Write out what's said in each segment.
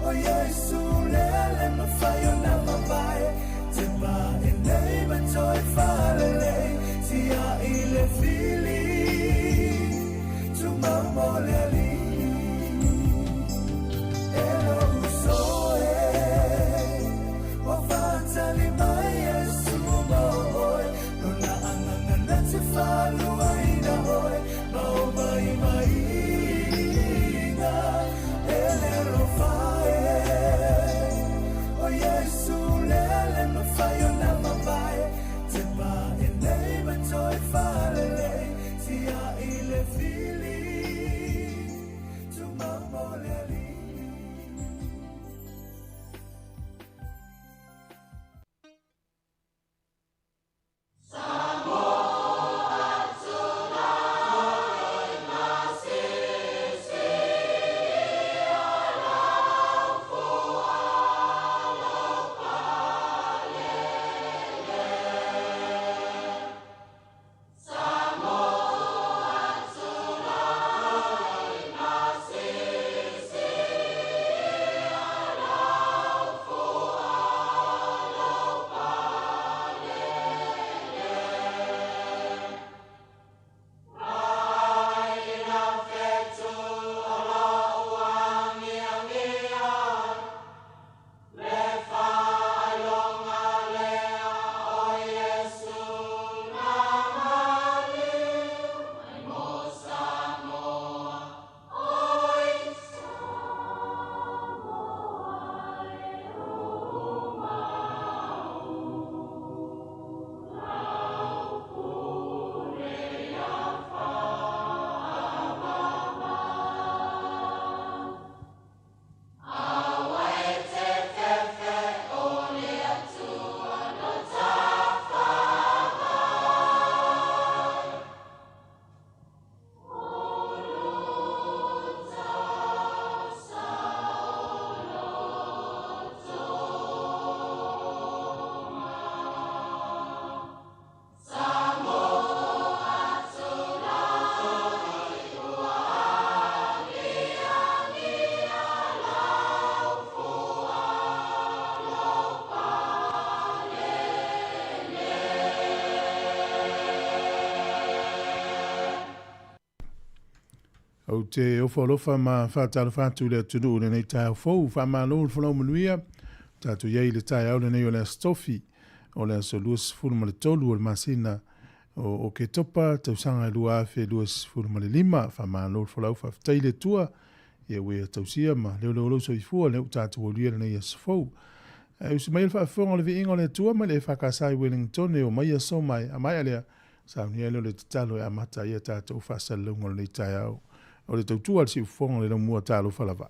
Oh yeah. au te ofalofa ma whātalo whātu le tunu le nei tai fou, whamalo le whanau manuia, tātu iei le tai au le nei o le stofi, o le aso luas fulma le tolu o le masina, o ke topa, tau sanga lua afe luas fulma le lima, whamalo le whalau whaftai le tua, ia wea tau sia ma, leo so i fua, leo tātu o lia le nei aso fou. Usi mai le whaafonga le vi ingo le tua, mai le whakasai Wellington, o mai aso mai, a mai alea, sa unia leo le tatalo e amata ia tātu whasa leunga le nei tai au. O le tautua le si ufonga le mua tālo whalava.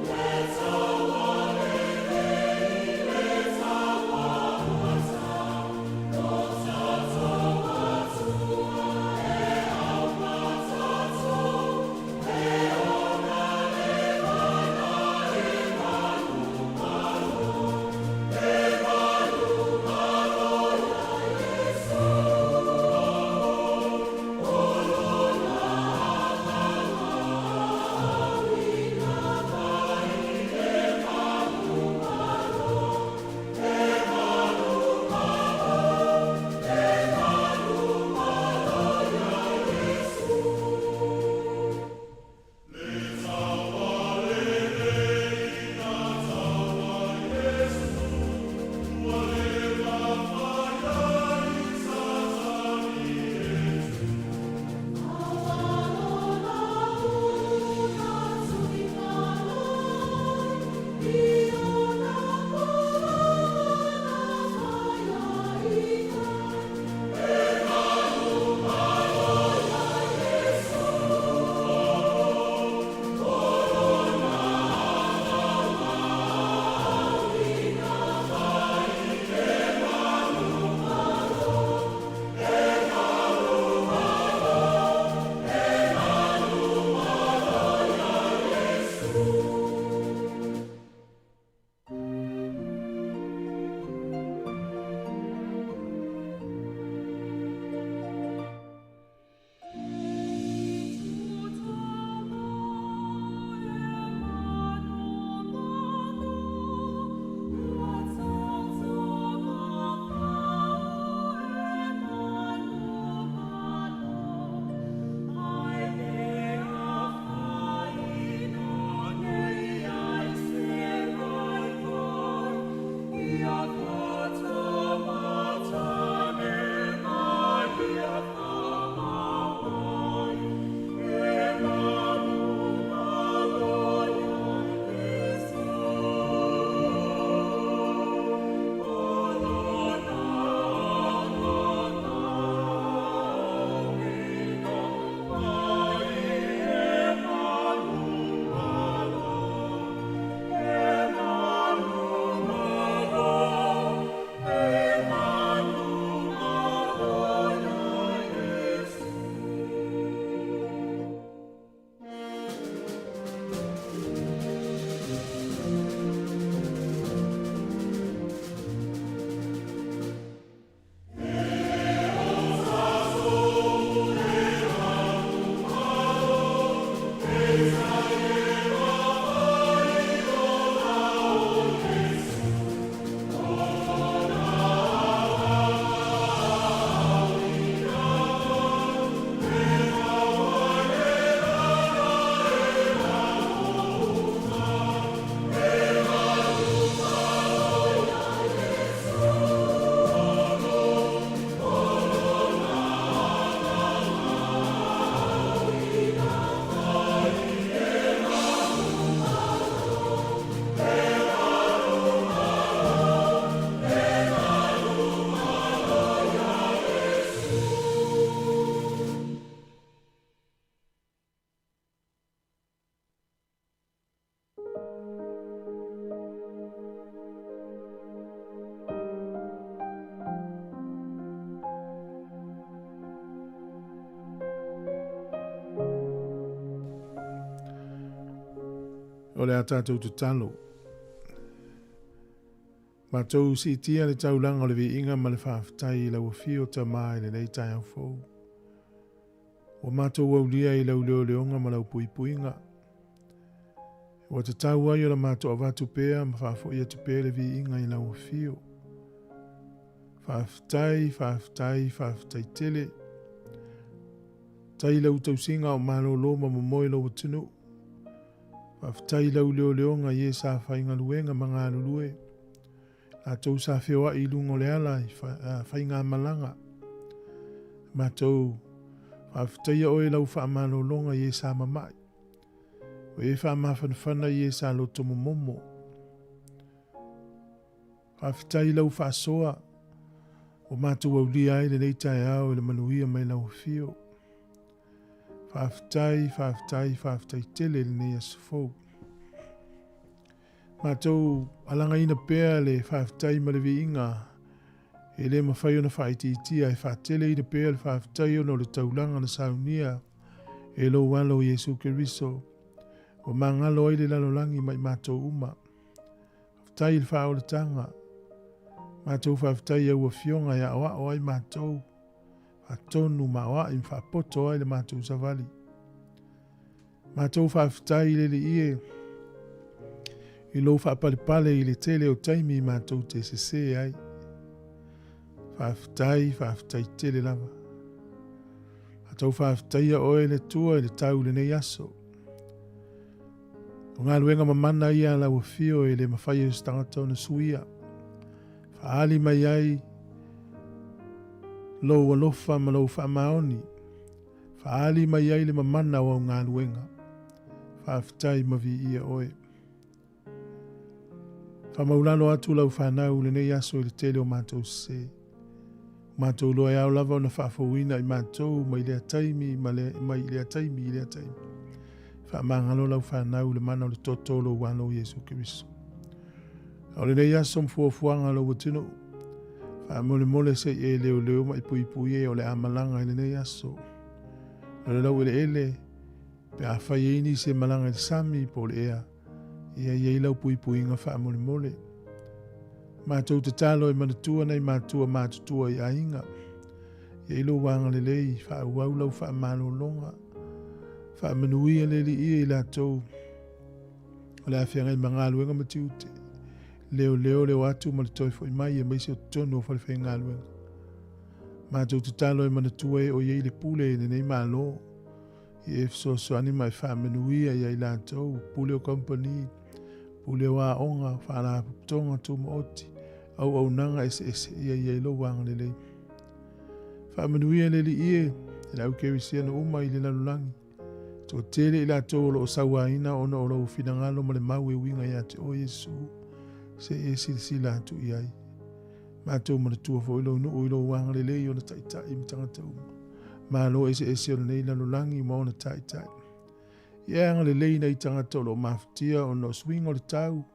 Let's o le a tātou te talo. Mātou si tia le taulanga o le vi inga ma le whaafitai la wafio ta mai le nei tai au fau. O mātou waulia i lau leo leonga ma lau pui puinga. O te tau ai o la mātou avatu pēa ma whaafo ia tu pēle vi inga i lau wafio. Whaafitai tele. Tai lau tausinga o malo loma mo moi lau watinu. Whaafitai lau leo leonga i e sa whainga luenga ma ngā lulue. A tau sa whioa i lungo le ala i whainga malanga. Mātou whaafitai oe lau whaamalo longa i e sa mamai. O e whaamawhanawhana i e sa loto momo. Whaafitai lau whaasoa. O mātou au lia ai le nei tai au e le manuia mai lau whio. Whaafitai tele le nei asufou. Mātou alanga ina pēa le whaafitai ma le vi inga. E le mawhai ona whaititia e whaatele ina pēa le whaafitai ona le taulanga na saunia. E lo walo Yesu Keriso. O mangalo ai le lalolangi mai mātou uma. Whaafitai le whaoletanga. Mātou whaafitai au a fionga ia oa o ai mātou. Whaatonu ma oa i whaapoto ai le mātou savali. Mātou whaafitai le li ie. I lo whaapalipale i le tele o taimi i mātou te sese ai. Whaafitai tele lava. Mātou whaafitai a oe le tua i le tau le nei aso. O ngā luenga mamana ia la wafio e le mawhai o stangata o na suia. Whaali mai ai lo walofa ma lo whaamaoni. Whaali mai ai le mamana o ngā luenga. Whaafitai mavi ia oe. Whamaulano atu lau whanau le nei aso i le tele o mātou se. Mātou loa au lava o na whaafawina i mātou mai lea taimi, mai lea taimi. Whaamangalo lau whanau le mana o le totolo wano Yesu Keriso. O le nei aso mfuafuanga lau watino. Whaamole se e leo mai pui e o le amalanga i le nei aso. O le lau ele. Pe a whai eini se malanga i sami po le ea. Ia iei lau pui ngā whaamole. Mātou te talo e manatua nei mātutua i ainga. Iei lo wanga le lei, whaauau lau whaamalo longa. Whaamanuia le li ia i lātou. O le awhianga i mga luenga matiute. Leo atu ma le toifo i mai e maisi o tonu o whalewhai ngā luenga. Mātou te talo e manatua e o iei le pule e nei malo. I e so anima e whaamanuia i lātou. Pule o company. Pule wa onga whaala tonga tuma oti. Au nanga ese ia lo wanga le lei. Whaamanuia le li ie. E lau kerisia na uma i le lalulangi. Tō tele i lātou o sawa ina ona o lau finangalo ma le mau e winga ia te o Yesu. Se e sila tu i ai. Mātou mana tua fo ilo no ilo wanga le lei o na taitai i mitangata uma. Mālo ese o nei lalulangi ma o na taitai. Ia ngā le leina i tangata o lo mawhitia o no swing o le tau.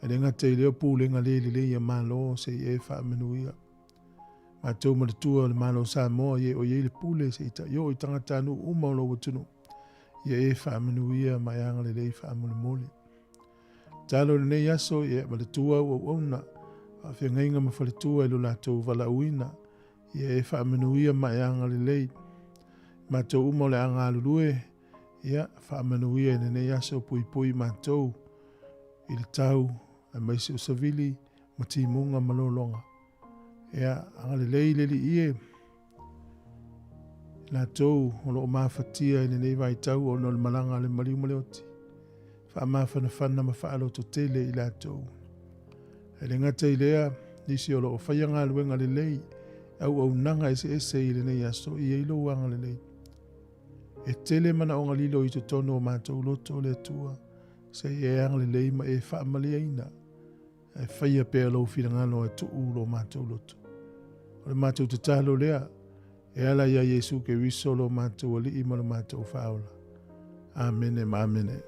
E le ngata i leo pūle ngā le leia mālo se i e whaamenuia. Mātou maratua o le mālo Sāmoa i e o le pūle se i ta i o i tangata anu uma o lo watunu. I e whaamenuia mai anga le lei whaamole mole. Talo le nei aso i e maratua o ona. A whiangainga mawhaletua i lo lātou wala uina. I e whaamenuia mai anga le lei. Mātou uma o le anga alurue. Ia, whaamanuia e nei aso pui mātou i le tau a maisi o savili ma timunga malolonga. Ia, anga le li ie. La tau o lo mawhatia i nei vai tau o no le malanga le mariu maleoti. Whaamawhanawhana ma whaalo to tele i la tau. E le ngata i lea, nisi o lo o whaianga luenga le lei, au nanga ese i le nei aso i eilo wanga le lei. E tele mana o ngalilo i to tono o mātou loto le atua. Se e ang le leima e whaamalia ina. E whaia pēr lau whirangano e tuu lo mātou loto. O le mātou te talo lea. E ala ia Yesu ke riso lo mātou ali i malo mātou whaola. Amene ma amene.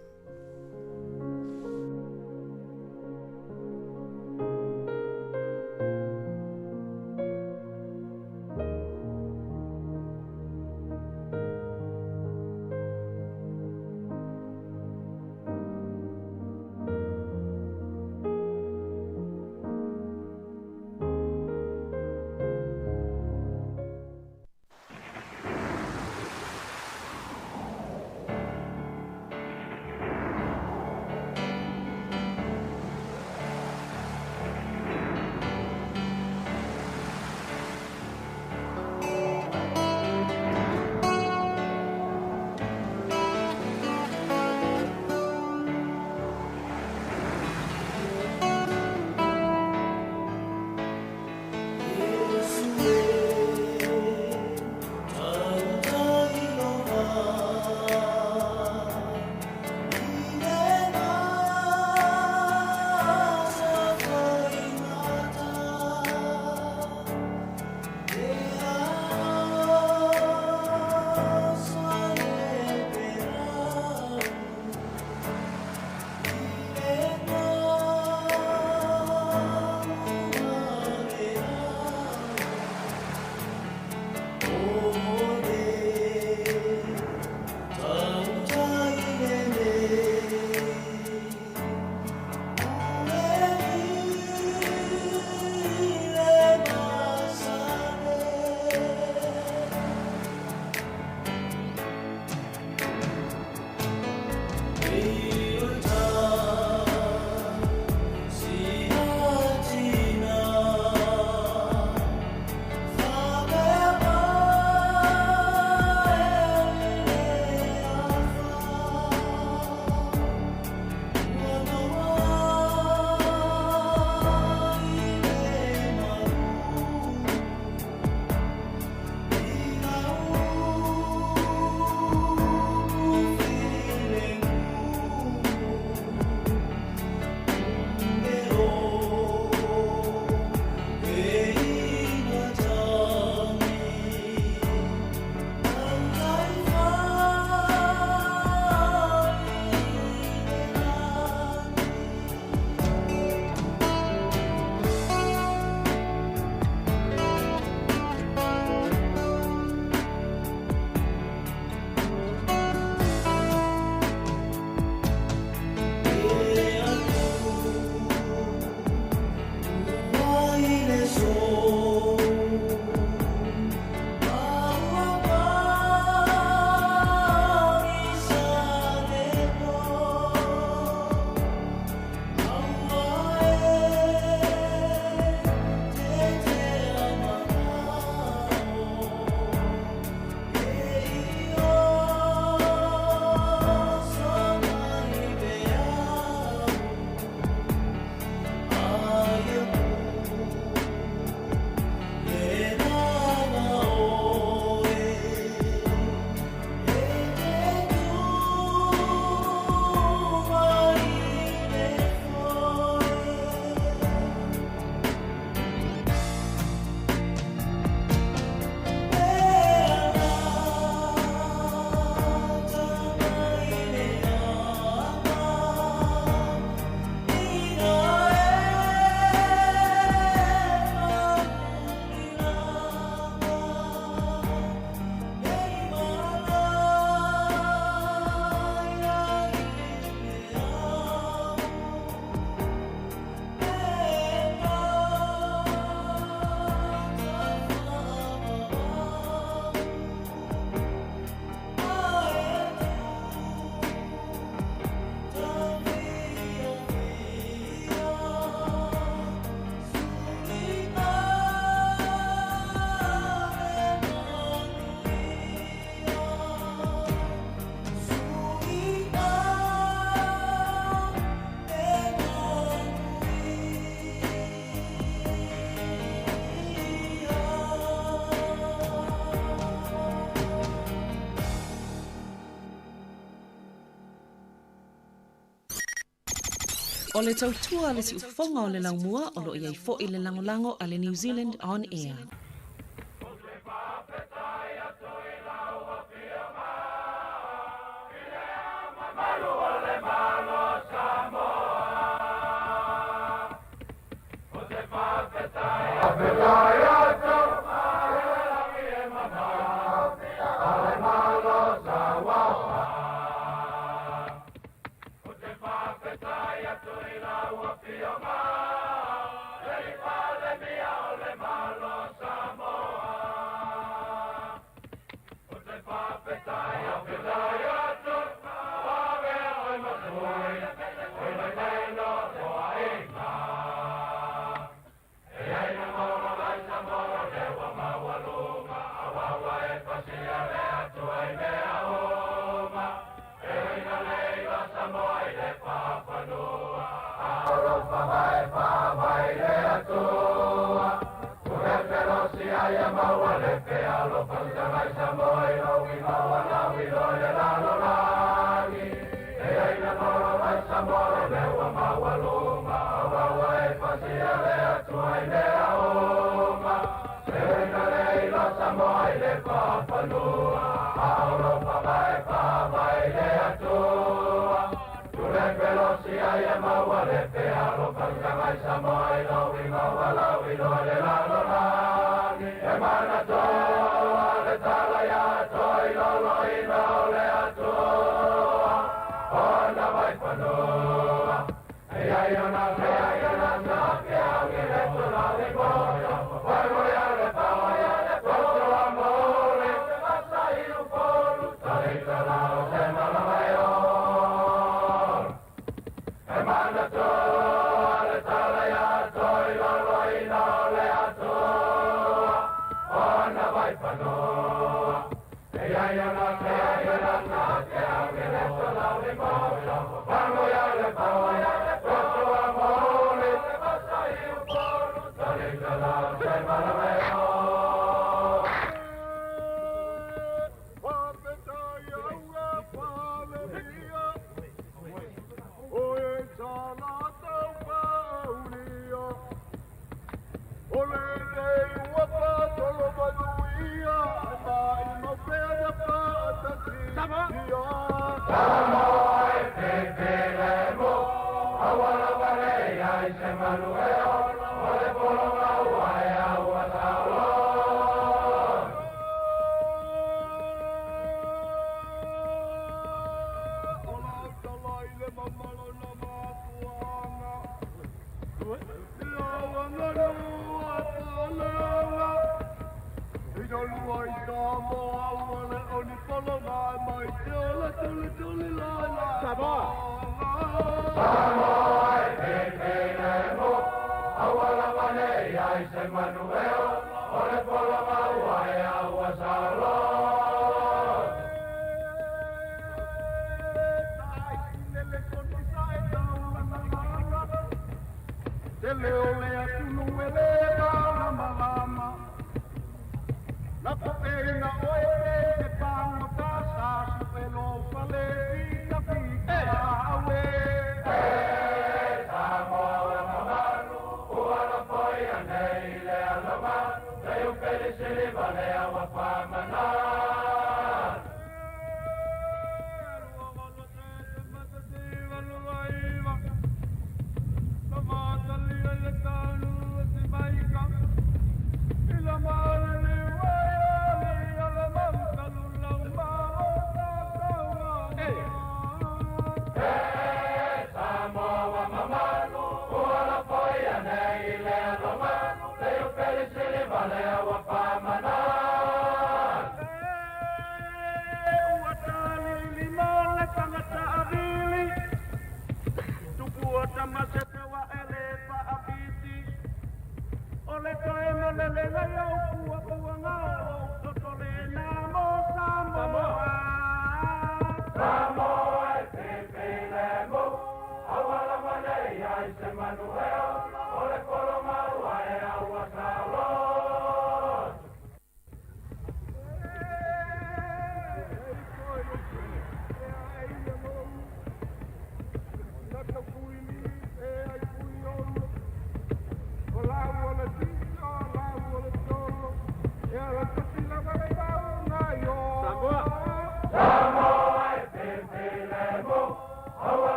O le tautua le si ufonga o le laumua o lo iai fo i le langolango a le New Zealand On Air.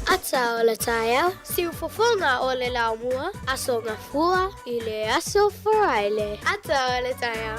Ata o le taia, siu fofonga o le laumua, aso ngā fua i le aso wharaile. Ata o le taia.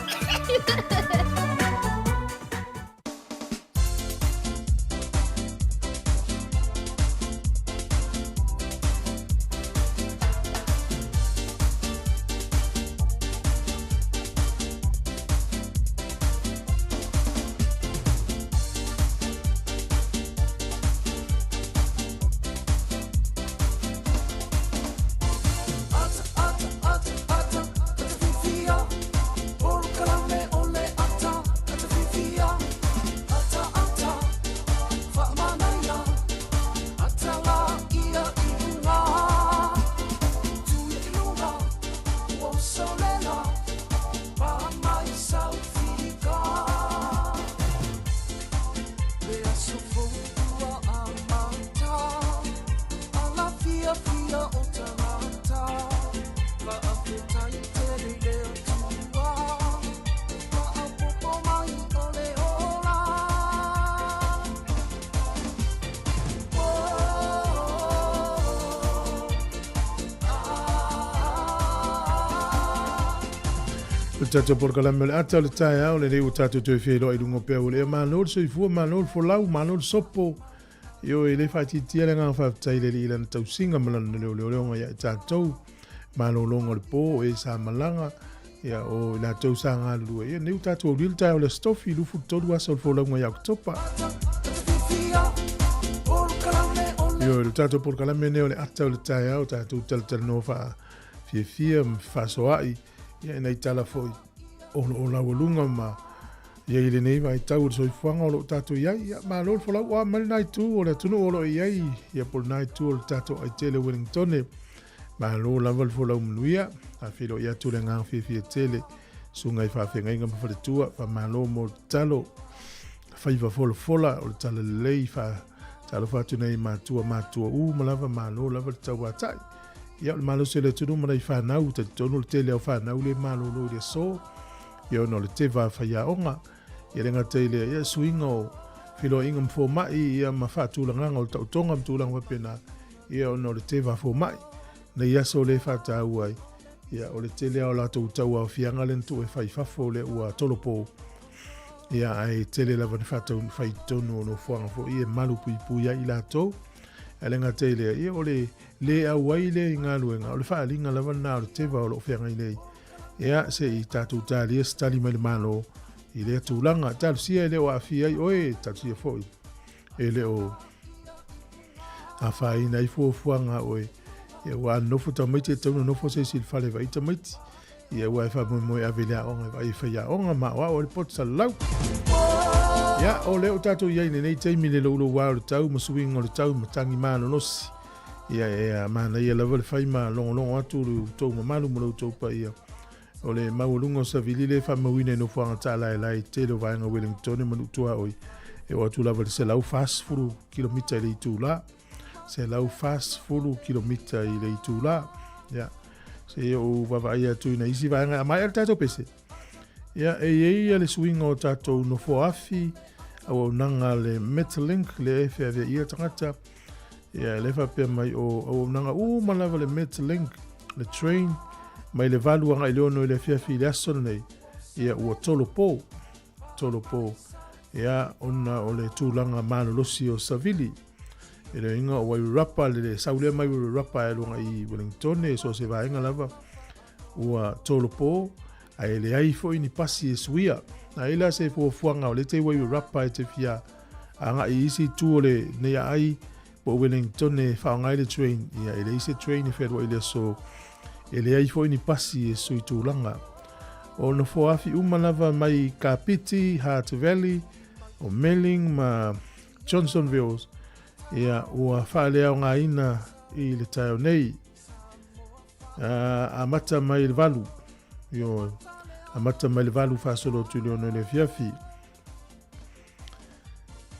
Tata por kalame le ata le taia o le reu tatu te whero i rungo pia o le manol so i fua manol fo lau manol sopo io e le whati tia le ngā whaftai le ilan tau singa malana leo leo nga ia tātou malolonga le po e sa malanga ia o la tau sa ngā lua ia neu tatu o ril taia o le stofi lufu toru asa o fo lau nga ia kutopa io le tatu por kalame neo le ata o le taia o tatu tal no fa fia mfasoai ia nei tala foi o la volunga ma ia ile nei vai tau so fuanga o tato ia ma lo fola wa mal nai tu o le tunu o lo ia ia por nai tu o tato ai tele Wellington ma lo la vol fola umluia a filo ia tu le nga fi tele sunga i fa fenga inga fa tua fa ma lo mo talo fa i va fola o tala lei fa talo fa tu nei ma tua u malava ma lo la vol tau atai ia le malo se le tunu mana i whanau, te tonu le tele au whanau le malo lo le so, ia no le te wa whaia onga, ia renga te le ia suinga o whilo inga mfo mai, ia ma whaatulanganga o le tautonga mtulang wapena, ia no le te wa fo mai, na ia so le whata uai, ia o le tele au lato utau au fianga le ntu e whai fafo le ua tolopo, ia ai tele lava ni whata whai tonu o no fuanga fo, ia malu pui pui ai lato, alenga te le ia o le awai le ngā luenga o le whaalinga lava nā o le tewa o lo whianga i lei ia se i tātou tālia stali mai le malo i le tūlanga tālu sia le o awhia i oe tātou sia fōi e le o a whaina i fuafuanga oe e wā nofo ta maiti e tauna nofo se si le whale wa ita maiti ia wā e wha moe awe lea onga wa i whaia onga ma wā o le pota lau ia o le o tātou iai nei teimi le laulo wā o le tau masuinga o le tau matangi māno nosi ia mana ia lava le whai ma longo atu tau mamalu mo tau pa ia o le maulunga sa vilile fa mawine no fuanga tala e lai te lo vaenga Wellington manutua oi e o tu lava se lau fast furu kilomita le itula se lau fast furu kilomita i le itula ya se o vavaia tu ina isi vaenga mai al tato pese ya e le swing o tato no foafi au nanga le Metalink le fe ave ia tangata ya le fa pe mai o nanga malava le Metalink le train mai le valu anga ile ono le fia fi le aso nei ia ua tolopo ia ona o le tūlanga malolosi o Savili e le inga o Wairarapa le saulea mai Wairarapa e lunga i Wellington e so se vaenga lava ua tolopo a ele ai fo ini pasi e suia na ila se fuafuanga o le te Wairarapa e te fia anga i isi tu o le nea ai po Wellington e whaongai le train ia ele isi train e wherua ile so ele ai foi ni pasi e sui tūlanga. O na foafi umalava mai Kapiti, Hart Valley, o Melling ma Johnsonville, ia ua whaalea o ngā ina i le taio nei. A mata mai le valu, a mata mai le valu whaasolo tuli ono le fiafi.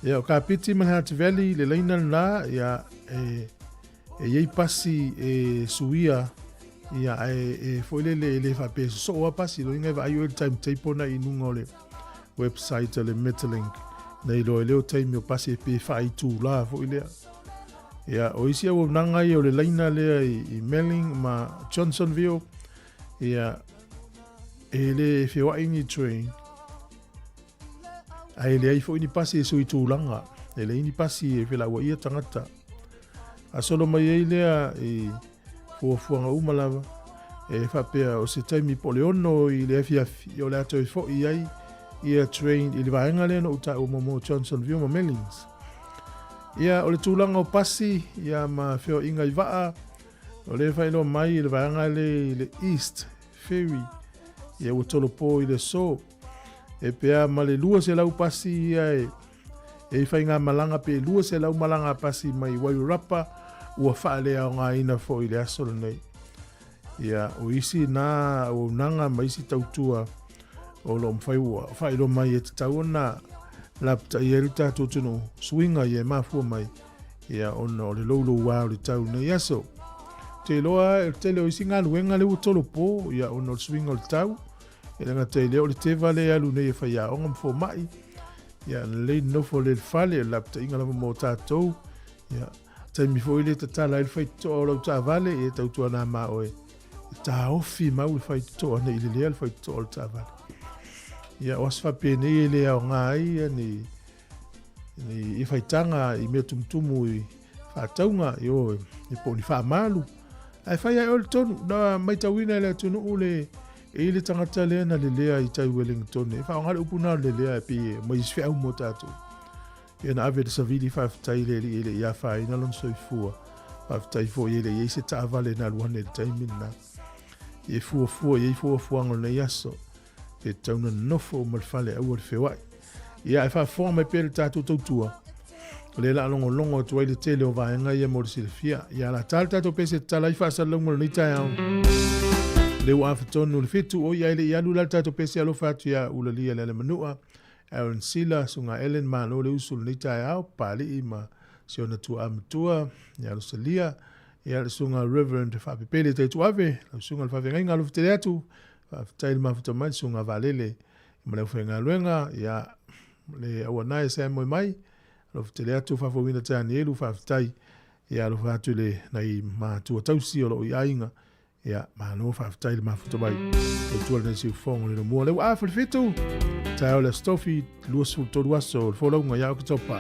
Ia o Kapiti ma Hart Valley, le leina la, ia e iei pasi e suia ia e foi le fa pe so pasi lo inga va yo time tape na inunga le website le Metalink nei lo le time yo pasi pe fa i tu la foi le ia o isi o nanga yo le laina le i Melling ma Johnsonville ia ele fe wa ini train ai le ai foi ni pasi so i tu langa ele ini pasi e fe la wa ia tangata a solo mai le e fuanga umalava e whapea o se taimi poleono i le afiafi o le ato e fo i ai i a train i le vaenga le no uta o momo Johnsonville ma Mellings ia o le tūlanga o pasi ia ma feo inga i waa o le whaelo mai i le vaenga le East Ferry ia ua tolopo i le so e pea ma le lua se lau pasi ia e whainga malanga pe lua se lau malanga pasi mai Wairarapa ua whaalea o ngā ina fo i le asolo nei. Ia, o isi nā o nanga ma isi tautua o lo mwhai ua. Whaelo mai e te tau na lapta i erita tōtunu swinga i e mafua mai. Ia, ona o le lolo wā o le tau nei aso. Te loa, e te leo isi ngā luenga le utolo po, ia ona o swinga o le tau. E langa te leo le te vale alu nei e whai a onga mfo mai. Ia, le nofo le fale lapta inga lama mō tātou. Ia, taimi fo ile ta tala il fai to o ta vale e ta tu na ma o ta ofi ma u fai to na ile le fai to ta vale ia os fa pene ile o ngai ni i fai tanga i me tumtumu i fa taunga yo i po ni fa malu ai fai o tonu na mai ta wina le tunu ule ile tanga tale na le i tai Wellington e fa ngal upuna le pi mai sfe au motatu e na ave de Savili whaftai le ia whai na lon soi fua. Whaftai fua i le i se ta avale na luane de taimina. I fua ngona i aso. E tauna nofo o malfale au al whewai. Ia e whafua mai pere tātou tautua. Le la longo tuai le tele o vaenga ia mo le fia. Ia la tal tātou pese tala i whaasa longo ni tai au. Le ua awhatonu le fitu o ia i alu la tātou pese alo whatu ia ulalia le manua. Aaron Sila sunga Ellen Mano le usul ni tai au pali ima siona tu amtua ya Rosalia ya sunga Reverend Fapipele te tuave sunga Favenga ngalu fteatu fail mafuta mai sunga Valele mle fenga luenga ya le awana se mai lo fteatu fa fomina tani elu fafutai ya lo fatule nai ma tu tausi o lo yainga ya mano fafutai mafuta mai tu le si fongo le mo le wa fitu Tau le stofi luas fultoruaso, follow nga yao kitopa.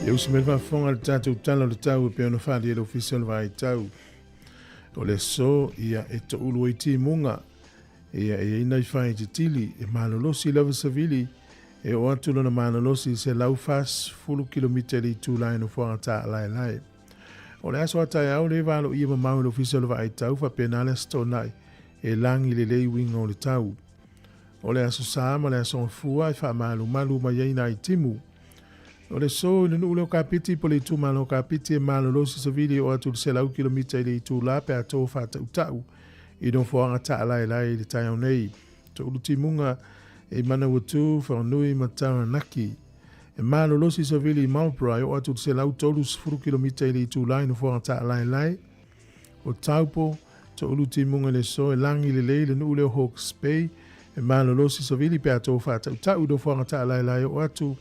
E usi me whafonga le tātou tala le tau e peona whādi e le official vai tau. O le so ia e to ulu i ti munga. Ia e ina i whai te tili e malolosi lava savili e o atu na malolosi se lau fas fulu kilometeri tu lai no whanga tā lai lai. O le aso atai au le walo ia mamau le official vai tau wha penale sto nai e langi le lei winga o le tau. O le aso Sāmoa le aso fua e wha malu ma yeina i timu. O le so le nuu leo kapiti po le tu malo kapiti e malolosi savili o atu se lau kilometeri i tu la pe ato wha tau i don whanga ta lai lai le tai au nei. To uluti munga e mana watu whanui matara naki. E malolosi savili i Marlborough o atu se lau tolu 10 kilometeri i tu lai no whanga ta lai lai. O taupo to uluti munga le so e langi le lei le nuu leo Hawke's Bay e malolosi savili pe ato wha tau do whanga ta lai lai o atu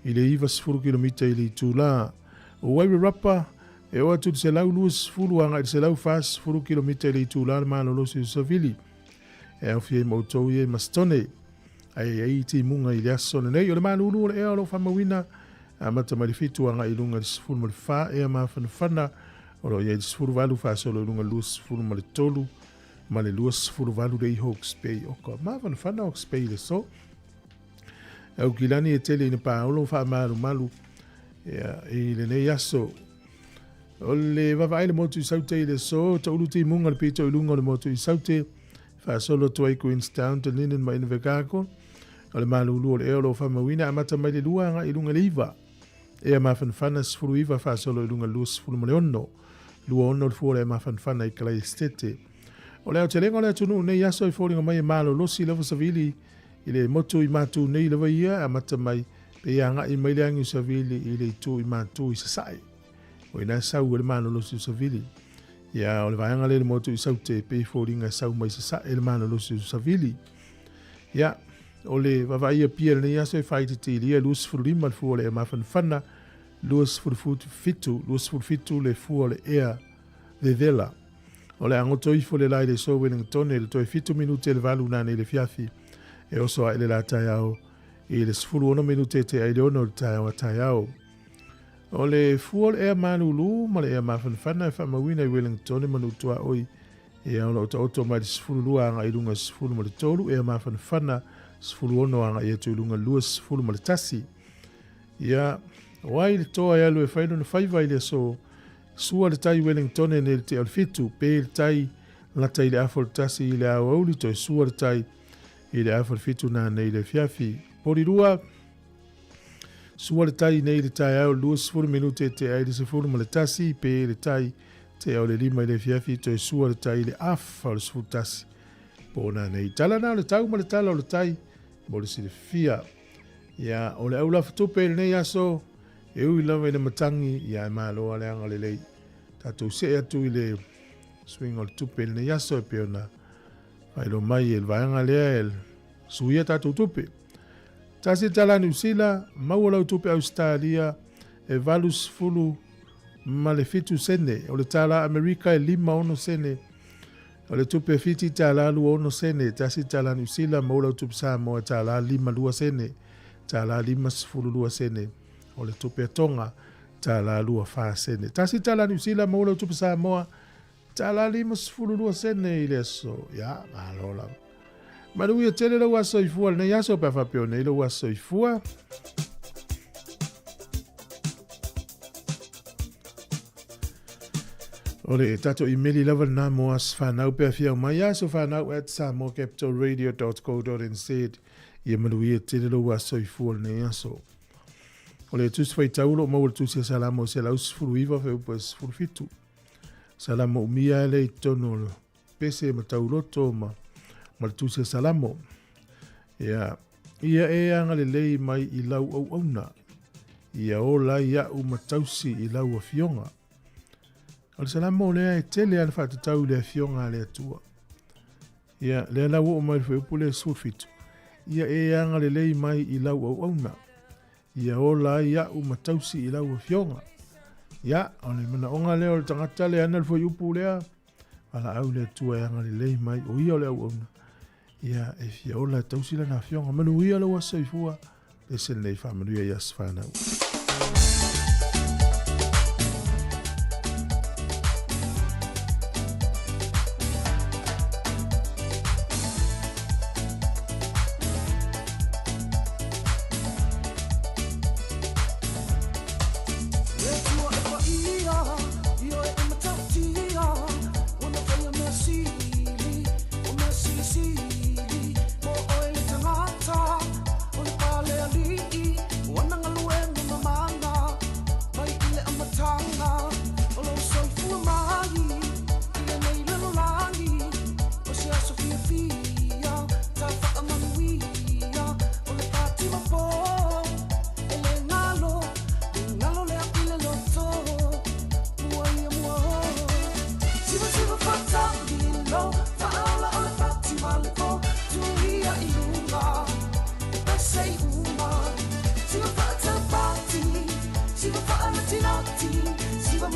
i le iwa 10 kilometeri i tu la. O waiwe rapa e o atu se lau luas fulu anga i se lau fas 10 kilometeri i tu la le malolosi savili. E au fie mautou i e mastone. Ai ti munga i le aso nei o le malulu o le ea o lo whamawina a mata marifitu anga i lunga le 10 ma le wha e a mawhanawhana o lo i e 10 walu whasolo i lunga luas 10 ma le tolu ma le luas 10 walu le i Hawke's Bay o ka mawhanawhana Hawke's Bay le so. Au kilani e tele ina paolo wha malu i le nei aso. O le wawai le motu i saute i le so, ta uluti munga le pito i lunga le motu i saute, wha solo tuai Queenstown te linen ma ina vekako, o le malulu o le eolo wha mawina, a mata mai le luanga i lunga le iwa. E a mawhanwhana sifuru iwa wha solo i lunga lua sifuru ma le ono, lua ono le fuore a mawhanwhana i kalai estete. O le au te lenga o le atunu nei aso i fōringa mai e malo losi lewa savili, i le motu i mātu nei lewa ia a mata mai pe anga i mai leangi savili i le tu i mātu i sasai. O ina sau le malolosi savili. Ia o le vaianga le motu i saute pe fōringa sau mai sasai le malolosi savili. Ia o le vavaia pia le nei aso i whaiti te lia luas furulima le fua le e mawhanwhana luas furfitu le fua le ea le vela. O le angoto ifo le lai le so Wellington e le toi 5 minute le valu nane le fiafi. E oso a ele la tai au i le 10 minute te ai leono le tai au a tai au. O le fuol ea manulu ma le ea mawhanwhana e whamawina i Wellington e manutua oi e au la oto mai le 10 anga i lunga 10 ma le tolu ea mawhanwhana 10 anga i atu i lunga lua 10 ma le tasi. Ia wai le toa e alu e whaino na whaiva i le so sua le tai Wellington e le te alfitu pe le tai lata i le afol tasi i le au auli toi sua le tai i le afol fitu na nei le fiafi. Pori rua, sua le tai nei le tai au lua 10 minute te ai le 10 ma le tasi, pe le tai te au le 5 i le fiafi, toi sua le tai le afa le 10 tasi. Po na nei tala na le tau ma le tala o le tai, mo le sile fia. Ia, o le au la fatupe le nei aso, e ui lava i le matangi, ia e maaloa le anga le lei. Tatou se atu i le swing o le tupe le nei aso e peona. Ai lo mai el vaanga lea el suia tatou tupe. Tasi tala New Zealand, maualau tupe Australia, e valus fulu ma le fitu sene. O le tala Amerika e 5 sene. O le tupe fiti tala 2 sene. Tasi tala New Zealand, maualau tupe Sāmoa tala 5 sene. Tala 5 sene. O le tupe Tonga tala 2 sene. Tasi tala New Zealand, maualau tupe Sāmoa tala 5 sene i le so. Ia, malola. Manu ia tele lau aso i fua, nei aso pa whapeo nei lau aso i fua. Ole, tato i meli lava na moas whanau pe whiau mai aso whanau at samocapitalradio.co.nz. Ia manu ia tele lau aso i fua nei aso. Ole, tusi whai taulo maua tusi a salamo se lau sifuru iwa wheu pa sifuru fitu. Salamo umia ele i tono pese ma tauloto ma tusi salamo. Ia e anga le lei mai i lau au auna. Ia o la ia u matausi i lau a fionga. Al salamo lea e tele ana whatatau le a fionga le atua. Ia lea lau o mai wheupu le surfitu. Ia e anga le lei mai i lau au auna. Ia o la ia u matausi i lau a fionga. Ia, ole mana onga leo le tangata le ana le wheupu lea. Ala au le atua e anga le lei mai o ia le au auna. Ia e fia ola tausila na fionga manu ia lo wasa i fua le sen nei whamanuia i as whanau.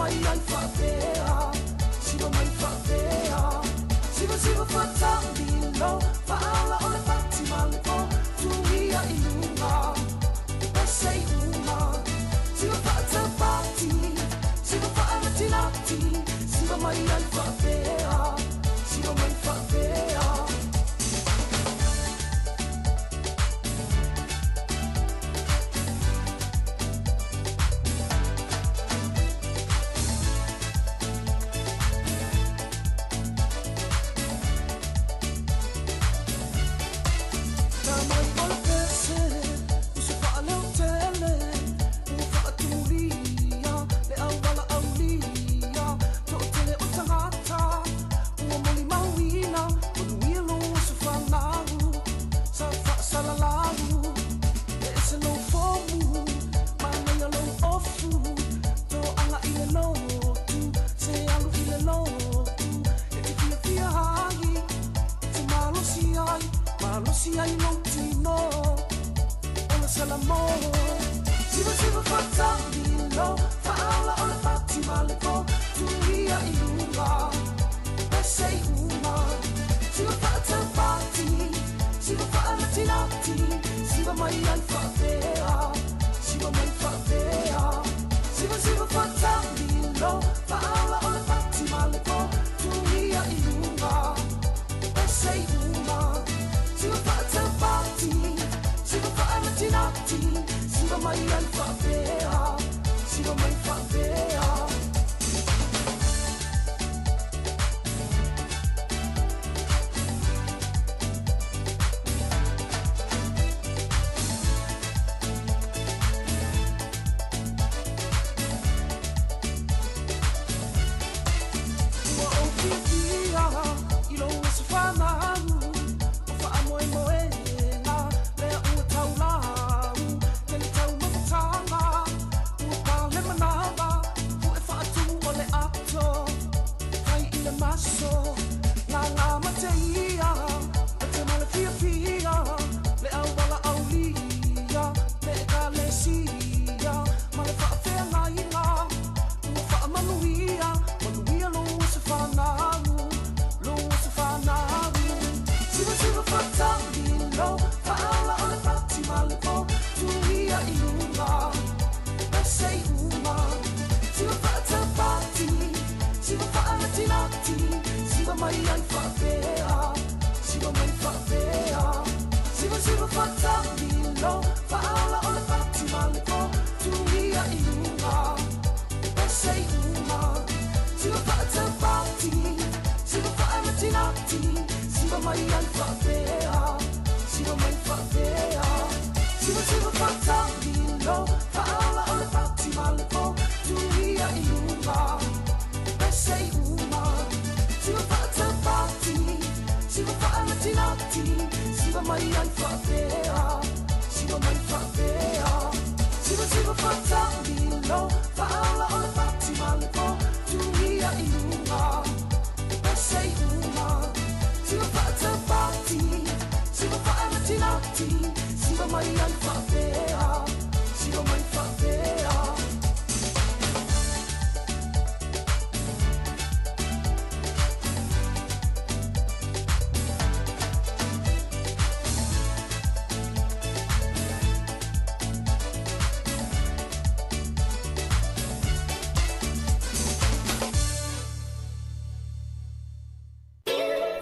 mai ai whapea, siwa mai whapea. Siwa whatamilo, whaala o le pati malipo, tuia i lunga, pesei uma. Siwa whatabati, siwa whaalatinati, siwa mai ai whapea, siwa mai whapea.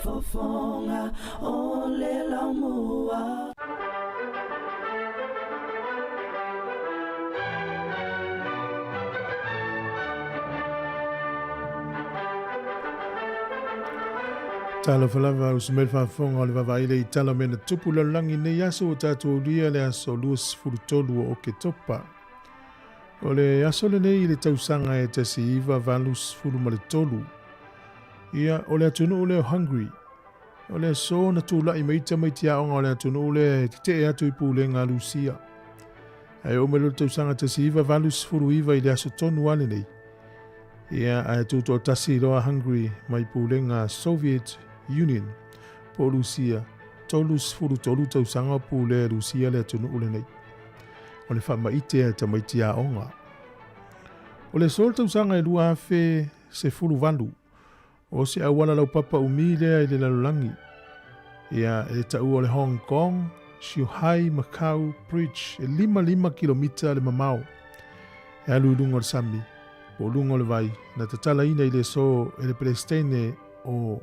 Fofonga ole la mua. Tala falava o smel fafonga o le vavaile I tala mena tupu la langi ne yaso o tatou lia le aso luas furutolu o ke topa. O le aso le nei le tausanga e tasi iwa valus furu tolu. Ia o le atunu o le hungry. O le so na tula I meita maitia onga o le atunu o le te atu I pule ngā lusia. Ai o melo tausanga tasi iwa valus furu iwa I le aso tonu ane nei. Ia ai tuto tasi roa hungry mai pule ngā Soviet Union po Lucia tolus furu tolu tausanga pule Lucia le atunu o le nei. O le whama ite ta maitia onga. O le sol tausanga e lua afe se fulu valu. O se awala lau papa umilea i le lalulangi. Ia e tau o le Hong Kong, Shanghai, Macau, Bridge, e 5 kilomita le mamau. E alu lungo le sami, o lungo le vai, na tatala ina i le so e le Palestine o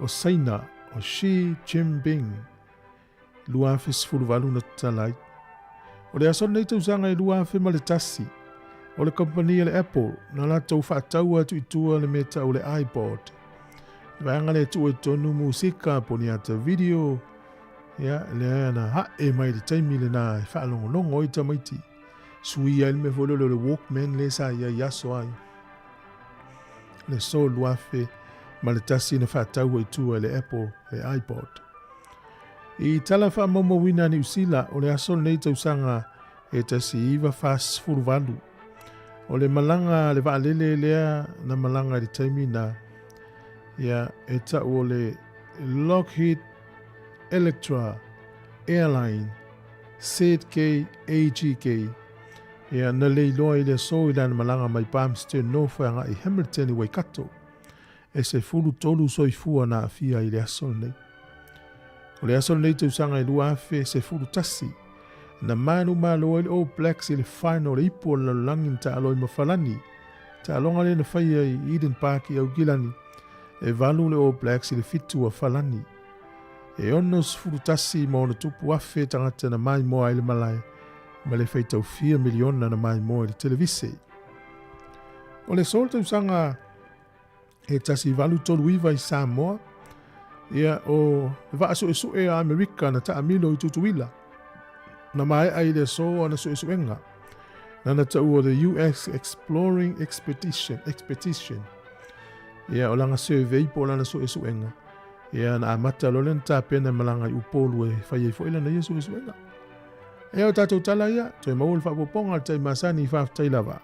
Saina, o Xi Jinping. Lua afe se fulu valu na tatala ai. O le aso nei tausanga e lua afe ma le tasi. O le kompania le Apple, na la tau whaatau atu i tua le meta o le iPod. Vaanga le tu e tonu musika poni ata video. Ya, le ana hae mai le taimi le na i whaalongo i tamaiti. Sui ai me volo le Walkman le sa ia yaso ai. Le so luafe ma le tasi na whaatau i tua le Apple, le iPod. I tala wha momo wina ni usila o le aso nei tausanga e tasi iwa fast furuvalu. O le malanga le waalele lea na malanga le taimi na ia e tau o le Lockheed Electra Airline ZK AGK ia na leiloa i le so i lana malanga mai Palmerston Norfolk i Hamilton i Waikato e se fulu tolu soifua na afia i le asol nei. O le asol nei tausanga i lua afe se fulu tasi na manu malo i All Blacks i le final i ipo la langin ta aloi mawhalani ta alonga le na whaia i Eden Park i Augilani e valu le All Blacks i le fitu a whalani. E onos furutasi mo na tupu afe tangata na mai moa i le malai ma le whaitau 4 miliona na mai moa i le televise. O le solta usanga e tasi valu tolu iwa i Sāmoa ia o vaaso e sue a Amerika na ta amilo i tutuila. Na mai ai le so ana so e suenga. Na tau o the US Exploring Expedition. Ia o langa survey po lana so e suenga. Ia na amata lolen ta pena malanga i upolu e whai e fo ila na Yesu e suenga. E o tatou tala ia, toi maul whapoponga tai masani i whaftai lava.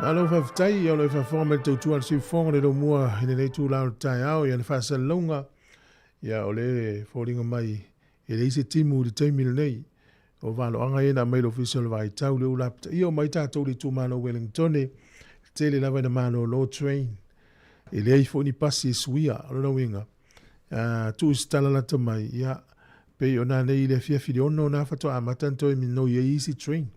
Alo whaftai, alo whafonga me tau tuan si whonga le lo mua hine nei tū lau tai au, ia le whasa launga, ia o le whoringa mai, e le ise timu le taimile nei, o walo anga e na mail official vai tau le ulapta, ia o mai tātou le tū mano Wellingtone, te le lawa na mano low train, e le ai fo ni pasi e suia, alo na winga, tu istala lata mai, ia, pe o na nei le fia fili ono na whatoa amatanto e mino ia easy train,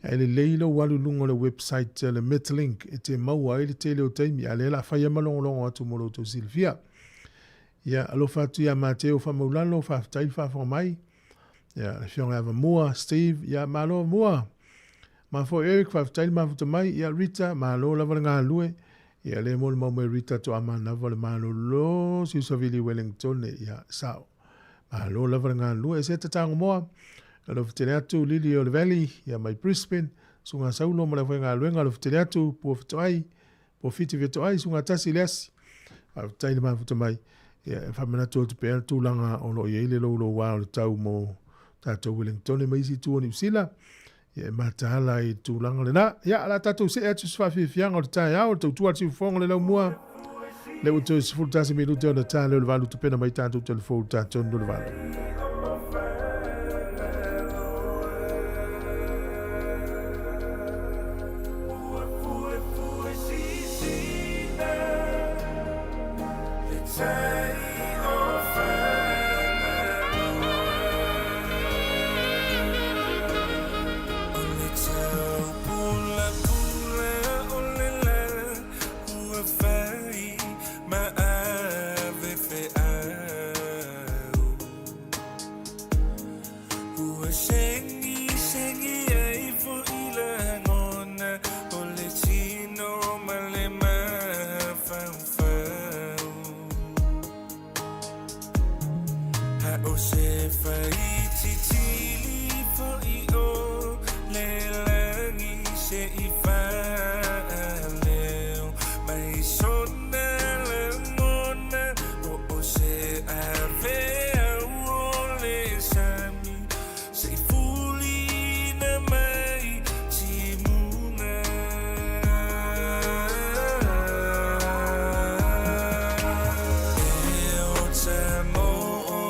e le leilo walu lungo le website le Metlink e te maua e le tele o taimi a le la whaia malongolongo atu molo to Silvia. Ia alo whatu ia Mateo whamaulalo whaftail whafonga mai. Ia le whionga ava mua, Steve, ia malo mua. Ma fo Eric whaftail mafuta mai, ia Rita, malo lava ngā lue. Ia le mole maume Rita to ama nava le malo lo Siusavili Wellington ia sao. Malo lava ngā lue e se tatango moa. Alo fitele atu Lili o le Valley, ia mai Brisbane, sunga saulo ma le whainga aluenga, alo fitele atu pua fitoai, pua fiti fitoai, sunga tasi leasi. Alo taile maa futa mai, ia whamanatu o te pēr tūlanga o lo i eile lo wā o le tau mo tātou Wellington e maisi tū o New Zealand. Ia matahala i tūlanga le na, ia ala tātou se atu swafi fianga o le tai au, tau tua tiu whonga le lau mua. Le uto i sifuru tasi mi lute o na tā leo le walu tupena mai tātou telefonu tātou no le walu. Sāmoa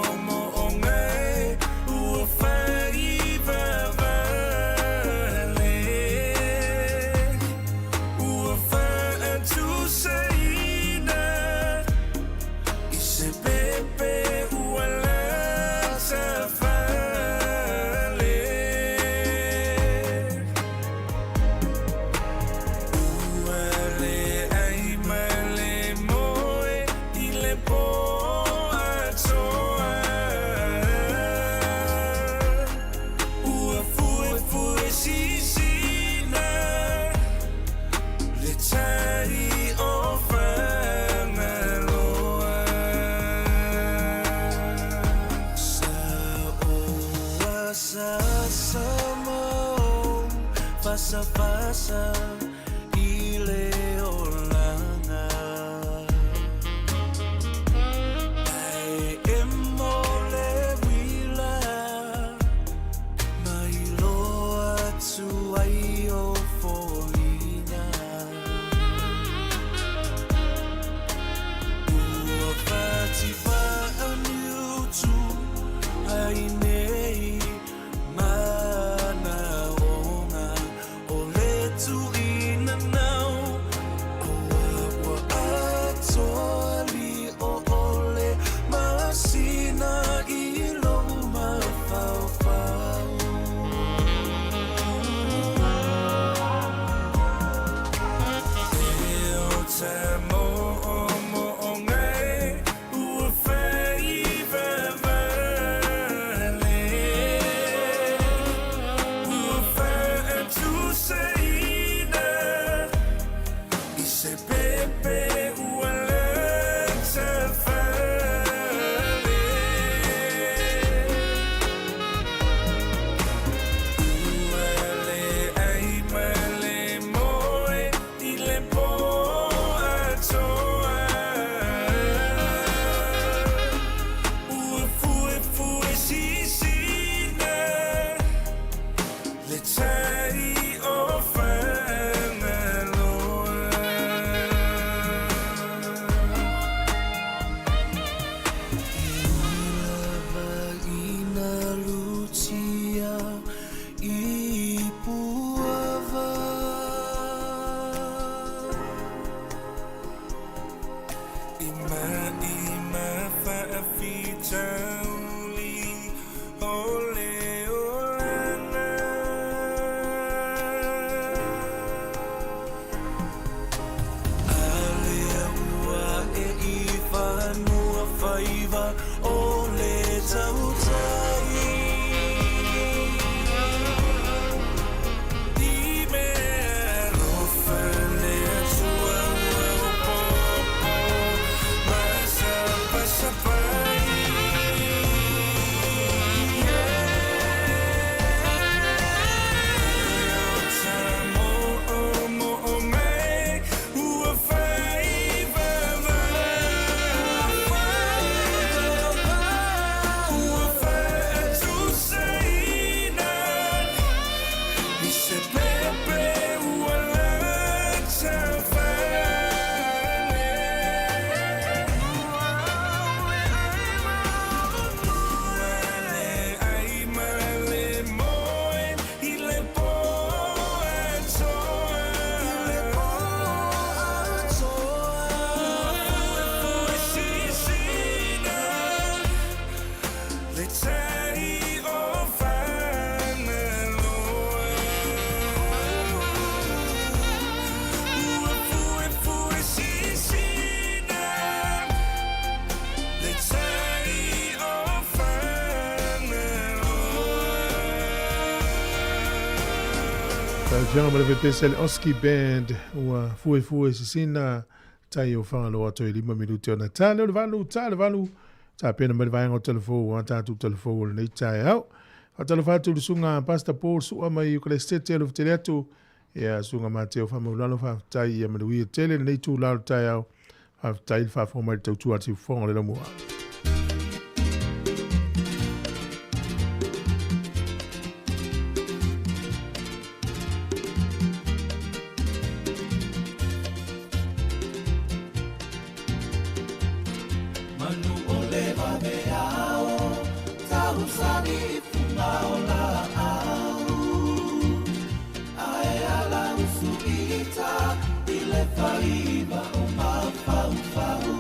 fasa ile olanga ai emole wila mai loa tu ai o foina ua fati fa anu tu ai nei mana onga o le tu ina nau o wa atoli o ole masina I lo ma fau fau e o te mo o ngai ua fei vevele ua fei tu seina I se pepe ua le te fele ua le ai ma le moe I le po atoa ua fue sisina le tai o whanaloa lava ina lutia I puava ima whaafitauli ole olana alea ua e I whanua whaiva ole tautai I mea rofa lea tua ua o popo masa pasapai Sāmoa mai ua whai vava ua whai tu seina I se pepe ua la te whale ua le ai ma le moe I le po atoa ua sisina le tai o whanaloa ua fue sisina le tai o Tau fianga ma le Pesel Oski Band ua fue sisina tai o whangaloa toi 5 minuti o na tāle o le valu ta pena ma le vaenga o telefo o tātou telefo o le nei tai au a telefatu le sunga Pastor Paul sua mai o kale stete alo ftele atu e a sunga Mateo whamaulano whaftai ia manuia tele nei tū lau tai au whaftai whafoma le tautua ati whonga le lamua Manu ole ave ao, tau sani funga ola au. Ae ala usu ita, ile faiva o mafau fau.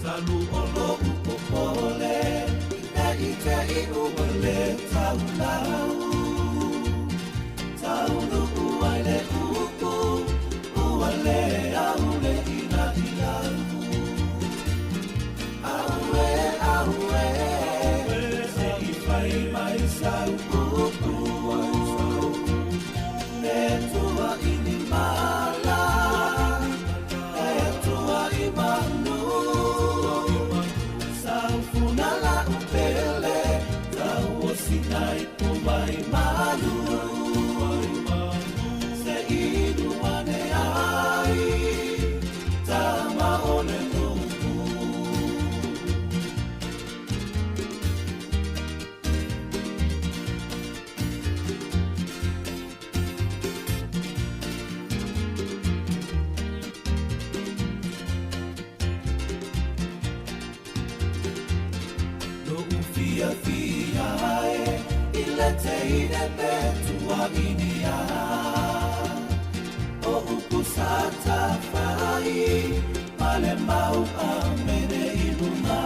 Talu olo upopole, ite I uwele tau lau. Tau nu uaile upu, uale aule ina iau. Se I fai mai sau upu e tua ini mala e tua I manu sau funala upele tau o sinai puma fia fia e le te ine petua inia o upusata fai male mau a mene iluma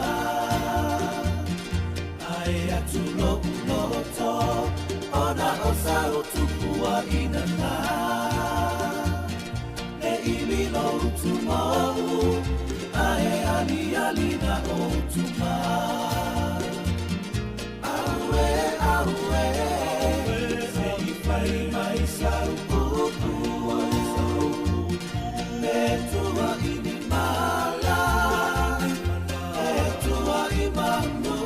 ai atu lo uloto ona osa utupua inana e ililo utumau ae ali ali na otuma aue aue se i fai mai sau upu e tua ini mala e tua imanu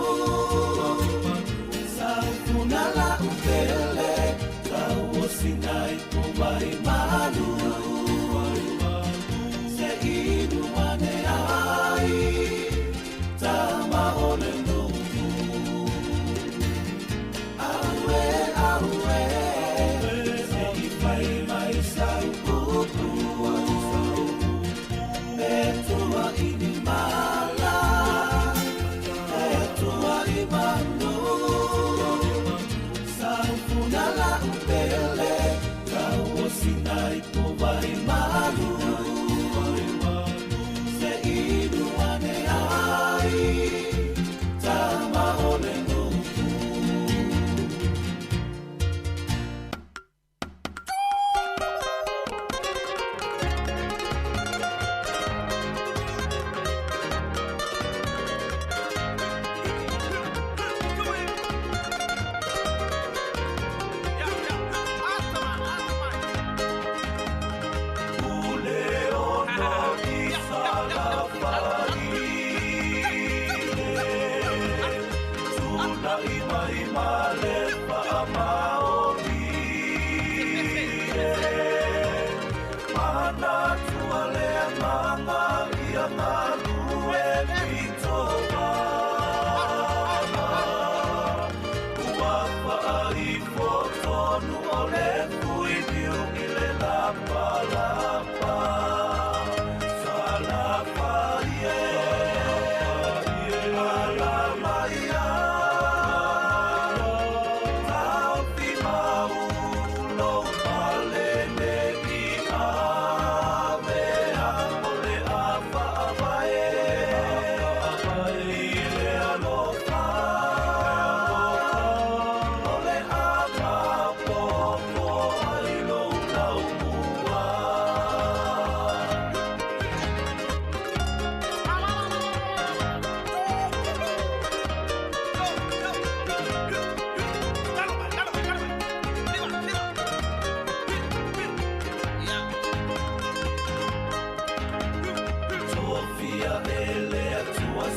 sau funala upele kau osinai kumai malu se inu ane ai tama ole nuku aue aue se i fai mai sau upu e tua ini mala e tua imanu sau funala upele kau osinai kumai malu se inu ane ai tama ole nuku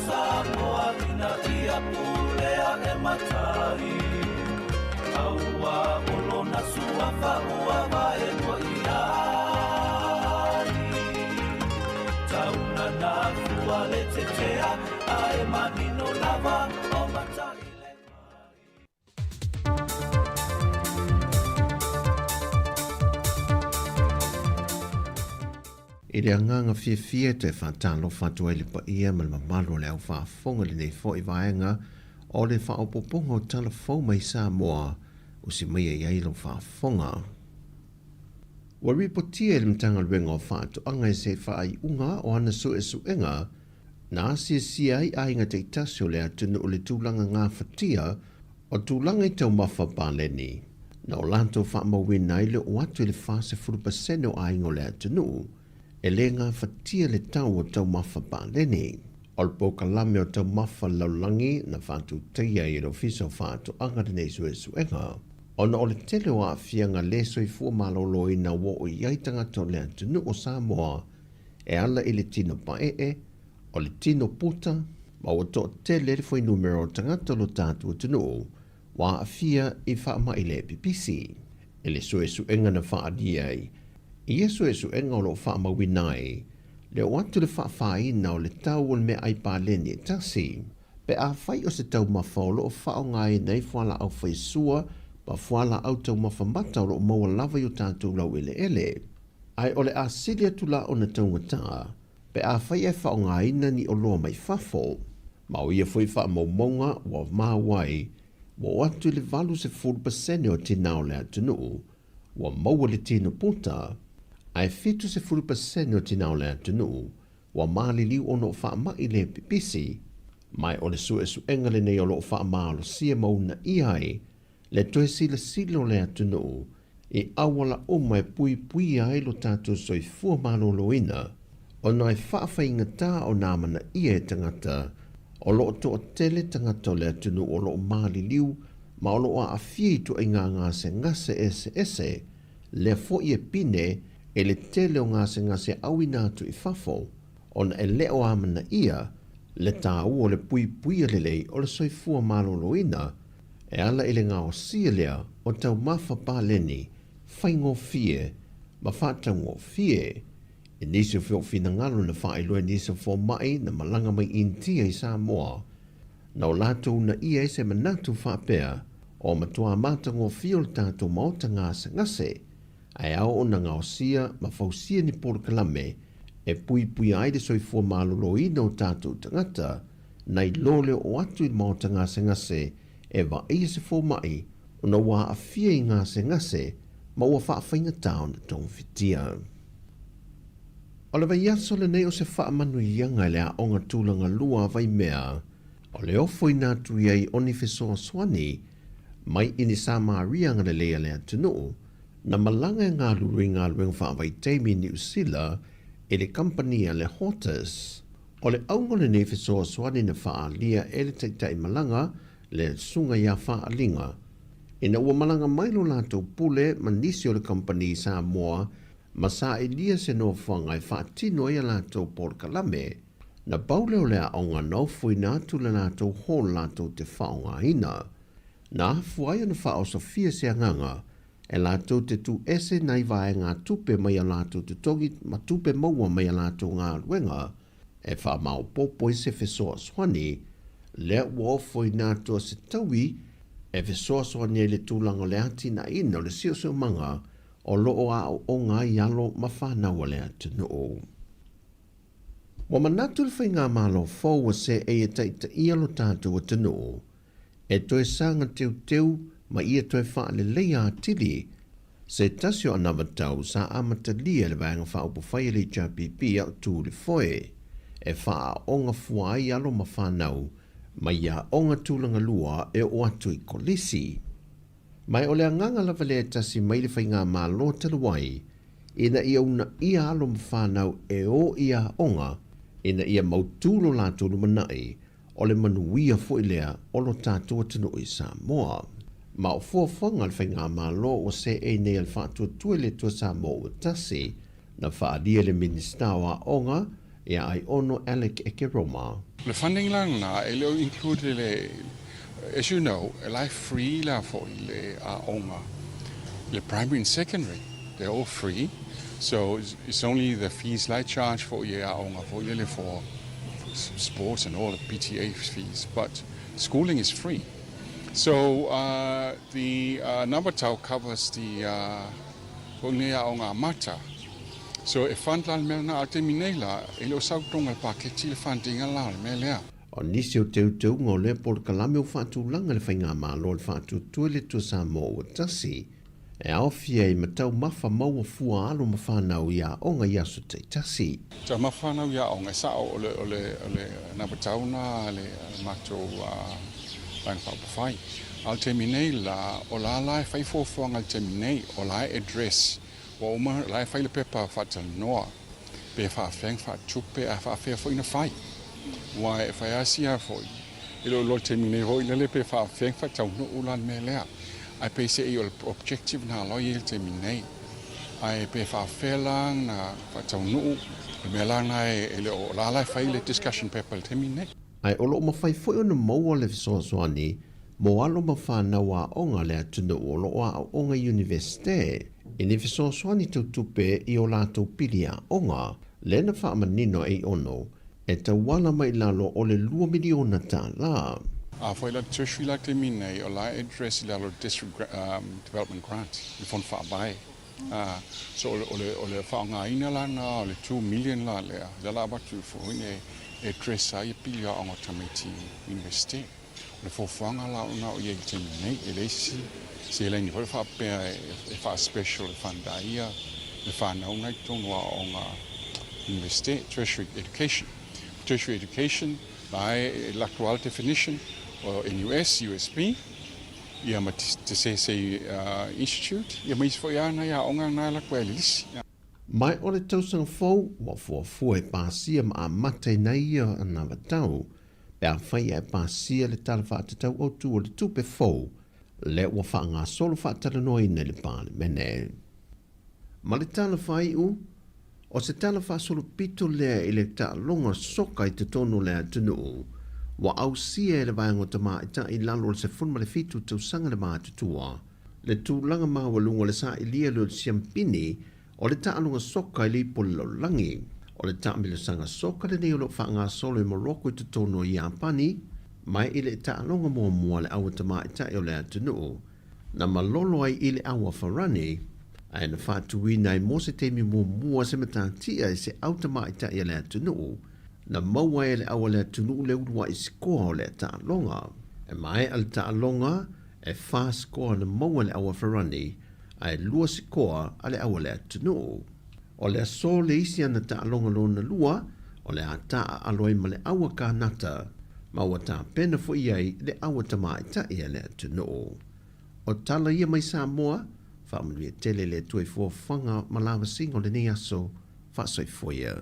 Sāmoa ina ia pulea e matai Aua olo na sua whaua wae mo iai Tauna na fua le te tea ae manino lava o matai le I le anganga fia te whatalo whatua le pa ia ma le mamalo le au whaafonga le nei fo i vaenga o le whaopoponga o talafou mai Sāmoa o si mai e ailo whaafonga. Wa ripotia le mtanga luenga o whaatu anga e se whaai unga o ana su e suenga na si ai ainga te itasio le atunu o le tūlanga ngā whatia o tūlanga i tau mawha pāleni. Na o lanto whaamawina i le o atu le whaase 40% o ainga o le atunu e le ngā whatia le tau o tau mawha pāleni. O le pokalame o tau mawha laulangi na whātu teia i ro fiso whātu anga nei sue suenga. Ona o le tele o awhianga le soi fua malolo i na wo o iaitanga to le atunu o Sāmoa e ala i le tino pae o le tino puta ma o to tele le foi numero tangata lo tātu o tunu wa awhia i whaama i le pipisi. E le sue suenga na whaadia i Iesu esu enga o lo whaama winai, le o atu le whaafāina o le tau o le mea ai pāleni e tasi, pe a whai o se tau mawha o lo o whao ngai nei whala au whaisua, pa whala au tau mawha mata o lo o maua lava i o tātou lau ele. Ai o le a silia tula o na tau ngata, pe a whai e whao ngai na ni o loa mai whafo, Ma o ia foi whaamaumonga wa mawai, wa atu le valu se 40% o tinao le atunuu, wa maua le tino puta, ai fitu se 40% o tinao le atunuu, wa maliliu ono whaamai le pipisi, mai o le su engale nei o lo whaamalo sia mauna iai, le toe silo le atunuu, i awala o mai pui ai lo tātou soifua maloloina, o nai whaawhaingata o nāmana ia tangata, o loo to o tele tangata o le atunu o loo maliliu, ma o loo a awhii tu ngā ngase ese, le fo i pine e le tele o ngase awina tu i fafo, o na e leo amana ia, le tā o le pui lelei o le soifua maloloina, e ala ele ngā o sia lea o tau mafa pāleni, whaingo fie, ma whātango fie, e nisi o whio whina ngalo na whaeloe nisi o mai na malanga mai intia i Sāmoa, na o lātou na ia e se manatu whapea, o matua mātango fio le tātou maota ngase, ai au o na ngā o sia ma whausia ni Pōrakalame, e pui ai de soifua maloloina o tātou tangata, nei lole o atu i maota ngase, e wa ia se mai, o na wā a fia i ngase, ma ua whaawhainga tāo na tōng whitia. O le vai aso le nei o se whaamanu ianga le a onga tūlanga lua vai mea, o le ofo i nātu iai oni whesoa swani, mai ini Sāmaria le lea le atunu, na malanga e ngā luringa luenga whaawai teimi ni usila, e le kampania le Hortus. O le aunga le nei whesoa swani na whaalia e le taitai malanga, le sunga ia whaalinga. Ina ua malanga mailo lātou pule manisi o le kampani Sāmoa, ma sa elia se no whanga e whaatino ia lātou Pōrakalame, na baule o lea aunga nau fui nātu le lātou hōn lātou te whaonga ina. Na hafuai ana whao Sofia se anganga, e lātou te tu ese nai vae ngā tupe mai a lātou te togi, ma tupe maua mai a lātou ngā ruenga, e wha mau popo i se whesoa swani, lea ua ofoi nātua se taui, e whesoa swani e le tūlanga le ati na ina o le sio manga, o loo a o ngā ialo ma whanau le atunu o. Wa manatu le whainga malo fau se e taita ialo tātou atunu o, e toe sanga teu ma ia toe wha le leia atili, se tasio anamatau sa amatalia le vanga wha upo whai le JPP au tū le foe, e wha onga fua ialo ma whanau, ma ia onga tūlanga lua e o atu i kolisi. Mai o le anganga lava le tasi mai le whainga malo talawai, ina ia una ia alo ma whanau e o ia onga, ina ia mautūlo la tūlu manai, o le manuia fo ilea o lo tātua tino i Sāmoa. Ma o fuawhanga le whainga malo o se e nei al whātua tue le tua Sāmoa o tasi, na whaadia le minista wa onga, ia ai ono Alec Ekeroma. The funding lang na ele include le, as you know, like free la for le onga, the primary and secondary, they're all free. So it's only the fees like charge for onga for sports and all the PTA fees, but schooling is free. So the Nabatau covers the onga mata. So e whantan mea na ate minela, e leo sautonga paketi le whantinga la me lea. O nisi o teu ngō le Pōrakalame o whātūlanga le whainga malo le whātūtua le tua Sāmoa o tasi, e awhia i matau mawha maua fua alo ma whanau ia onga iaso te tasi. Ta ma whanau ia onga sa o le Nabatauna le mato lang whapawhai. Al te minela o la lai whaifofuanga al te minei o lai address wa uma lai whai le pepa whatal noa, pe whawheng whatupe a whawhea fo ina whai. Wai e whai asia fo i lo te mine hoi lele pe whawheng whatau no ulan me lea. Ai pe se i o objective na loi il te mine. Ai pe whawhea lang na whatau no me lang na e le o la lai whai le discussion pepa le te mine. Ai olo ma whai fo ona maua le soani, mo alo ma whanau a onga le atunu o lo a onga universite. I ni whesoasoani tau tupe i o lātou pili a onga, lena whaamanino e ono, e tawala mai lalo o le 2 miliona tā la. Foi la tertiary la te mine o la address la lo district development grant, le fon whaabai. So o le whaanga ina la na, o le 2 million la lea, la batu fo hine e tresa i pili o tamiti university le fofuanga la una o ye nei e lesi se le ni fa pe e fa special fundaia e fa na una tonu o nga university tertiary education by electoral definition or in US USP ia ma te se institute ia mais foi ana ia onga na la kwelisi. Mai o le tausanga fau, wa fua e pāsia ma a mate nei ia ana watau, pe a whai e pāsia le tala whaatatau o tu o le tupe fau, le wa wha ngā solo whaatara noi nei le pāle mene. Ma le tala whai u, o se tala wha solo pito lea i le ta longa soka i te tono lea tunu u, wa au sia e le vaengo ta maa i ta i lalo le se funma le fitu tau sanga le maa tutua, le tūlanga maa walunga le sa i lia le siampini, o le taalunga soka i li polo langi, o le taamile sanga soka le nei o lo whaanga solo i Morocco i te tono i Apani, mai i le taalunga mua le awa tama i tae o le atunu, na malolo ai i le awa wharani, ai na whatuina i mo se teimi mua se matantia i se autama i tae o le atunu, na maua e le awa le atunu le urua i skoa o le taalunga, e mai al taalunga e wha skoa na maua le awa wharani, ai lua sikoa ale awale atunu. O le aso le isi ana ta alonga lona lua, o le ata aloi ma le awa ka nata, ma wata pena fo iai le awa tama ita ia le atunu. O tala ia mai Sāmoa, whaamanuia tele le tue fua whanga malawa singo le ni aso, whaasoi foia.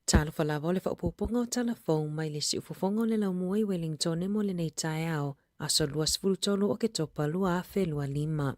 Talo falava o le whaupoponga o telefon mai le si ufofonga o le laumua i Wellington e mo le nei tae au, aso lua sfulutolo o ke topa lua a whelua 5.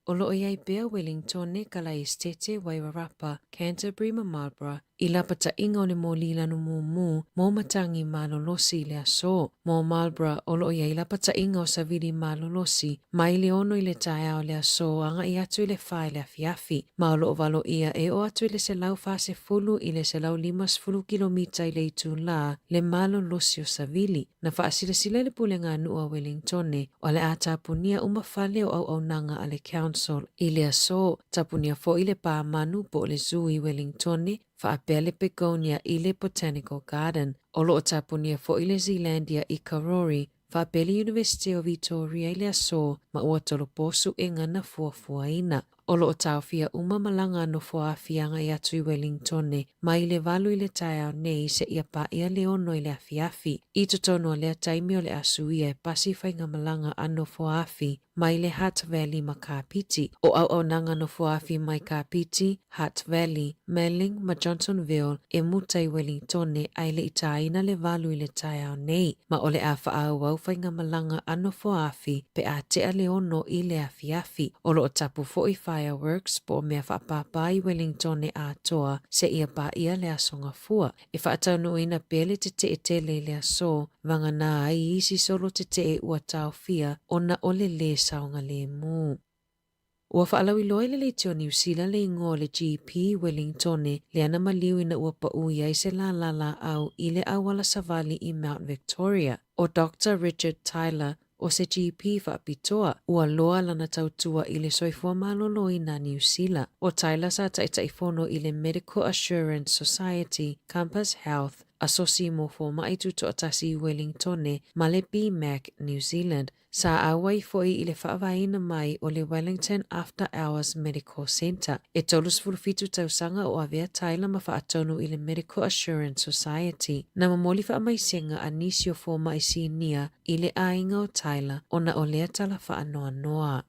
O loo iai bea Wellington ne kala estete Wairarapa, Canterbury ma Marlborough, i lapata inga o le mo lilanu mumu, mo matangi malolosi le aso. Mo Marlborough, o loo iai lapata inga o savili malolosi, mai le ono i le tae o le aso, anga i atu i le whae le afiafi. Ma o loo valo ia e o atu i le se lau fase fulu i le se lau 5 kilomita i le itu la, le malolosi o savili. Na whaasila sila le pulenga nua Wellington ne, o le a tapunia umafale o au nanga a le council. I le aso, tapunia fo i le pā manu po le zoo i Wellington ne, whaapea le begonia i le Botanical Garden. O loo tapunia fo i le Zealandia i Karori, whaapea le University of Victoria i le aso, ma ua tolo posu e ngana fuafuaina. O loo tauwhia malanga no fuafianga i atu i Wellington ne, ma i le valu i le taeao nei se ia pa ia le ono i le afiafi. I tutono le taimi o le asu ia e pasi whainga malanga ano fuafi, mai le Hutt Valley ma Kapiti. O au nanga no fuafi mai Kapiti, Hutt Valley, Melling ma Johnsonville e muta i Wellington ne ai le itaina le valu i le taeao nei. Ma o le a whaau au whainga malanga ano fuafi pe a tea le ono i le afiafi. O loo tapu fo i fireworks po mea whaapapa i Wellington ne a toa se ia pa ia le asonga fua. E whaatanu ina pele te tele le aso, vanga na ai isi solo te ua tau fia o na ole le saonga le mu. Ua whaalau i loa le teo New Zealand le ingo le GP Wellington ne le ana maliu ina ua pa ui ai se la au i le awala savali i Mount Victoria. O Dr. Richard Tyler o se GP whaapitoa, ua loa lana tautua i le soifua malolo i na New Zealand. O Tyler sa taitaifono i le Medical Assurance Society, Campus Health, asosi mo fo maitu to atasi Wellington ne ma le BMAC New Zealand. Sa awai foi i le whaavaina mai o le Wellington After Hours Medical Centre. E tolus fulfitu tausanga o avea taila ma whaatonu i le Medical Assurance Society. Na mamoli whaamaisenga anisio fo maisinia i le ainga o taila o na o lea tala whaanoa noa.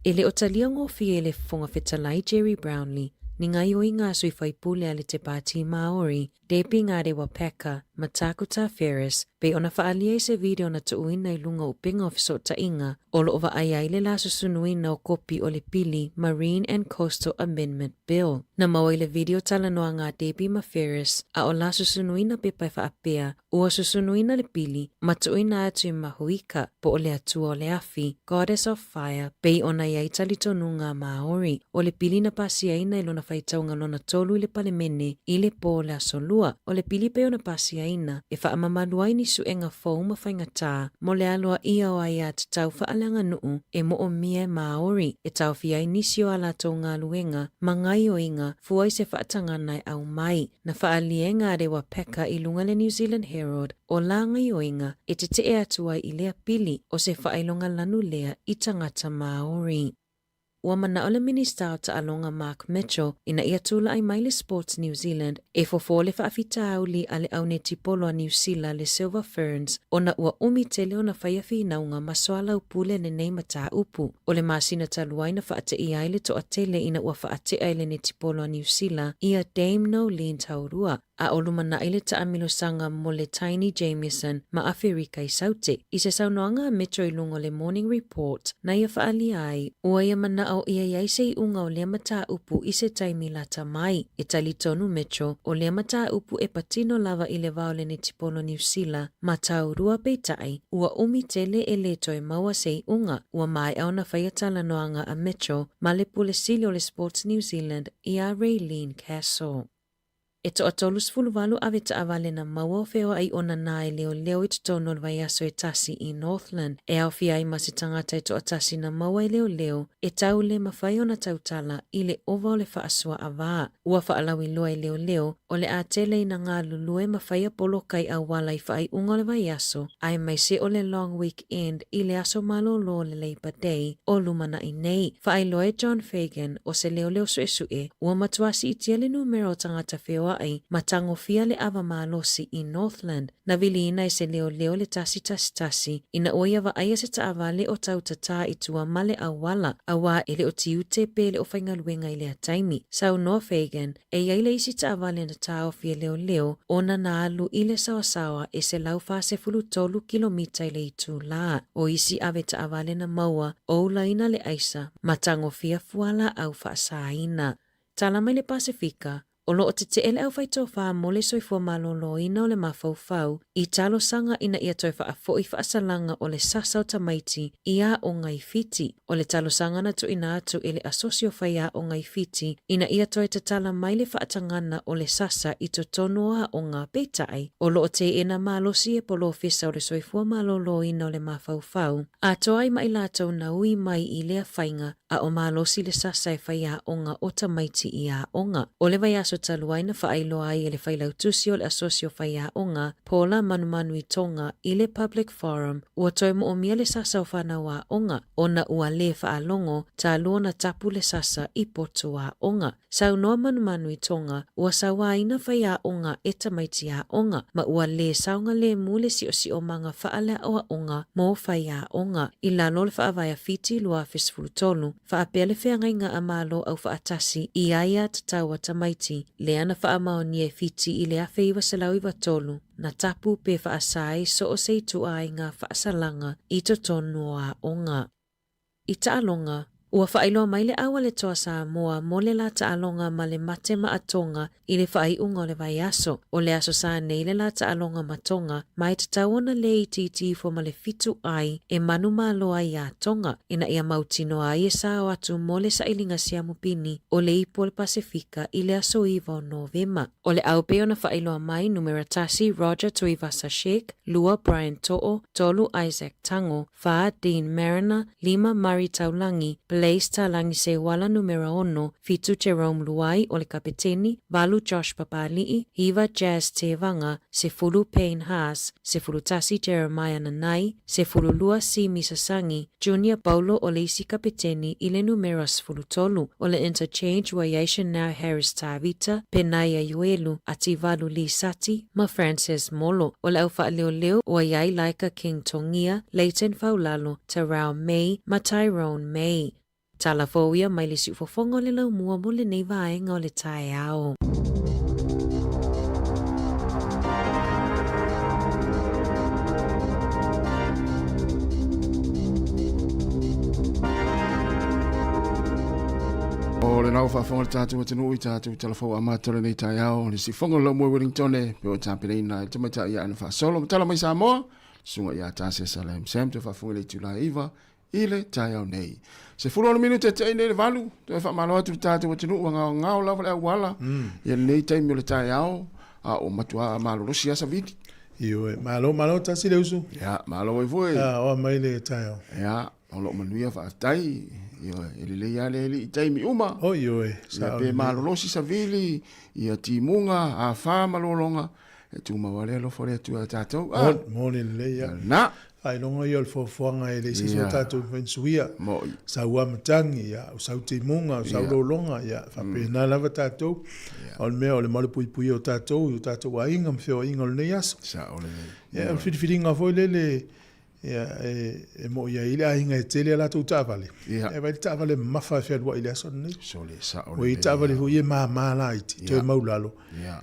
E le o talia ngō fie le fonga whetalai Jerry Brownlee, ni ngai o inga sui fai pule ale te pāti Māori, depi ngā rewa peka, matakuta Ferris, pe ona whaalia se video na tuuina I lunga o pinga ofiso ta inga, o lo ova ai le la susunuina o kopi o le pili Marine and Coastal Amendment Bill. Na maua le video tala noa ngā depi ma Ferris, a o la susunuina pe pai whaapea, ua susunuina le pili, matuina atu I mahuika, po o le atua o le afi, Goddess of Fire, pe ona iai talitonu ngā Māori, o le pili na pasiaina I lona whaitaunga lona tolu I le palemene, I le po le asolua, o le pili pe ona pasiaina, e whaamamaluai ni suenga fau ma whaingatā, mo le aloa ia o aia te tau whaalanga nuu, e mo o mia Māori, e tau fiai nisi o ala tau ngā luenga, ma ngai o inga, fuai se whaatanganai au mai, na whaalienga rewa peka I lunga le New Zealand Herald, o la ngai o inga, e te te atua I lea pili, o se whaailonga lanu lea I tangata Māori. Ua mana o le minista o ta alonga Mark Mitchell ina ia tula ai mai le Sports New Zealand e fofo le whaafita auli a le aune tipolo a New Zealand le Silver Ferns o na ua umi tele o na whaiawhi naunga masoala upule ne nei mata upu. O le masina taluai na whaate I aile to a tele ina ua whaate aile ne tipolo a New Zealand ia Dame Nolene Taurua. A oluma na ile ta amilo sanga mo le Tiny Jamieson ma Afrika I saute. I se saunoanga Metro I lungo le Morning Report na ia whaali ai. Ua ia mana au ia iai se I unga o lea mata upu I se taimi lata mai. E tali tonu Metro o lea mata upu e patino lava I le vao le ne tipolo New Zealand ma taurua peitai. Ua umi tele e leto e maua se I unga. Ua mai au na whaiatala noanga a Metro ma le pule sili o le Sports New Zealand I a Raylene Castle. E to atolus fuluvalu ave ta avale na maua o feo ai ona nai leo I tutono vai aso e tasi I Northland. E au fia I masi tangata e to atasi na maua leo e tau le mawhai ona tautala I le ova o le whaasua avaa. Ua whaalawi loa I leo o le a tele I na ngā lulue mawhai a polo kai a wala I whai unga le vai aso. Ai mai se o le long weekend I le aso malo lo le Labor Day o lumana I nei. Whai loe John Fagan o se leo sue. Ua matuasi I tia le numero tangata feo ai matango fia le ava malosi I Northland. Na vili ina I se leo le tasi. Ina oia va aia se taavale o tau tata I tua male awala. Awa ele o tiute pe le o whaingaluenga I lea taimi. Sau no Fagan, e iaile isi taavale na tau fia leo ona na alu I le sawasawa e se lau fase fulu tolu kilomita I le itu la. O isi ave taavale na maua o laina le aisa matango fia fuala au faasaina. Tala mai le Pasifika, o lo o te ele au whaitofa mo le soifua malolo ina o le mawhauwhau I talo sanga ina ia toi whaafoi whaasalanga o le sasa o tamaiti ia o ngai fiti. O le talo sanga na tu ina atu ele asosio whaia o ngai fiti ina ia toi te tala mai le whaatangana o le sasa I to tonoa o ngā peitai. O lo o te ena malosi e polo fisa o le soifua malolo ina o le mawhauwhau. A toai mai lātou na ui mai I lea whainga a o malosi le sasa e whaia o ngā o tamaiti ia o ngā. O le vai aso taluai na whaailoa ai ele whailautusi o le asosio whaia o ngā pola manumanu I tonga I le Public Forum ua toi mo o mia le sasa o whanau o ngā. Ona ua le whaalongo ta lua na tapu le sasa I poto a o ngā. Sau noa manumanu I tonga ua sawa ina whaia o ngā e tamaiti a o ngā. Ma ua le saunga le mule si o manga whaale o ngā mo whaia o ngā. I lalo le whaavaya fiti lua fesfulutolu. Whaapele whiangai ngā amalo au whaatasi I aia tataua tamaiti. Le ana whaamao nie fiti I le awhi iwa salau iwa tolu. Na tapu pe whaasai so o seitu ai ngā whaasalanga I to tonua o ngā. I taalonga, ua whaailoa mai le awa le toa Sāmoa mo le la taalonga ma le mate ma atonga I le whaaiunga o le vai aso. O le aso sa nei le la taalonga ma tonga mai te tauona le ITT fo ma le fitu ai e manu malo ai a tonga. Ina ia mautino ai e sao atu mo le sailinga siamupini o le ipo le Pasifika I le aso iwa o Novema. O le au peo na whaailoa mai numera tasi Roger Tuivasa Sheikh, Lua Brian To'o, Tolu Isaac Tango, Fa Dean Mariner, Lima Mari Taulangi, Blaze Talangi se wala numero ono, Fitu Jerome Luai o le kapiteni, Valu Josh Papali'i, Hiva Jazz Tevanga, Sefulu Payne Haas, Sefulu Tasi Jeremiah Nanai, Sefulu Lua C. Misasangi, Junior Paulo o le isi kapiteni I le numero sefulu tolu, o le interchange Waiation Now Harris Tavita, Penaya Yuelu, Ati Valu Lee Sati, Ma Frances Molo, o le au whaaleo o Iai Laika King Tongia, Leighton Faulalo, Tarau May, Ma Tyrone May. Tala fo ia mai le si ufofonga le lau mua mo le nei vaenga o le tae ao. O le nau whaafonga tātou o tenu i tātou talafau a mātore nei tai ao. Le si whonga lau mua Wellington e pe o tāpireina e tamata i ana whaasolo. Matala mai Sāmoa, sunga i a tāse Salem Sam te whaafonga le tūlai iwa i le tai ao nei. Se fulo minute te nei le valu, te whaamalo atu tātou o tenu o ngao lawa le awala. I nei taimi o le tai ao, a o matua malo rosi asa viti. Io e malo tasi le usu. Ya, malo e vui. O mai le tai ao. Ya, o lo manuia whaatai. Io e le ia le i taimi uma. O io e. Sa pe malolosi sa vili, ia timunga, a wha malolonga, e tu mawale lo fore tu a tātou. Mone le ia. Na. Ai longa i o le fofoanga e le siso tātou whensuia. Moi. Sa ua matangi, ia, o sau timunga, o sau lolonga, ia, whapena lava tātou. O le mea o le malupui pui o tātou a inga mwheo inga o le nei aso. Sa o le nei. Ia, o whiriwhiringa foi le ia e mo ia ile a inga e tele ala tu tavale. E vai tavale mafa fe wa ile aso nei. Sole sa o le. O i tavale fu ye ma laiti, te maulalo.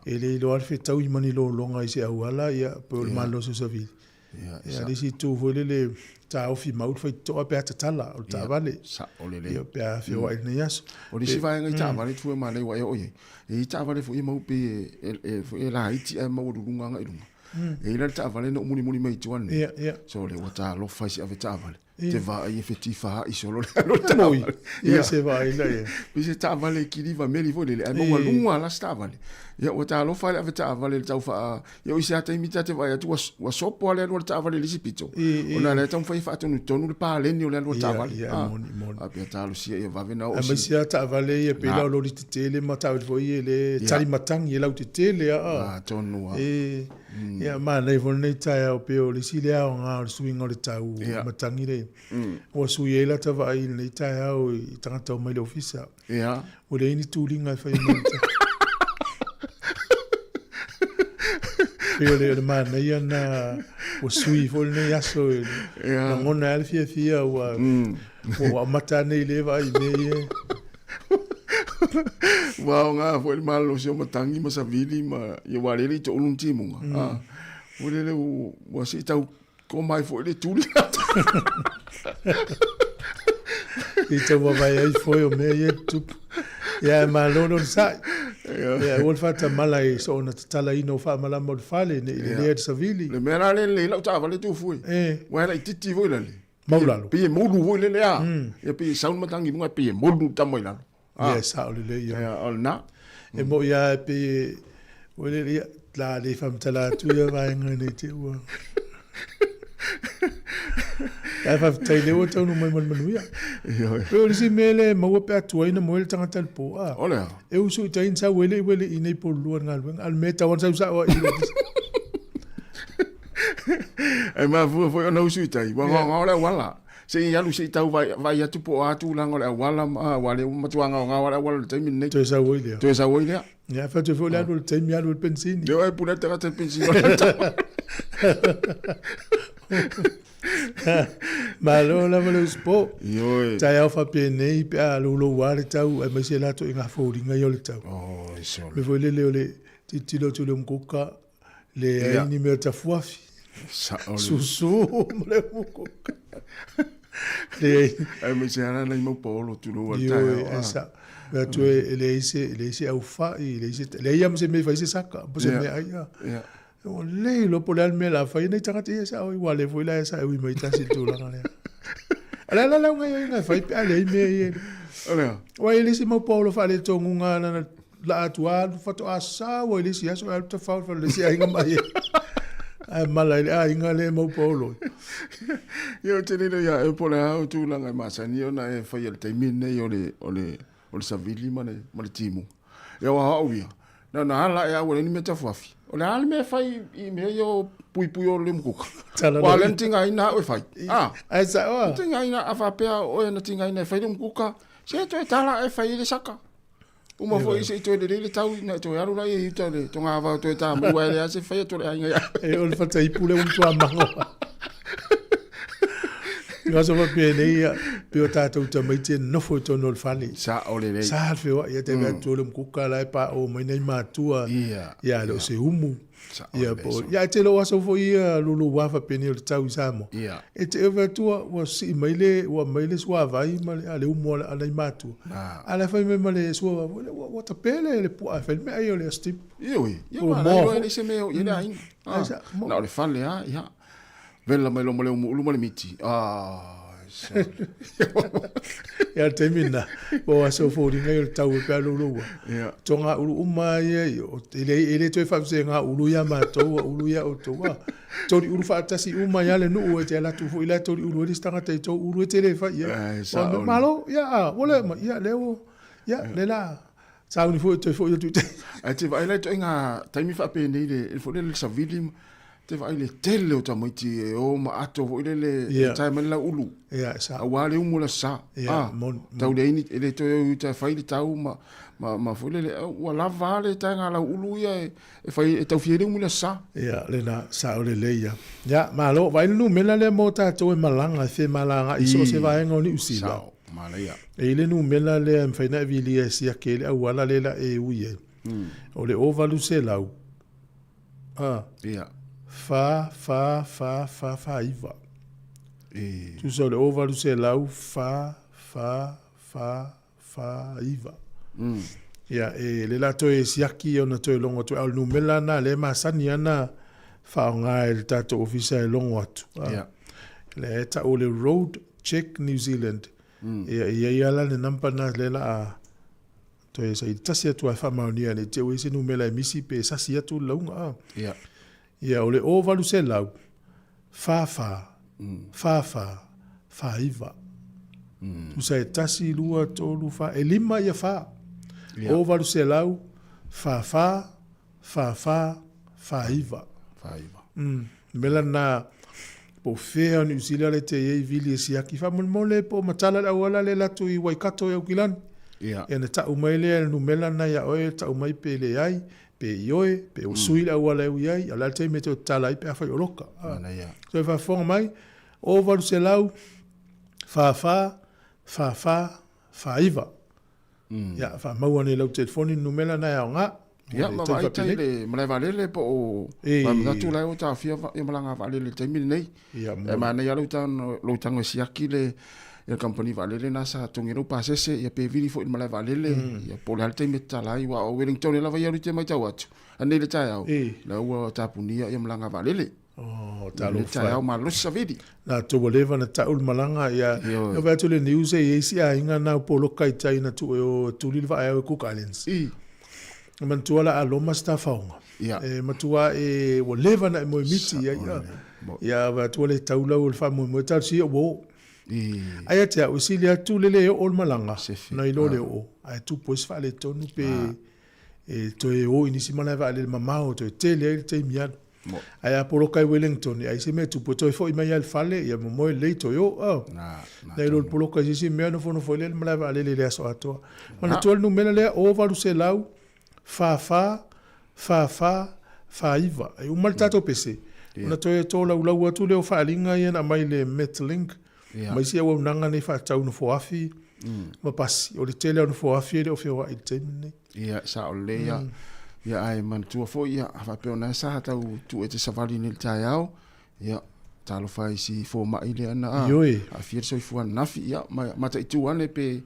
E le lo alfe tau i mani lo longa i se au ala ia po le malo so savi. Ia disi tu fu le ta ofi mau foi to a peta tala o tavale. Sa o le. Ia pe a fe wa ile aso. O disi vai ngai tavale tu ma le wa e o ye. E tavale fu i mau pe e la iti e mau lunga ngai lunga. E ila ta vale no muni mai tuan. So le wata lo faisi ave ta vale. Te va e feti fa i solo lo ta moi. Ia se va ila ia. Bise ta vale ki li va meli vo le e mo lunga la sta vale. Ia wata lo fa ave ta vale ta fa. Ia o sia ta imita te vai tu wa sopo le lo ta vale li sipito. Ona le ta fa tu no tonu le pa le ni le lo ta vale. A pe ta lo sia ia va vena o. A sia ta vale ia pe la lo li tele ma ta vo ie le tali matangi ia la tele a. Tonu. Ia ma nei vo nei tai o pe o le sile a nga o swing o le tau matangi le. O sui ela ta vai nei tai o i tangata o mai le ofisa. Ia. O le ini tulinga fa i menta. Pe o le ma nei ana o sui vo nei aso. Na ngona alfia fia o mata nei le vai nei. Wow, nga foi malo se matangi ma savili ma ye walele to uluntimunga. Wele o se tau ko mai foi le tuli. E te vai ai foi o me ye tu. Ya malo no sai. Ya o fata mala e so na tala ino fa mala mo fale ne le savili. Le mera le la ta vale tu foi. Wala titi foi le. Maulalo. Pe molu foi le ya. E pe saun matangi nunga pe molu ta moi la. Yes, how le ia o na e mo ia pe o le la le fam tala tu ia vai ngani te ua e fa tele o tonu mai manuia pe o si mele mo pe atu ina mo le tanga tal po ole e usu tain sa wele i nei po luan ngal al meta wan sa o e ma fu no usu tai wa wala se ia lu se tau vai atu po atu lango le wala wale matuanga wala te min nei to sa woile ya fa te vola lu te mi alu pensini yo e puna te pensini ma lo la vole spo yo ta ya fa pe nei pe alu lo wale tau e me se la to inga fori nga yo le tau so me voile le ti lo tu le mkoka le ni me ta fuafi susu le mkoka ai me se ana nei mo polo tu lo esa va tu le ise au fa le ise le ia se me fa ise saka po se me ai o le lo po le me la fa nei tanga te esa o igual foi la esa o me ta si tu la ngale ala la ngai fa pe ale me ala o ele se mo polo fa le tongunga na la atua fa to asa o ele se aso alta fa le se ai ngai ai mala ai ngale mo polo yo te le ya e pole au tu langa masani ona e fa el te mine yo le savili mane male timu yo wa awia na hala ya wole ni meta fafi ole al me fai I me yo pui o le mkuka wa le tinga ina o fai ai sa tinga ina afa pe o na tinga ina fai le mkuka se to tala e fai le saka uma foi se to le tau na to yaru la I to le to nga va to ta mu wa le se fai to le ai nga e o fa tai pule un tua mango Nga so pe nei pe o tātou ta mai te nofo to no fali. Sa ole le. Sa fe wa ia te va tole mkuka lai pa o mai nei matua. Ia lo se umu. Ia po ia te lo aso fo ia lulu wafa pe ni o tau Sāmoa. E te eva tua wa si maile swa vai male ale umu ala matua. Ala fa me male swa wa ta pele le po fa me ai ole stip. Ia ma le se me ia dai. Na ole fale ia. Vela mai lo mole umu le miti. Ia te mina o aso fo ringa o tau pe lulu. Tonga ulu uma ia ele toi fa se nga ulu ia ma to ulu ia o to wa. Tori ulu fa tasi uma ia le no o te ala tu fo ila tori ulu ri stanga te to ulu te le fa ia. Malo ia wole ma ia leo ia le la. Sa uni fo te te. Ai te vai le to nga taimi fa pe nei le fo le sa vidim. Te vai le tele o tamaiti e o ma ato vo le taima la ulu. Sa. Awale umu la sa. Tau le ini ele to e ta fai le tau ma fo le wa la vale ta nga la ulu ia e fai e tau fiere umu la sa. Le na sa o le ia. Ya ma lo vai lu mela le mo ta to e malanga fe malanga iso se vai ngoni usila. Malaya. E le nu mela le am fai na vili e sia ke le awala le la e uie. O le ovalu se lau. Fa iva. Tu so le ovalu se lau fa iva. Ia le la to e siaki ona to e longo to al numela na le masani ana fa nga e tato ofisa e longo atu. Le ta o le road check New Zealand. Ia la le nampa na le la to e sai tasi atu a fa maunia le te o ese numela e misi pe sasi atu launga. Ia o le ovalu se lau. Fa iva. Tu sa e tasi lua tolu fa. E lima ia fa. Ovalu se lau. Fa iva. Mela na po fea ni usila le te iei vili e siaki. Fa mole po matala la wala le latu i waikato e ukilan. Ia na ta umaile nu mela na ia oe ta umai pe le ai. Pe ioe, pe usui la wala e uiai, ala te me te o tala i pe awhai oroka. So e whafonga mai, o waru se lau, fa iva. Ia, wha mauane lau telefoni numela na ea o ngā. Ia, ma vai tai le, malai valele po o, mamatu lai o ta fia i malanga valele taimini nei. E ma nei alau tango siaki le, ia company valele nasa tongero pasese ia pe vili fo malai valele ia pole alte metalai wa o Wellington la vai te mai tau atu ane le tai au la ua tapunia ia malanga valele talo tai au malo sa vidi na to boleva na taul malanga ia ia va to le news e si a inga na polo kai tai na tu o tu li va e Cook Islands man tu ala aloma sta faunga e matua e o leva na mo miti ia va to le taula o fa mo tal si o Aia te au si lea tu lele o malanga na ilo le o ai tu pois fa le tonu pe e to e o inisi mana va le mamao to te le te mian aia polo kai Wellington ai se me tu po to fo i mai al fale ia mo le to yo na ilo polo kai si me no fo le mana va le so ato mana to no mena le o va se lau fa iva e un maltato pese una to la ula tu le fa linga ia na mai le Metlink mai sia wa nanga nei fa tau no foafi ma pasi o le tele no foafi le o fe wa i tene ia sa o le ia ai man tu fo ia fa pe ona sa tau tu e te savali ni tai au ia talo fai si fo ma ile ana a fia so fu na fi ia ma tai tu ane pe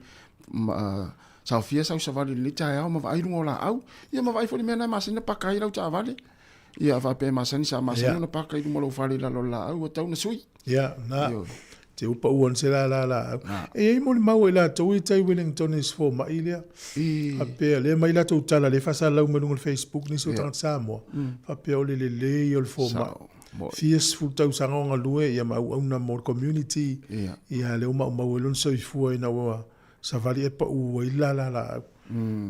sa fia sa savali ni tai au ma vai lungo la au ia ma vai fo ni mena ma sina pakai la ta vale ia fa pe ma sani sa ma sina no pakai mo lo fali la lo la au tau na sui ia na te upa uan se la. E mo le mau e la tau i tai Wellington is for ma ilia. A pea le mai la tau tala le fasa lau manunga Facebook ni so tangat Sāmoa. A pea o le i o le for ma. Fies fu tau sanga o ngalue ia ma una more community. Ia le uma e lon so i fua ina wa savali e pa ua i la.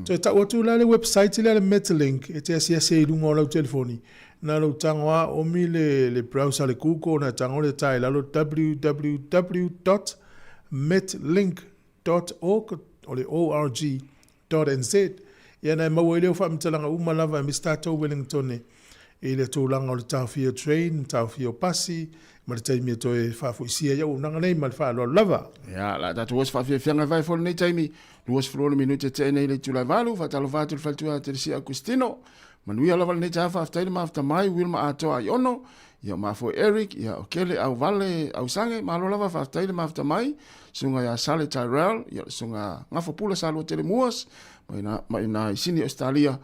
So ta o tu la le website le Metlink e te asia se i lunga o lau telefoni. Na lo tangoa o mi le browser le Google na tango le tai la lo www.metlink.org o le org.nz ia na mau ele o fa mtalanga uma lava mi stato Wellington i le tūlanga o le tawhia train, tawhia o pasi, ma le taimi to e whafuisia iau nanga nei ma le whaaloa lava. Ia, la tatu was whawhia whianga vai fōle nei taimi, luas whulona minute te nei le tūlai walu, whatalo whātu le whaltua te resi Agustino, manuia lava nei taha whaftaile mafta mai, Wilma atoa i ono, ia mafo Eric, ia o kele au vale, au sange, malo lava whaftaile mafta mai, sunga ia Sale Tyrell, ia sunga ngafo pula salua tele muas, mai na isini Australia,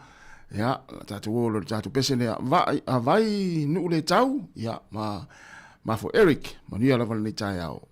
ia, tatu olo, tatu pesene, a vai nu le tau, ia, mafo Eric, manuia lava nei taha au.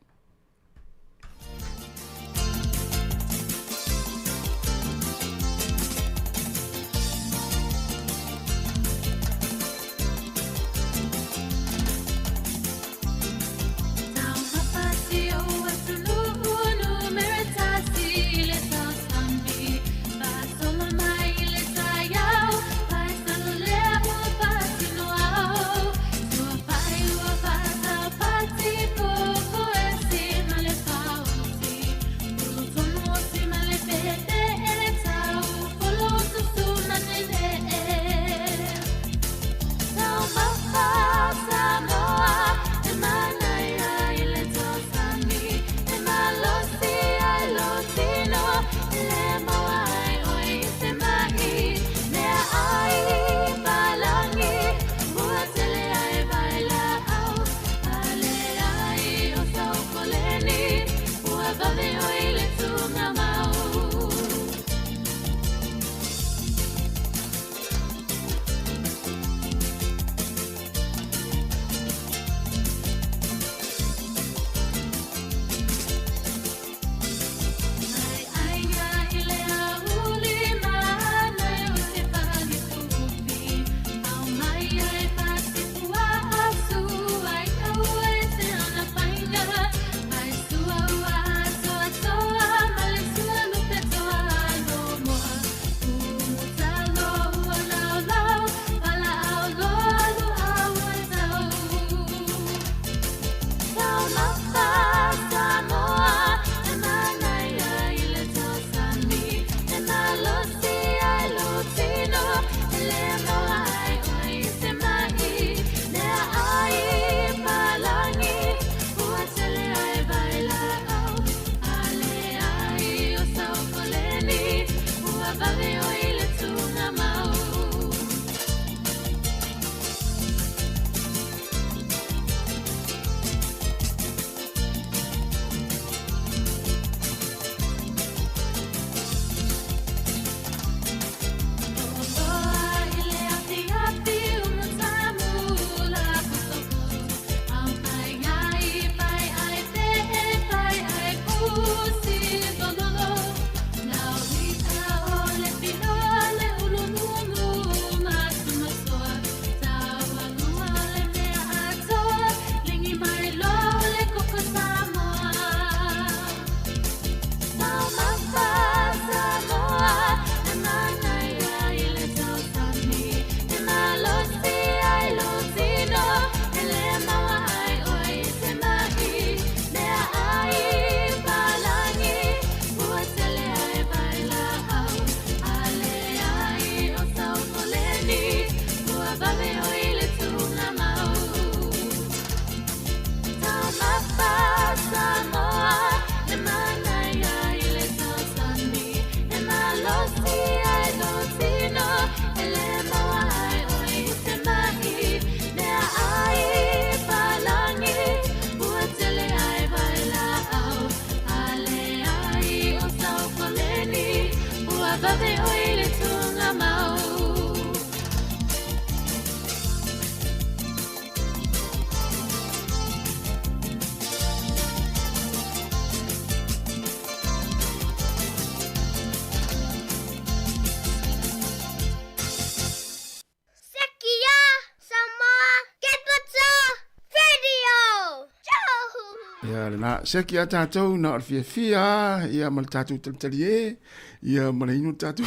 Ia na seki a tātou na ar fia ia mal tātou talitalie ia mal inu tātou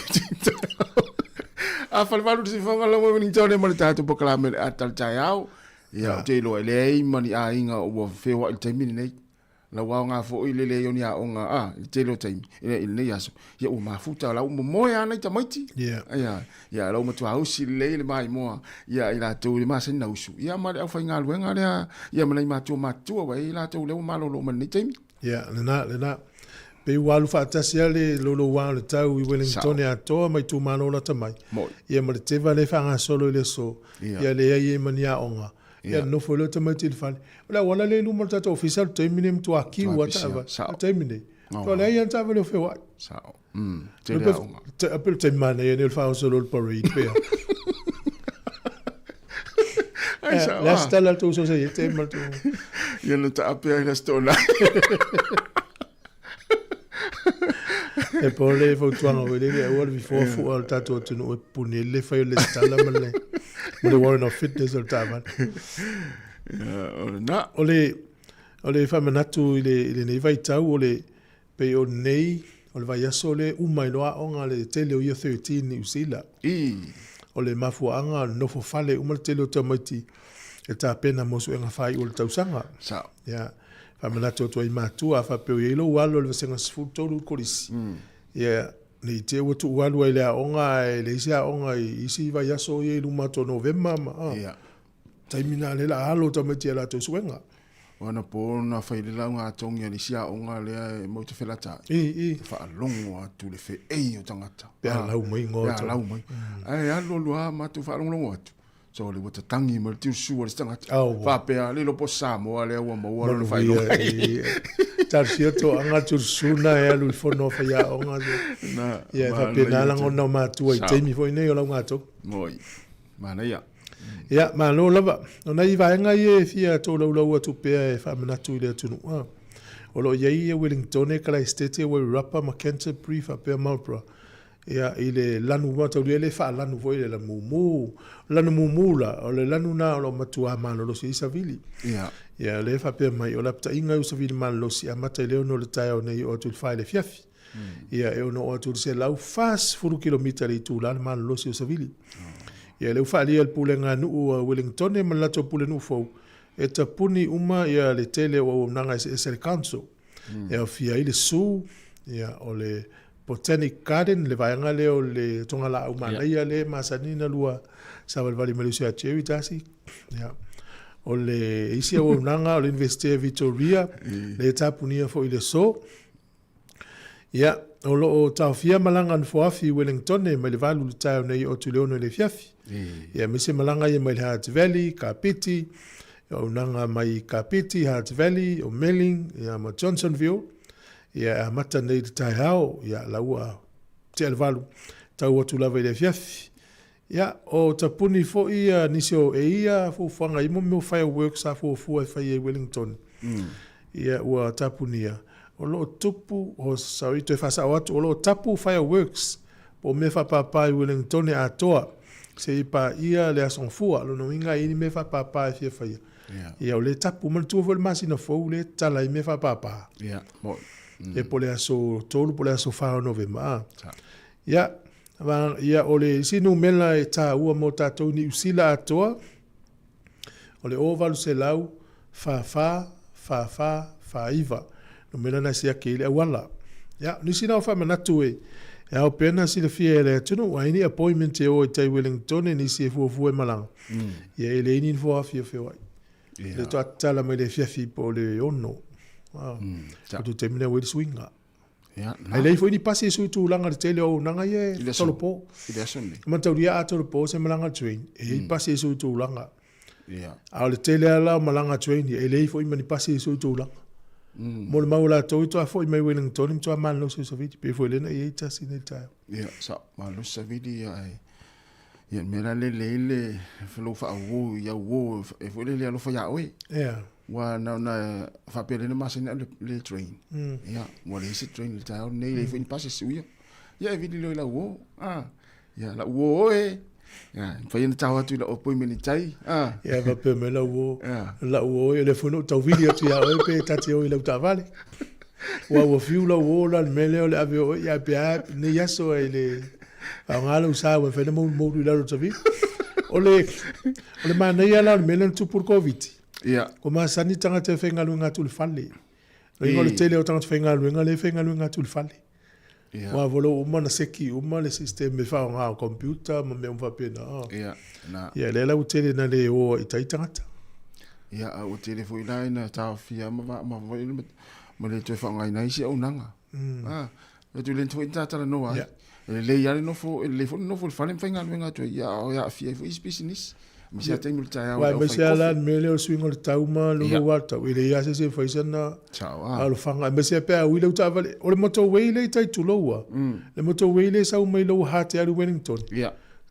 a falvalu se fonga lo mo ni tone mal tātou poklame a taltai au ia te lo ele ai mani a inga o fewa il temini nei la wa nga fo ile le yoni a onga te lo tai ile ne yaso ya o mafuta la mo ya na tamaiti ya la mo tu ausi le mai mo ya ila tu le ma sen na usu ya ma au fa nga luenga le ya ma ma tu wa ila tu le ma lo ma ni tai ya na pe walu fa tasia le lo wa le tau I Wellington e atoa mai tu mano la tamai ia ma te vale fa nga solo le so ia le ia mania onga ia no fo le tamai te fa la wala le lu mo ta official termine tu aki wa ta termine to le ia ta vale fe wa sa te le onga te apel te mana ia le fa solo le parade pe la stella tu so se te ma tu ia no ta apel la stona e pole fo tuanga wele e wala before fu al tato tunu puni le fa le stala male le warren of fitness al taman na ole fa manatu ile nei vai tau ole pe o nei ole vai asole mai loa onga le tele o 13 ni usila ole mafuanga no fo fale tele o tamati e ta pena mosu enga fai ole tausanga sa famela to I matua fa pe yelo walo le senga sfuto lu kolisi ni te wotu walo ile onga le sia onga isi va yaso ye lu mato november taimina le la halo tamati la to suenga wana po na fa ile la nga tonga le sia onga le mo te felata fa longo atu le fe o tangata ya la mai ngota la mai alo lu ma tu fa longo atu so le wata tangi ma tiu su le stanga fa pe le lo po Sāmoa le wa mo lo fa lo tar sierto anga tu suna e lu fono fa ya onga na ya fa pe na la ngona ma tu ai temi fo ine yo la ngato moi mana ya ma lo lava ona I va nga ye fia to lo tu pe fa mana tu le tu no o lo ye Wellington e kala state we rapa ma Canterbury fa pe Marlborough ia ile lanu mata le fa lanu foi le lanu mumula o le lanu na lo matua malo lo si savili ia le fa pe mai o la pta inga u savili malo lo si amata le no le tai o nei o tu fa le fiafi ia e no o tu se lau fas furu kilometri tu la malo lo si savili ia le fa le pulenga nu Wellington e malato pulenu fo e tapuni uma ia le tele o nanga se council ia fia ile su ia o le Botanic Garden le vaenga leo le tonga la umana ia le masanina lua sa vali Malaysia chewi tasi o le isi o nanga o le University of Victoria le tapunia fo ile so o lo tafia malanga fo afi Wellington e le valu le tau nei o tuleono le fiafi mise malanga ia mai Hart Valley Kapiti o nanga mai Kapiti Hart Valley o Melling ma Johnsonville ia mata nei tai hao ia laua te alvalu tau atu lava i le fiafi ia o tapuni fo ia nisio ia fo fanga imo meu fireworks a fo e fai Wellington ia ua tapunia o lo tupu o sarito e fasa watu o lo tapu fireworks po me fa papa i Wellington e atoa se ipa ia le asonfua lo no inga ini me fa papa e fia fai ia o le tapu man tu fo le masina fo le tala i me fa papa e pole aso tolu pole aso fa november ia ole sinu mela e ta ua mo tatou ni usila atoa ole ovalu se lau fa iva no mela na sia ke le wala ia ni sina fa manatu e au pena si le fie le tunu wa ini appointment e o tai Wellington ni si fu e malang ia ele ni fo afia fe wai le to atala me le fiafi po le ono tu termina with swinga ai lei foi ni passe su tu langa de tele o nanga ye solo po man tau dia ato po se malanga train e passe su tu langa au le tele ala malanga train e lei foi mani passe su tu langa mo le maula to foi mai Wellington to man lo so vidi pe foi le na e ta sineta sa ma lo sa vidi ai ye mera le flo fa wo ya wo e foi le lo fa ya oi wa na fa pele na masina le train mo le se train le tao nei le fin passe su ya vidi lo la wo ya la wo fa ina tao tu la opoi meni tai ya va pe me la wo le fono tau vidi tu ya o pe tati o le ta vale wa fiu la wo la mele le avio ya pe ne ya so ele ngalo sa wa fe mo la lo tavi ole ma ne ya la mele tu pour covid ko ma sani tanga te fenga lu ngatu le falle Ingo le tele o tanga whenga luenga tu le fale. Wa volo uma na seki, uma le system me whao ngā computer, ma me umwa pena. Ia, le lau tele na le o i taitangata. Ia, o tele fo ina ina tau fia, ma le toi whao ngai naisi au nanga. Le tu le ntoi tatara noa. Le yare no fo, le fo no fo le fale whenga luenga tu, ia fia fo is business. Misia te ngul tai au. Wai misia la mele o swingo le tauma lulu wata. Wile ia se whaisana. Alo whanga. Misia pēr wile uta avale. O le moto weile tai tuloua. Le moto weile sau mai lau hate alu Wellington.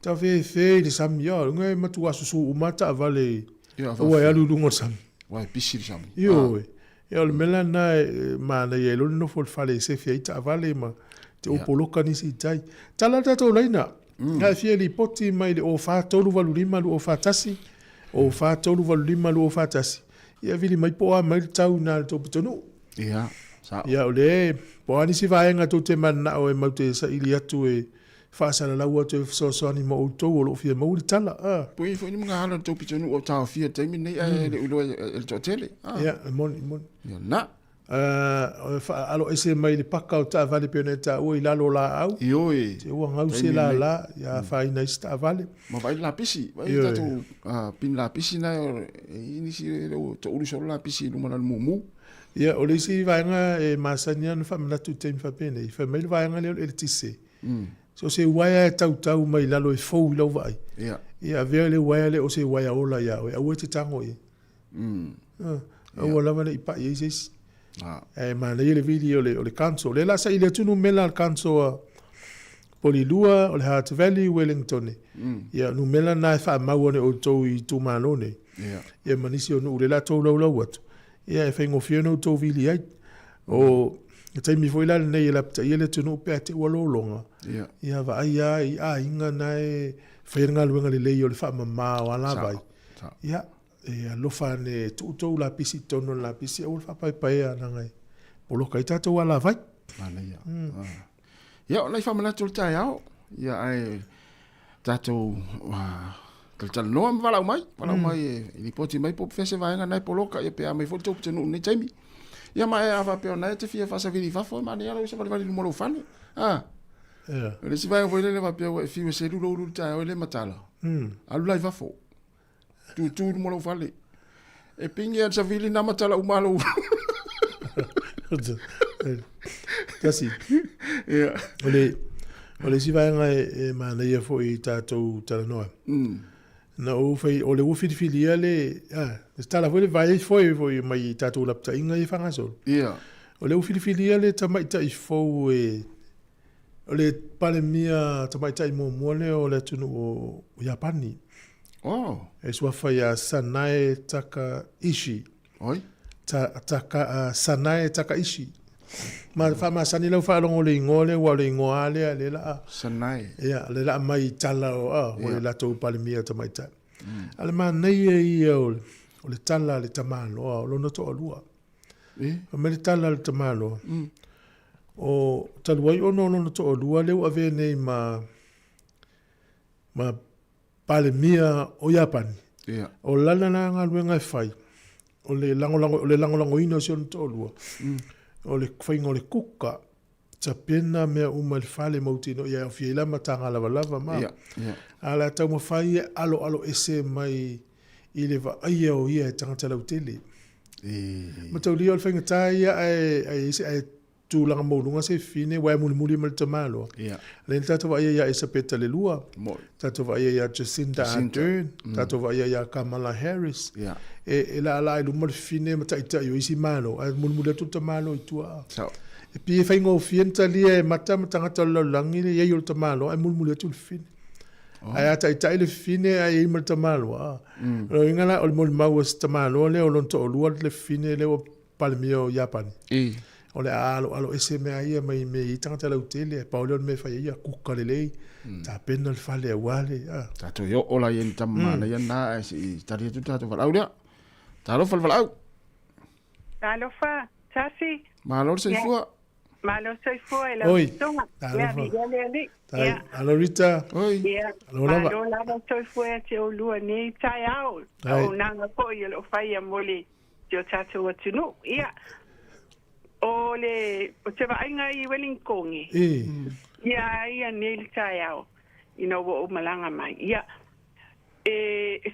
Ta fe le sami ya. Ngai matu asusu umata avale. Ua alu lungo sami. Wai pisi sami. Yo we. Ya le mela na mana ye lolo no fo fale se fia ita avale ma. Te opoloka nisi tai. Tala tato laina. Nga fia li poti mai le o fa tolu valurima lu o fa tasi. O fa tolu valurima lu o fa tasi. Ia vili mai poa mai tau na to pitonu. Ia. Ia ole poa ni si vaenga to te mana o e mau te sa ili atu e fa sala la ua te so ni mo to o lo fia mo li tala. Poi foi ni mga hala to pitonu o tau fia te mi nei le ulo el totele. Ia, mon. Ia na. Alo ese mai le paka o ta vale pene ta o i lalo la au. Ioi. Te ua ngau se la ia fai na ista vale. Ma vai la pisi, vai tatu pin la pisi na ini si to ulu so la pisi luma na mumu. Ia o le si vai nga e masania no fa mena tu tem fa pene. Fa mai vai nga le tise. So se waia tau mai lalo e fou lo vai. Ia vea le waia le o se waia ola ia o e te tango i. O la vale ipa i sis. Ma le video o le kanso le la sa ile tunu mela al kanso Polilua o le Heart Valley Wellington ia nu mela na fa mau ne o to i tu manone ia manisi o nu le la to lo watu ia e fengo fiona to vili ai o te mi foi la nei la ta ile tunu pe te walo longa ia va ia inga nai fenga luenga le o le fa mama o ala vai ia e lo fa ne tu la pisi tono la pisi o fa pai ana ngai polo kai tato wala vai ana ia ia lai fa mana tu tai au ia ai tato tal no am vala mai i poti mai pop fese vai nga nai polo kai pe mai fo tu tenu ni taimi ia mai ava pe ona te fia fa sa vili fa fo mani ala se vali mo lo fani le si vai voi le va pe fi me se lu tai le matala alu lai va fo tu mo lo fale e pingi an sa vili na matala umalo kasi ole si vai nga e mana ia fo i tatou tala noa na o fai ole o fili ale stala foi vai foi mai tatou lapta inga i fanga so ole o fili ale tamai tai fo e ole pale mia tamai tai mo mole ole tunu o Japani e sua fai a Sanae Takaishi Sanae Takaishi ma fa ma sani lo fa lo le ngole wa le ngoale le la Sanae ia le la mai tala o la to palmia to mai ta ale ma nei o le tala le tamalo lo no to lua o me le tala le tamalo o talwai o no to lua le ave nei ma palmia o Japan o la nga luenga fai o le lango ino si on to lua o le whainga o le kuka ta pena mea uma le fale mautino ia o fiela matanga lava ma ala tau mawhai alo ese mai i le va aia o ia e tangata lau tele matau lia o le whainga tā ia ai tūlanga maulunga se fine wai muli mal tamalo le tatu va ia e sapeta le lua tatu va ia Jacinda Ardern tatu va ia Kamala Harris e la ilu mal fine mata yo isi malo ai muli tu tamalo i tua e pi fa ingo fienta lia e mata tangata lo langi le yo tamalo ai muli tu fine ai ata le fine ai mal tamalo lo ingala ol mol mawas tamalo le o to lua le fine le o palmio Japan o le alo ese me ai mai me tangata lau tele Paulo me fa ia kuka le ta pena le fale wale tato yo ola yen tamma na yen na si tari tu tato val audia talo val au talo fa tasi malo se fua e la tonga ya alo Rita alo lava soy fue te o lua ni tai au o nanga ko yo lo fai mole yo tato watunu o te vainga I Wellingkongi. Ia neli tai au. Ina o malanga mai. Ia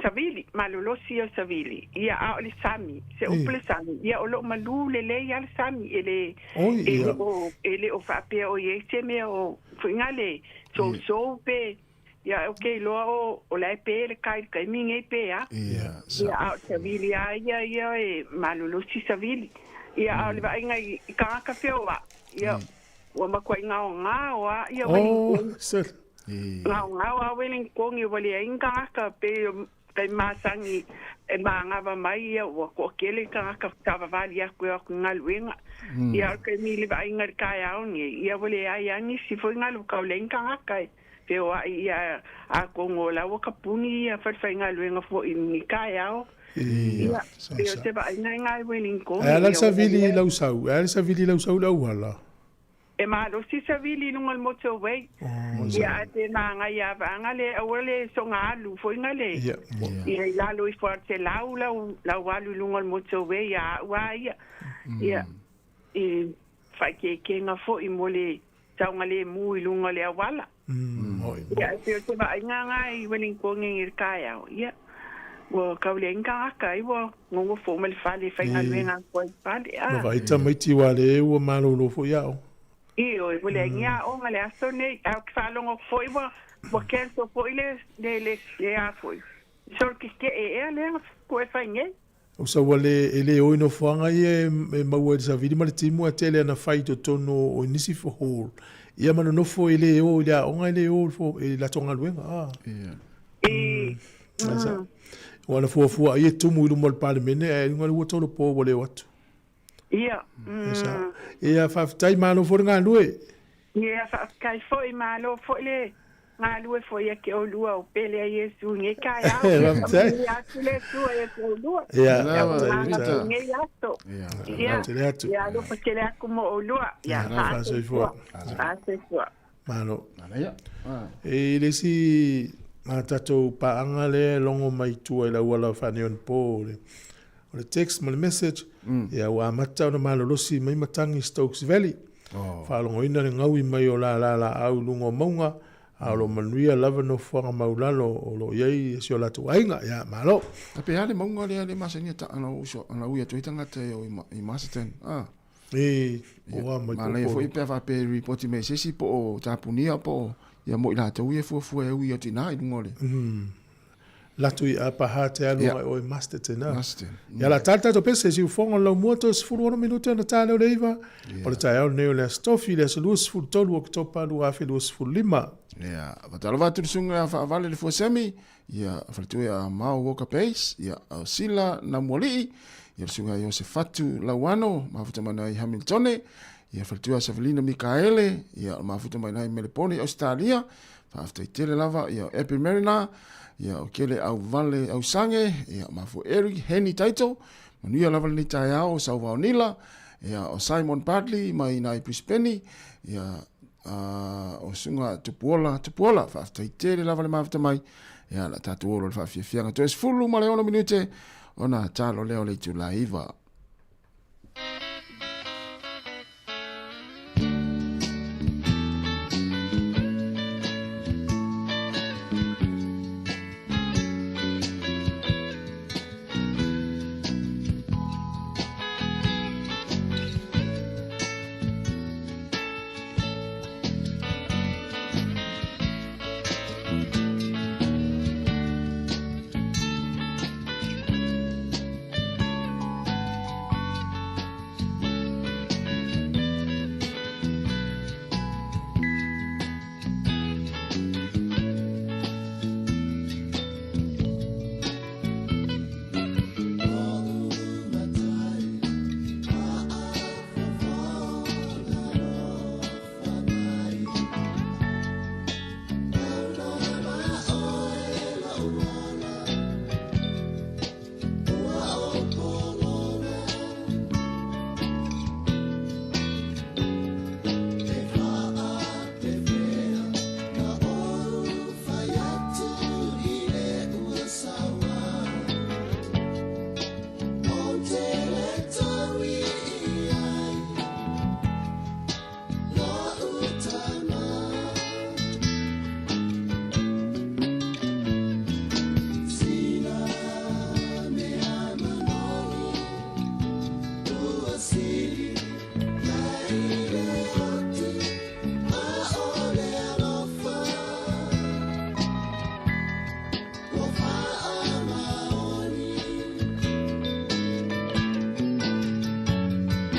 Savili, malolosi o Savili. Ia a le Sami, se upele Sami. Ia o lo malu le ia le Sami. Ele o whape o ye se me o fuingale. So pe. Ia okay lo o lai pe le kai minge pe ya. Ia a Savili ia malolosi Savili. Ia le va inga I ka feo wa. Ia o makwa ngao wa ia ngao Wellingkongi wale inga ka pe masangi manga va mai ia o ko kele ka tava vali ya ko ngaluenga ia ke mi le va inga ka ya oni ia wale ia ni si foi ngalu ka lenga ka pe o ia a kongola o kapuni ia fa ngaluenga fo ni ka ya ia pe te va inga Wellingkongi ala Savili lau sau lau wala malo si Savili nungal motorway. Ia te nanga ia vanga le awale so ngalu foi ngale. Ia lalo I forte lau alu nungal motorway ia wa ia. Ia fa ke nga fo I mole taungale mu lunga le awala. Ia te va nga I Wellingkongi I kaya. Ia wo kaulenga kai wo ngo fo mal fale fa ngaluenga ko fale. No vai tamaiti wale o malo lo fo ia. Io vole ngia o ngale asone au kfalongo foi bo kento foi le a foi so que ele ko fainge o sa wale ele o no fanga e maua sa vidi mal timu a tele na fight tono o nisi fo hol ia mano no foi ele o ya o ngale o fo la tonga luenga wala fo ai tumu lu mol parlemene e ngale o tolo po wale watu ia ia fa tai malo for nga lue ia fa kai foi malo foi le nga lue foi ke o lua o pele Yesu nge kai a ia tule tu e ko lua ia nge ia lo pakele como o lua ia fa se fo malo e le si matato pa angale longo mai tu e la wala fa ne on pole o le text mo le message ia wa mata ona malolosi mai matangi Stokes Valley fa longo ina le ngawi mai o la au lungo maunga a lo manuia lava no fonga maulalo o lo yei si o la tuainga ia malo ape ale maunga le masani ta ana uso ana uia tuitanga te o I Masterton o mai ma le foi pe fa pe report me sesi po tapunia po ia mo ila tu ia fu e uia tina I ngole latui a paha te alu o master tena. Ia la tata to pese si ufonga lau moto se furu ono minuto na tale o leiva. O le tae au neo le stofi le se luas furu tolu o kitopa lu afe luas furu lima. Ia, vatalo vatu sunga a vale le fuasemi. Ia, falitui a mau woka peis. Ia, au sila na muali. Ia, sunga i se fatu lauano. Mafuta mana I Hamiltone. Ia, falitui a Savelina Mikaele. Ia, mafuta mana I Meleponi, Australia. Fafta I tele lava. Ia, Epi Marina. Ia o kele au vale au sange, ia mafu Eric Henny Taito, manuia lava ni tai au sau vaonila, ia o Simon Bartley mai nai Brisbane, ia o sunga tupuola, whaafta I tere lava le mawhita mai, ia la tatu oro le whaafiafianga. To es fulu ma le ono minute, ona talo leo le tu la iwa.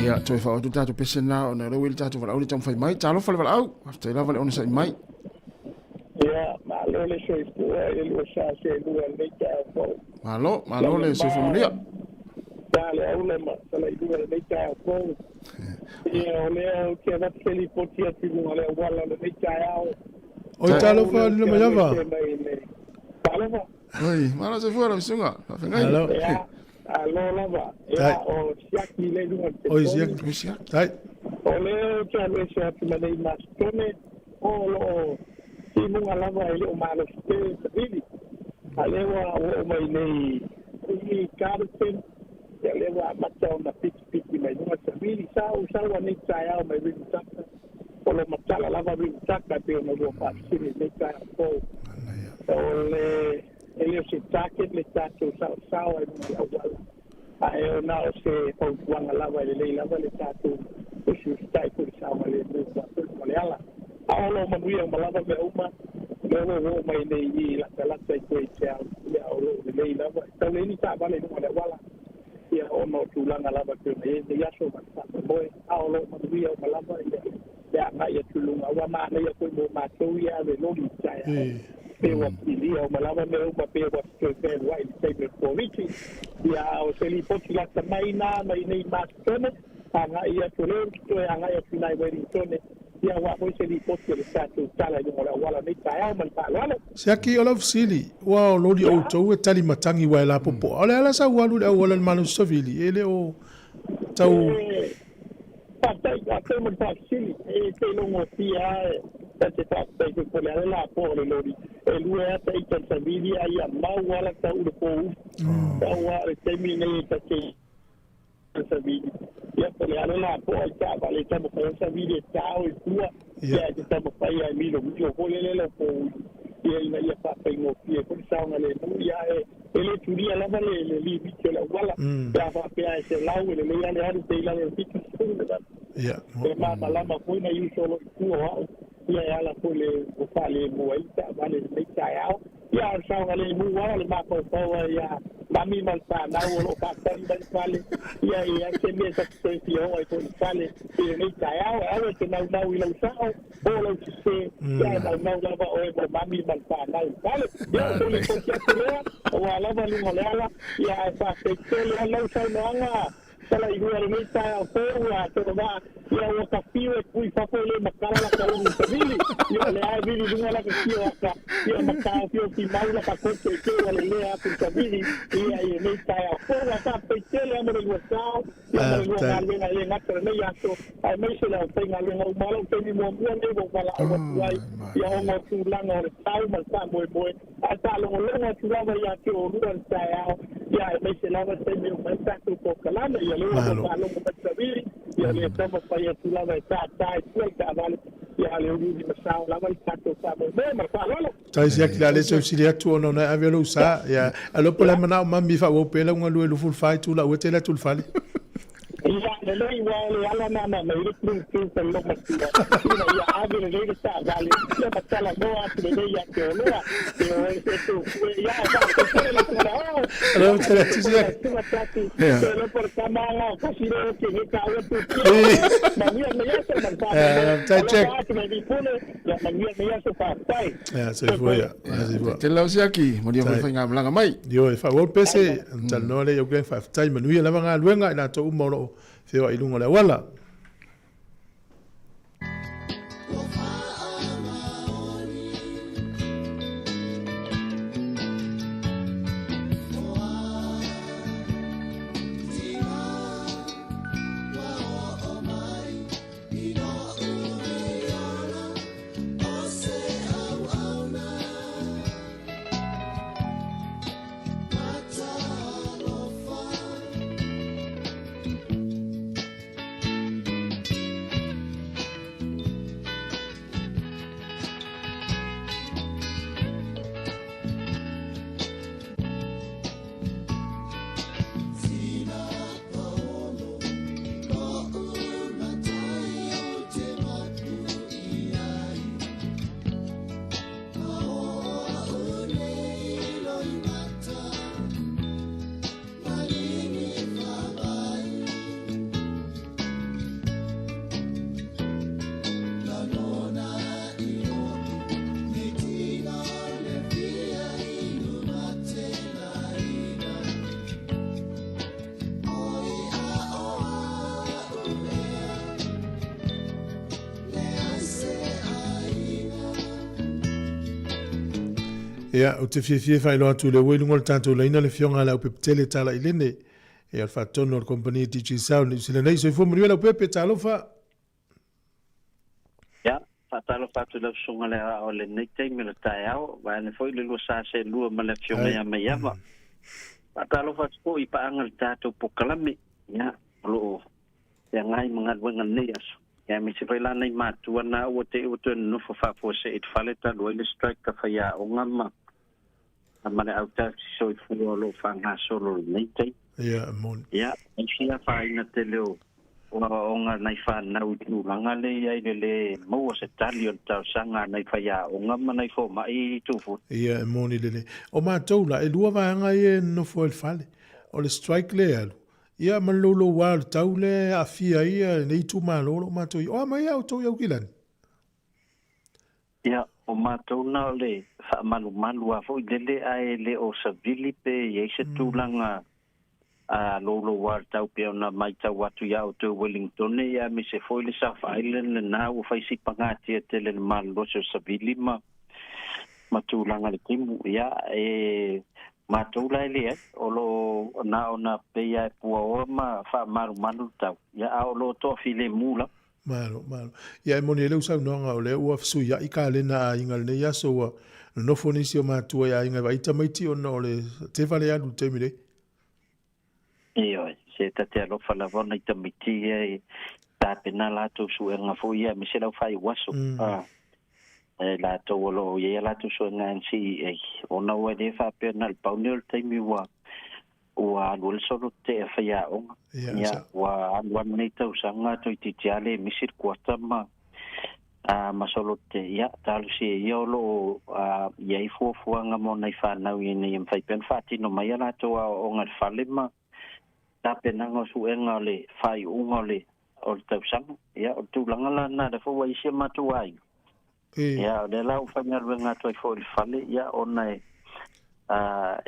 Ia, toi wha o tu tātou pese nā o na rau ili tātou wala au le tamu whai mai. Tālo whale wala au, aftai lava le ona sai mai. Malo le soifua e lua sa se lua nei tāu fau. Malo le soifua mulia. Le au le masala i lua nei tāu fau. Ia o lea o kia vatu seli poti ati lunga lea wala le nei tāu. Oi tālo wha lina mai awa. Tālo wha. Oi, mana soifua la visunga. Hello. Alo lava. Ia o siaki le lunga. Oi siaki. Tai. O lea o kia le siaki manei mastone. O lo Munga lava ele o malo ste sabili alewa o mai nei i karten alewa mata na piki mai no sabili sa nei tsaya mai ri tsaka o matala lava ri tsaka pe no lo pa sini nei tsaya ko ole ele se tsaka le tsaka sa ai no wala ai na se o wanga lava ele lava le tsaka o se stai ko sa wale no ko ala Alo manuia malava me uma no mai nei la ko ia o nei lava tau ni ta vale no wala ia o no tulanga lava ko nei ia so ma boy alo manuia malava ia mai tu lunga wa ma nei ko mo ma to ia le no ni cha pe wa ili o malava me uma pe wa ko pe wa i se me ko viki ia o se li poti la mai nei ma tone anga ia to le anga ia finai weri tone ia wa ko se li poti le sa tu tala no wala nei ta man pa wala Siaki ola fsili wa lo di o to e tali matangi wa la popo ala ala sa walu le wala manu sovili ele o tau pa man pa sili e te no mo tia te pa te ko le la po le lori e lu e te ta savili ia ma wala ta u ko wa te mi nei ta ke savili ia po le la po ta vale ta mo ko savili ta o tua ia te mo pa ia mi lo ko le po ia fa pe no pie ko sa nga le ia ele turia la vale le li bicho la wala ya fa pe ai se lau le ia le anu te la le bicho ia ma lama ko na yu solo ku ia ala ko le o fale mo ita vale le ta ia sa nga le mu wala ma ko ia mami man sa na o lo ka tan ban fale ia se me sa se yo ai ko fale le ta ala te na wi lo sa o lo se ia na ba o mami man sa na fale ia ko le ko o ala ba lu ala ia fa se le lo sa na sala i ruare nei tae au pōua tōna wā ia ua ka whiwe kui whako le makara la ka unu tawili ia le ai vili runga la ka kia waka ia makara whio ki maula ka kote e kewa le lea atu tawili ia nei tae au pōua ka peitele amare lua sao ia amare lua ngā lenga e ngatara nei ato ai meise la o te ngā lenga umalo temi mua mua nei wo wala awa tuai ia hongo tūlanga o le tau man sa moe moe a ta longo longa tūlanga ia ke o rua le tae au ia meise lava temi o mai tatu ko kalama ia le lo matsaviri ia le tama pai atu lava e tātai tuai ka vale ia le uri masao lava i tato sa mo ma fa lolo tai siaki la le so sili atu ono na avelo sa ia alo pola mana mami fa wo pela un lu lu ful fai tu la o tele tu fali ia le lei wa le ala na me le tu se lo matia ia ave le le sa vale ia matala no atu le ia ke ola e o ese tu ia va se le tu alo tele tu sia pero por cámara casi no que cae tu mania me ya se manta tai check me dipone ya mania me ya se fa tai se foi te lau siaki mo dia fa nga blanga mai dio e fa wo pese tal no le yo que fa tai manu ia lava nga luenga ina to umoro feo i lunga le wala Ia, o te fie fai loa tu le wei lungol tātou leina le fionga la upe tele tala i lene. E al whatono o kompani Teaching Sound. Sila nei, so i fumuriwa la upe talofa. Ia, whatalo whatu lau sunga le o le nei teimi le tae au. Vai ne foi le lua sa se lua ma le fionga ia mai ama. Whatalo whatu ko i paanga le tātou pokalame. Ia, lo ia ngai mga wenga nei aso. Ia, mi se whai la nei mātua na ua te utu nufo whapua se it whaleta lua le strike ka whaia o ngama. Amane au ta so i fu lo fanga solo nei te. Ia, mon. Ia, e fia whaina te leo. O nga nei fa na u langa le ai le mo se tali o tau sanga nei whaia o ngama nei fo mai tu fu. Ia, mon i lele. O mātou la, e lua vanga e nofo el fale. O le strike le alu. Ia, man lolo wā tau le a fia ia nei tu mālolo mātou. O mai au tau iau kilani. Ia, o mātou na le wha malu a fo i lele ai le o savili pe i se tūlanga a lolo war tau pe ona mai tau atu ia o te Wellington ia me se foi le South Island le na o fai si pangati te le malo so savili ma tūlanga le timu ia e mātou la ele o lo na ona pe ia pua o ma wha malu tau ia o lo to file mula. Malo. Ia e moni e leu sau noanga o le ua fisu ia i ka lena a ingal ne ia so no fonisi o mātua ia inga waita maiti o no le te vale anu te mire. Iyo, se tate alofa la vona i tamiti e tāpena lato su e ngafo ia me se lau fai waso. Lato olo ia lato su e ngansi e ona ua le whapena le paune o le taimi ua aluel solo te e whaia onga. Ia, ua aluan nei tau sanga to i titiale misir kuata ma solo te ia talu si ia olo ia i fuafuanga mo nei whanau i nei mwhaipen whatino mai alato o ngar whale ma tapenanga su enga le whai unga le o le tau sanga ia o tūlanga la nada fo wa isia matu ai ia o le lau whangarwe ngā toi fo le whale ia o nei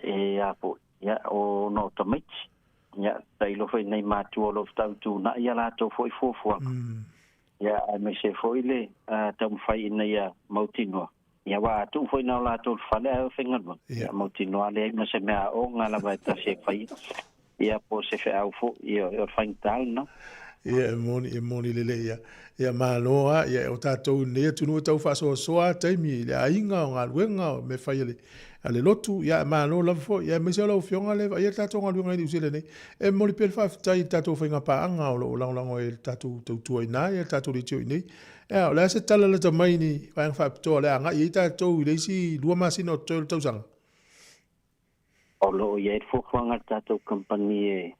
e apo ia o no tamiti ia tailo fai nei matu o lo tau tu na ia lato fo i fuafuanga ia me se foi le tau fai nei mautinoa ia wa tu foi na lato le whale au whengarwa ia mautinoa le ma se mea o ngā lawa ta se fai ia po se fe au fo ia o fain tal no ia moni lele ia maloa ia o tatou ne tunu tau fa so taimi le ainga o ngaluenga me fai ale lotu ia malo la fo ia me se la fionga le ia tatou ngaluenga ni usele ne e moni pel fa tai tatou fainga pa anga o la e tatou tu ina ia tatou le tio ni ia la se tala le tamai ni fa to le anga ia tatou le si lua masino tau sanga o lo ia e fuanga tatou company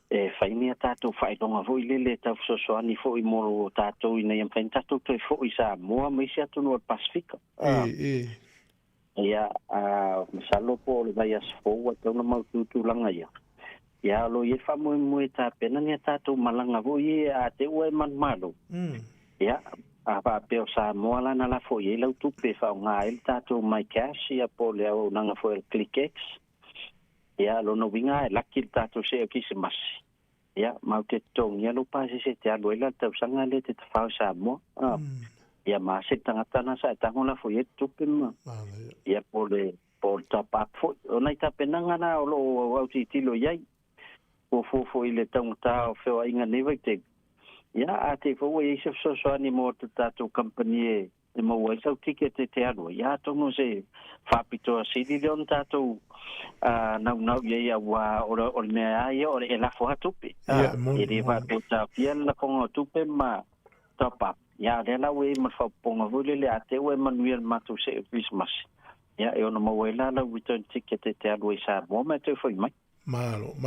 e whainia tātou whaidonga fo i lele tau soani fo i moro tātou i nei amwhain tātou toi fo i Sāmoa mai se atunu al Pasifika. Ia, masalo po le vai asfo a tau na maututu langa ia. Ia lo i e whamoe tā pena ni tātou malanga fo i a te ua e manmalo. Ia, a peo Sāmoa lana la fo i e lau tupe whao ngā el tātou mai cash ia po le au nanga fo el ClickX. Ia, lo no winga e laki tātou se o kisi masi. Ia, mau te tong, ia lo pasi se te aluela tau sanga le te whao Sāmoa. Ia, ma se tangatana sa e tangola fo i e tupe ma. Ia, po le top up fo. O nei ta penanga na o lo au ti tilo iai. O fo i le tangata o wheo inga newa i te. Ia, a te fo i se soani mo te tātou company e mo wai sau tike te alua. Ia, tongo se whapitoa siri leon tātou nau iei awa o le mea ia o le e lafo ha tupe. E re whapita pia la konga tupe ma top up. Ia, le lau e mawhaponga vule le a te ue manuel matu se o Christmas. Ia, e ono mawai la lau return tike te alua i Sāmoa me te foi mai. Malo.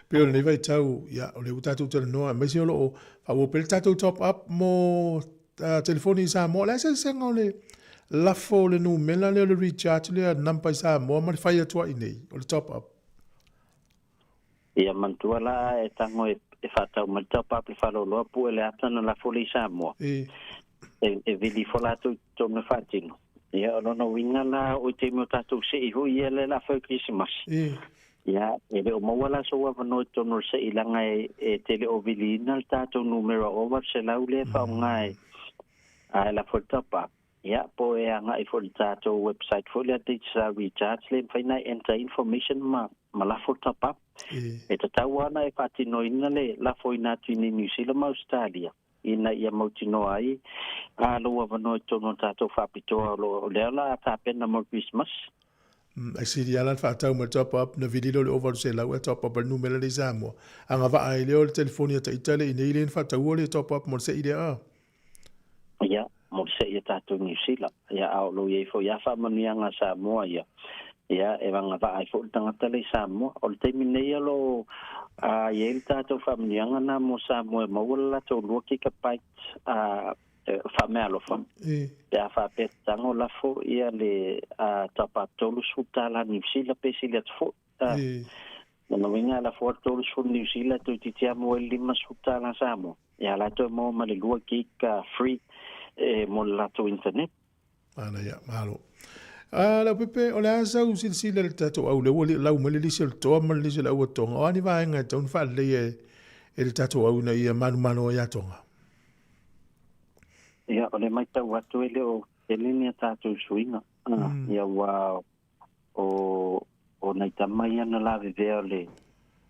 Pero nei vai tau, ia, o le utatu tele noa, mesi o lo o pel tatu top up mo telefoni i Sāmoa, le se senga o le lafo le numela le recharge le nampa i Sāmoa, ma le fai atua i nei, o le top up. Ia mantua la e tango e whatau ma le top up le whalo loa pu e le atana lafo le i Sāmoa. E vili folatu tonu whatino. Ia, o lono winga la o te mo tatu se i hui e le lafo i Christmas. Ia, e le o mawala so wa no tono se ilanga e tele o vilina le tatou numero over se lau le fa ngai a la top up. Ia, po e anga I fo le tātou website fo le digital recharge le whaina enter information ma lafo top up. E ta tau ana e whaatino ina le lafo ina tuini New Zealand ma Australia. Ina ia mautino ai, a loa wano I tono tātou whapitoa o leo la ta pena mo Christmas. Ai siri ala whaatau ma top up na vidilo le over se lau e top up al numera le Sāmoa. Anga wa ai leo le telefonia ta itale ina ile whaatau o le top up mo se ide a. Ia, mo se ia tātou New Zealand. Ia au lo ia fo ia whamanianga Sāmoa ia. Ia, e wanga wa ai fo tangata le Sāmoa. O le teimine ia lo ia il tātou whamanianga na mo Sāmoa mawala tau lua ki ka pait whamea lo wham. Ia whapetango la fo ia le tapa tolu sutala New Zealand pesi le tfo. Nana winga la fo tolu su New Zealand tu titia mo e lima sutala Sāmoa. Ia la to mo ma le lua ki ka free mo la to internet. Ana ia, mahalo. La pepe o le asa u silsila le tatou au le wali lau ma le lisi o le toa ma le lisi le ua tonga. O ani vaenga e taun wha le e le tatou au na ia manu ia tonga. Ia, o le mai tau atu e leo e linia tātou suinga. Ia wa o nei tamai ana la vivea le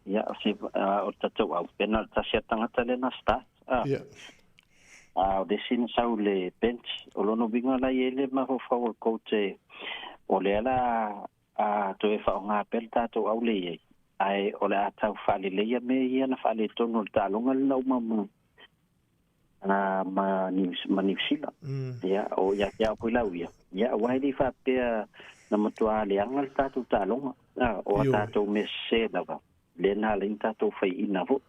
ia o tātou au. Pena ta sia tangata le na start. Ia. O de sin sau le bench. O lono binga la ele ma ho fa o kote o le ala to e fa nga pel tātou au le ia. Ai o le atau fa le ia me ia na fa le tono le talonga le nau mamu. Ma New Zealand. Ia, o ia pui lau ia. Ia, wai li fa pia na matua le angal tātou talonga. O tātou me se lava. Le na le tātou fai ina vo.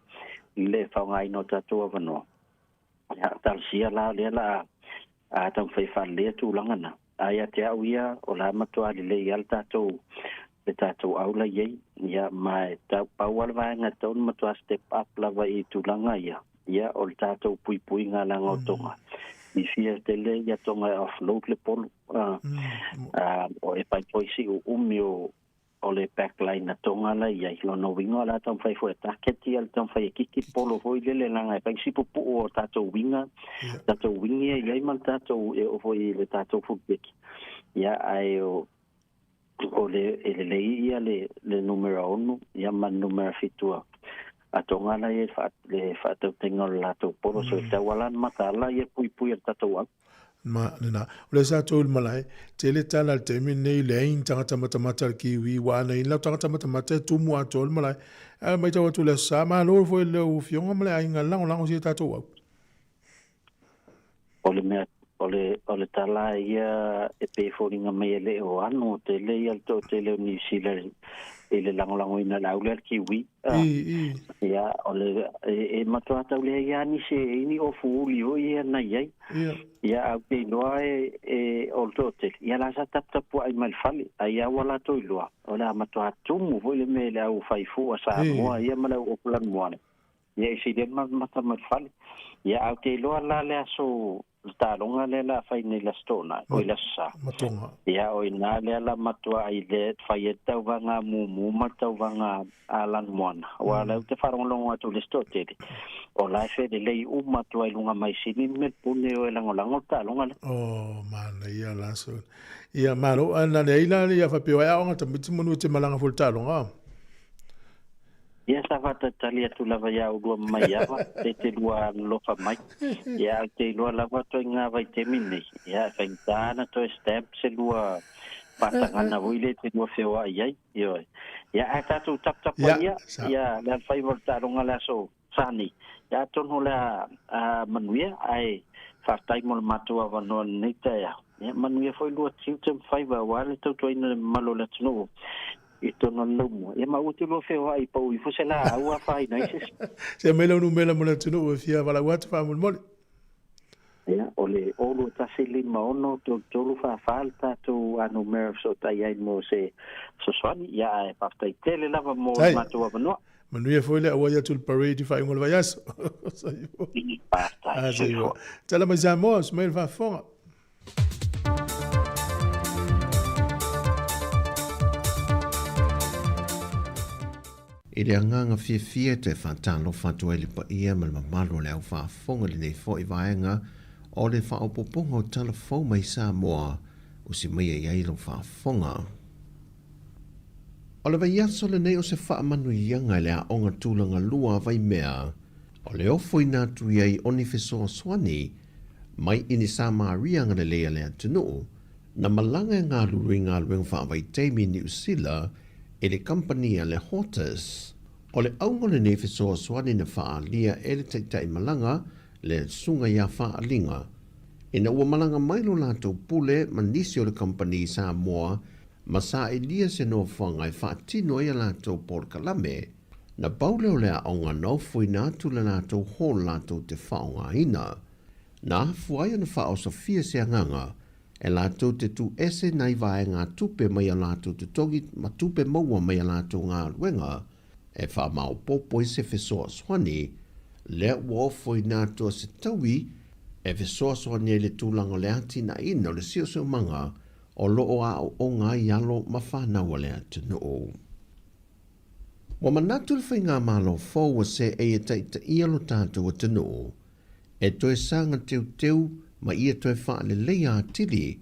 Le fa ngai no tātou avanoa. Ia, tal sia la le la tam fai fa le tu langana. Ai te au ia o la matua le ia tātou le tātou au la iei. Ia, mai tau paual vaenga tau matua step up lava I tu langa ia. Ia o le tātou pui ngā langa o tonga. I fia tele ia tonga offload le polo. O e pai poisi o umi o le backline na tonga la ia I lono winga la tau fai fo e taketi al tau fai kiki polo foi le langa e pai sipo pu o tātou winga. Tātou wingi ia iman tātou e o foi le tātou futbeki. Ia ai o le ia le numero 1 ia man numero fitua. Atonga la e fa tau tenga la tau polo so te walan mata la e pui al tatu au. Ma nena, o le sa tau malai, te le tala te mi nei le ein tangata matamata kiwi wa nei lau tangata matamata tumu atol malai. Mai tau atu le sa ma lo foi le u fionga malai inga lango si tatu au. O le tala ia e pe foringa mai le o anu te le ia to te le New Zealand ele lango ina la ule kiwi. Ia o le e matua tau le ia ni se ini o fuuli o ia na ia. Ia au te loa e o tote. Ia la sa tapu ai mal fali. Ia wala to loa. O la matua tumu vo le me le au faifu a Sāmoa ia mala o plan moane. Ia isi de mata mal fali. Ia au te loa la le aso talonga le la fai nei la stona o la sa ia o ina le la matua ai le fai tau vanga mu matau vanga alan mona wa le te farong longo atu le stote o la fe de lei u matua lunga mai sini me pune o lango talonga o mana ia la so ia maro ana le ila ia fa pio ia o ngata mitimu te malanga ful talonga. Ia sa vata talia tu lava ia o lua mai ava, te lua lofa mai. Ia te lua lava to inga vai te mini. Ia whaintana to e stamp se lua patangana wile te lua whioa iai. Ia a tātou tap ia, ia lea whai voltaronga lea so sani. Ia tono lea manuia ai whaftai mo le matua wanoa nei taia. Ia manuia foi lua tiutem whaiva wale tau toina malo le tino. Ito no lumo e ma uti lo feo ai pau I fose la au fai nei se me lo numela mo le tino o fia vala wat fa mo mol ya ole olo ta se lima ono to lu fa falta to anu mer so tai ai mo se so swani ya pa tai tele lava mo ma to va no manu ia foi le o ia tul parade fa ngol va yas pasta tala ma Sāmoa me va fonga I le anganga fia te whātalo whātua li pa ia ma mamalo le au whaafonga li nei fo I vaenga o le whaopoponga o telefou mai Sāmoa o si mai e iai lo whaafonga. O le vai aso le nei o se whaamanu ianga le a onga tūlanga lua vai mea, o le ofo i nātu iai oni fesoa swani, mai ini sa Maria ngana lea lea tunu, na malanga ngā luringa luenga whaavai teimi ni usila, e le company le Hortus, o le aunga le nei fesoa swani na whaalia e le teitai malanga, le sunga ia whaalinga. Ina ua malanga mailo lātou pule manisi o le company Sāmoa, ma sa elia se no whanga e whaatino ia lātou por kalame, na baule o lea aunga nau fui nātu le lātou hō lātou te whaonga ina. Na hafuai ana whao Sofia se anganga, e lātou te tu ese nai vae ngā tupe mai a lātou te togi, ma tupe maua mai a lātou ngā luenga, e wha mau popo i se fesoa swani, lea ua ofo i nātua se taui, e fesoa swani e le tūlanga le ati na ina o le sio sio manga, o loo a o ngā ialo ma whanau le atu no o. Wa manatu le whai ngā malo fōua se e taita ialo tātou atu no o, e toe sanga teu teu ma ia toe wha le leia atili,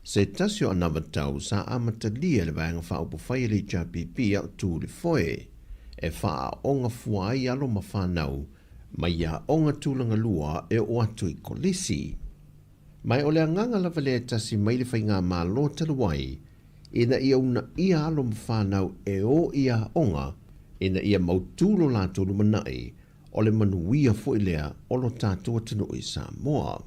se tasio anavatau sa amatalia le vaenga whaupo whai le JPP au tū le foe, e wha onga fuai alo ma whanau, ma ia onga tūlanga lua e o atu i kolisi. Mai o le anganga lava le tasi mai le whai ngā malo taluai, ina ia una ia alo ma whanau e o ia onga, ina ia mautūlo la tūlu manai, o le manuia fo ilea o lo tātua tino i Sāmoa.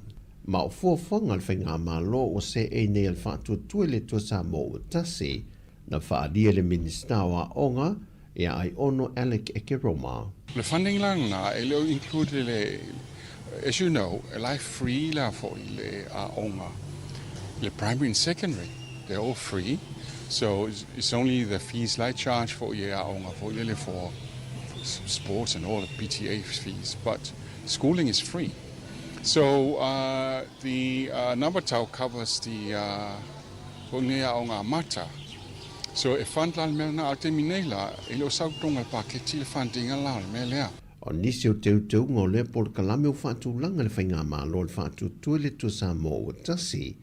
Ma o fuafuanga le whai ngā malo o se e nei al whātua tue le tua Sāmoa o tasi, na whaalia le minister wa onga, e ai ono Alec Ekeroma. The funding lang na ilo include le, as you know, life free la for le onga, le primary and secondary, they're all free. So it's only the fees like charge for onga for le for sports and all the PTA fees, but schooling is free. So the Nabatau covers the onga mata. So e whandla mea na a te minela, ilo sautonga paketi le whandinga la mea lea. O nisi o teu teu ngō lea por kalame o whātu langa le whainga mālo le whātu tue le tua Sāmoa o tasi,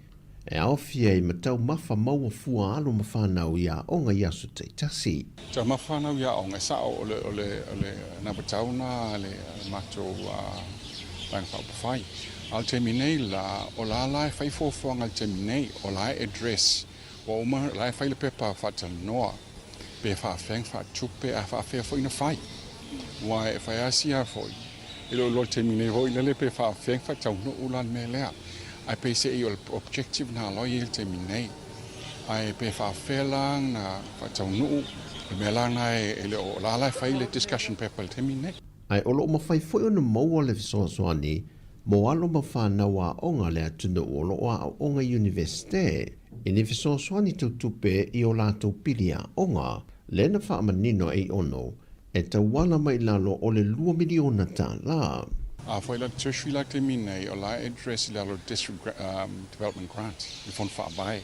e awhia i matau mawha maua fua alo ma whanau ia onga i aso te tasi. Ta ma whanau ia onga sao o le Nabatauna, le mato bang whapawhai. Al te minela o la lai whaifofuanga al te minei o lai address, o uma lai whaile pepa whata noa, pe whaafeng whaatupe a whaafea fo ina whai. Wai e whai asia fo ilo lo te mine ho ilele pe whaafeng whatau no ulan me lea. Ai pe se i o objective na loi il te mine. Ai pe whaafea lang na whatau no me lang na e o la lai whaile discussion pepa te mine. Ai olo ma whai fo ona maua le visoasoani, mo alo ma whanau a onga le atunu o lo a onga universite. Ini fesoasoani tau tupe i o lātou pili a onga, lena whaamanino e ono, e tawala mai lalo o le 2 miliona tā la. Foi la tertiary la te mine o la address la lo district development grant, i fon whaavai.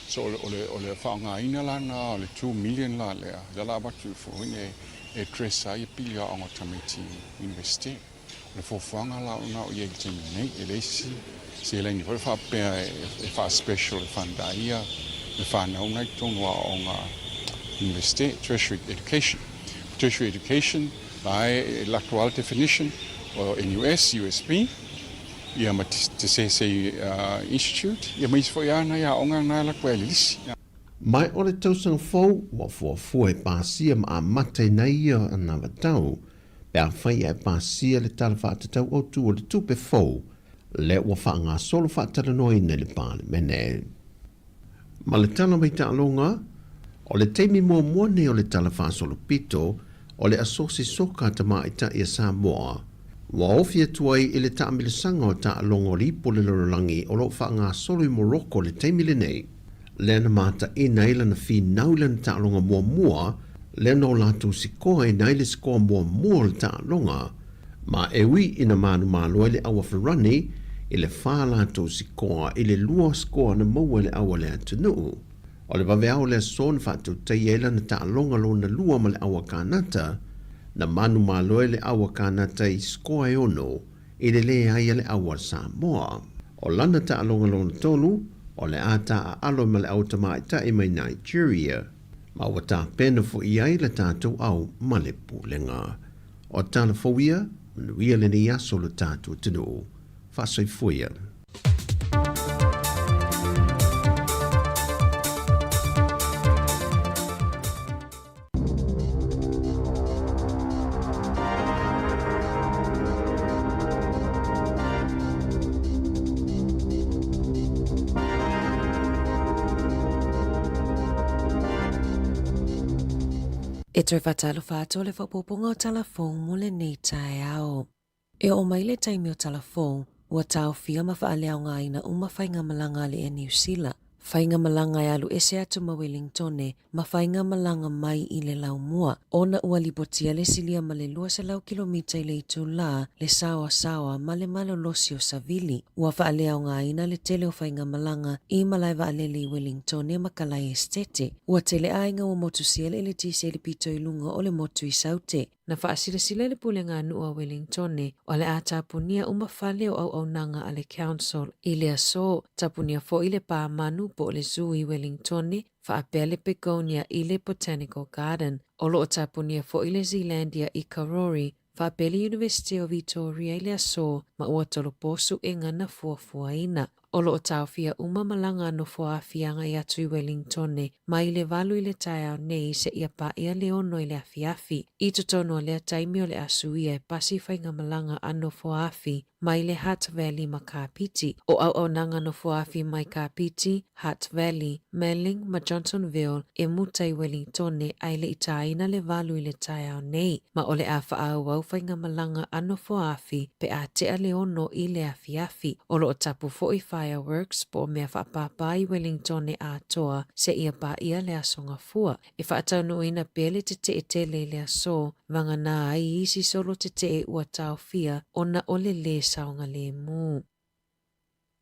So o le whaanga ina la na, o le 2 million la lea, la batu fo ine address a i pili a onga tamiti universite. Le fofuanga la una o ye te mine, e leisi, se le ni fa pe fa special fanda ia le fa na una tonwa onga investe tertiary education by l'actual definition or in US USP ia ma te se institute ia mais foi ana ia onga na la quelis mai o le tausanga fou wa fo e pasia ma mate na ia na vatau pe a fai e pasia le talfa tatau o tu o le tupe fou le ua whaanga solo whaatara noi ne le pāle mene. Ma le tala mai ta alonga, o le teimi mua ne o le tala wha solo pito, o le asosi soka ta maa ita ia Sāmoa. Wa ofia tuai i le ta amilisanga o ta alonga o lipo le lorangi o lo whaanga solo i Morocco le teimi le nei. Le na mata ina ila na fi naula na ta alonga mua, le no latu sikoa ina ili sikoa mua le ta alonga, ma ewi ina manu malo ele awa wharani, ile whala to sikoa, ile lua sikoa na maua le awa le atunu. O le waweao le son whatu teiela na ta alonga lo na lua ma le awa kanata, na manu malo ele awa kanata i sikoa e ono, I le le ai le awa Samoa. O lana ta alonga lona tolu, o le ata a alo ma le autamai ta i mai Nigeria. Ma wa ta pena fo i ai le tātou au ma le pulenga. O tala fowia, manuia le ni aso le tātou tino. Fasoi fuia. E toi whatalo whātua le whapoponga o talafong mo le nei tae ao. E o mai le taimi o talafong, ua tau fia ma whaaleo ngā ina whainga malanga le e New Zealand. Whainga malanga e alu ese atu ma Wellingtone, ma whainga malanga mai i le lau mua. Ona ua lipotia le silia ma le 2 kilomita i le itu la, le sawa ma le malo losi o Savili. Ua whaaleo ngā ina le tele o whainga malanga i malai waalele i Wellingtone ma kalai estete. Ua tele ainga o motu siele le tise le pito i lunga o le motu i saute. Na whaasira sila le pule ngā nua Wellingtone, o le a tapunia umawhale o au nanga a le council i le aso, tapunia fo i le pā manu po le zoo i Wellingtone, whaapea le begonia i le Botanical Garden, o lo o tapunia fo i le Zealandia i Karori, whaapea le University of Victoria i le aso, ma ua tolo posu e ngana fuafuaina. O lo o tauwhia malanga no fuafianga i atu i Wellingtone, ma i le valu i le tae au nei se ia pa ia le ono i le afiafi. I tutono le taimi o le asui e pasi whainga malanga ano fuafi, ma i le Hutt Valley ma Kapiti. O au nanga no fuafi mai Kapiti, Hutt Valley, Melling ma Johnsonville e muta i Wellingtone ai le itaina le valu i le tae au nei. Ma o le a whaau whainga malanga ano fuafi pe a tea le ono i le afiafi. O lo o tapu fo i fireworks po mea whaapapa i Wellingtone a toa se ia pa ia le asonga fua. E whaatau ina pele te tele le aso, vanga nā ai isi solo te ua tau fia ona ole le saonga le mu.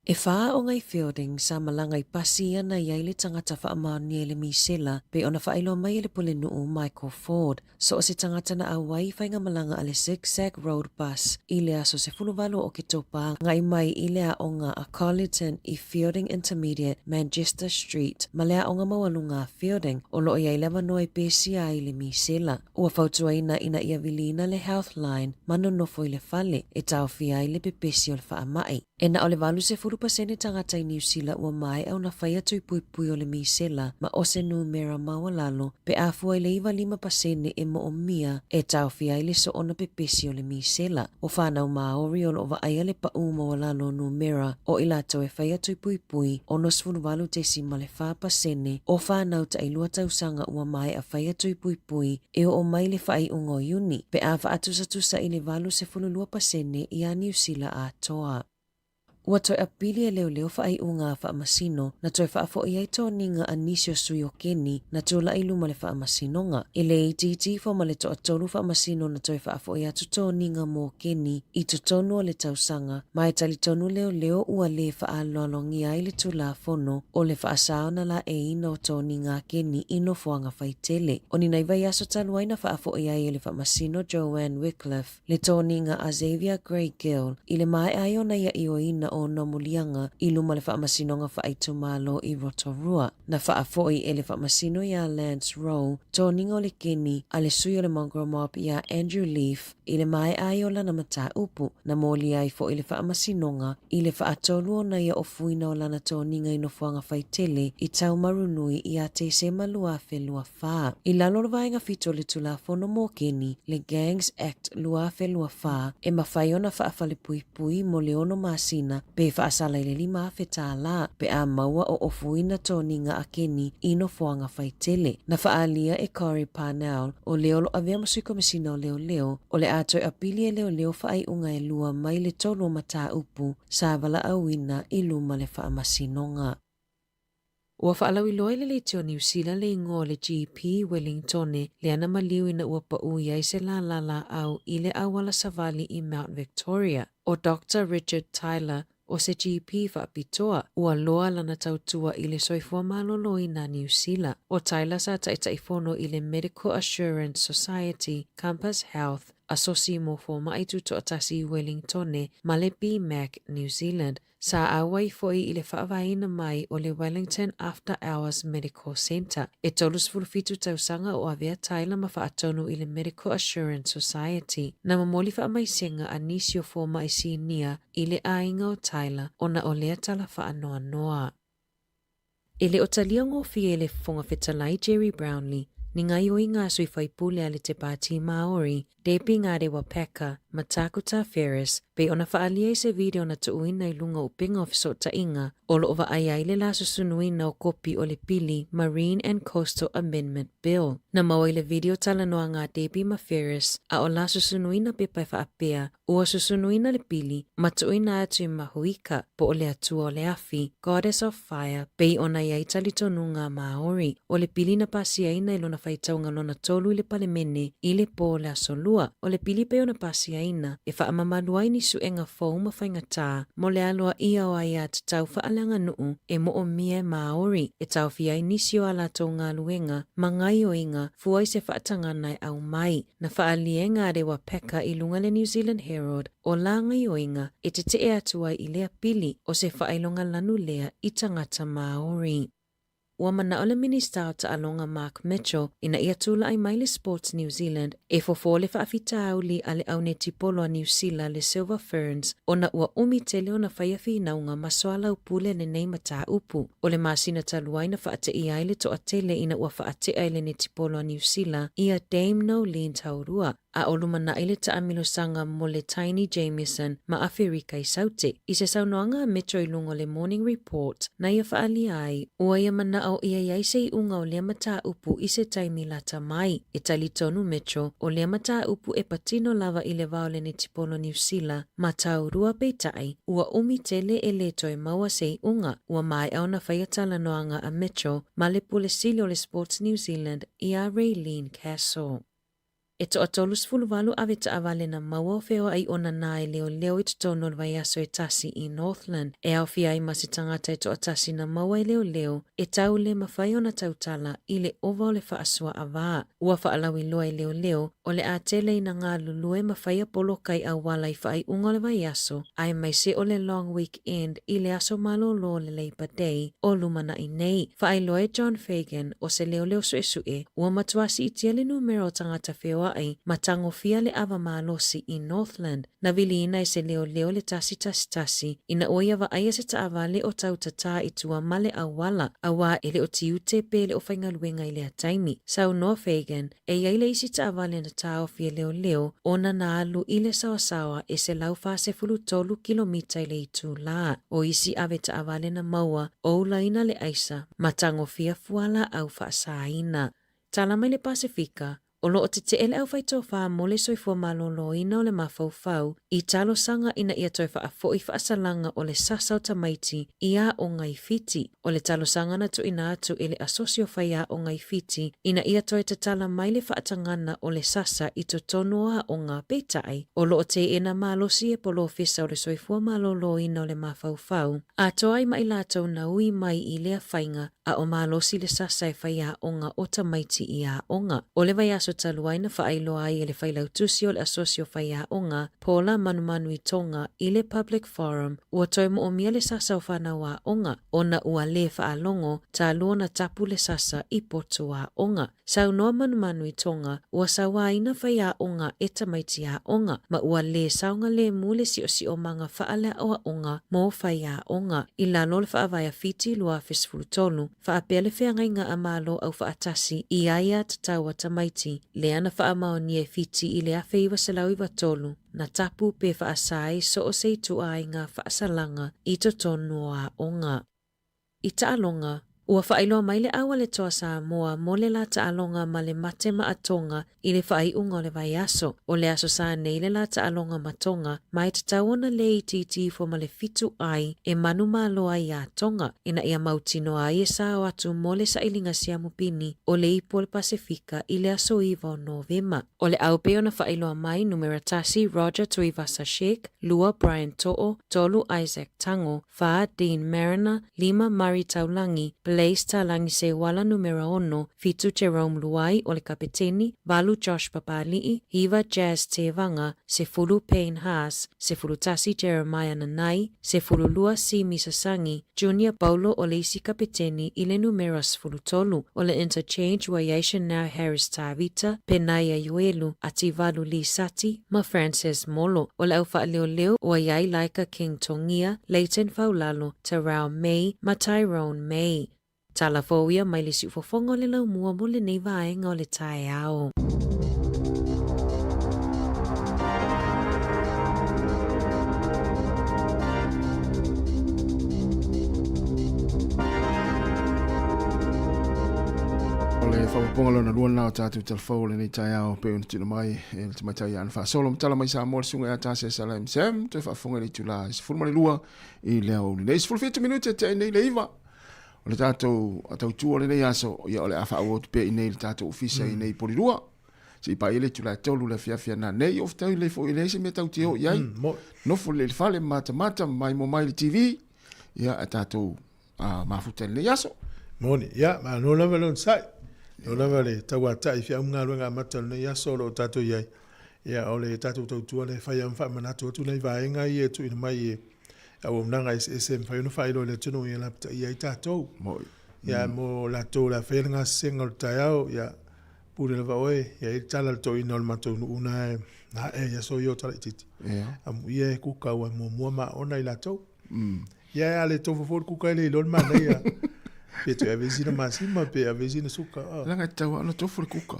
E whaa o ngai fielding sa malanga i pasi ana i aile tangata whaamani e le misela pe ona whailo mai le pule nuu Michael Ford. So o se tangata na awai whainga malanga ale Zigzag Road Bus i le aso se fuluvalo o ke topa ngai mai i lea onga a Colleton i Fielding Intermediate Manchester Street ma lea onga mawalunga Fielding o lo i aile manoi pesi a i le misela. Ua fautua ina ia vilina le Healthline mano nofo i le fale e tau fia i le pepesi o le whaamai. E na o le valu se 40% tangata i New Zealand ua mai au na whai atu i puipui o le misela ma o se numera mawalalo pe afua i le 5% e mo o mia e tau fia i le so ona pepesi o le misela. O whanau maori o lo wa aia le pa mawalalo numera o i lato e whai atu i puipui o no sfunuvalu te si ma le 5% o whanau ta ilua tausanga ua mai a whai atu i puipui e o mai le whai ungo uni pe a wha atusa i le valu se 12% i a New Zealand a toa. Ua toi apili e leo whaai unga whaamasino na toi whaafo i eito ninga anisio sui o keni na tula i luma le whaamasinonga. I le ititi fo ma le toa tolu whaamasino na toi whaafo i atuto ninga mo keni i tutonu o le tausanga ma e tali tonu leo ua le whaalolongi ai le tula fono o le whaasao na la e ina o to ninga keni ino fuanga whaitele. O ni naivai aso taluai na whaafo i ai le whaamasino Joanne Wycliffe le to ninga a Xavier Grey Gill i le mai ai ona ia i o ina o Namulianga i luma le whaamasinonga whaaitu malo i Rotorua. Na whaafoi e le whaamasino ia Lance Rowe, tōninga o le keni a le sui o le mongrel mob ia Andrew Leaf i le mai ai o lana mata upu na mōli ai fo i le whaamasinonga i le whaatolu o na ia o fuina o lana tōninga i no fuanga whaitele i tau marunui i a te se malua whelua whaa. I lalo le vaenga fito le tula fono mō keni le Gangs Act lua whelua whaa e mawhaiona whaafale pui mo le ono masina pe whaasala i le 5 whetala pe a maua o ofuina tōninga a keni ino fuanga whaitele. Na whaalia e Corey Parnell o leolo a vea masui komisina o leo o le atoi apili e leo whaai unga e lua mai le tolo mata upu sa vala awina i luma le whaamasinonga. Ua whaalau i loa le teo New Zealand le ingo le GP Wellingtone le ana maliu ina ua pa uia i se la au i le awala savali i Mount Victoria. O Dr. Richard Tyler o se GP whaapitoa ua loa lana tautua i le soifua malolo i na New Zealand. O Tyler sa taitaifono i le Medical Assurance Society, Campus Health, asosi mo fo maitu to atasi Wellington ma le BMAC New Zealand sa awai foi ile whaavaina mai o le Wellington After Hours Medical Centre. E tolus fulfitu tausanga o avea taila ma whaatonu ile Medical Assurance Society. Na mamoli whaamaisenga anisio fo maisinia ile ainga o taila ona o lea tala whaanoa noa. Ele o talia ngofi ele fonga fetalai Jerry Brownlee, ni ngai o inga sui whaipule ale te pāti Maori, depi ngā rewa peka, matakuta Ferris, pe ona whaalia se video na tuuina I lunga o pinga o fisota inga, olo ova ayaile la susunuina o kopi o le pili Marine and Coastal Amendment Bill. Na maua le video tala noa ngā depi ma Ferris, a o la susunuina pe pai whaapea, ua susunuina le pili, matuina atu I mahuika, po o le atua o le afi, Goddess of Fire, pe ona iai talitonu ngā Maori, o le pili na pasiaina I lona whaitaunga lona tolu I le palemene, I le po le asolua, o le pili pe ona pasiaina, e whaamamaluai ni suenga fau ma whaingatā, mo le aloa ia o aia te tau whaalanga nuu, e mo o mie Maori, e tau whiai nisio ala tau ngā luenga, ma ngai o inga, fuai se whaatanganai au mai, na whaalienga rewa peka I lunga le New Zealand Herald, o la ngai o inga, e te te atuai I lea pili, o se whaailonga lanu lea I tangata Maori. Ua mana o le minista o ta alonga Mark Mitchell ina ia tula ai mai le Sports New Zealand e fofo le whaafita auli ale au ne tipolo a New Zealand le Silver Ferns ona ua umi tele ona whaiawhi inaunga masoala upule le nei mata upu. O le masina taluai na whaate I aile to a tele ina ua whaate aile ne tipolo a New Zealand ia Dame Nolene Taurua. A olumana ile ta amilo sanga mo le Tiny Jamieson ma Afrika I saute. I se saunoanga Metro I lungo le Morning Report na ia whaali ai ua ia mana au ia iaise I unga o lea mata upu I se taimi lata mai. E tali tonu Metro o lea mata upu e patino lava I le vao le ne tipolo New Zealand ma taurua peitai ua umi tele e leto e maua se unga ua mai au na whaiatala noanga a Metro ma le pule sili o le Sports New Zealand I a Raylene Castle. E to atolus fuluvalu ave ta avale na maua feo ai ona nae leo I tono le vaiaso e tasi I Northland. E au fia I masi tangata e to atasi na maua leo e tau le mawhai ona tautala I le ova o le whaasua avaa. Ua whaalawi loa leo o le a tele ina ngā lulue mawhai a polo kai a wala I whai unga le vaiaso. Ai mai se o le long weekend I le aso malo lo le Labor Day o lumana I nei. Whai loe John Fagan o se leo sue ua matuasi I tia le numero tangata feo ai matango fia le ava malosi I Northland. Na vili ina I se leo le tasi ina oia va aia se taavale o tau tata I tua male awala awa ele o tiute pe le o whaingaluenga I le ataimi. Sau no Fagan e iaile isi taavale na tau fia leo ona na alu I le sawasawa e se lau fase fulu tolu kilomita I le itu la. O isi ave taavale na maua o laina le aisa matango fia fuala au faasaina. Talama I le Pasifika o lo o te te ele au whaitofa mo le soifua malolo ina o le mafaufau I talo sanga ina ia toi whaafo I whaasalanga o le sasau tamaiti ia o ngai fiti. O le talo sanga na tu ina atu ele asosio whaia o ngai fiti ina ia toi te tala mai le whaatangana o le sasa I to tonoa o ngā peitai. O lo o te ena malosi e polo fisa o le soifua malolo ina o le mafaufau. A toai mai lato na ui mai I lea whainga a o malosi le sasa e whaia o ngā o tamaiti ia o ngā. O le vaiaso taluai na whaailoa ai ele whailautusi o le asosio whaia o ngā pola manumanu I tonga I le Public Forum ua toi mo o mia le sasa o whanau o ngā. Ona ua le whaalongo ta lua na tapu le sasa I poto a o ngā. Sau noa manumanu I tonga ua sawa ina whaia o ngā e tamaiti a o ngā. Ma ua le saunga le mule si o manga whaale o ngā mo whaia o ngā. I lalo le whaavaya fiti lua fesfurutolu. Whaapea le whengai ngā amalo au whaatasi I aia tataua tamaiti. Le ana whaamao e fiti I le awhi iwa salau iwa tolu. Na tapu pe whaasai so o se tu ai ngā whaasalanga I to tonua o ngā. I taalonga, ua whaailoa mai le awa le toa Sāmoa mo le la taalonga ma le mate ma atonga I le whaaiunga o le vaiaso. O le aso sa nei le la taalonga matonga mai te tauona le titi fo ma le fitu ai e manu maloa I a tonga. Ina ia mautino ai e sa o atu mo le sailinga siamupini o le ipo le Pasifika I le aso iwa o Novema. O le au peo na whaailoa mai numera tasi Roger Tuivasa Sheik, Lua Brian To'o, Tolu Isaac Tango, Fa Dean Mariner, Lima Mari Taulangi, Blaze talangi se wala numero 1, fitu Jerome Luai o le kapiteni, valu Josh Papali'i, hiva Jazz Tevanga, se fulu Payne Haas, se fulu tasi Jeremiah Nanai, se fulu lua si Misasangi, Junior Paulo o le isi kapiteni i le numero fulu tolu, o le interchange wa Yaisha Now Harris Tavita, Penaya Yuelu, ati valu Li Sati, ma Frances Molo, o le au fa leo o Yai Laika King Tongia, Leighton Faulalo, Tarau May, ma Tyrone May. Talafoia mai le siufofongo le lau mua mo le nei vaenga o le tae ao. Le whakaponga lona lua nao tātou telefau le nei tai ao pe una tino mai e le tamaitai ana whaasolo mtala mai Sāmoa le sunga e atase salam sem te whaafonga le tula se fulma le lua i le au nei se fulfita minute te nei le iwa o le tātou atau tua le nei aso ia o le awha awot pe i nei le tātou ofisa i nei polirua si i pa i le tula tolu le fiafia na nei of tau le fo i le se me tau teo iai nofo le fale mata mai mo mai le TV ia a tātou mafuta le nei aso Moni, ia, ma no lava lon sai. No lava le tawa tai fia unga luenga mata le ia solo tato iai. Ia o le tato tau tua le whai amwha manato tu nei vaenga i e tu ina mai e au unanga SM whai unu whai lo le tunu i lapta iai tato. Ia mo la to la whenga senga o tai au, ia pure lava oe, ia i tala le to ina o le matou nu una e na e ia so i o tala i titi. Amu ia e kuka ua mua ma ona i la to. Ia ale tofu for kuka ele lon ma nei ia. Pe tu avezina masima pe avezina suka. Langa tau ana tofu kuka.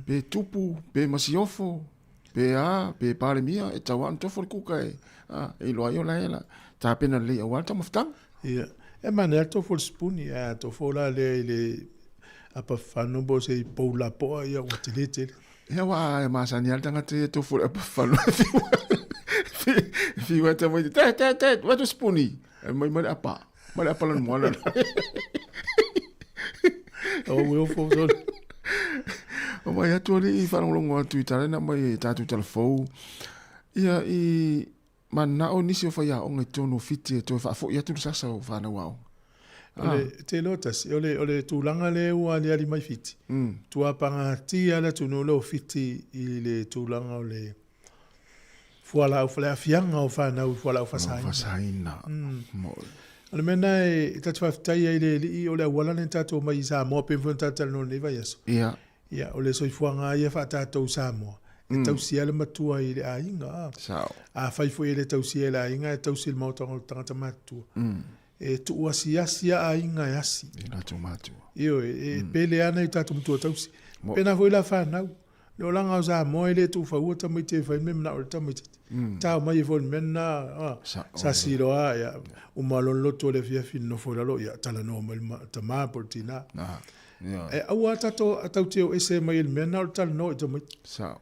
Pe tupu, pe masiofo, pe pare mia e tau ana tofu kuka e. E loa yo la ela. Ta pena le o alta maftang. Ia. E mana tofu spuni a tofu la le apa fanu bo se poula po ia o tilete. Ia wa e masani alta ngate tofu apa fanu. Fi wa ta mai te wa to spuni. Mai apa. Mai apa lan moala. O will for so. O mai atu ali fa longo atu tale na mai tatu telefou. Ia I mana o nisi o fa ya o ngai tono fiti to fa fo ya tu sasa o fa na wao. Ole te lotas ole tulanga le ua le ali mai fiti. Tu apanga ti ala tu no lo fiti I le tulanga ole fuala o fala fianga o fa na o fuala o fa saina. Ale mena e tatu whaftai ai le li o le wala ne tato mai Sāmoa pe mfun tatal no neva yeso. Ia. Ia o le soifuanga ia wha tatou Sāmoa. E tausia le matua I le a inga. Sao. A whaifo I le tausia le a inga e tausia le mautanga o tangata matua. E tu uasiasia a inga e asi. E na tu matua. Io e pele ana I tato mtua tausi. Pena foi la whanau. Le olanga o Sāmoa le tu whaua tamai te whain memna o le tamai te. Tau mai fo menna sa siroa ya o malon loto le fia fin no fora lo ya tala no mal tama portina e awa tato atau teo ese mai el menna o tal no to sa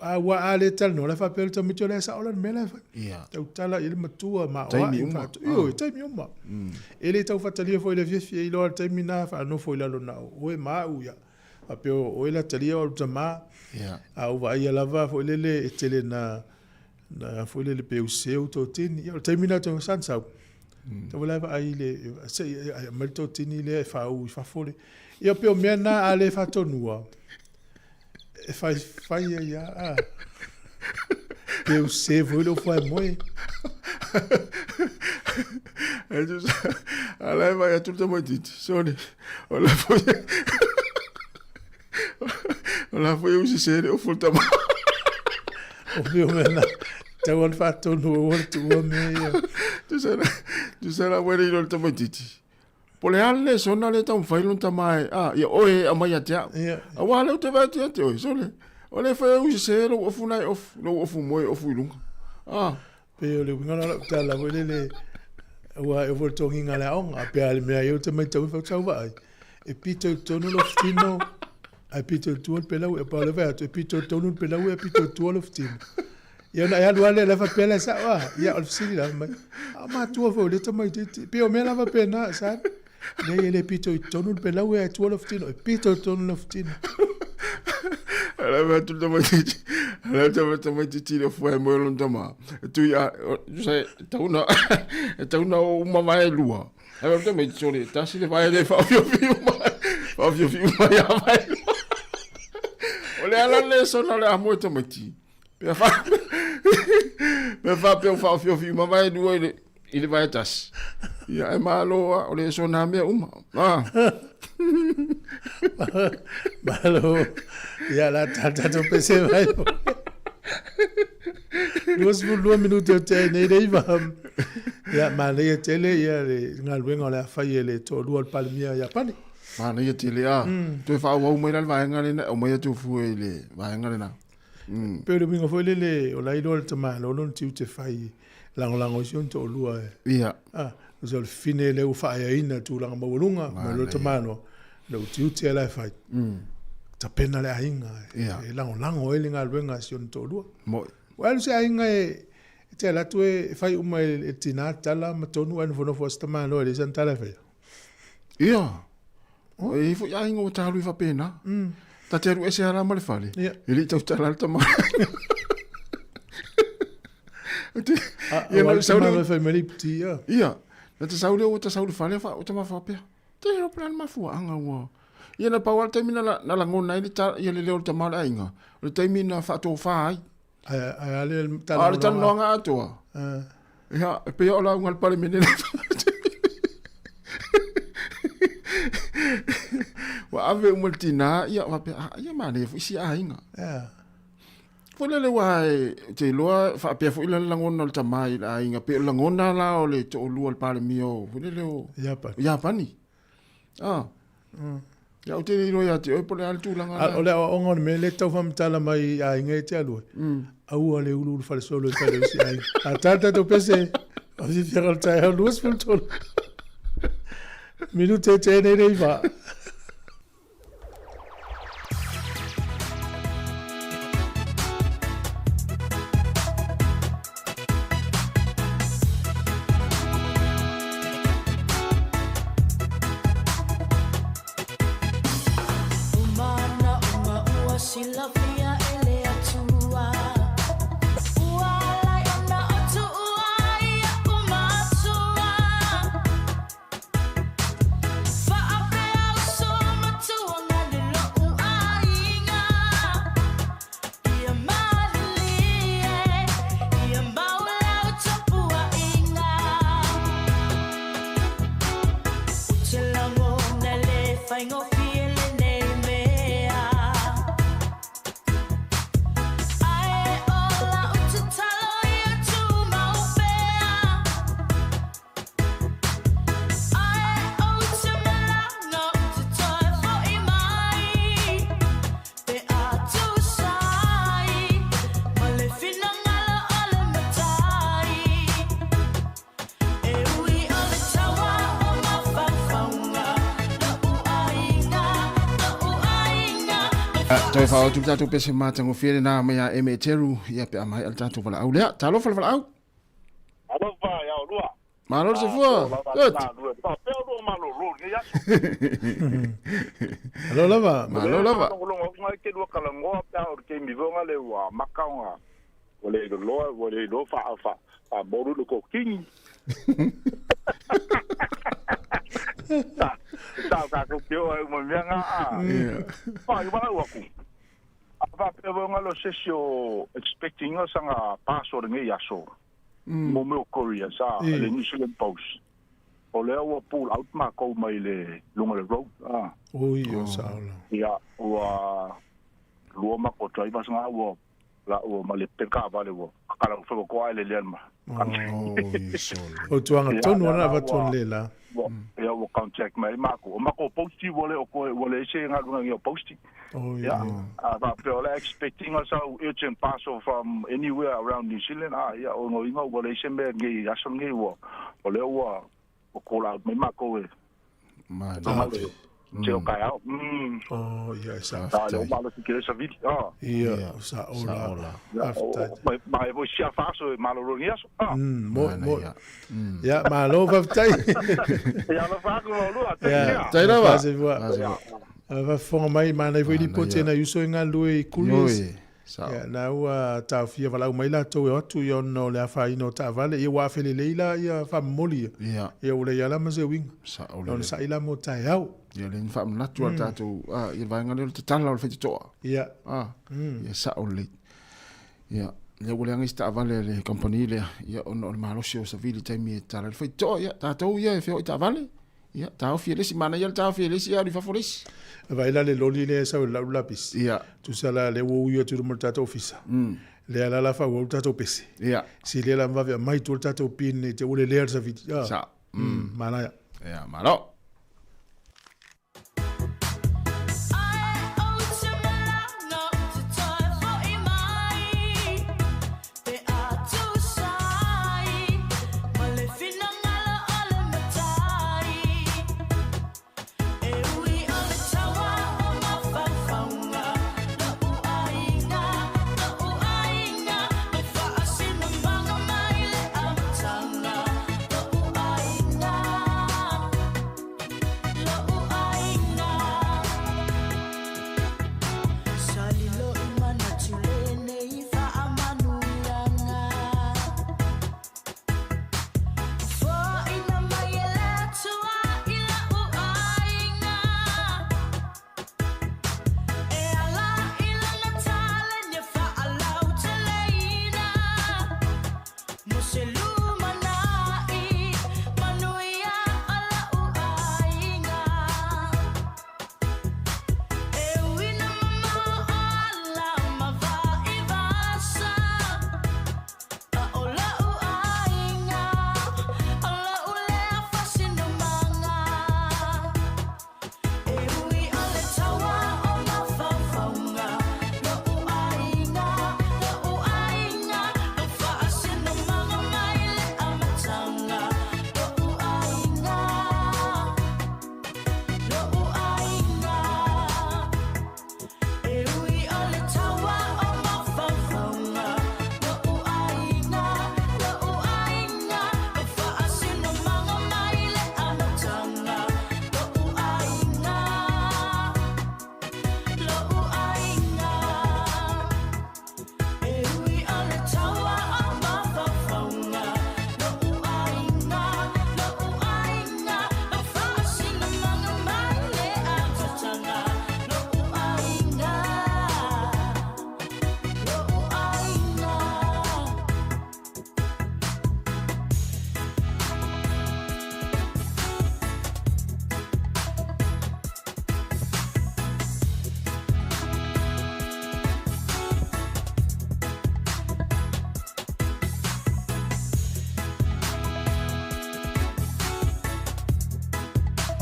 awa ale tal no la fa pel to mito le sa ola mela fa tau tala il matua ma o io tai mi uma ele tau fatali fo le fia I lo termina fa no fo la lo na o e ma u ya apeo o ela talia o tama au vai lava fo le tele na foi le peu seu to tin ia termina to sansau to leva ai le sei mal to tin le fa u fa fole ia peu mena ale fa tonua e fa ia peu se voi lo fa moi e just ale vai tutto mo dit soni ola foi usi serio o fulta o peu mena tau an fatto no o tu me tu sera bueno I lo tomo titi pole alle sona le tau fai lon tamai ia oe amai atia a wale o te vai tia te oi sole ole foi usi serio o funai of no o fu moi o fu lunga pe o le ngala tala wele le wa e volto nginga la on a pe al me ai o te mai tau fa tau vai e pito tono lo fino a pito tuol pelau e pa le vai e pito tono pelau e pito tuol fino ia na ia luale la fa pela sa wa ia al sili la mai ma tu fo le tama te pe o me la va pena sa ne le pito tonu pela we tu of tino pito tonu of tino Ala tu tama titi. Ala tama titi le foi mo lo tama. Tu ya sai tauna o mama e lua. Ala tama titi tasi le vai le fa fio ya vai. Ole ala le sona le amo tama titi. Pe fa pe fa fio mama e lua ile vai tas. Ya e malo ole sona me uma. Malo. Ya la tata to pese vai. 2 minutos eu tenho nem vai. Ya male tele ya ngalwe ngola fayele to luol palmia ya pani. Mana ia tele a. Tu fa o mai vai ngale na o mai tu fu ele vai ngale na. Pero mingo foi lele o lai dol tama lo non tiu te fai lango sion to lua. Ia. So il fine le fa ia ina tu langa mawulunga ma lo tama no. Lo tiu te la fai. Ta pena le ainga. E lango ele ngalwe nga sion to lua. Mo. Well se ainga te la tu fai uma e tina tala matonu an fono fo stama no le santala fai. Ia. E fu ia ingo talu fa pena. Ta te ru ese ara male fale. Ili tau tala tama. Ia no sauna fa melipti ia. Ia. Na te saule o te saule fale fa o te mafa pe. Te ro plan mafu anga wo. Ia na pawal te mina na la ngona ili ta ia le leo te mala inga. Le te mina fa to fa ai. Ai ale tala. Ale tala nga atua. Ia pe o la ngal pale menene. Wa ave multina ia wa pe ia mane fu si ainga. Fole le wai te loa fa pe fu ila langona le tamai la inga pe langona la o le to lu al pale mio fole le o ya pani. Ya o te ro ya te o pole al tu langa. O le o ngon me le tau fam tala mai a inga te alu. Au ale ulu fa solo tale si ai. A tata to pese o si fiera ta e luas fil tol. Minute te ne reiva. Toi fa tu tatu pese mata ngo fiere na mea emeteru ia pe amai al tatu fala au lea talo fala au alo fa ya lua malo se fua good alo lava ngai ke lua kala ngoa pa o ke mi vonga le wa makaunga ole lo fa boru lo ko king ta ko pio mo mianga pa yo ba wa ku apa pe vonga lo sesio expecting us nga paso de ngia so mo me Korea sa le New Zealand Post ole wa pull out ma ko mai le lunga le road oi yo sa ya wa lo ma ko trai ba nga wa la o ma le peka ba le wo kala fo ko ai le lenma o tuanga tonu na va ton lela ya wo contact mai mako posti wole o ko wole se nga lunga yo posti ya ba pe expecting us out urgent parcel from anywhere around New Zealand ya o no ingo wole se me ngi aso ngi wo wole wo ko la mai mako ma Teo kai au. Ia sa. O malo si kere sa vidi. Ia sa ola. Ma vo sia faso malo rongia so. Mo. Ia malo va tai. Ia lo fa ko lo. Ia. Tai la va. Va fonga mai mana i pote na yuso inga lui kulis. Ya na ua ta fia vala mai la to o tu yo no le fa ino ta vale i wa fele leila ia fa moli. Ya ule ya la maze wing. Sa ule. Sa ila mo ta yau. Ya le fa na tu ta tu i va ngale te tala o fe to. Ya. Ya sa ule. Ya le ule ngi sta vale le compagnie le ya ono malo sio sa vili time ta le fe to ya ta to ya fe ta vale. Ya ta fia le si mana ya ta fia le si ya di fa foris. Vai la le loli le sa la lapis. Ya. Tu sala le wo yo tu mo tata ofisa. Le ala la fa wo tata pesi. Ya. Si le la va mai tu tata pin te ule le sa vit. Sa. Mana ya. Ya, malo.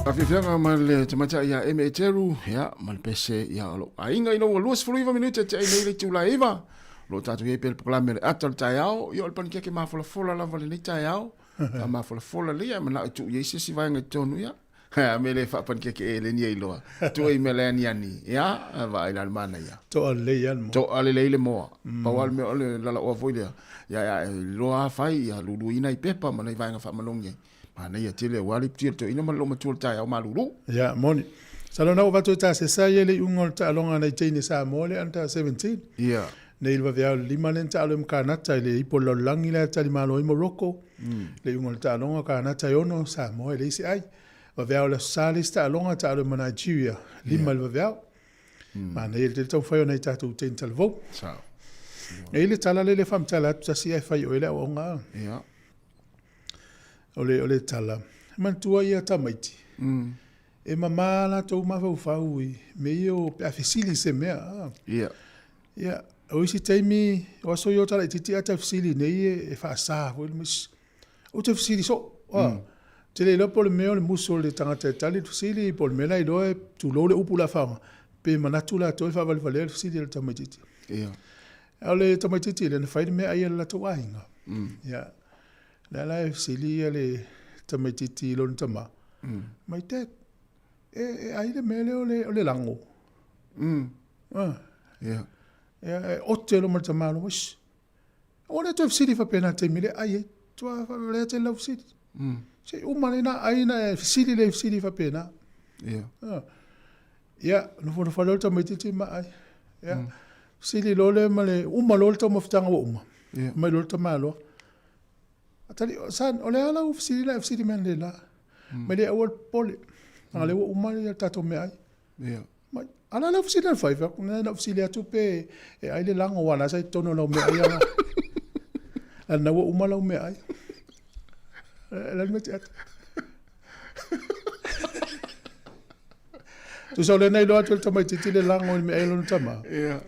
Afianga mal tamacha ya emeteru ya mal pese ya lo ainga ino luas fluiva minuta te nei le tula eva lo tatu e pel proclamer atal taiao yo pan ke ma fola la vale ni taiao ma fola le ma tu yesi si vai ngatonu ya ha mele fa pan ke le ni ilo tu e mele ni ani ya va ila mana ya to le yan mo to ale le mo pa wal me la o foile ya lo a fai ya lu ina i pepa ma nei vai nga fa malonge Mana ia tele wali ptir to ina malo matul tai au malulu. Ya moni. Salona o vatu ta se sa yele ungol ta longa na tini Sāmoa le anta 17. Ya. Nei va via lima len ta lo mkanata le ipolo langi le ta malo i Morocco. Le ungol ta longa kanata yono Sāmoa le si ai. Va via le salis ta longa ta lo Nigeria. Lima va via. Mana il te tau fai nei ta tu ten talvo. Sa. Ele tala le fam tala ta si ai fai o ele o nga. Ya. Ole tala. Man tua ia tamaiti. E mamala tau mawhau i. Me io pe afisili se mea. Ia. Ia. O isi teimi, o so yo tala i titi ata afisili nei e whaasa. O te afisili so. Te le lopo le meo le muso le tangata e tali afisili. Po le mena i doe tu lo le upu la whanga. Pe manatu la toi whawali wale afisili le tamaititi. Ia. O le tamaititi le na whaide mea ai la tau ainga. Ia. La sili ale tamaititi lon tama. Mai te ai le mele ole lango. Ja. Ja, otte lo tama lo wis. Ole to sili fa pena te mile ai to le te lo sili. Se umane na ai na sili le sili fa pena. Ja. Ya, no for lo tama titi mai. Ya. Sili lole male uma lole tama ftanga uma. Ya. Mai lole tama lo. Atali san ole ala ufsili mende la. Mele awal pole. Ngale uma ya tato me ai. Ya. Mai ala la ufsili fa fa na ufsili atu pe e ai le lango wana sai tono lo me ai. Ana wo uma lo me ai. La me tet. Tu sa le nei lo atu tama titi le lango me ai lo tama. Ya.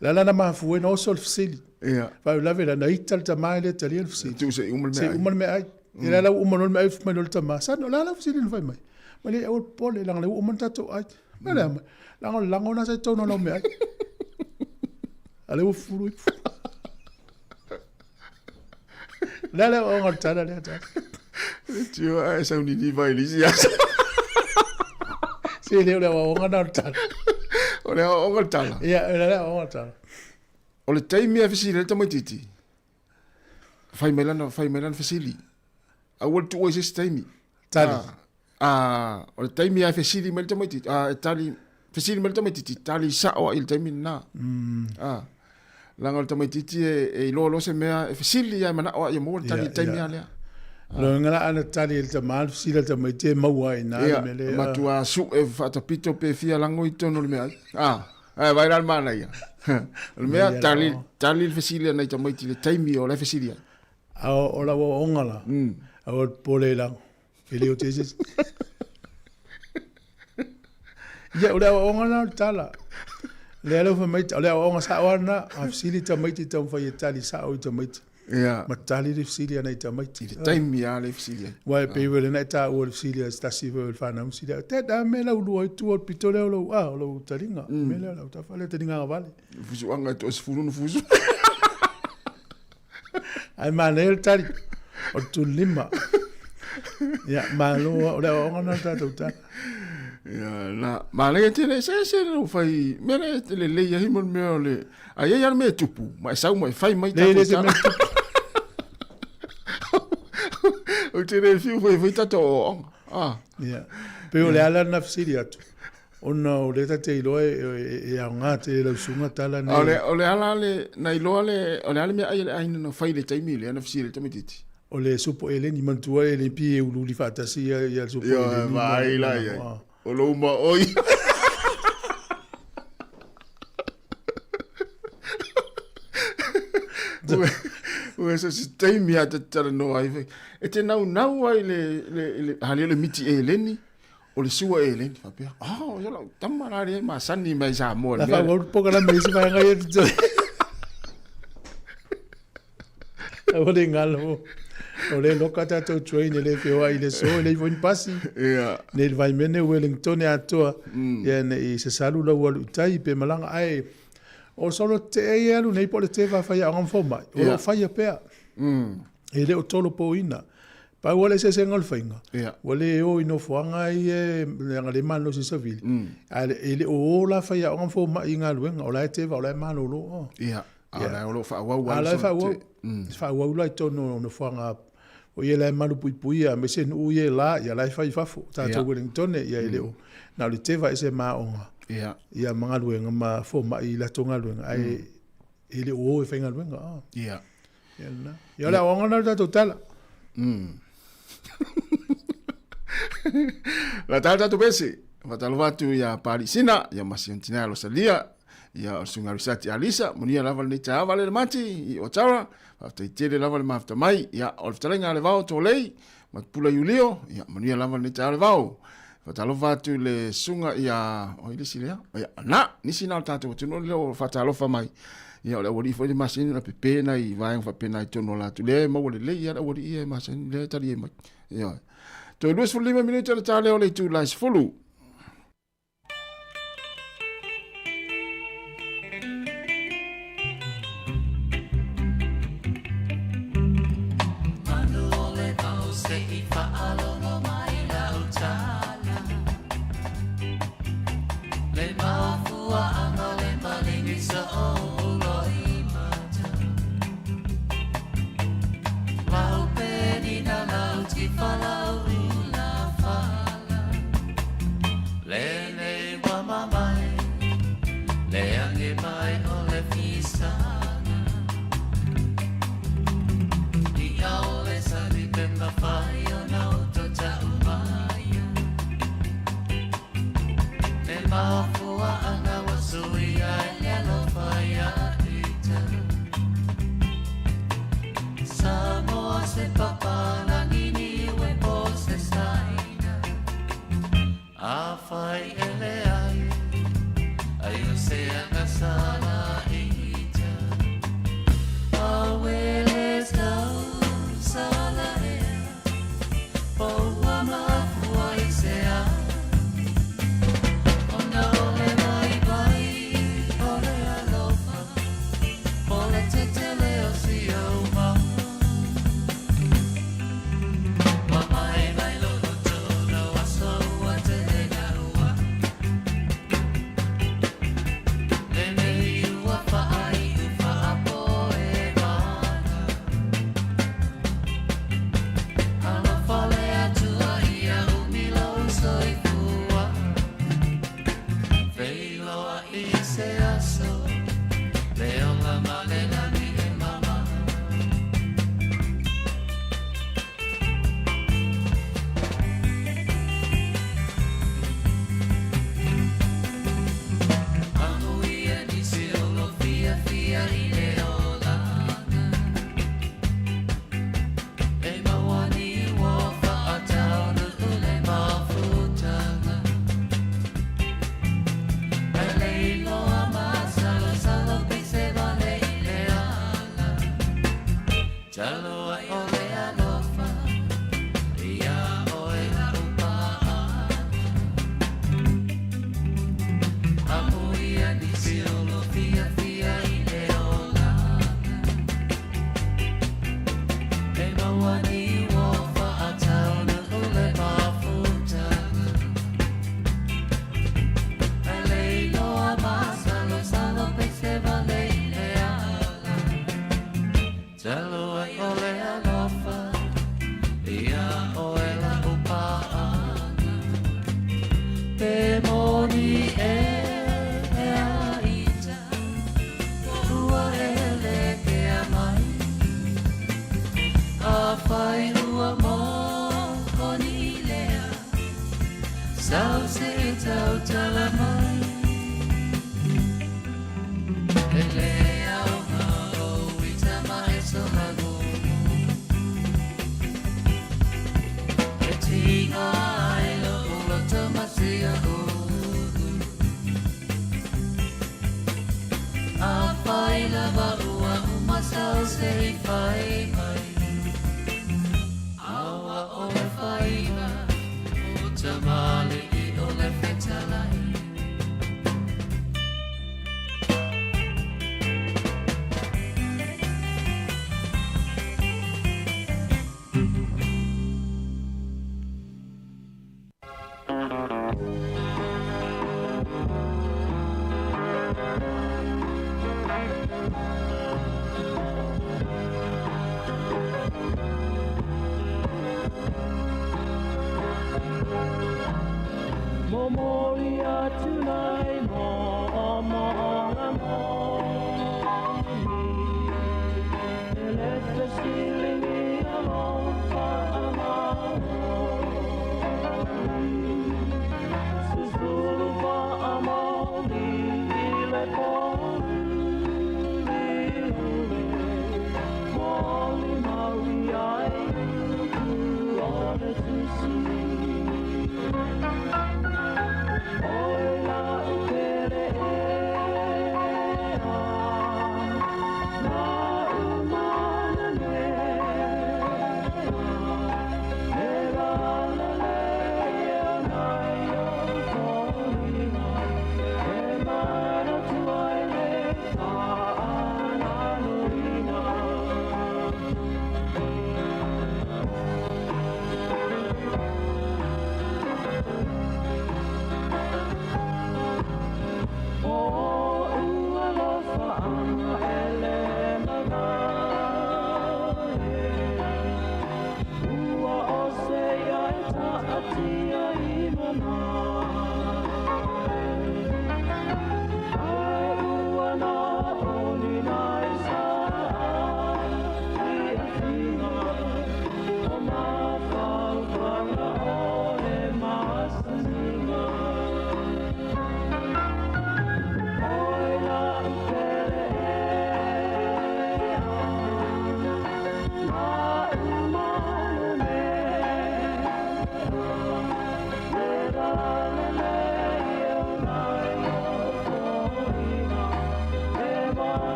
La na ma fu no sol ufsili. Ya. Fa la vela na ital tama le tali ufsili. Tu se uma me ai. Se uma me ai. Ila la uma no me ai fu me lo tama. Sa no la ufsili no fa mai. Mali awal pole lang le uma tato ai. Mala lango na sai tono lo me ai. Ale o furu. La o ngortana le ta. Tio ai sa uni vai li sia. Si le o ngortana. Ole o ngortana. Ya, la o ngortana. Ole tai mia fisi le tamo titi. Fai melan fasili. Awal tu oi se mi. Tali. Ole tai mia fasili mel tamo titi. Tali fasili mel tamo titi. Tali Sāmoa il tai na. Langal tamo titi e lo se mea fasili ya mana o ya mo tali tai mia le. Lo ngala ana tali il tamal fasili tamo titi maua ina mele. Matua su e fatapito pe fia lango itono le mea. Vai ral mana ya. Le mea tali fasili na tamo titi le tai mia o le fasili. O la o ngala. O pole lang. Ele o tesis. Ya ora o ngala tala. Le alo fa mai ole o ngasa wana afsili tamaiti tam fa yetali sa o tamaiti. Ya. Matali rifsili na tamaiti. Time ya le fsili. Wa pe wele na ta o rifsili sta si vel fa na msili. Te da mela u tu o pitole o lo talinga. Mela la ta fa le talinga vale. Fusu anga to sfuru no fusu. Ai manel tali. O tu lima. Ya malo ole o ngana ta ta. Ya na male te le se no fai mele te le ya himon me le ai ya me tupu mai sa mai fai mai ta o te le fiu foi ta to ya pe ole ala na fsiria tu ona ole ta te lo e a ngate le sunga tala ne ole ala le na ilo le ole ala me ai no fai le taimi le na fsiria te metiti ole supo ele ni mantua ele pi e ulu li fata si ya supo ele ni vai la ya Olo uma oi. O ese sistemi ata tara no ai. E te nau ai le hali le miti e leni. O le sua e leni fa pia. O ya la tamara re ma sani mai Sāmoa. La fa vor poka la mesi vai ngai tu. O le ngalo. Ole loka tato train ele ke wa ile so ele foi pasi ne vai mene Wellington atua ya ne se salu la wa tai pe malanga ai o solo te e alu nei pole te va fa ya on forma o fa ya pe ele o tolo po ina pa wale se ngol fainga wale o ino fuanga i ngale mano se savili ele o la fa ya on forma inga luenga o la te va o la mano lo ala o lo fa wa fa wa la tono no fuanga o ye la malu pui a me se nu ye la ya la fa fafo ta to Wellington ya ile o na le te va ese ma onga ya manga luenga ma fo ma i la tonga luenga ai ile o e fenga luenga ya na ya la onga na total la tata tu besi vatalvatu ya parisina ya masiontina lo salia ya sunga risati alisa munia lava ni ta vale mati o tara after tele lava le mafta mai ya olftalenga le vao to lei mat pula yulio ya munia lava ni ta le vao vatalvatu le sunga ya o ile silia ya na ni sina tatu tuno le fatalofa mai ya le wori fo di masin na pepe na i vai fa pena to no la tu le mo le ya wori e masin le tali mai ya to luis for 5 minutos le tale o le tu lais fulu Lele wa mama mafua ana wasuia yalo faya ita Sāmoa se papala nini we po se saina a fai ele ai o se ana sana ita a wele sana po mafua isea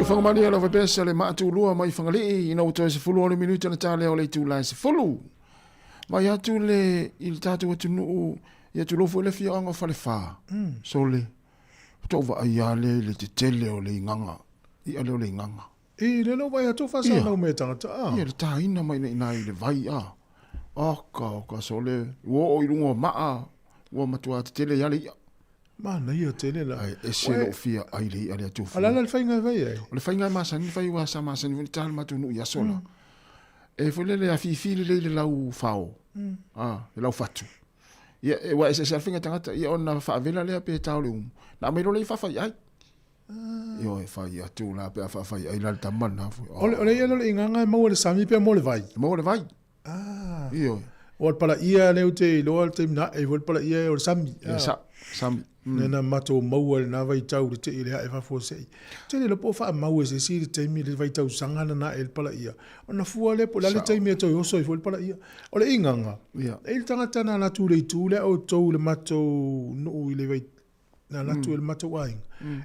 Whangamani ala vai pesa le maatu lua mai whangali ina uto e se fulu ole minuta na tale o le tu lai se fulu. Mai atu le il tatu atu nuu i atu lofu le fia anga whale wha. So le tova ai ale le te tele o le inganga. I ale o le inganga. E le lo vai atu whasa nau me tangata. Ia le tahina mai na ina i le vai a. Oka so le uo o irungo maa. Ua matua te tele yale ia. Mana ia tele la. E se lo fia ai le ale atu. Alala le whainga vai ai. O le whainga masani vai ua sa masani vuni tahal matu nuu ia sola. E fole le afifili le lau fao. Le lau fatu. Ia e wa se finga tangata ia ona whaavela le pe tau le na me lo le fa ai. Yo e fa ia tu la pe fa ai la tamana. Ole ia le inganga mo le sami pe mo le vai. Mo le vai. Yo. O pala ia le te lo te na e vol pala ia o sami. Sami. Nena mato maua na vai tau te ile e fa fo sei. Te le po fa maua se si te mi le vai tau sanga na e pala ia. Ona fua le po le te mi to yo so e vol pala ia. Ole inganga. E tanga tana na tu le o to le mato no ile vai na tu le mato wai.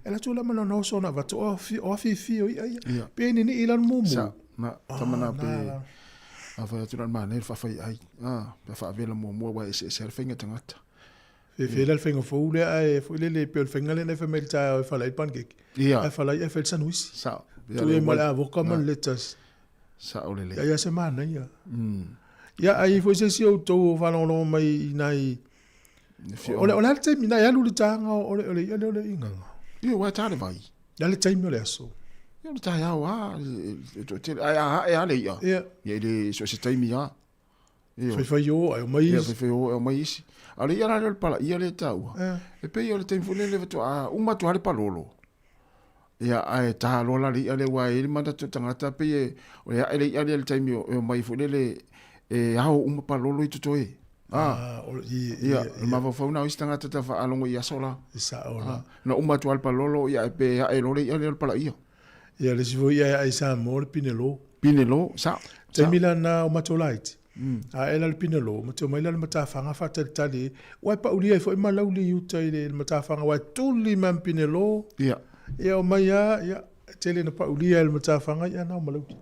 E la tu la mana no so na va to o fi o ia. Pe ni ilan mumu. Sa na tamana pe. Ava tu na mana fa ai. Pe fa vela mo wa se finga tangata. Fe le finga fo le fo le pe finga le fa melta fa la pancake. E fa la e fa sandwich. Sa. Tu e mala vo comme lettuce. Sa o le. Ya semana ya. Ya ai fo se si o to fa no mai nai. Ole te mi na ya lu tanga ole inga. Io wa tale vai. Ya le time le aso. Io le ta ya wa to te ai ale ya. Ya le so se time ya. Fa yo ai mai. Fa yo ai mai. Ale ia le pala ia le tau. E pe ia le tempo le to uma to ale palolo. Ia ai ta lo la ia le wa ile manda to tangata pe o ia le time o mai fu le e au uma palolo i to e. Ia ma va fa una istanga ta fa alongo ia sola. Sa ola. Na uma to ale palolo ia pe ia lo ia le pala ia. Ia le si vo ia ai sa mor pinelo. Pinelo sa. Te milana o matolite. A ela le pinelo, ma te mai le matafanga fa tali. Wa pa uli ai fo ma lauli uta ile le matafanga wa tuli man pinelo. Ia o mai ia tele na pa uli ai le matafanga ia na ma lauli.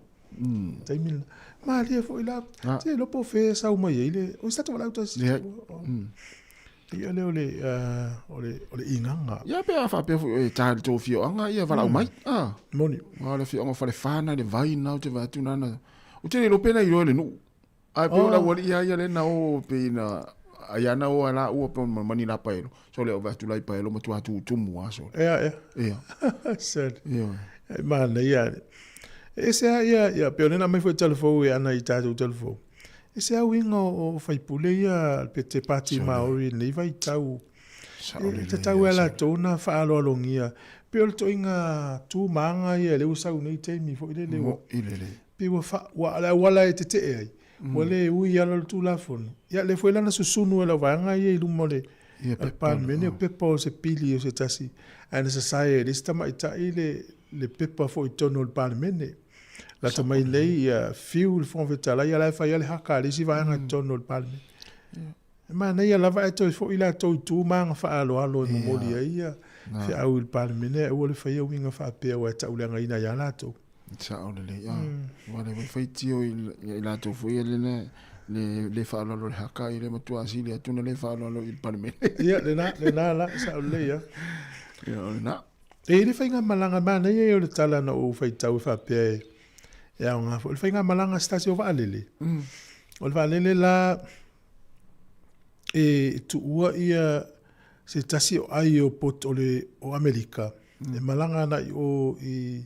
Te mil Ma le fo ila. Te lo po fe sa uma ile. O sta to la to. Ia le ole inganga. Ia pe fa pe e ta to fio anga ia vala mai. Moni. Ole fio anga fale fana le vai na te va tunana. O te lo pena i le no. Ai pe la wali ia le na o pe na ai na o ala o pe mani la paelo. So le o va tu lai paelo ma tu atu tu mu aso. Ia. Said. Ia. Ma na ia. Ese ia pe ona mai foi telefone e ana i ta telefone. Ese au inga o whaipule ia pe te pati Maori nei vai tau. Te tau ala tōna whaalolongia. Pe ol to inga tū maanga ia leu sau nei teimi fo ile leo. Pe wa wala e te te ai. Wale ui ala tū la fono. Ia le foi lana susunu ala wanga ia ilumo le. Pan mene o pepa o se pili o se tasi. Ana sa sae le stama ita le pepa fo i tono le pan mene. La tamai lei fiu il fon vetala ia la fa ia le haka le si va nga tono le palme. Ma nei la va to fo ila to tu ma fa alo mo moli ia. Fe au il palme ne o le fa ia winga fa pe o ta ulenga ina ya la to. Sa o le ia. Wa le fa tio ila to fo ia le fa alo le haka ile mo tu asili tu le fa alo il palme. Ia le na la sa o le ia. Ia na. E le fa nga malanga ma nei o le tala na o fa tau fa pe. Ya nga fo fa nga malanga stasio va lele. O va lele la e tu ua ia se tasio ai o pot o Amerika. E malanga na o e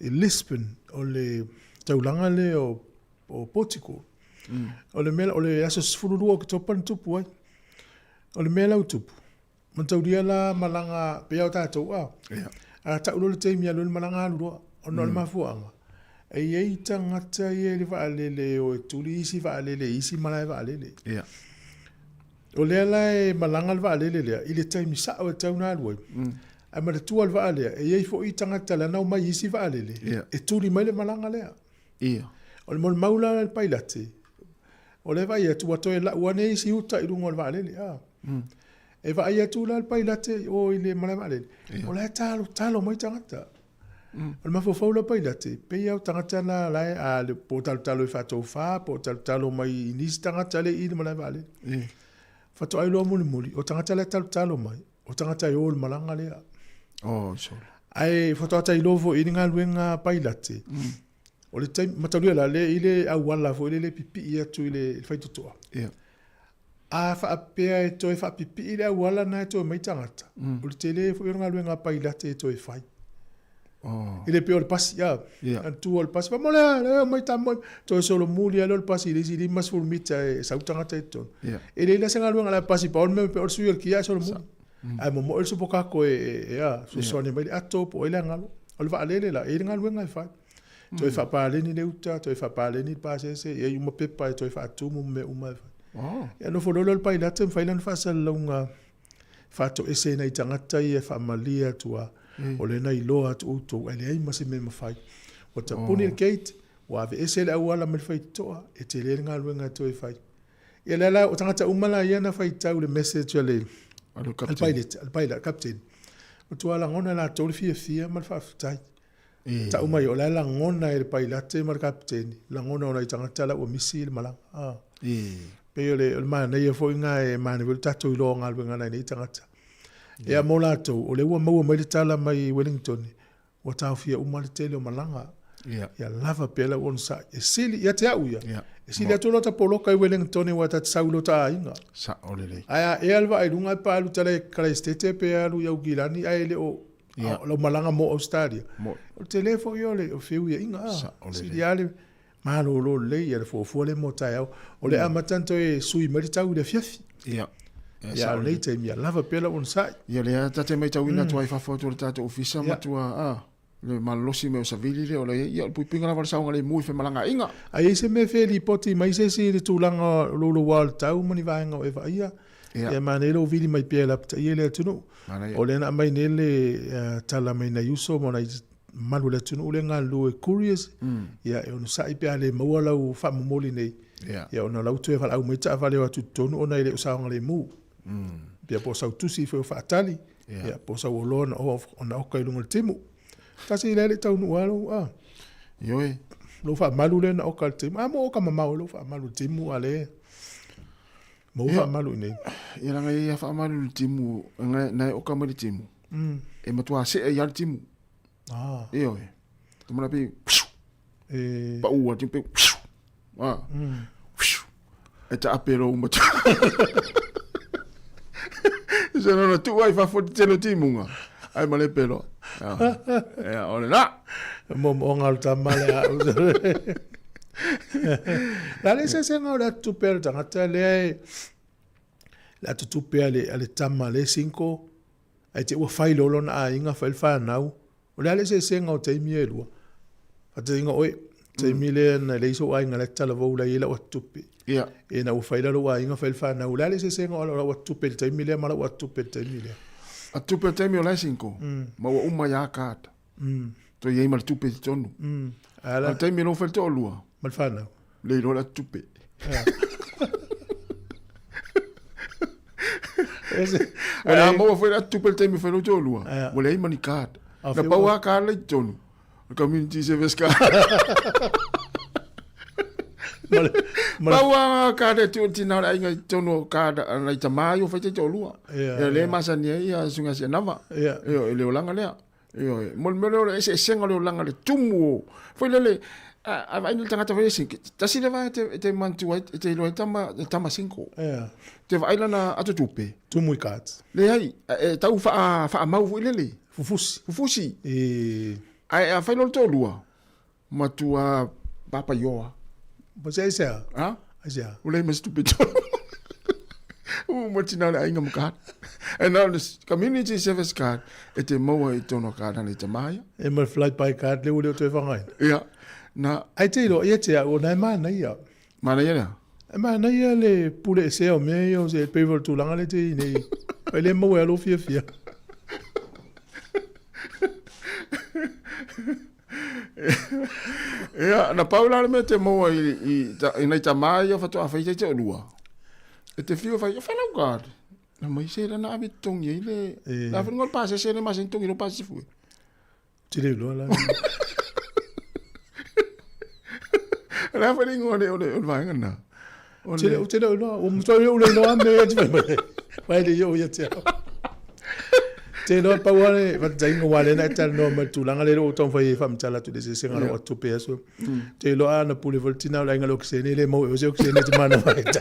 Lisbon o le taulanga le o Portugal. O le mela o le aso sfururu o topan tupu ai. O le mela utupu. Mantauria la malanga pe o tatou a. A ta ulo le teimi alo le malanga alu o no le mafuanga. Ei tangata ia le vaalele o tuli isi vaalele isi malai vaalele. Ia. O lea lai malanga le vaalele lea, i le taimi sa o tauna aluai. A mara tua le vaalea, e ei fo i tangata la nau mai isi vaalele. E tuli mai le malanga lea. Ia. O le maula le pailate. O le vai atu atoe la uane isi uta i rungo le vaalele. E vai atu la le pailate o i le malai vaalele. O le talo mai tangata. O ma fo la pai late pe ia tangata na lai a le portal talo fa to fa portal talo mai ni tangata le i mai vale fa to ai lo muli o tangata le talo mai o tangata yo le malanga le so ai fa to tai lovo i nga luenga pai late o le tai matalu la le ile a wala fo le pipi ia tu ile fa to a fa pe e to fa pipi ile a wala na to mai tangata o le tele fo nga luenga pai late to fa Ele pe o le pasi ya. Tu o le pasi. Vamos lá, mai ta mai. To solo muli alo le pasi le si mas ful mita e sautanga te ton. Ele la senga luanga la pasi pa o me pe o suyo ki ya solo muli. Ai mo mo el supoka ko ya, so soni mai ato po ele ngalo. O le va lele la, ele ngalo nga fa. To fa pa le ni le uta, to fa pa le ni pasi se e uma pepa to fa tu mo me uma fa. Ya no fo lo le pa ila tem fa ila fa sa longa. Fa to ese na itangata e fa malia tua. O le na iloa tu tu ele ai masi me mafai o ta puni el gate wa ve esele awala me fai toa e te le nga luenga to e fai e la o tangata umala ia na fai tau le message le al pilot captain o tu ala ngona la to fia mal fa tai ta umai o la ngona el pilot te mal captain la ngona ona tangata la o misil mala pe le ma na ia foi nga e ma ne volta to lo nga luenga na ni tangata Ea molato, o le ua maua mai le tala mai Wellington, o tau fia umale tele o malanga. Ia lava pela on sa, e sili, ia te au ia. E sili atu lota poloka i Wellington e wata saulo ta ainga. Sa olele. Aya, e alva ai runga pa alu tala e kala estete pe alu iau gilani, ai le o malanga mo Australia. O telefo i ole, o fiu ia inga. Sa olele. Sili ale, malo lo le, ia le fuafua le mo tai au. O le amatanto e sui meri tau le fiafi. Ia. Ya leite mi lava pela on sai. Ya le tate mai tawina tu ai fa foto le tate ofisa matua le malosi me savili le ole ya puipinga la varsa ngale mui fe malanga inga. Ai se me feli poti mai se si le tulanga lolo wal tau mani vaenga e va ia. Ya manelo vili mai pela ia le tunu. Ole na mai nele tala mai na yuso mona malu le tunu le ngalu e curious. Ya e on sai pe ale mawala u fa momoli nei. Ya ona lau tu e fa au mai ta vale wa tu tonu ona ile usa ngale mu. Pia po sau tusi fe fatali ya po sau lona o ona o kai lunga timu tasi le tau nu alo yoi lo fa malu le na o ka timu mo o ka mamau lo fa malu timu ale mo fa malu nei ia nga ia fa malu timu nga na o ka malu timu e matua se ia timu io tu mana pe pa u ati pe e ta apero mo se no tu vai fa fo telo timu nga ai male pelo ole na mo ngal tamale la le se nga la tu pel tanga tele la tu pel ale tamale 5 ai te wa fai lo na inga fai fa nau o le se nga o te mielu fa te inga oi te mile na le so ai nga le tala vo la ila wa tupi ia e na u fai lo wa inga fai fa nau la le se nga o wa tupi te mile mala wa tupi te mile a tupe te mio la 5 ma wa uma ya kata to ye mal tupe tonu ala te mio fa to lua mal fa nau le lo la tupe Ela mo foi a tupe te mi foi no lua o le mani kata na pa wa ka le tonu community service ka Bawa kada tu tina la inga tono kada na tamayo fa te tolua. Le masani ia sunga se nava. Yo le olanga le. Yo mol melo ese senga le olanga le tumu. Foi le a vai no tanga tava sin. Tasi le vai te mantu te lo tama 5. Te vai lá na atutupe. Tumu kat. Le ai tau fa mau le. Fufusi. Ai a fa no tolua. Matua papa yoa. Você é isso? Ah? Isso. O lei mas estúpido. O matina la inga mukar. And now this community service card ete moa e tono card na te mai. E mal flight by card le ule o te whangai. Ja. Na ai te ro ia te o nai mana ia. Mana ia. E mana ia le pule se o me o se people tu langa le te nei. E le moa lo fia. Ja, na Paula me te moa i nei tamai o fatu a faite te olua. E te fio fai, fa lau gard. Na mai se na ave tongi ile. Na fa ngol pase se ne mas tongi no pase fu. Tire lo la. Na fa ngol o vai ngana. Tire lo, o mo so yo le no ame te vai. Vai le yo ia te. Te no pa wale va tainga wale na tal no ma tu langa le o ton fa fam tala tu de se singa o tu peso te lo ana pule voltina la ngalo ksene le mo o se ksene te mana vai ta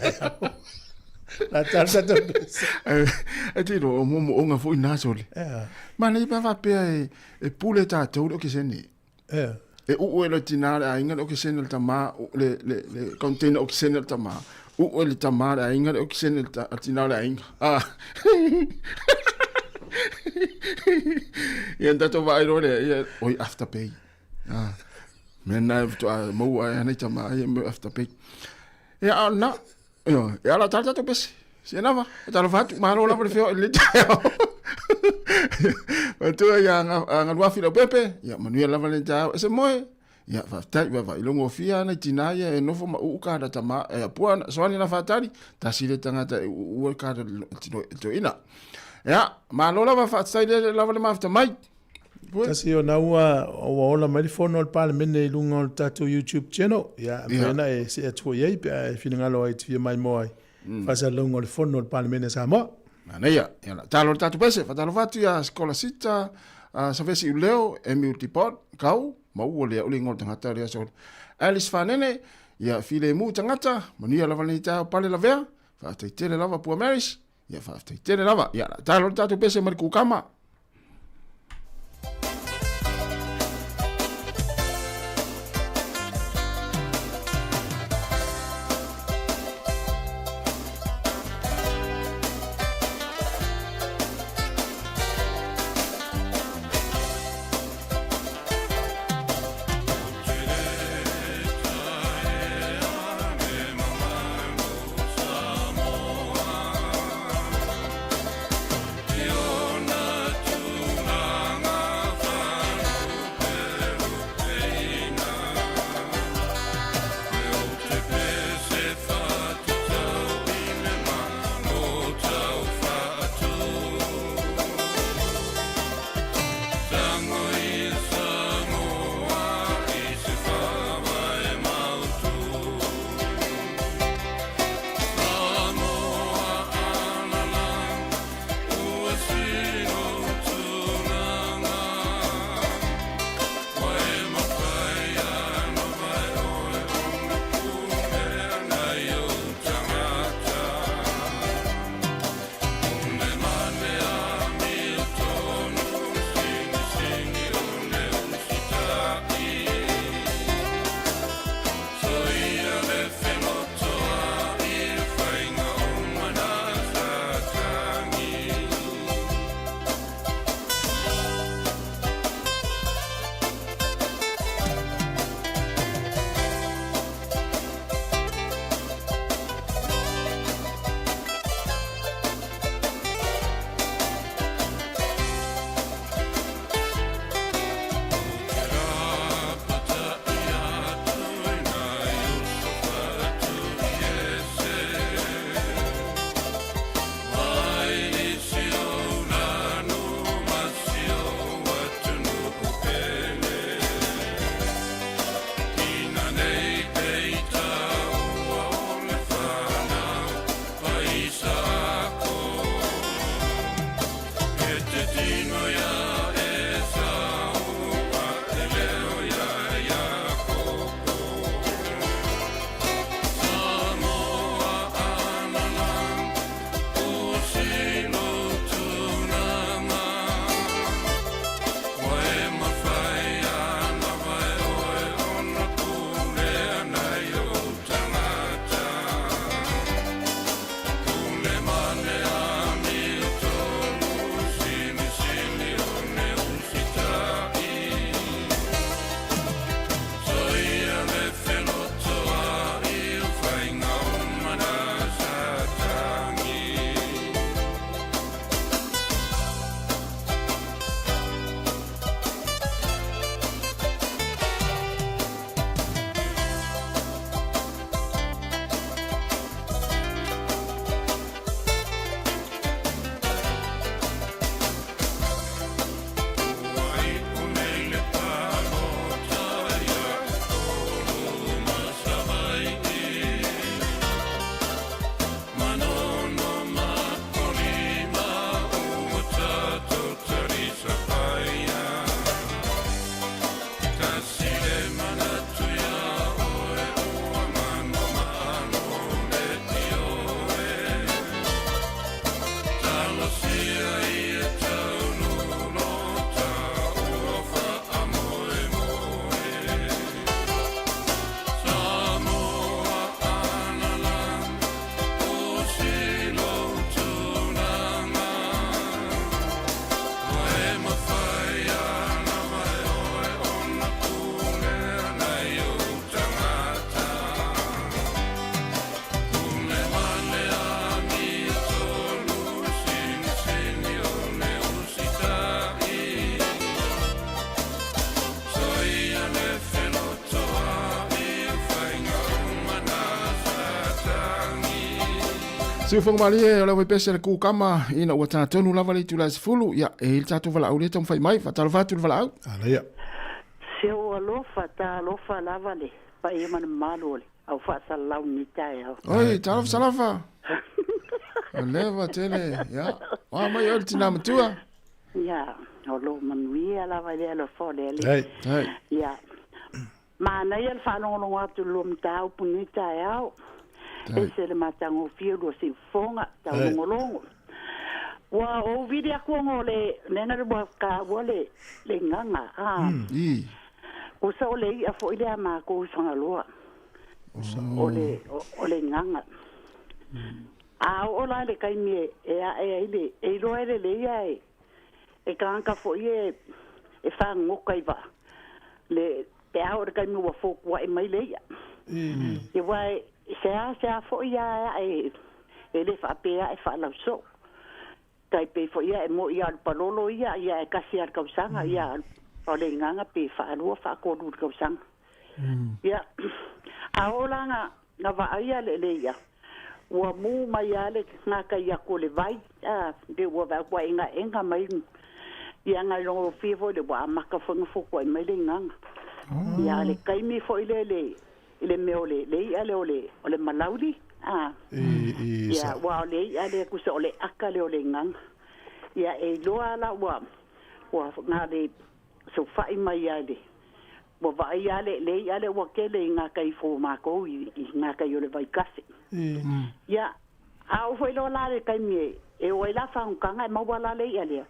la tal sa to e te lo mo nga fu ina sole ma ne pa va pe e pule ta to lo ksene e u lo tina la ngalo ksene ta ma le container ksene ta ma u le ta ma la ngalo ksene ta tina la ah e anda to vai role e oi afterpay mena to mo ai ta mai after pay ya na yo ya la tarta to pes se na va ta lo fatu ma lo la per fio le ma tu ya nga wa filo pepe ya manuel la valenta se moe ya va ta va ilongo fia na tinaia e no fo ma u ka da tama e puana so ni na fatari ta sile tangata u ka da to ina ya ma lo la va fa le la va ma after mai Tasi o naua o ola mai fono al parlemene i lunga o tatu YouTube channel. Ya, mena e se atua iei pe e finangalo ai tivia mai moai. Fasa lunga o le fono al parlemene Sāmoa. Mana ia, talo tatu pese, fatalo fatu ia skola sita, sa vesi uleo, e multipod, kau, mau o lea ulingo tangata lea so. Alice Fanene, ia file mu tangata, mania lava ni tau pale la vea, fatai tele lava pua maris, ia fatai tele lava, ia talo tatu pese mariku kama. Siu fonga mali e la pese le kukama ina ua tātonu lava le tula se fulu ia e il tātou wala au le tau whai mai whatalo whatu le wala au. Ala ia. Seo alofa ta alofa lava le pa ia mana malo le au whaasa lau ni tae au. Oi, tālofa salafa. O lewa tele, ia. Wa mai ori tina matua. Ia, o lo manuia lava le alo fole le. Hei. Ia. Mana ia le whanongonongo atu lo mtau puni tae au. Ese le matango fiu si fonga tau ngolongo. Wa o vidi aku ngole nena le ka wole le nganga o sa ole ia fo ile ma ko sanga loa. Ole nganga. Ola le kai mi ile e lo ele le ia e kanka fo ie e fa ngokai va. Le pe a ora kai mi wa fo wa e mai le ia. E vai sea fo ia e le fa pe e fa la so. Tai pe fo ia e mo ia al palolo ia e kasi al kausanga ia ole nganga pe fa lua fa ko du kausanga. Ia aola nga va ia le ia. Wa mu mai ale nga ka ia ko le vai de wa va kwa enga mai ia nga lo fi fo le wa maka fo fo ko mai le nganga. Ia le kai mi fo ile me ole le ia le ole malaudi. Ia wa le ia le ku se ole akale ole ngang. Ia e loa la wa nga le so fai mai ale. Wa va ia le wa ke le nga kai fo ma ko I nga kai ole vai kasi. Ia au foi lo la le kai mi e o la fa un kanga ma wa la le ia le.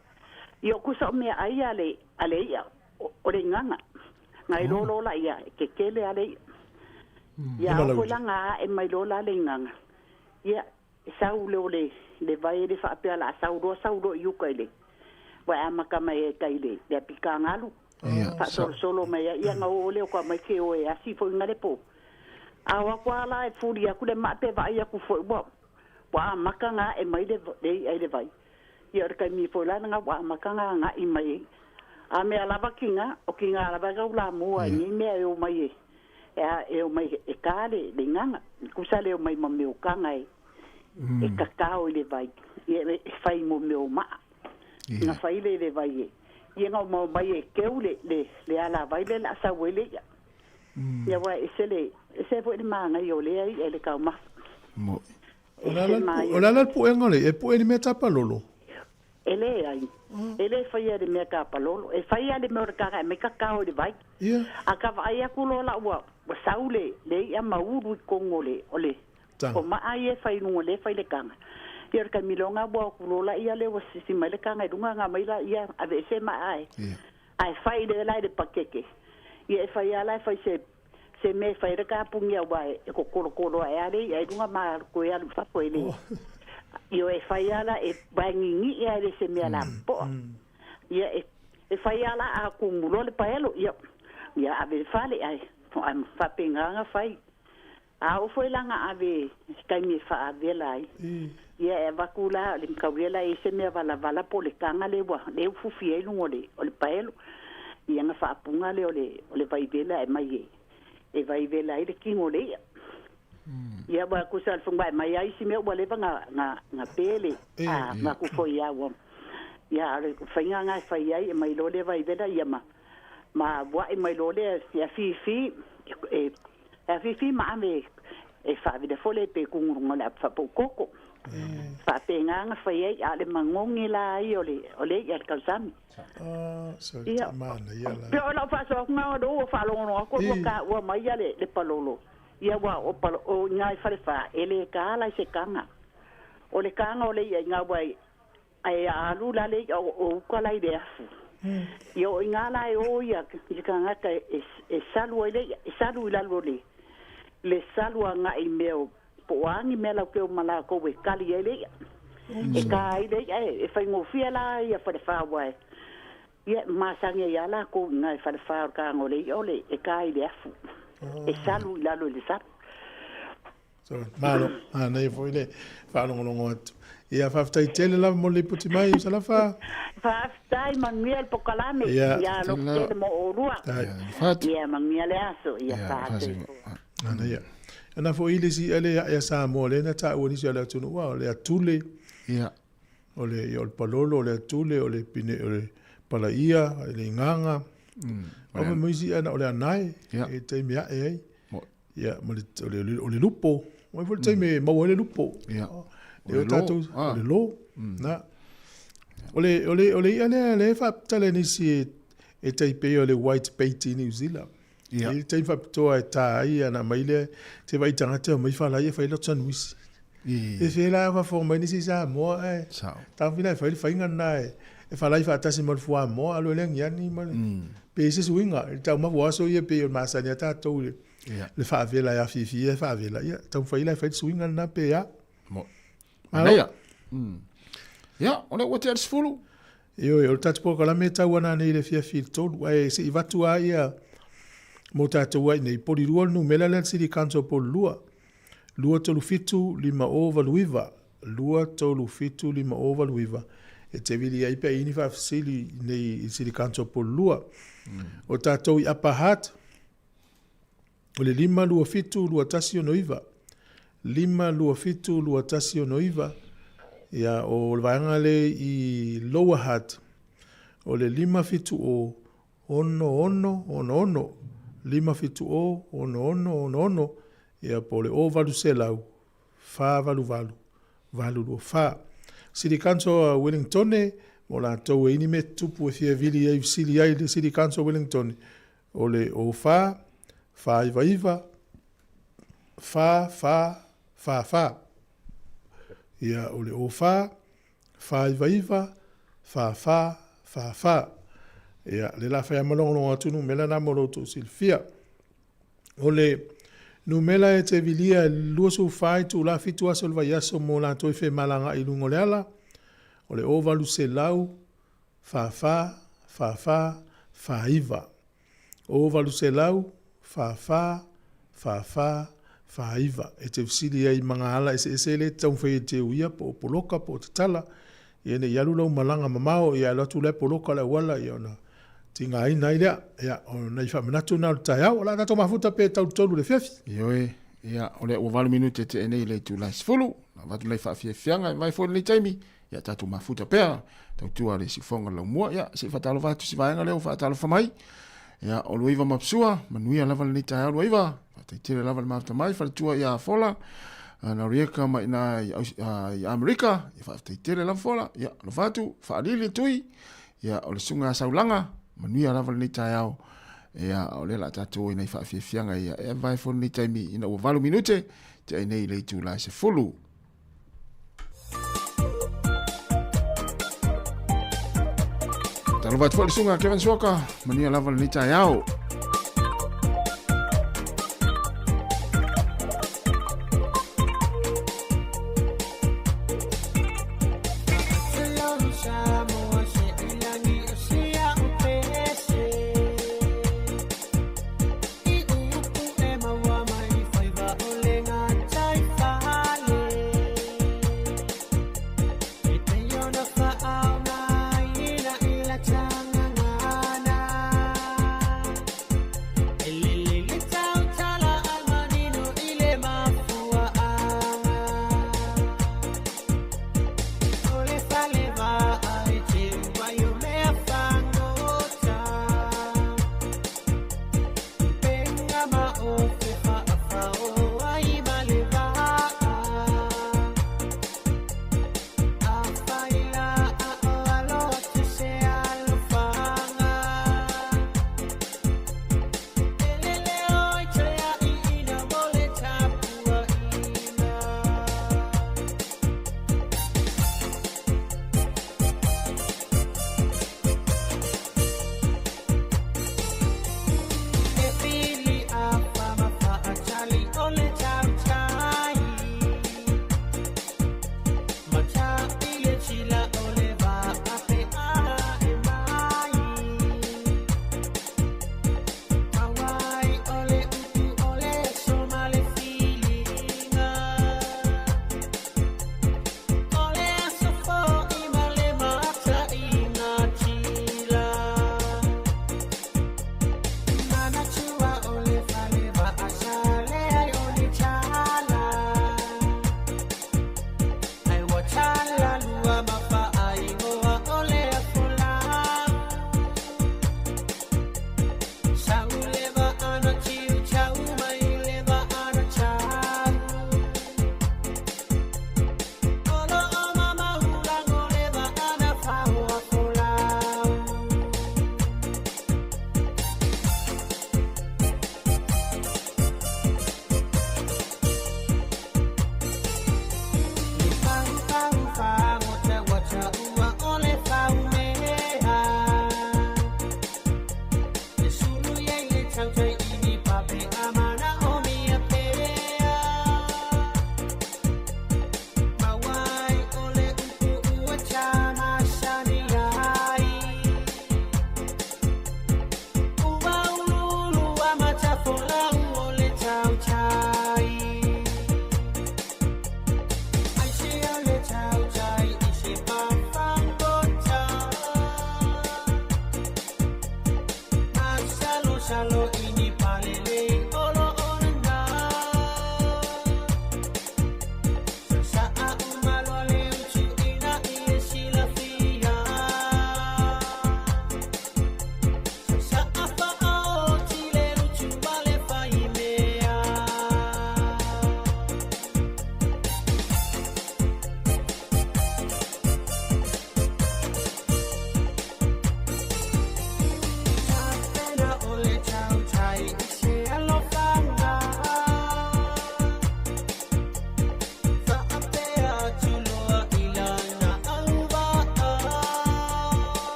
Io ku so me ai ale ia ole nganga. Ngai lo la ia ke le ale. Ia ko la nga e mai lo la le nganga. Ia sau le vai le fa pe la sau do yu kai le. Wa amaka mai kai le pika ngalu. Fa solo mai ia nga o le ko mai ke o e asi fo ngale po. Awa kwa la e furi aku le mate vai aku fo wa amaka nga e mai le vai. Ia kai mi fo la nga wa amaka nga I mai. A me ala vakinga o kinga ala vaga ula mua ni me o mai e o mai e kale le nganga kusale o mai mameu kanga e kakao le vai e fai mo meu ma na fai le vai e nga mo mai e keule le ala vai le la sa wele ya wa ese fo manga yo le ai le ka ma mo ola pu engole e pu ni meta palolo ele ai ele fai de me ka palolo e fai de me ka me kakao le vai aka vai aku lo la wa saule le ia mauru kongole ole o ma ai fai no le fai le kanga ia ka milonga bo ku lo la ia le wa sisi mai le kanga dunga nga mai la ia ave se ma ai fai de la de pakeke ia fai ala fai se me fai de ka pungia wa e ko kolo ai dunga ma ko ia fa po ele io e fai ala e bangi ia le se me la po ia e fai ala a kumulo le paelo ia ave fale ai am fa pinganga fai o foi langa ave kai mi fa ave lai ia e vakula le kawela e se me vala po le kanga le wa le fufi e lungo le o le paelo ia nga fa punga le ole vai vela e mai e vai vela le kingo le ia ba ku sal funga mai ai si me wa le nga pele nga ku foi ia wa ia le fainga nga fai ai mai lo le vai vela ia ma wa mai lo le ia fifi ma me e fa vide fole pe kungurunga la fa pokoko fa penga fai ai ale mangongi la ai ole ia kausami so mana ia la pe ola fa so nga do fa lo no ko ka wa mai ale le palolo ia wa o ngai fa ele ka la se kanga ole kanga ole ia nga wai ai alu la le o ko la idea yo ingala o ya kanga ka e salu la lole le salu nga I meo po ani mela ke o mala ko we kali ele e ka ile e fa ngo fiela ia fa wa ia masanga ya la ko nga fa ka ngole ole e ka ile afu e salu la lole sa so malo ana e foi le fa no ngot ia fa ftai tele la mo le puti mai sala fa ftai mangiel pokalame ia lo ke mo orua ia mangiel aso ia fa ana ia ana fo ile si ele ya Sāmoa le na ta o ni ala tunu wa le atule ia ole yo palolo le atule ole pine ole pala ia le nganga o me misi ana ole anai e te mea e ia ole lupo o fo te me mo ole lupo ia le tatu ole lo na ole ia le fa tale ni si e te pe ole white paint New Zealand ia te fa to ta ia na maile te vai tanga te mai fa la ia fa lo tsan wis e fe la fa forma ni si Sāmoa ta fina fa inga na e fa la fa ta si mo fo mo alo le ngiani mo pe se swinga ta ma wa so ia pe ma sa ni ta to le fa vela ya fi fa vela ia ta fa ila fa swinga na pe ya mo ia ia ole o te sfulu yo ta po kala me ta wana nei le fia fi to ai se va tu ia mo ta to ai nei poli ruo no mela le city council po lua tolu fitu lima over luiva lua tolu fitu lima over luiva e te vili ai pe ini fa sili nei city council po lua o ta to i apahat o le lima lua fitu lua tasi o noiva lima lua fitu lua tasi o noiva ia o le vaenga le i lower hat o le lima fitu o ono lima fitu o ono ia po le o valu selau fa valu lo fa City Council Wellington mo la to ini me tupu e fia vili ai sili ai le City Council Wellington o le o fa iva fa ia o le o fa iva fa ia le la fa malongo atunu mela na molo to silfia o le numela e te vilia luosu fai tu la fitu aso va yaso mo la to fe malanga i lungo le ala o le ovalu se lau fa iva ovalu se lau fa iva e te visili ai manga ala e se le tau fe te uia po poloka po te tala e ne yalu lau malanga mamao e ala tu le poloka le wala i ona tinga ai nai lea ia o nei fa manatu na tai au la to mafuta pe tau tolu le fiafi Ioe, ia, ole o walu minute te enei le tu lai sfulu, na watu lai whaafia fianga, mai fōle ni taimi, ia tatu mafuta pēra, tau tua le si fonga lau mua, ia, si whatalo whatu si vaenga leo, whatalo whamai, ia, o luiva mapsua, manuia lava le ni tai au luiva, whatai tire lava le mafta mai, whatua ia fola, na rieka mai na i Amerika, ia whatai tire lava fola, ia, lo whatu, whaalili tui, ia, o le sunga saulanga, manuia lava le ni tai au, ia o le la tatou ina fa fianga ia e vai fo ni taimi ina o valu minute te nei le tu la se fulu talo va tu sunga Kevin Soka mania lava ni tai au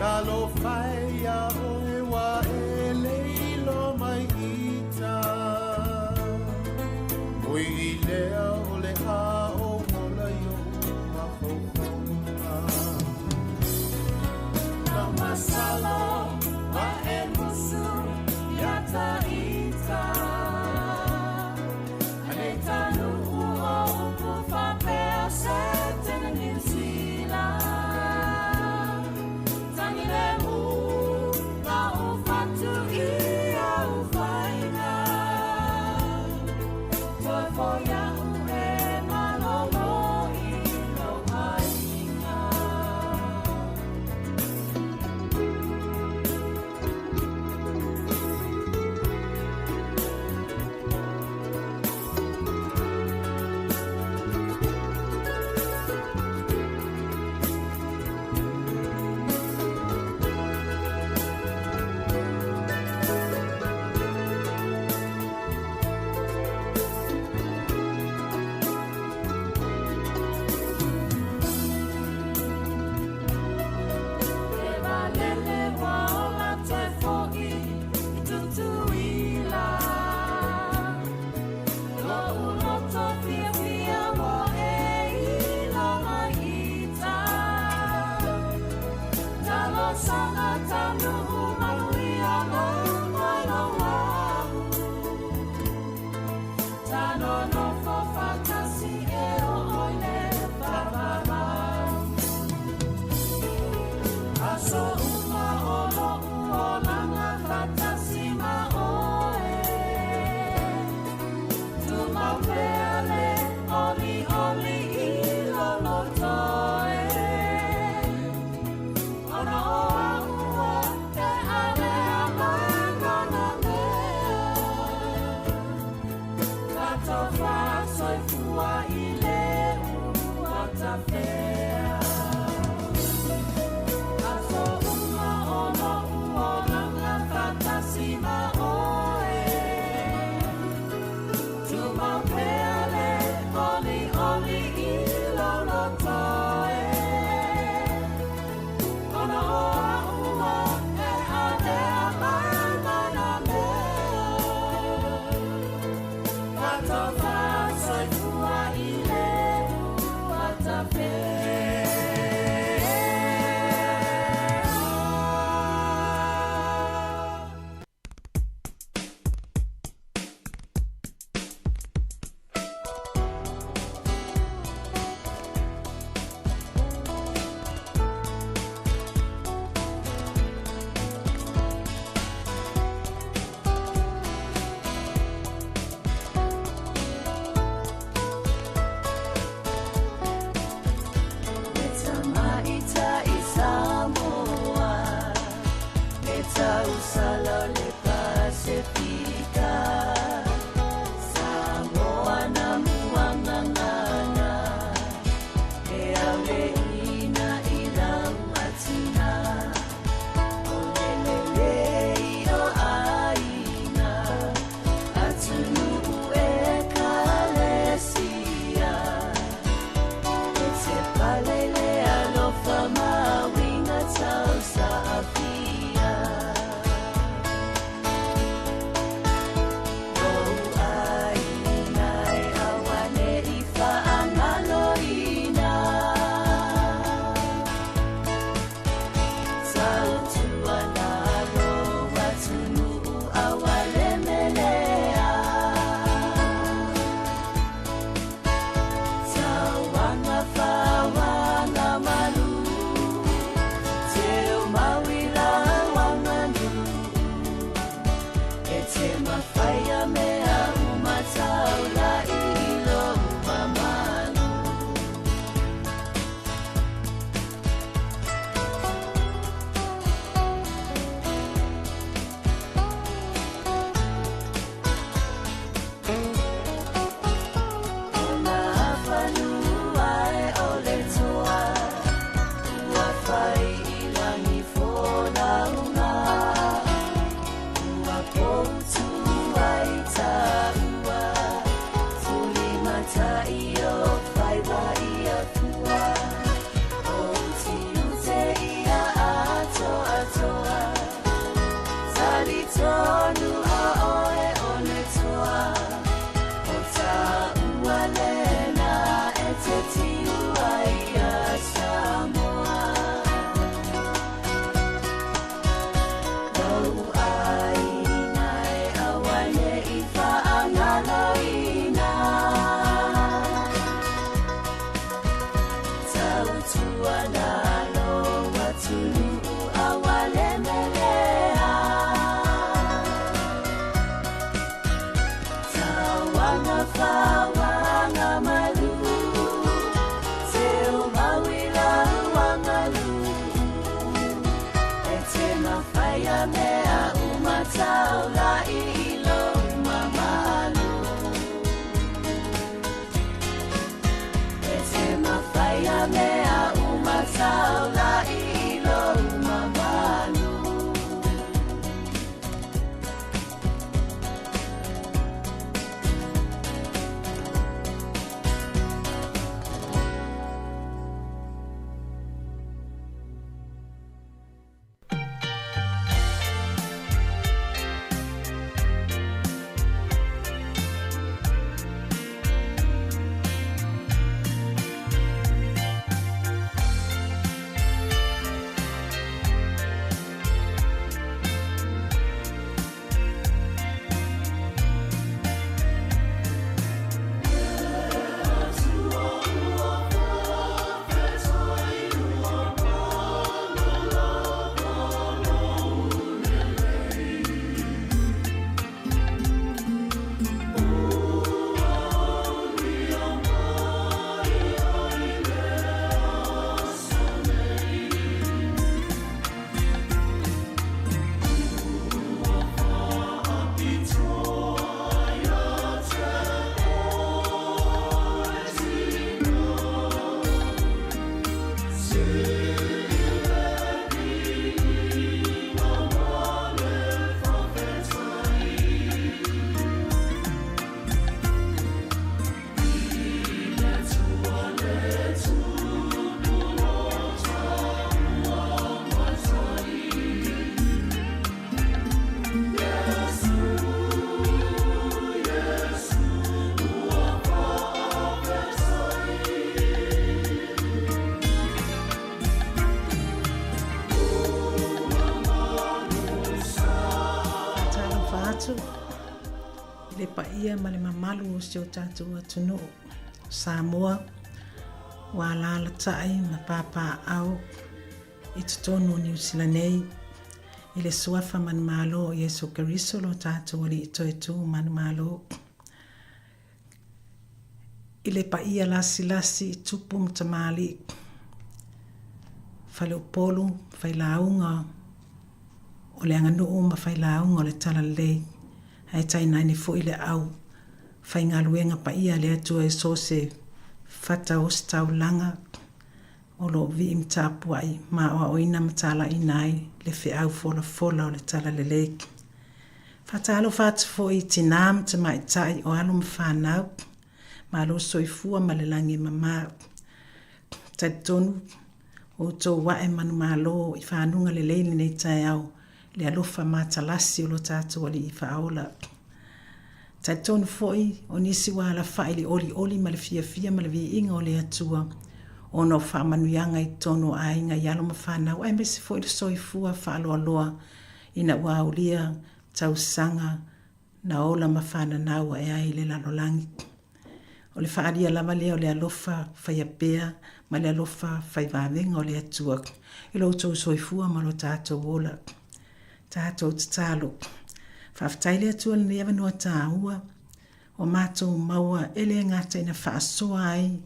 Talo faya oe wa e leilo mai ita Ui I lea o le a o mola yo ma faufaunga Na masalo wa e musu yata ita Ane tanu ua upu fa pea se tena New Zealand Sāmoa na muangangana E au le ina I lau atina O lelele I o aina Atunu e kalesia E te palele alofa mawinga tau sa apia le paia ma le mamalu o se o tātou atunu Sāmoa wa la tai ma papa au i tonu New Zealand nei i le suafa man malo Yesu Keriso lo tātou li to tu man malo i le paia lasi i tupu mtamali fale polu fai launga o le anganu uma fai launga o le tala lei hai tai nai ni fo i le au fai ngaluenga paia le atua e so se fata o stau langa o lo vi imtapuai ma o ina matala inai le fe au fola o le tala le lei fata alo fata fo i tinam te mai tai o alo mfanau ma lo soifua ma le langi mama tai tonu o to wa e manu malo i whanunga le leini nei tai au le alofa matalasi o lo tātou ali i whaola. Tai tonu foi o nisi wa ala whai le oli ma le fia ma le vi inga o le atua o no whamanuianga i tono a inga i alo ma whanau ai mesi foi le soifua whaaloa loa ina wa ulia tau sanga na ola ma whananau e ai le lalolangi. O le whaaria lava lea o le alofa whai apea ma le alofa whai wawenga o le atua. I lo tau soifua ma lo tātou ola. Tātou tatalo. Whaftaile atua le newa noa tāua. O mātou maua ele ngata ina whaasoa ai.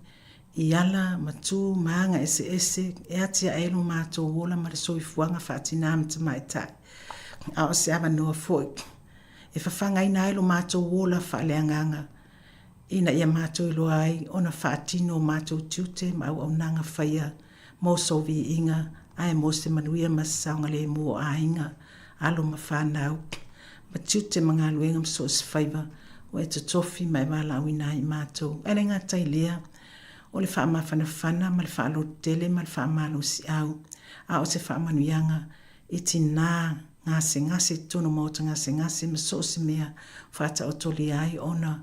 I ala, matu, maanga, ese. E atia elu mātou ola ma le soifuanga whaatina amta mai tai. A o se awa noa foi. E whawhanga ina elu mātou ola whaaleanganga. Ina ia mātou ilo ai, ona whaatino mātou tiute, mau au nanga whaia, mō sovi inga, ai mō se manuia masaunga le mō a inga, alo ma whanau. Ma tiute mga luenga mso se whaiva, o e te tofi mai wala wina i mātou. Ele ngā tai lea, o le wha mawhana whana, ma le wha alo tele, ma le wha malo si au, a o se wha manuianga, iti nā, ngase tono mōta ngase, ma so se mea, whata o toli ai, ona,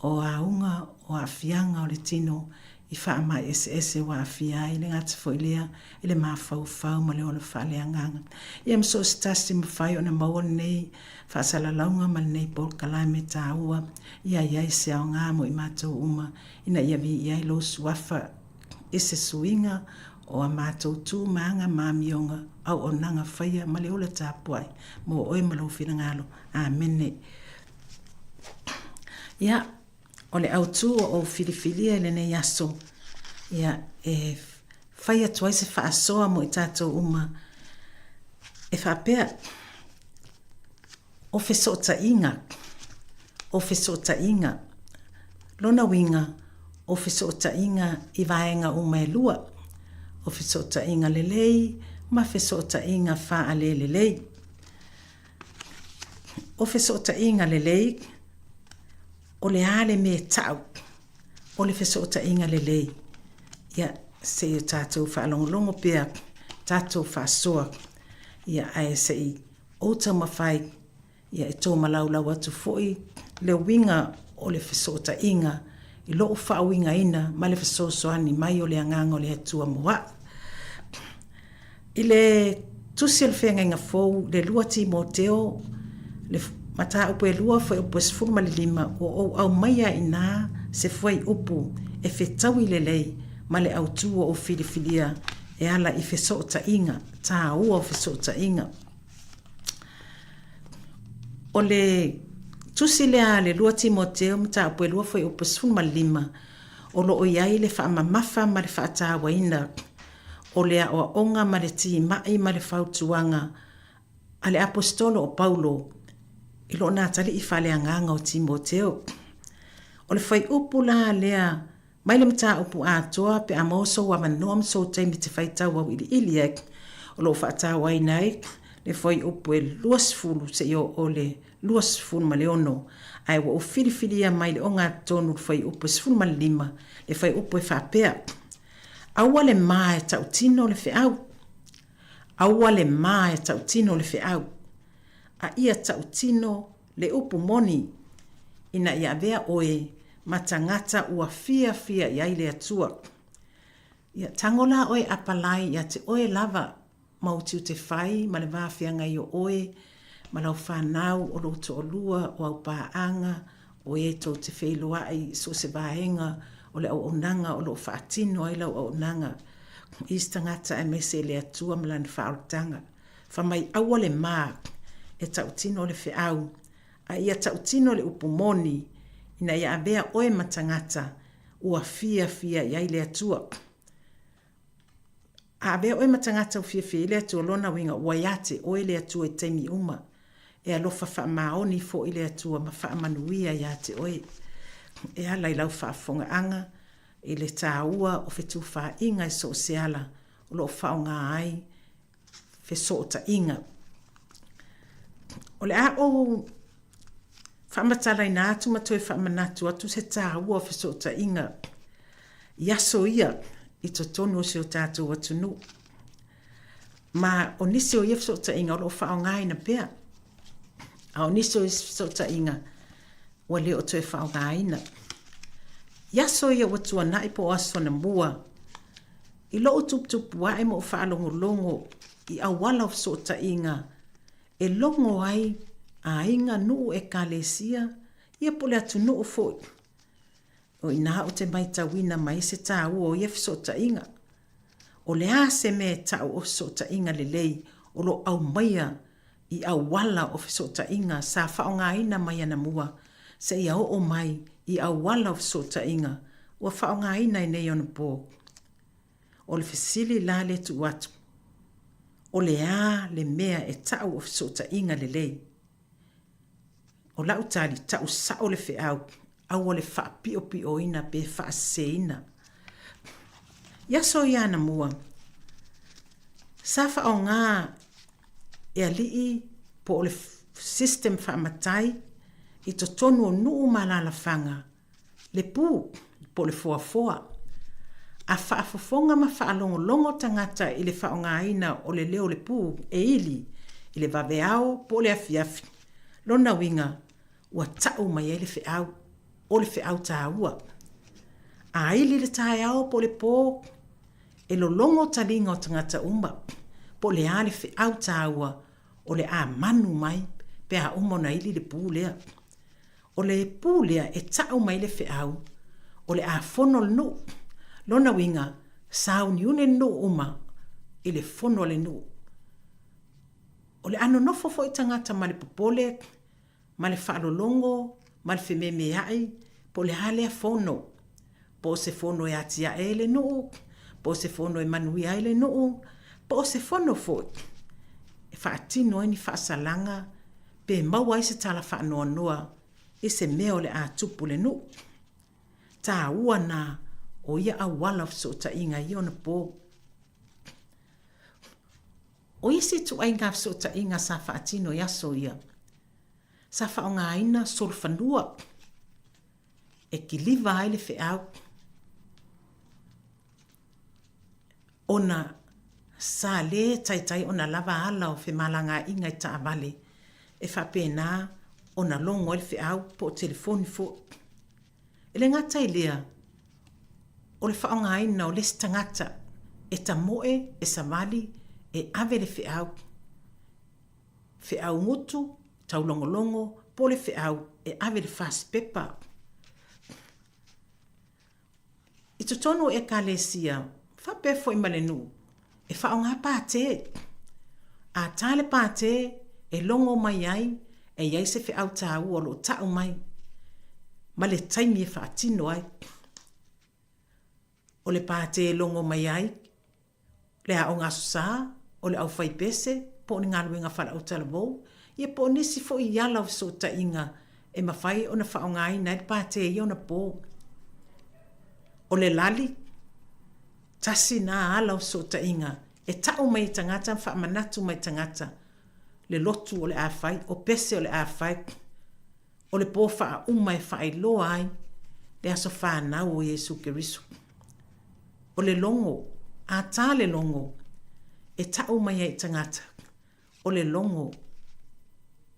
o aunga o afianga o le tino i wha mai ese wa afia i le ngata fo ilea i le mawhau ma le ona wha leanganga. Ia mso stasi mawhai o na maua nei wha salalaunga ma nei bol kalai me tā ua ia iai se au ngā mo i mātou uma ina ia vi iai lo suafa ese suinga o a mātou tū maanga māmionga au o nanga whaia ma le ola tāpuai mo oi malo whina ngalo. Amene. Ia o le autu o filifilia le nei aso. Ia e whai atuai se whaasoa mo i tātou uma. E whapea o whesota inga. Lona winga o whesota inga i vaenga uma e lua. O whesota inga lelei ma whesota inga wha ale lelei. O whesota inga lelei o le ale me tau, o le whesota inga le lei. Ia, se i tātou whaalongolongo pia, tātou whaasoa. Ia, ae se i outa mawhai, ia e tō malaulau atu foi, le winga o le whesota inga, i loo whaawinga ina, ma le whesosoani mai o le anganga o le atua moa. I le tusi al whenga inga fōu, le luati mo teo, le mata upu e lua foi upu e sifuru mali lima o au maia ina se foi upu e whetau i lelei ma le au tua o filifilia e ala i whesota inga, tā ua o whesota inga. O le tusi lea le lua Timoteo mata upu e lua foi upu e sifuru mali lima o lo o iai le wha mamafa ma le wha atawa ina o lea o onga ma le ti mai ma le whautuanga a le apostolo o Paulo i lo nā tali i whaleanganga o Timoteo. O le whai upu la lea, mai le mta upu atoa pe a mauso wa manoam so taimi te whaitau au iliek. O lo whaatau ai nai, le whai upu e luasfulu se o le luasfulu ma le ono. Ai wa o whiriwhiria mai le o ngā tonu le whai upu e sfulu ma le lima, le whai upu e whapea. Aua le maa e tau tino le whiau. Aua le maa e tau tino le whiau. A ia tautino le upu moni ina ia vea oe matangata ua fia ia ile atua. Ia tangola oe apalai ia te oe lava mautiu te whai ma le vāwhia ngai o oe ma lau whanau o loto o lua o au pāanga o e tō te wheloa ai so se vaenga o le au nanga o lo whaatino ai lau au nanga. Istangata e mese le atua malani whaotanga. Whamai aua le maa e tautino le whiau. A ia tautino le upumoni ina ia avea oe matangata ua fia iai le atua. A avea oe matangata u fia le atua lona winga ua iate oe le atua i teimi uma. E alofa wha maoni fo i le atua ma wha manuia iate oe. E ala i lau whaafonga anga i le tāua o whetu wha inga i so seala o lo whaonga ai whe so ta inga. O le a o whaamatala ina atu matoi whaamanatu atu se tāua o whe so ta inga. Iaso ia i to tonu o se o tātou atunu. Ma o nisi o ia whe so ta inga o lo whaonga ai na pea. A o nisi o so ta inga wa le o toi whaonga ai na. Iaso ia watua nai po aso na mua. I lo tup wae mo whaalongo longo i awala of so ta inga. E longo ai a inga nuu e kalesia ia pole atu nuu fo. O ina o te mai tawina mai se ta o ia so ta inga. O le ase me ta o so ta inga le lei o lo au maia i awala of so ta inga sa whaonga ina mai ana mua. Se ia o mai i awala of so ta inga ua whaonga ina i nei ona pō. O le fesili la le tu watu. O le a le mea e tau of so ta inga le lei. O lau tali tau sa o le fe au o le wha pio ina pe wha se ina. Ia so ia na mua. Sa whaonga e alii po o le system wha matai i to tonu o nuu malala whanga. Le pū po le foa. A whaafofonga ma whaalongo tangata i le whaonga aina o le leo le pū e ili i le vaveao po le afiafi. Lona winga ua tau mai e le whiau o le whiau tāua. A ili le tāiao po le pō e lo longo talinga o tangata umba po le a le whiau tāua o le a manu mai pe a umona ili le pū lea. O le pū lea e tau mai le whiau o le a fono le nu. Lona winga sau ni une nu uma i le fono le nu. O le ano nofo fo i tangata ma le popole, ma le whaalolongo, ma le whememe ai, po le hale a fono. Po se fono e atia e le nu, po se fono e manui ai le nu, po se fono fo. E whaatino ni whaasalanga, pe maua i se tala whaanoa noa, i se meo le a tupu le nu. Tā ua nā o ia a wala so ta inga i ona pō. O isi tu ai ngā so ta inga sa whaatino ia so ia. Sa whaonga aina sol whanua. E ki liva ai le whiau. Ona sa le tai ona lava ala o whemalanga inga i ta avale. E whapena ona longo le whiau po telefoni fo. Ele ngatai lea. O le whaonga aina o le tangata e tamoe e samali e ave le whiau. Whiau ngutu, tau longolongo, po le whiau e ave le fast pepper. I to tono e ka le sia, whapefo i malenu, e whaonga pāte. A tāle pāte e longo mai ai, e iai se whiau tāu o lo tau mai. Ma le taimi e whaatino ai. O le pāte e longo mai ai, le a o ngā susā, o le au whai pese, po ni ngā ruenga whala au talavou, ia po nisi fo i ala o so ta inga, e mawhai o na whaonga ai nai pāte i o na pō. O le lali, tasi nā ala o so ta inga, e tau mai tangata, wha manatu mai tangata, le lotu o le a whai, o pese o le a whai, o le pō wha umai whai loa ai, le aso whanau o Jesu Kerisu. O le longo, a tā le longo, e tau mai ai tangata. O le longo,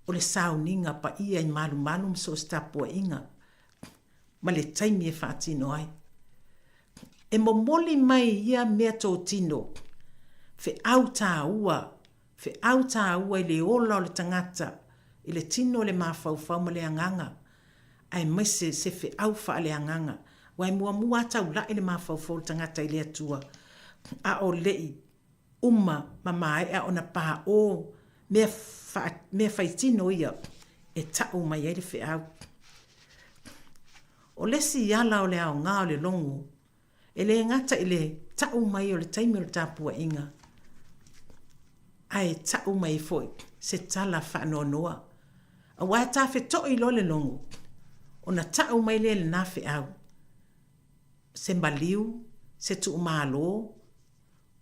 o le sauninga pa ia i malu so stapua inga. Ma le taimi e whaatino ai. E momoli mai ia mea tō tino. Fe au tā ua i le ola o le tangata, i le tino le mawhauwhau ma le anganga. ai mai se fe au fa le anganga wai mua tau la ele mafau tangata ile atua a o lei mama e ona pa o me faitino ia e tau mai ele fe au o lesi ala o le au ngā o le longo ele ngata ile tau mai o le taimi o le tapua inga ai tau mai foi se tala fa noa a wai ta fe to i lo le longo ona tau mai le na fe au se mbaliu se tu malo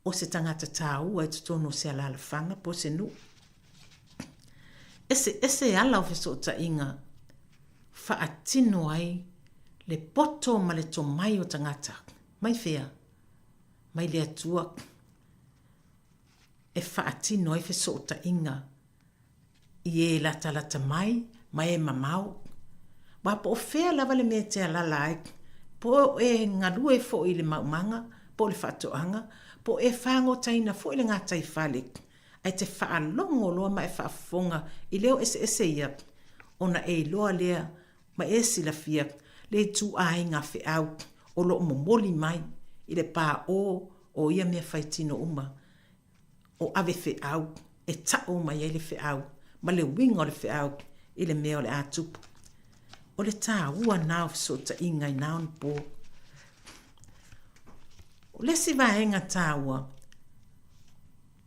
o se tangata tau ai tutono se ala alfanga po se nu ese ala o feso ta inga fa atino ai le poto ma le to mai o tangata mai fea mai le atua e fa atino ai feso ta inga ie la talata mai e mamau wa po fea lava le me te ala lai po e ngadue fo i le maumanga po le fatoanga po e fango taina fo i le ngata i fale ai te fa longo loa mai fa fonga i leo ese ia ona e loa lea ma e sila fia le tu ainga fe au o lo momoli mai i le pa o ia mea faitino uma o ave fe au e tau mai le fe au ma le winga o le fe au i le mea o le atupu o le tā ua nao fisota inga i nao po. O le si vaenga tā ua,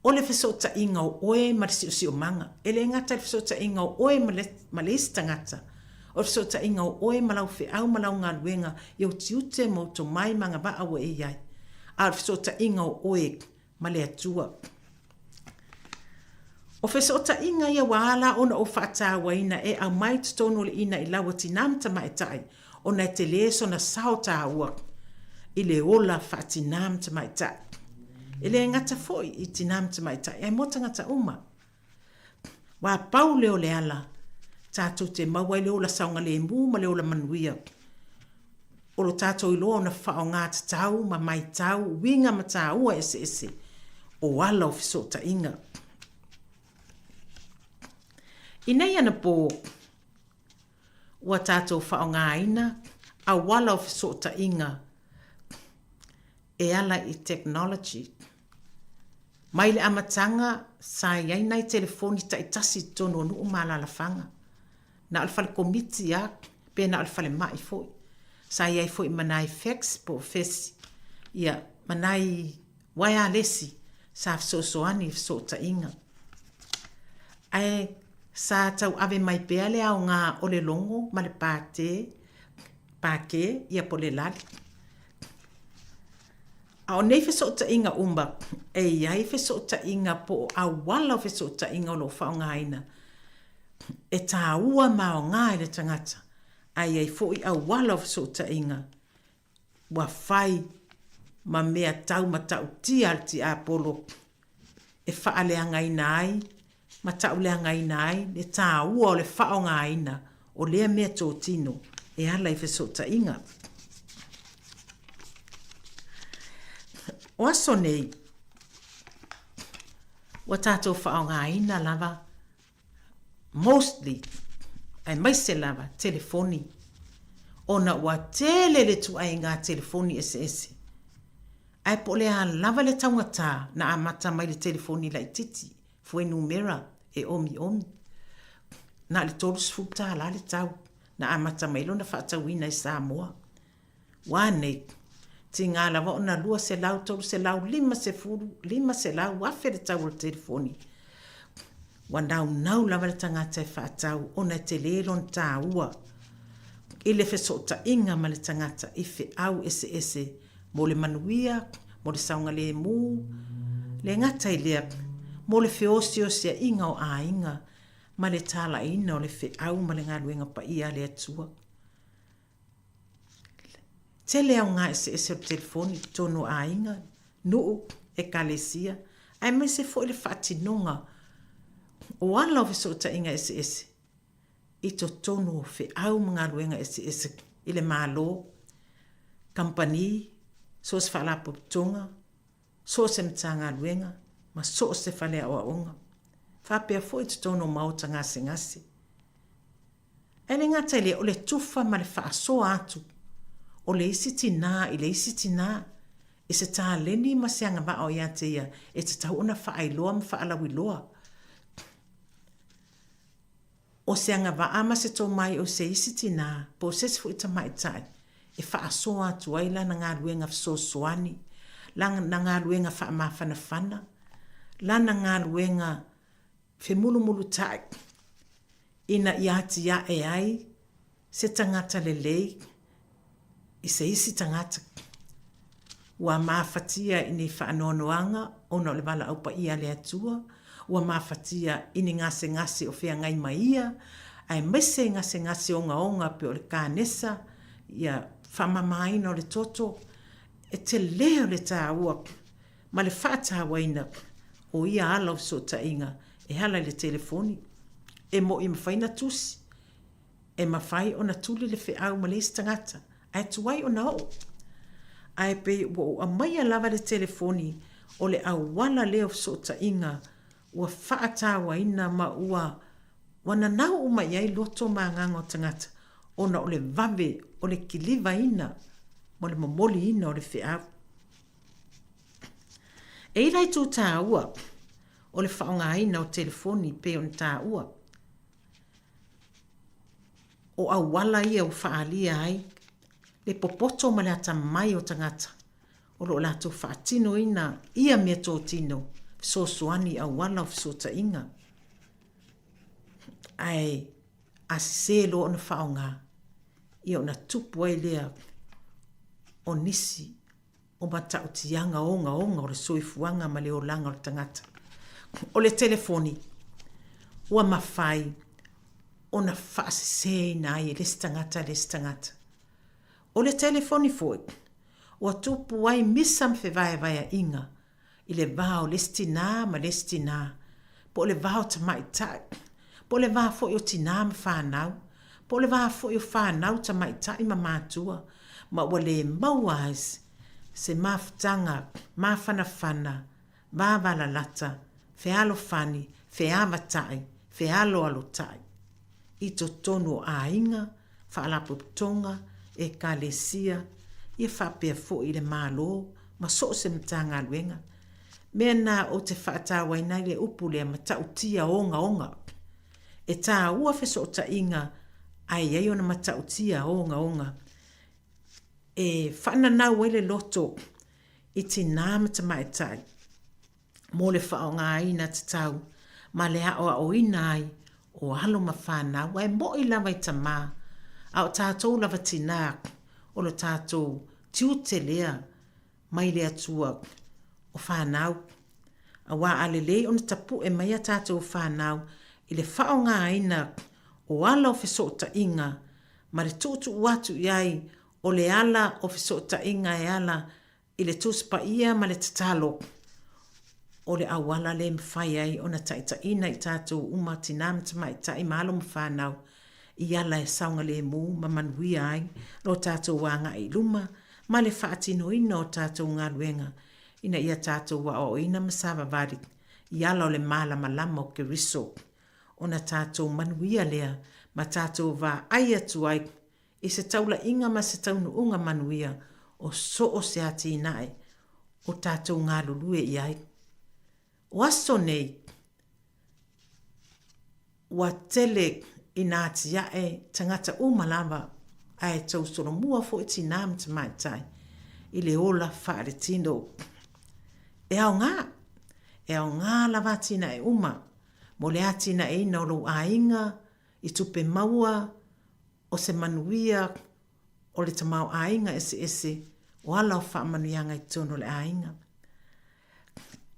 o le fisota inga o oe ma le si o manga, e le ngata le fisota inga o oe ma le isi tangata, o le fisota inga o oe ma lau fe au ma lau ngā luenga, iau tiute mo to mai manga ba awa e iai, a le fisota inga o oe ma le atua. O fesota inga ia wala ona o fata waina e a mai tonu le ina i lawa tinamta mai tai ona te leso na sauta ua i le ola fatinamta mai tai e le ngata foi i tinamta mai tai e mota ngata uma wa paule o le ala tatu te maua i le ola saunga le mbu ma le ola manuia o lo tato i loa na fao ngata tau ma mai tau winga ma tau ese o wala o fesota inga Inei ana po ua tātou whaongaina a wala o fisota inga e ala i technology. Mai le amatanga sa iai nei telefoni ta itasi tono nu umalala fanga. Na alfale komiti ya pe na alfale mai foi. Sa iai foi manai fax po fesi. Ia manai wirelessi sa fisosoani fisota inga. Ai sa tau ave mai pea le au ngā o le longo ma le pāke ia po le lali. A o nei fesota inga umba, e iai fesota inga po a wala fesota inga o lo whaongaina. E tā ua mao ngā i le tangata, a iai fo i a wala fesota inga. Wa whai ma mea tau ma tau tialti a polo. E whaaleanga ina ai, ma tau lea ngai nai, le tā ua o le whao ngaina, o lea mea tō tino, e ala i fesota inga. O aso nei, wa tātou whao ngaina lava, mostly, ai maise lava, telefoni, ona wa tele le tu ai ngā telefoni ese. Ai po lea lava le taungata na amata mai le telefoni lai titi, fue numera, e omi. Na le tolu sfuta la le tau. Na amata mailo na whaatawina i Sāmoa. Wane, ti ngā lawa o na lua se lau tolu se lau 5 se lau wafe le tau o le telefoni. Nau lawa le tangata e whaatau o na te lelo n tā ua. I le fesota inga ma le tangata i fe au ese. Mo le manuia, mo le saunga le mu, le ngata i lea mo le feosio sia inga o a inga, ma le tala ina o le fe au ma le ngā luenga pa ia le atua. Te lea o ngā ese o telefoni tono a inga, nuu e kalesia, ai mai se fo i le whaatinonga, o ala o fesota inga ese. I to tono fe au ma ngā luenga ese, i le mālo, kampani, so se whaalapo tonga, so se mta ngā luenga, ma so se fale a onga. Whapea fo i tono mauta ngase. E le ngata le o le tufa ma le whaasoa atu. O le isi tina i le isi tina. E se tā leni ma seanga ma o ia te ia. E te tau ona whaailoa ma whaalawi loa. O seanga wa ama se tō mai o se isi tina. Po se se fu ita mai tai. E whaasoa atu ai lana ngā luenga whasosoani. Lana ngā luenga whaamawhanawhana. Lana ngā luenga whemulu tai. Ina iati ia e ai. Se tangata le lei. I se isi tangata. Ua mawhatia ini whaanoanoanga. Ona o le wala aupa ia le atua. Ua mawhatia ini ngase o whea ngai mai ia. Ai mese ngase onga pe o le kānesa. Ia whamamaina o le toto. E te leo le tā ua. Ma le whata waina. O ia ala o so ta inga. E hala le telefoni. E mo i mawhaina tusi. E mawhai o na tuli le whiau ma le istangata. Ai tuai o na o. Ai pe o a mai lava le telefoni. O le awala leo so ta inga. Ua whaatawa ina ma ua. Wana nau uma iai loto ma ngango tangata. Ona o le vave. O le kiliva ina. Mo le momoli ina o le whiau. E irai tū tā ua. O le whaonga ina o telefoni pe on tā ua. O awala ia o whaalia ai. Le popoto ma le ata mai o tangata. O lo lato whaatino ina ia mea tō tino. Sosoani awala o fisota inga. Ai asise lo ona whaonga. Ia ona tupu ai lea o nisi. O mata o tianga onga o le soifuanga ma le o langa o le tangata. O le telefoni. Ua mawhai. Ona whaasise ina ai le stangata. O le telefoni foi. Ua tupu ai misa mwhewai inga. I le vao lestina ma lestina. Po le vao tamai tai. Po le vao foi o tina ma whanau. Po le vao foi o whanau tamai tai ma mātua. Ma ua le mauais. Se mafutanga, mawhanawhana, wawalalata, whialo whani, whiawatai, whialo alotai. I to tonu a inga, whaalaputonga, e kalesia, i whapea fo i le malo, ma so se mtanga luenga. Mea nā o te whaatawa ina le upu lea ma tautia onga. E tā ua wheso o ta inga, ai ai ona ma tautia onga. E whana nau ele loto i ti nāma ta mai tai. Mō le whaonga ina te tau, ma le o ina ai, o halo ma whanau, wai mo i lawa i ta mā, au tātou lava tina, o lo tātou tiu te lea, mai lea tua, o whanau. A wā alelei ona tapu e mai a tātou whanau, i le whaonga ina, o ala o whesota inga, ma le tūtu watu iai, o le ala o whesota inga e ala i le tūspa ia ma le tatalo. O le awala le mwhai ai o na taita ina i tātou uma tinam tama i tai mahalo mwhanau. I ala e saunga le mū ma manuia ai lo tātou wanga i luma ma le whaatino ina o tātou ngā luenga. Ina ia tātou wa o ina masawa vari. I ala o le mala malama o ke riso. O na tātou manuia lea ma tātou wa ai atu ai. I se taula inga ma se taunu unga manuia o so o se ati inae o tātou ngā lulue i ai. O aso nei, wa tele i nāti ae tangata umalawa ai tau soro mua fo iti nām te mai tai i le ola whaare tino. E au ngā lawa tina e uma, mo le atina e ina o lo a inga, i tupe maua, o se manuia o le tamau ainga ese o ala o whaamanuianga i tono le ainga.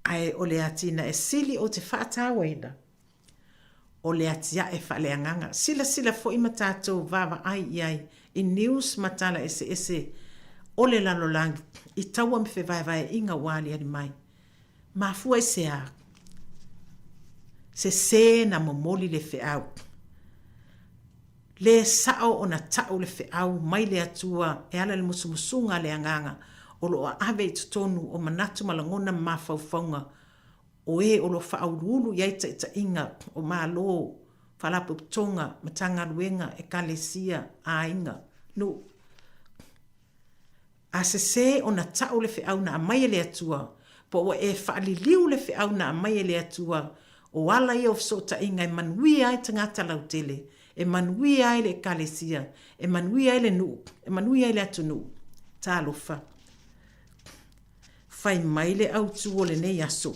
Ai o le atina e sili o te whaatawaina. O le atia e whaleanganga. Sila fo ima tātou wawa ai iai i news matala ese o le lalolangi i taua me whewaiwai inga wali ani mai. Mafua i se a. Se na momoli le whiau. Le sao o na tau le whiau mai le atua e ala le musumusunga le anganga o lo a ave i tutonu o manatu malangona mawhauwhaunga o e o lo whaurulu iai ta inga o malo Whalapu tonga, matanga ruenga, e kalesia, a inga, no. A se o na tau le whiau na mai le atua, po o e whaaliliu le whiau na mai le atua, o ala i o fsota inga e manui ai tangata lau tele, e manui ai le kalesia, e manui ai le nu, e manui ai le atu nu. Tā lofa. Whai mai le au tuo le nei aso.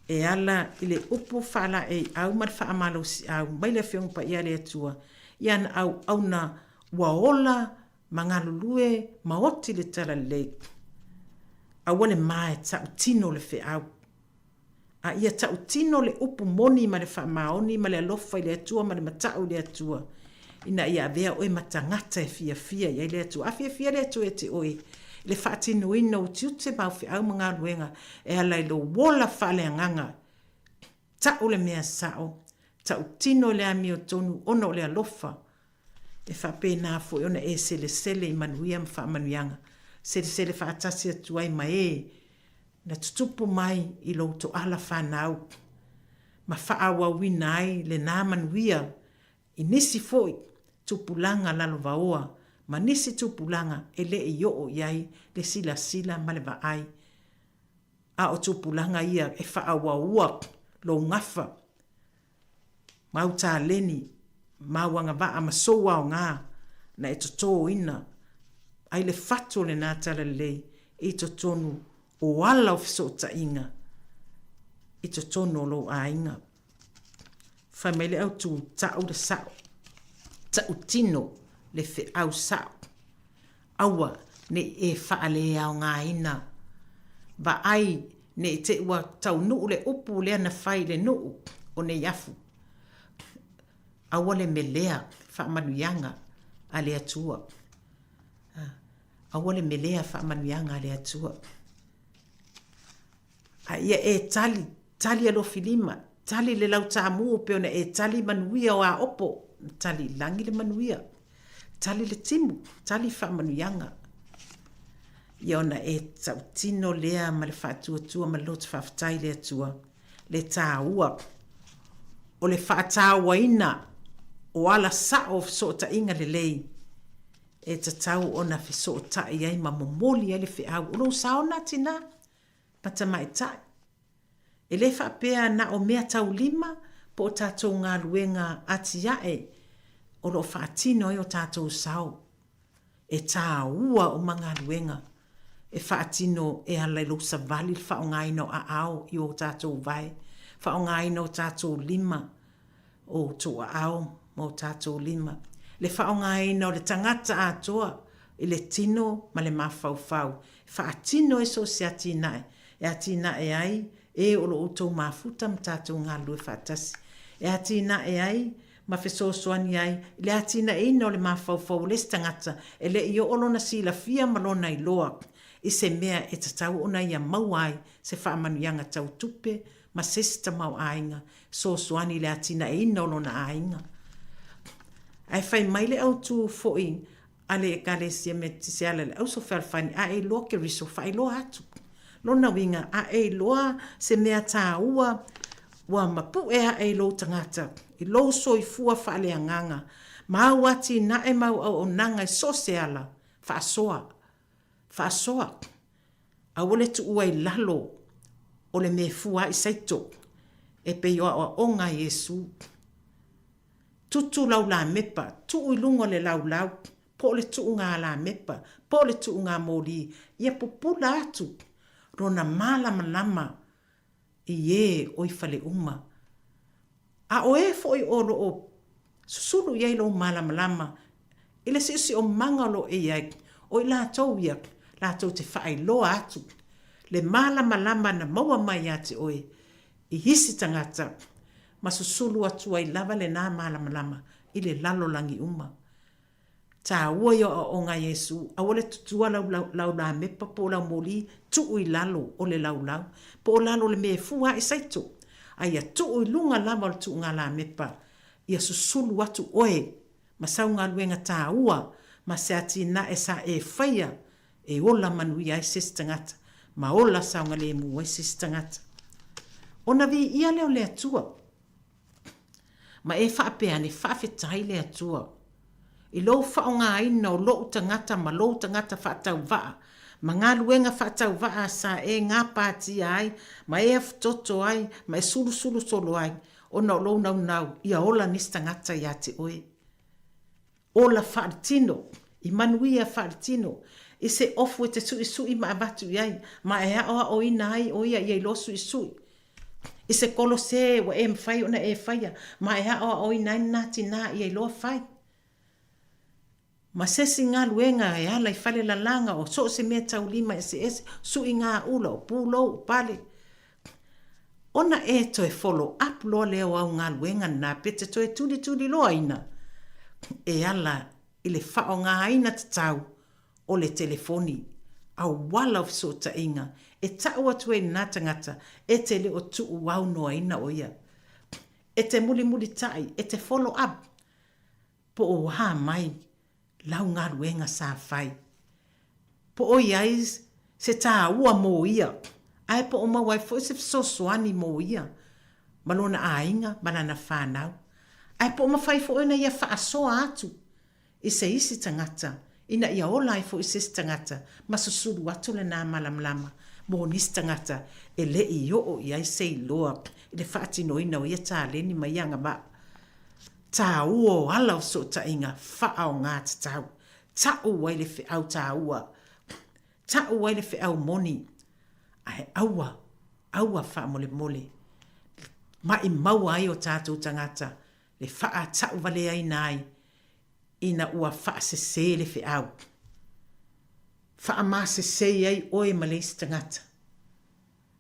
E ala i le upo whala e au mar wha amalo si au, mai le whiong pa ia le atua, ian au na waola, mangalulue, maoti le tala le. Awane mai tau tino le whiau. A ia tau tino le upu moni ma le wha maoni, ma le alofa i le atua, ma le matau le atua. Ina ia vea oe matangata e fia ia le atua. A fia le atua e te oe. Le whaatino ina o tiute mau whiau mga luenga e ala i lo wola whale anganga. Tau le mea sao. Tau tino le ami o tonu ono le alofa. E whape nā fo ona e sele i manuia ma wha manuianga. Sele whaatasi atua i mai na tutupu mai i lo to ala whanau. Ma whaawa wina ai le nā manuia i nisi foi tupulanga lalo vaoa. Ma nisi tupulanga e le i o iai le sila ma le vaai. A o tupulanga ia e whaawa ua lo ngafa. Mau tā leni, mau wanga vaa ma soa o ngā na e toto ina. Ai le fato le nā tala lei i totonu o ala o fisota inga. I totonu o lo a inga. Whamele au tu tau le sao. Tau tino le fe au sao. Awa ne e whaale au ngā ina. Ba ai ne te ua tau nuu le upu lea na whai le nuu o ne yafu. Awa le melea whamanuianga a le atua. Awa le melea whamanuianga a le atua. A ia e tali alo filima. Tali le lau tāmu pe ona e tali manuia o a opo. Tali langi le manuia. Tali le timu. Tali whamanuianga. Ia ona e tautino lea ma le whaatua ma lotu whaafatai le atua. Le tāua. O le whaataua ina. O ala sao fisota inga le lei. E tatau ona fisota iai ma momoli ai le whiau. Ulo saona tina. Pata mai tai. E le whapea na o mea tau lima. Po o tātou ngā luenga ati ae. O lo whaatino e o tātou sao. E tāua o mga luenga. E whaatino e ala ilo sa vali whaongaino a ao i o tātou vai. Whaongaino o tātou lima. O tō a ao mo tātou lima. Le whaongaino le tangata a toa. I le tino ma le mawhauwhau. Whaatino e so se atinae. E atinae ai. E o lo utou mafuta ma tātou ngā lue whaatasi. E atinae ai. Ma fesosoani ai. Le atinae ino le mawhauwhau le tangata. E le i o olona sila fia malona i loa. I se mea e tatau ona ia mauai se whaamanuianga tau tupe ma sesta mau ainga so soani le atina e ina olona ainga. Ai whai maile au tu foi ale e kale sia me tise ala le au so whalwhani a e loa ke riso whai loa atu. Lona winga a e loa se mea tā ua wa mapu e a e lo tangata i lo so i fua whale anganga ma wati na e mau au o nanga i so se ala whaasoa. Whaasoa, a wale tu ua i lalo o le me fua i saito e pe yo a onga Yesu. Tutu lau la mepa, tu ui lunga le lau, po le tu unga la mepa, po le tu unga mori, ia popula atu, rona malama i ye oi fale uma. A oe foi oro o susulu ye lo malama, ile sisi o mangalo e yai, oi la tau yak, la tau te whae loa atu. Le malama na maua mai ati oe. I hisi tangata. Ma susulu atu ai lava le nā malama. I le lalo langi uma. Tā ua yo o ngā Yesu. A wale tutua lau la mepa po lau moli. Tuu i lalo o le lau. Po o lalo le me fua i saito. Aia tuu i lunga lava le tuu ngā la mepa. Ia susulu atu oe. Ma sau ngā luenga tā ua. Ma se ati na e sa e whaia. E ola manui ai sistangata. Ma ola saunga le mu ai sistangata. Ona vi ia leo le atua. ma e whaapea ni whaafetai le atua. I lo whaonga ina o lo tangata ma lo tangata whaatau waa. Ma ngā luenga whaatau waa sa e ngā pāti ai, ma e aftoto ai, ma e sulu solo ai, o na lo nau, ia ola nis tangata ia te oe. Ola whaatino, i manuia whaatino, i se ofu e te sui ma abatu iai, ma e aoa o ina ai o ia i lo sui. I se kolo se wa e mwhai o na e whaia, ma e aoa o ina ai nati nā i lo whai. Ma sesi ngā luenga e ala i whale la langa o so se mea tau lima e sui ngā ula o pūlo o pale. Ona e toi follow up lo leo au ngā luenga nā pete toi tuli loa ina. E ala i le whao ngā aina te tau o le telefoni au wala of so ta inga e tau atu e nā tangata e te le o tuu wau noa ina o ia. E te muli tai, e te follow up po o waha mai lau ngā ruenga sā whai. Po o iai se tā ua mō ia. Ai po o mawai fo se sosoani mō ia. Malona a inga, manana whānau. Ai po o mawhai fo ina ia whaasoa atu. I se isi tangata. Ina ia ola i fo i se tangata. Masusuru atu le nā malamlama. Mō nis tangata. E le i o iai se i loa. I le whaatino ina o ia tā leni mai anga ba. Tā ua ala o so ta inga whaao ngā te tau. Ta ua i le whiau tā ua. Ta ua i le whiau moni. Ai aua wha mole. Ma i maua ai o tātou tangata. Le wha tau vale ai nai. Ina ua wha se le whiau. Wha ma se ai oe ma le tangata.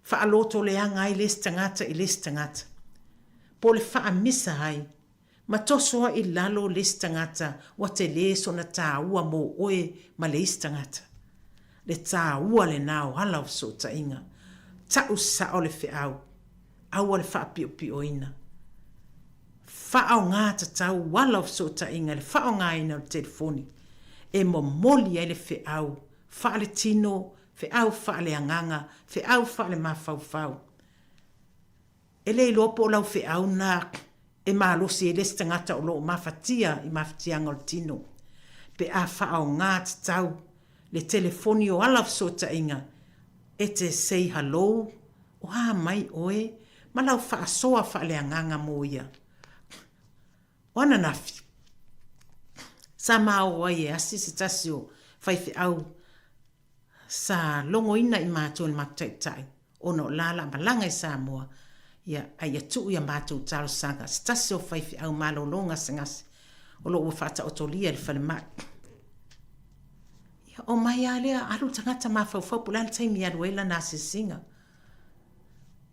Wha loto le anga ai le tangata i le tangata. Po le wha misa ai. Ma tosoa i lalo le tangata wa te le sona tā ua mō oe ma le tangata. Le tā ua le nao hala o so ta inga. Ta usa o le whiau. Aua le wha pio ina. Wha o ngā ta tau wala o so ta inga le wha o ngā ina o telefoni. E mo moli ai le whiau. Wha le tino, whiau wha le anganga, whiau wha le mawhau. E le lopo lau whiau nā e mālosi e les tangata o loo mawhatia i mawhatianga o tino. Pe a wha o ngā ta tau le telefoni o ala so ta inga. E te say hello, o ha mai oe, ma lau wha soa wha le anganga mo ia. Wana nafi. Sa mao ai e asisi tasio, whaifi au, sa longo ina i mātua le mataitai, ono lala malanga i Sāmoa, ia ai atu ia mātua talo sanga, tasio whaifi au malo longa sangasi, o lo ua whata otolia le whale mai. O mai alea alu tangata mawhau pulana taimi aluela nā se singa.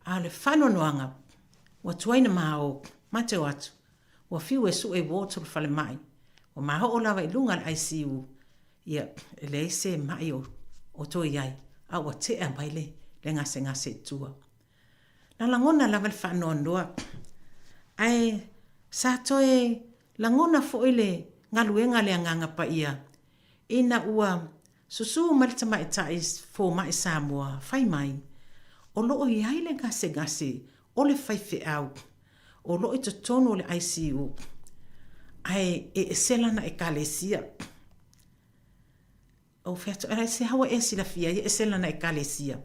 A le whanonoanga, wa tuaina mao, mateo atu, wa fiu e su e woto le whale mai, wa maho o lawa i lunga le ICU, ia le se mai o toi ai, a wa te a maile le ngase tua. Na langona lava le whanonoa, ai sa toe langona fo ile ngaluenga le anganga pa ia, ina ua susu malita mai tais fo mai Sāmoa, fai mai, o loo i aile ngase, o le fai au, o loo i tono o le ICU, ai e selana e kalesia. O feato, era se hawa e sila fia, e selana e kalesia.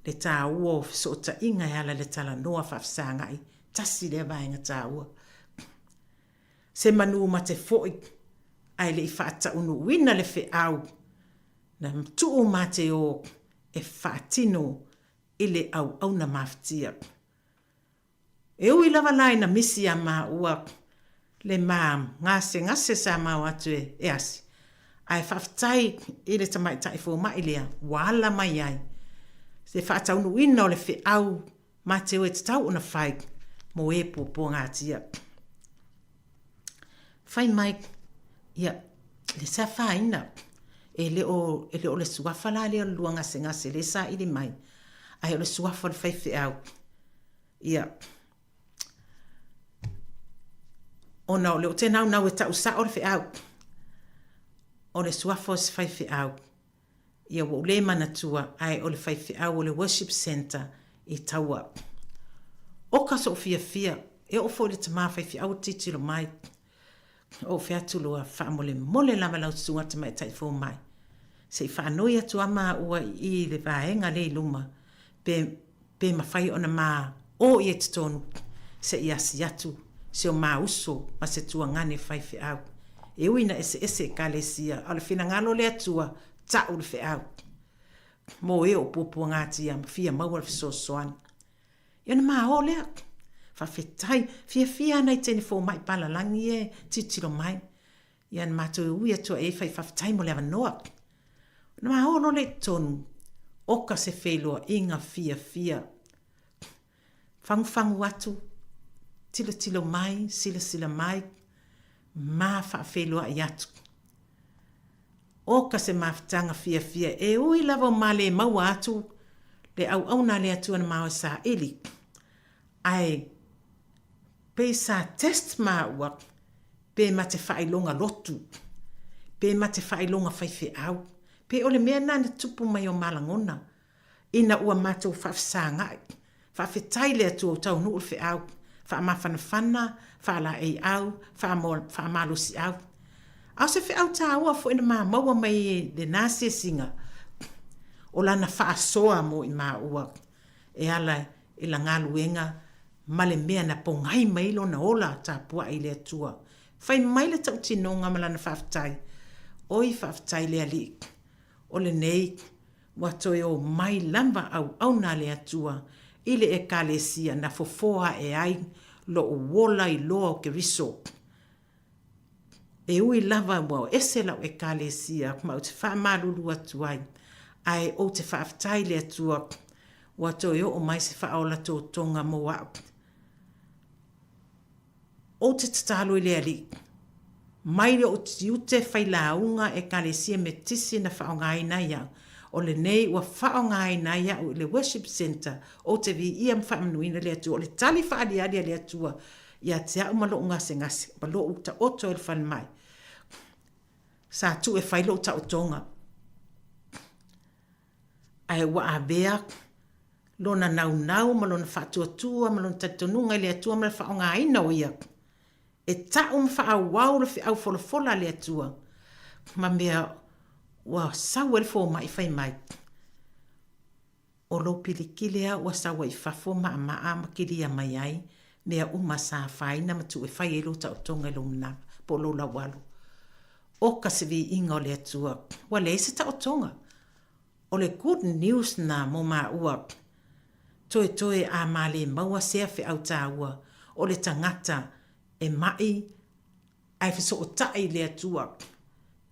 Le tā ua so ta inga e ala le tala noa whafsanga i, tasi le vaenga tā ua. Se manu ma te foi, ai le i whaata unu wina le fe au, na tuu mate o e whaatino i le au na maftia. E ui lava lai na misi a maa ua le maa ngase sa maa watu e asi. Ai whaftai i le tamai taifo mai lea, wala mai ai. Se whaata unu wina o le fe au mate o e tatau una whai mo e po ngatia. Whai mai, ia, le sa whaina, e le o le suafa la le o lua ngase le sa ili mai, ai o le suafa le whai au. Ia, o nao le o te nau e tau sa o le au, o le suafa o se whai au. Ia wo le manatua ai o le whai au o le worship center i taua. O ka so fia E o fo le tama fai fi au titilo mai. O fea tulo a wha mole lama lau sunga te mai tai fo mai. Se wha anoi atu ama ua I le vaenga le luma. Pe mawhai ona ma o I e tonu. Se I asi atu. Se o ma uso ma se tua ngane fai fi au. E uina ese kalesia. Ale fina ngalo le atua ta u le fi au. Mo e o pupua ngati am fia maua fi so soan. Iona ma o lea. Fa fetai fia nei tene fo mai pala langi e titiro mai. Ian mato uia tua e fai fa fetai mo lewa noa. Na ma o no le tonu. Oka se feloa inga fia. Fangu atu. Tilo mai, sila mai. Ma fa feloa I atu. Oka se maftanga fia. E ui lava male maua atu. Le au na le atu na maua sa ili. Ai pe sa test ma wak pe mate whailonga lotu pe mate whailonga whaife au pe ole mea nane tupu mai o malangona ina ua matou whafsanga whafetai lea tu o tau nuu fe au whamawhanawhana whala ei au whamalosi au au se fe au ta ua fo ina maa maua mai le nasi singa o lana whaasoa mo I maa ua e ala I la ngaluenga male mea na pongai mailo na ola ta pua I le atua. Fai maile tau tinonga malana whaftai. Oi whaftai le ali. Ole nei, watoe o mai lamba au na le atua. Ile e kalesia na fofoa e ai lo wola I loa o ke riso. E ui lava wao ese lau e kalesia kuma o te whamaruru atuai. Ai o te whaftai le atua. Watoe o mai se whaola tō tonga mo wau. O te tatalo I le ali. Mai le o te ute whailaunga e kalesia me tisi na whaongai na ia. O le nei ua whaongai na ia o le worship center. O te vi ia mwhaamanuina le atua. O le tali whaalialia le atua. Ia te au malo ngase. Malo uta oto e le whan mai. Sa tu e whailo ta o tonga. Ai wa a bea. Lona nau malona whatuatua. Malona tatonunga le atua. Malona whaongai na o ia. E ta whaawau le fi au fola le atua. Ma mea wa sawa le fo mai fai mai. O lo pilikilea wa sawa I fafo ma kilia mai ai. Mea sa faina ma tu e fai elo ta o tonga lo mna. Po lo la walu. O ka se vi inga o le atua. Wa le se ta o tonga. O le good news na mo ma ua. Toe a male maua sea fi au ta ua. O le tangata. E mai, ai fiso o tai le atua,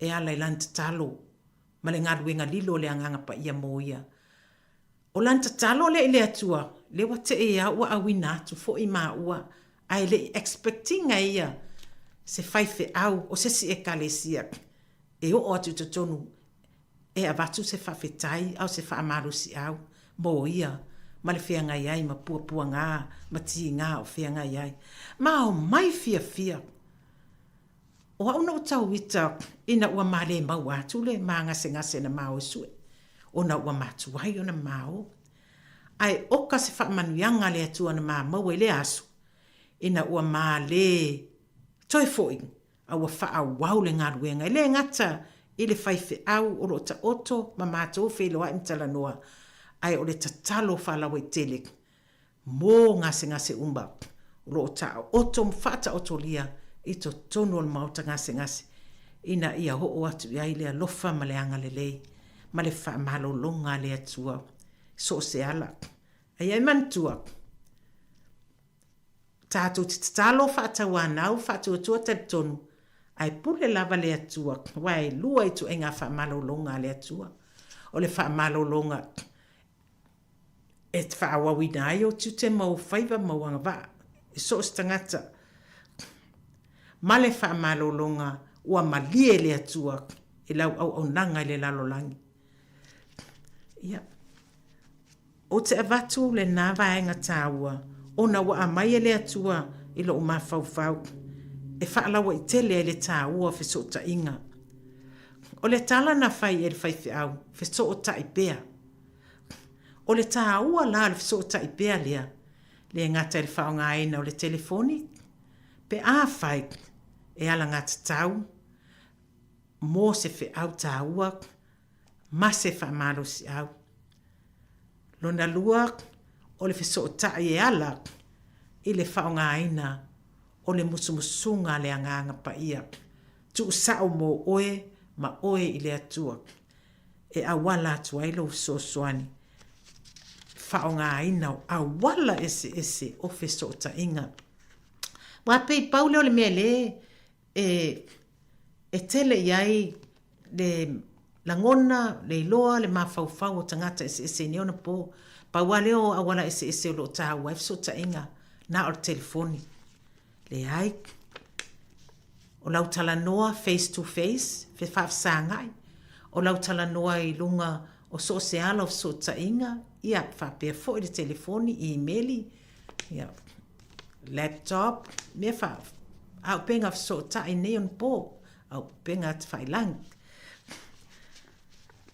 e ala I lanta talo, ma le ngaruenga lilo le anganga pa ia mo ia. O lanta talo le atua, le wate e a ua awina atu fo I maa ua, ai le expecting a ia, se faife au, o se si e kalesia, e o atu tonu, e avatu se fafetai, au se faamarusi au, mo ia, ma le whianga iai, ma pua ngā, ma tii ngā o whianga iai. Ma o mai fia. O auna o tau ita, ina ua male mau atu le, ma ngase na mao sue. O na ua matuai o na mao. Ai oka se whaamanuianga le atua na mau e le asu. Ina ua male, toi foing, a ua wha wau le ngaruenga. Le ngata, ile whaife au, o lo ta oto, ma mātou wheloa imtala noa. Ai o le tatalo whalawa I telek. Mō ngase umba. Ro ta oto mwhata oto lia. I to tonu o mauta ngase. Ina ia ho o atu ia ile alofa ma le anga lelei. Ma le wha malo longa le atua. So se ala. Ai ai mantua. Tātou te tatalo whata wanau. Whata otua te tonu. Ai pule lava le atua. Wai lua I tu enga wha malo longa le atua. O le wha malo longa. E te whaawawina ai o tute mau whaiva mau anga wa. E so stangata. Male whaamalolonga ua malie le atua. E lau au nanga le lalolangi. Ia. O te avatu le nā vaenga tāua. O na wa amai le atua I lo uma fau. E whaalawa I tele le tāua fe so ta inga. O le tala na whai e le whaifi au. Fe so o ta I pea. O le tāua la le so ta I pea lea. le ngata le whaonga ina o le telefoni, pe a whai e ala ngata tau, mō se whi au tāua, ma se wha maro si au. Lona lua, o le whiso o tai e ala, i le whaonga ina, o le musumusunga le anganga pa ia. Tu usao mō oe, ma oe i le atua. E awala atu ailo so soani. Whaonga ina o awala ese o whiso o ta inga. Wa pei paule o le mea le, e tele iai le langona, le iloa, le mawhauwhau o tangata ese ni ona po. Paua leo awala ese o lo ta wife so ta inga na o telefoni. Le ai, o lau tala noa face to face, fe whafsangai. O lau tala noa i lunga o so se ala o so ta inga, ia whapea fo i le telefoni, i emaili, ia laptop, mea whaf. Au penga so ta i neon po, au penga te whailang.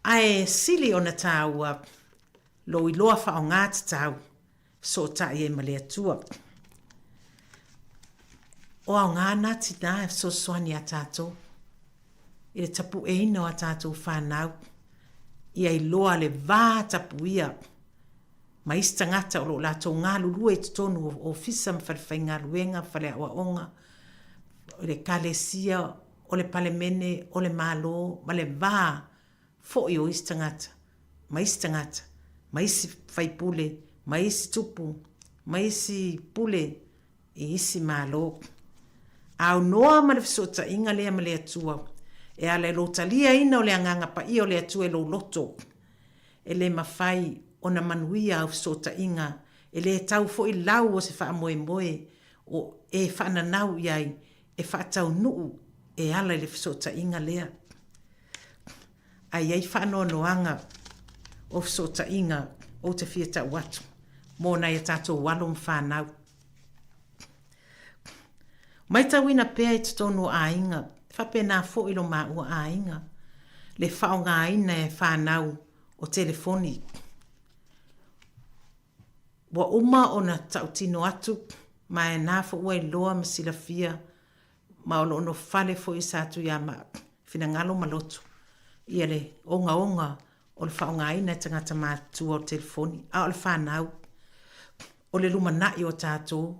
Ai sili o na tāua, lo i loa wha o ngāt tau, so ta i e male atua. O au ngā nati nā so soani a tātou. I le tapu e ino a tātou whanau. I ai loa le vā tapu ia. Ma isi tangata o lo lātou ngā lulu e tutonu o fisa mwhariwhai ngā luenga, whare awa onga. O le kalesia, o le palemene, o le malo, ma le vā. Fo i o isi tangata. Ma isi tangata. Ma isi whaipule. Ma isi tupu. Ma isi pule. I isi malo. Au noa ma le fisota inga lea ma le atua. E ale lo talia ina o le anganga pa i o le atua e lo loto. E le mawhai o na manuia au fisota inga. E le tau fo i lau o se wha moe moe. O e wha nau iai. E wha tau nuu. E ala le fisota inga lea. Ai ai wha noanga o fisota inga o te fiata watu. Mōna e tātou walo mwhanau. Mai tawina pēa i tutonu a inga, whape nā fo ilo mā ua a inga, le whao ngā ina e whanau o telefoni. Wa uma o na tautino atu, ma e nā fo ua i loa ma sila fia, ma o no fale fo i sātu ia ma whina ngalo malotu. Ia le onga o le whao ngā ina e tangata mā tua o telefoni, a o le whanau, o le lumanai o tātou,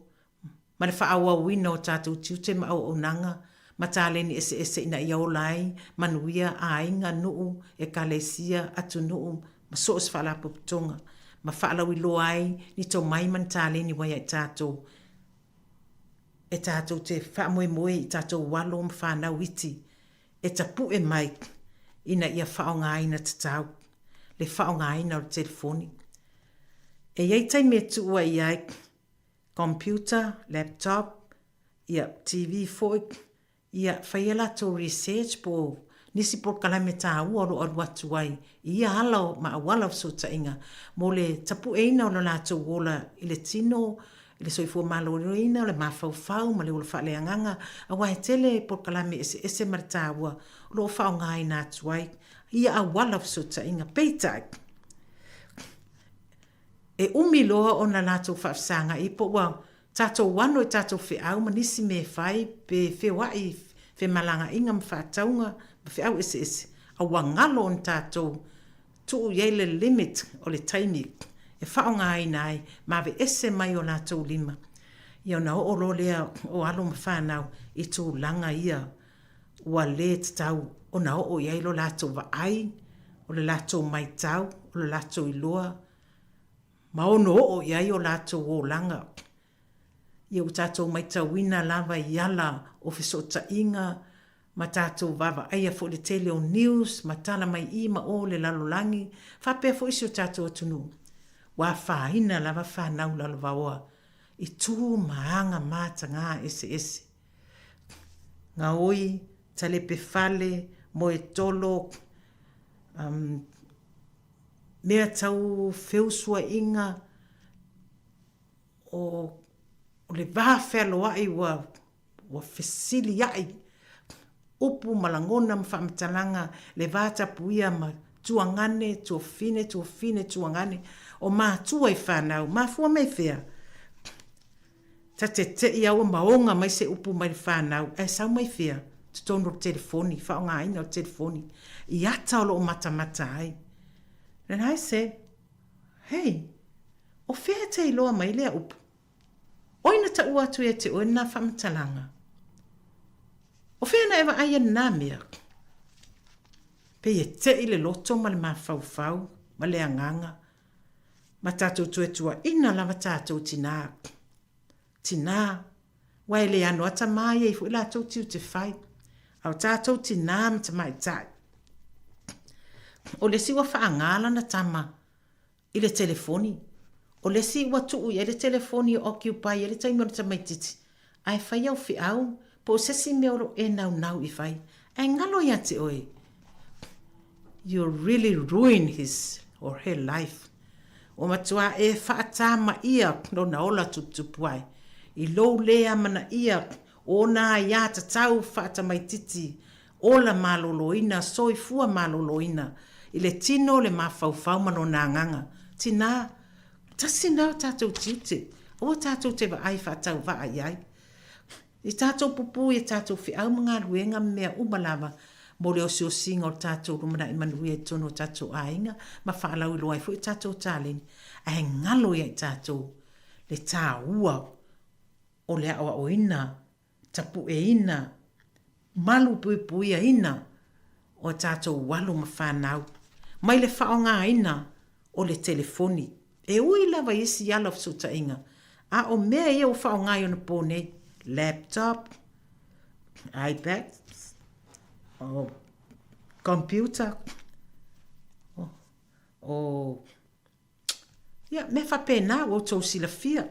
ma le whaaua wina o tātou tiute ma au onanga, ma tāleni ese ina ia o lai, manuia a inga nuu e kalesia atu nuu, ma so os whala puputonga, ma whaalau i loa ai, ni tau mai man tāleni wai ai tātou. E tātou te whaamoe moe i tātou walo ma whanau iti, e tapu e mai, ina ia whaonga ina te tau, le whaonga ina o telefoni. E iei tai me tua i ai, computer, laptop, ia TV foik, ia whaiela to research po nisi por kalame tā ua ro aru atu ai, ia halau ma awala so ta inga, mo le tapu eina o la tau wola i le tino, i le soifua malo ina, o le mawhauwhau, ma le ula whaale anganga, a wai tele por kalame ese mara tā ua, lo whao ngai nā atu ai, ia awala so ta inga, peitak. E umi loa o na lātou whaafsanga i po wau, tātou wano i tātou whiau, ma nisi me whai, pe whewai, whe malanga inga ma whaataunga, ma whiau ese, a wangalo on tātou, tuu yeile limit o le taimi, e whaonga ai nai, ma ve ese mai o lātou lima. Ia na o ro lea o alo ma whanau, i tū langa ia, ua le tau, o na o yeilo lātou wa ai, o le lātou mai tau, o le lātou iloa, ma ono o iai o lātou o langa. Ia o tātou mai tauina lava i ala o fisota inga, ma tātou vava aia fo le tele o news, ma tala mai i ma o le lalolangi, whapea fo isi o tātou atunu. Wa whaina lava whanau lalo vaoa, i tū maanga māta ngā ese. Ngā oi, tale pe fale, mo e tolo, mea tau whiusua inga o le vāwhelo ai wa whesili ai upu malangona mwhamatalanga le vātapu ia ma tuangane, tuafine, tuangane o mātua i whanau, māfua mei whea. Ta te ia o maonga mai se upu mai whanau. E sau mai fia. Te tono telefoni. Whaonga ina o telefoni. I ata o lo o mata ai. And I said, hey, o whea te iloa mai lea upu. Oina ta ua tu e te oina whamatalanga. O whea na ewa aia nā mea. Pe e te ile loto ma le mawhau, ma le anganga. Ma tātou tuetua ina lava tātou tina. Tina, wai le anu ata mai e fu ila tau tiu te whai. Au tātou tina ma ta mai tai. O le siwa whaangala na tama i le telefoni. O le siwa tuu i le telefoni o occupy i le taimona ta mai titi. Ai whai au fi au, po sesi meoro e nau i whai. Ai ngalo ia te oe. You really ruin his or her life. O matua e whaata ma ia no na ola tutupuai. I lou lea mana ia o nā ia ta tau whaata mai titi. Ola maloloina, soifua maloloina. I le tino le mawhauwhau mano nā nganga. Tina, tasi nao tātou tiute. O tātou te wa ai whaatau wa ai ai. I tātou pupu i tātou whi au mga ruenga mea umalawa. Mo leo si o singa o tātou rumana i manui e tono tātou ainga. Ma whaalau i loai fu i tātou tāleni. Ai ngalo ia i tātou. Le tā ua o le awa o ina. Tapu e ina. Malu pui pui a ina. O tātou walu ma whanau. Mai le whaonga ina o le telefoni. E ui lava isi ala fsuta inga. A o mea ia o whaonga i ona pōnei. Laptop. iPad. O computer. Ia, me whapena o tau sila fia.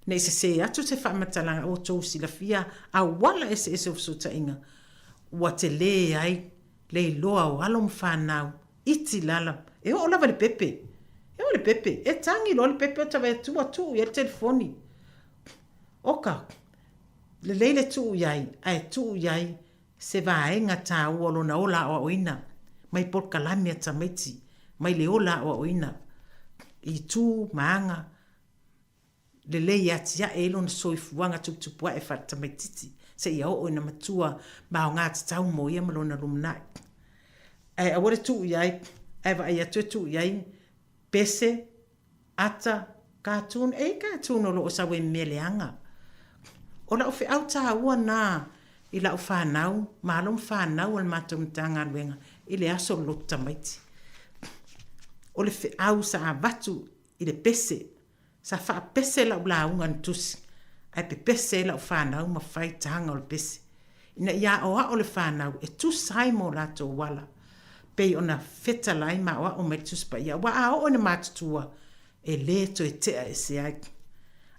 Nei se atu te whamatalanga o tau sila fia. A wala ese o fsuta inga. Ua te le ai. Le loa o alom whanau. Iti lala. E o lava le pepe. E o le pepe. E tangi lo le pepe o tawa e tua tu. E le telefoni. Oka. Le leile tu iai. Ai tu iai. Se vaenga tā uolo na ola o oina. Mai por kalami a tamaiti. Mai le ola o oina. I tu maanga. Le lei ati ya elo na soifuanga tuptupua e whata tamaititi. Se ia o oina matua. Ma o ngāti tau mo ia malona lumnai. Ai awore tu iai. Ai wa ai atu tu iai. Pese. Ata. Kātun. E kātun o lo o sawe meleanga. O la ofe au tā ua nā. I la o whanau. Malom whanau al matum tanga luenga. I le aso lo tamaiti. O le fe au sa avatu. I le pese. Sa wha pese la ula unga ntusi. Ai pe pese la o whanau ma whai tanga o le pese. Ina ia oa o le whanau. E tu sai mo lato wala. Pei ona feta lai ma oa o me tus pa ia. Wa a o ne matutua. E le to e tea e se ai.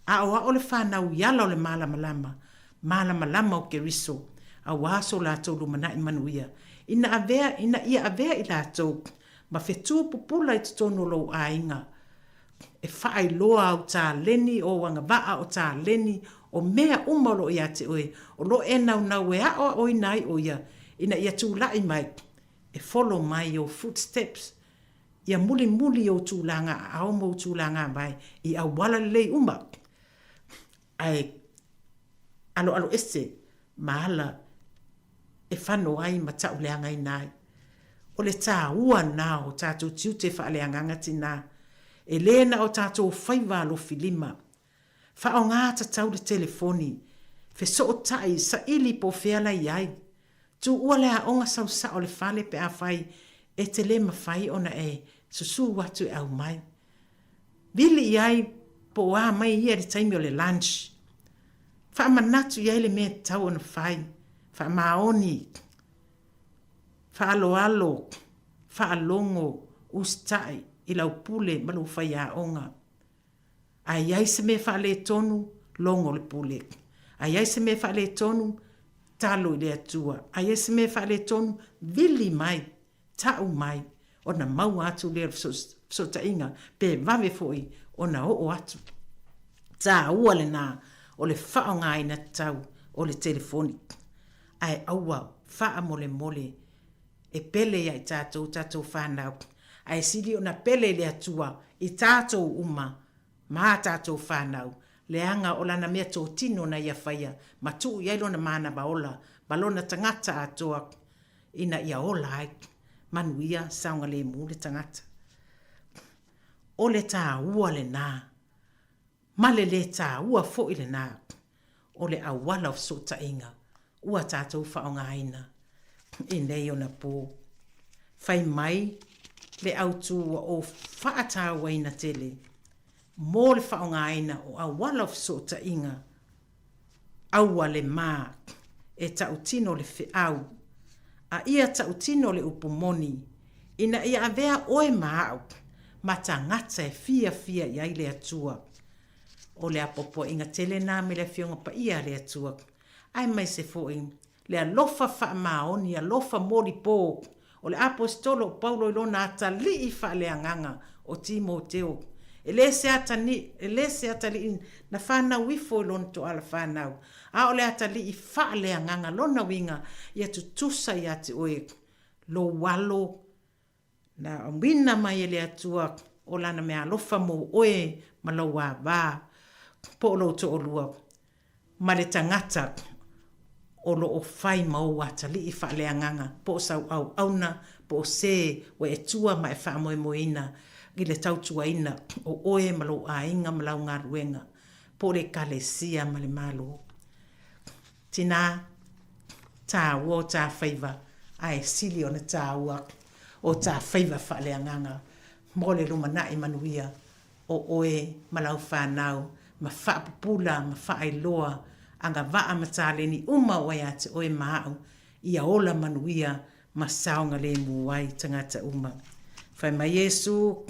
A oa o le whanau yala o le malama lama. Malama lama o ke riso. A waso lato lumana i manuia. Ina ia avea i lato. Ma fetua pupula i tutono lo a inga. E whaai loa au tā leni o wanga waa o tā leni o mea umalo i ate oe. O lo e nau e a o inai o ia. Ina ia tūlai mai. E follow mai o footsteps. Ia muli o tūlanga, a omo tūlanga mai. I au wala lei uma. Ai, alo ese, mahala, e whano ai ma tau leanga i nai. O le tā ua nā o tātou tiu te wha leanga ngati nā. E lena o tātou whaiva lo filima. Wha o ngāta tau le telefoni. Fe so o tai sa ili po whiala i ai. Tu ua lea onga sau sa o le whale pe a whai. E te le ma whai ona e. Susu watu e au mai. Vili i ai po a mai ia le taimi o le lunch. Wha manatu i ai le mea tau ona whai. Wha maoni. Wha alo. Wha alongo. Ustai. I lau pule malu whai a onga. Ai ai se me wha le tonu. Longo le pule. Ai ai se me wha le tonu. Talo i le atua. Ai ai se me wha le tonu. Vili mai. Tau mai. O na mau atu lea so ta inga. Pe vave foi. O na o atu. Tā ua le nā. O le whaonga ina tau. O le telefoni. Ai aua. Wha mole. E pele ia i tātou whanau. Ai siri o na pele le atua. I tātou uma. Mā tātou whanau. leanga o lana mea tō tino na ia whaia, ma tuu iai lona mana baola, balona tangata atoa, ina ia ola ai, manuia saunga le mu le tangata. O le tā ua le nā, male le tā ua fo i le nā, o le awala o so ta inga, ua tātou whaonga aina, i nei o na pō. Whai mai, le autu o whaata waina tele, mō le whaonga aina o awala o so ta inga, aua le mā, e tautino le whiau, a ia tautino le upumoni, ina ia avea oe maau, ma ta ngata e fia iai le atua. O le apopo inga tele nā me le fionga pa ia le atua. Ai mai se fo'i, le alofa wha maoni, alofa mori pō, o le apostolo Paulo ilona ata li wha le anganga o Timoteo. E le se ata li na whanau wifo ilona to ala whanau. A o le ata li wha le anganga lona winga ia tutusa ia te oe lo walo na wina mai e le atua o lana mea alofa mo oe ma lo wā wā po lo to o lua. Ma le tangata o lo o whai mau wata li i wha le anganga po sau au auna po se o e tua ma e wha moe moina i le tautua ina o oe ma lo a inga ma lau ngā ruenga po le kalesia ma le malo. Tina tā ua o tā whaiva ai sili o na tā ua o tā whaiva wha le anganga mo le lumana i manuia o oe ma lau whanau ma wha pupula ma wha ai loa anga waa mataleni uma o ia te oe maau ia ola manuia ma saunga le muai tangata uma. Whai ma Yesu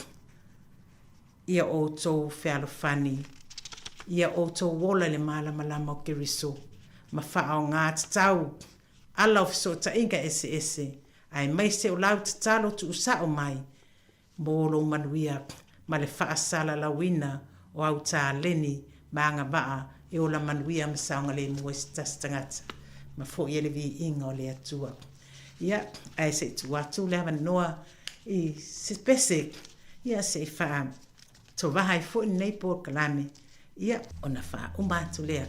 ia o tō whealofani, ia o tō wola le malama o Keriso, ma wha o ngā tatau, ala o fiso ta inga ese, ai mai se o lau tatalo tu usao mai, mōlo manuia ma le wha asala lawina o au tā leni ma anga waa e o la manuia ma saunga le muestas tangata, ma fo i elevi inga o le atua. Ia, ai se tu atu le hawa noa i se pese, ia se wha to wahai fo i nei po kalame, ia o na wha umatu lea.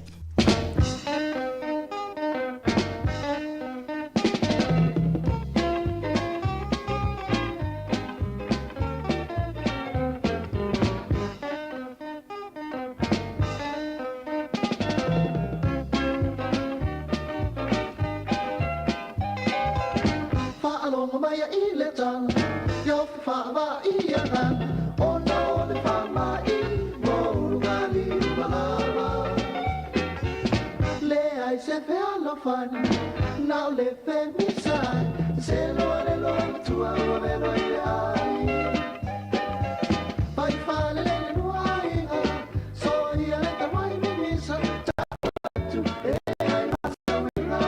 Now le femisa se lo tua vero ai pai fale le nuai so ia le tamai mi sa tu e ai masawina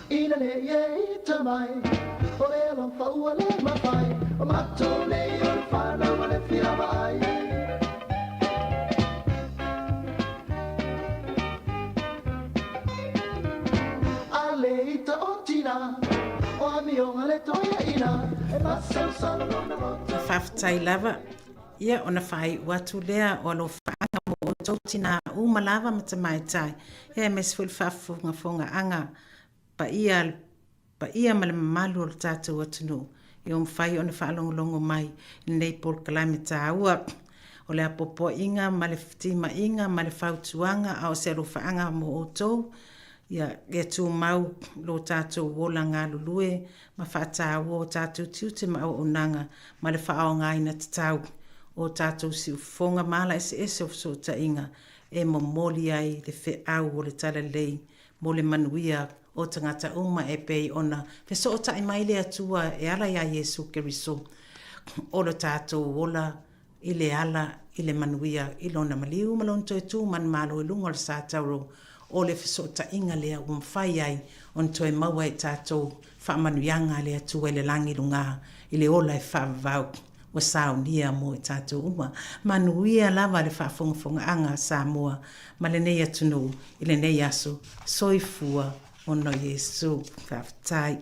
ina le ye tamai o le lo fa u le ma fai o matto le io fa na le fia mai. Whawhatai lava, ia o na whai watu lea o lo whaanga mo o tautina uma lava ma te mai tai. Ia mes ful whafunga anga pa ia ma le mamalu o le tātou atunu. I o mwhai o na whaalongolongo mai nei pol kalame tā ua. O le apopo inga ma le tima inga ma le whautuanga a o se lo whaanga mo o tau. Ia e tū mau lo tātou wola ngā lulue, ma whaata o tātou tiute ma o nanga, ma le whaao ngā ina te tau, o tātou si ufonga mala ese o so ta inga, e mo moli ai le whe au o le tala lei, mo le manuia o tangata uma e pei ona, fe so o tai mai le atua e ala ia Yesu Keriso, o le tātou wola, i le ala, i le manuia, i lona maliu malonto e tū man malo i lunga le sātauro, o le fesota inga lea umwhai ai on toi maua e tātou whaamanuianga lea tua le langi lunga i le ola e whaavau wa saunia mo e tātou uma. Manuia lava le whaafongafonga anga Sāmoa ma le nei atunu i le nei aso soifua ono Yesu whaafitai.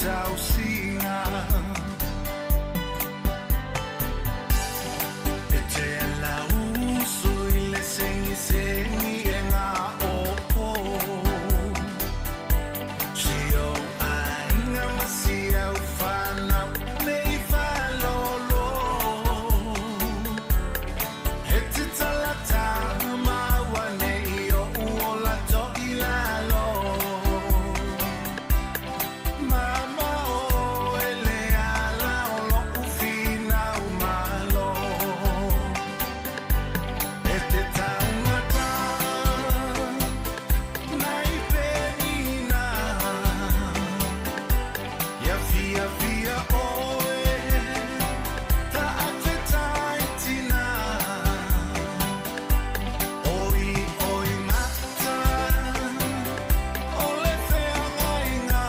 tausinga e te la uso i le sengi e ngā opo Sio ainga masi au whanau nei whalolo He te talata maua nei o uola to i lalo Mama o ele ala o lo ufina o malo E te taungata nai penina Ia fia fia oe ta ate taitina Oi oi mata o le whea ngainga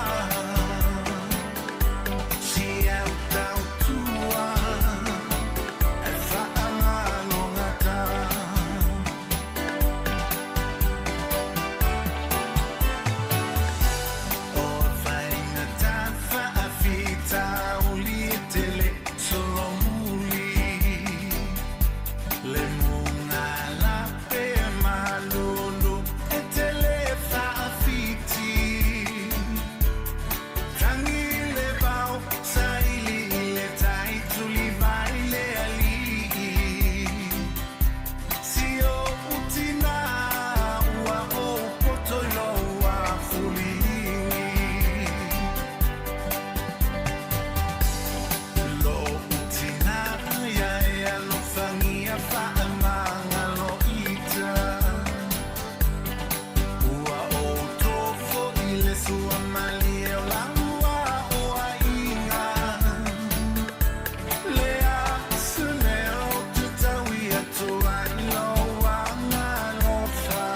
Si au tau tua e whaangalo ngata O whainga tan whaafita uli e tele solo muli Le munga lape malulu e tele whaafiti Tangi le bau saili le tai tuli vai le ali Si o utina ua o poto loa fulingi Lo utina ia lo fangia whaamanga lo ita Ua o tofo i le sua mali e o langua o a inga Lea sune o te taui atu ai loa ngā lofa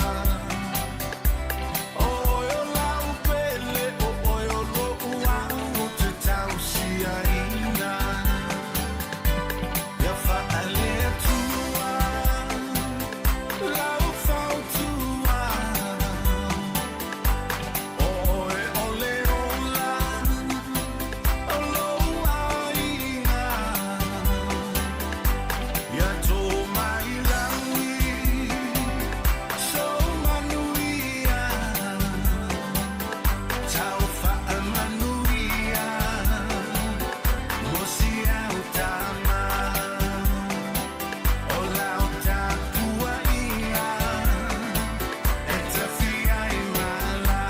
O oi o lau pele o oi o lo uau o te tau si a ina Ia whaale atua lau whautua Oe ole ola o lo ainga Ia tō mai rangi so manuia Tau whaamanuia Mosi au tama O lau tāpua ia E te whia i mala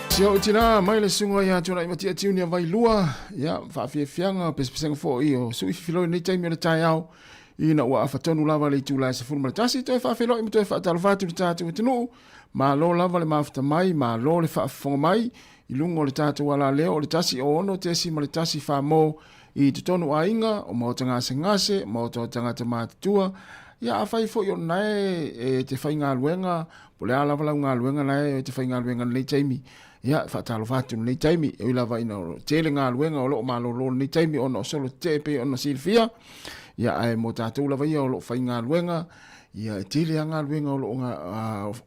Sia o tina mai le sunga ia tuna i matia tiunia vai lua ia whaafiafianga pespesenga fo i o sui filo nei taimi o le tai au ina ua awhatonu lava le tūlai sa furuma le tasi toi whaafelo i matoe whaatalawhatu le tātou tunu ma lo lava le mawhata mai ma lo le whaafonga mai i lungo le tātou ala leo o le tasi o ono te si ma le tasi whaamo i te tonu a inga o maota ngase ngase maota o tangata mātua ia a whai fo i o nae e te whai ngā luenga po le ala walau ngā luenga nae e te whai ngā luenga nei taimi ia whaatalo whatu nei taimi e ila vai na tele ngā luenga o lo malo lo nei taimi ono solo te pe ono silfia ia ai mo tātou lava ia o lo whai ngā luenga ia e tele ngā luenga o lo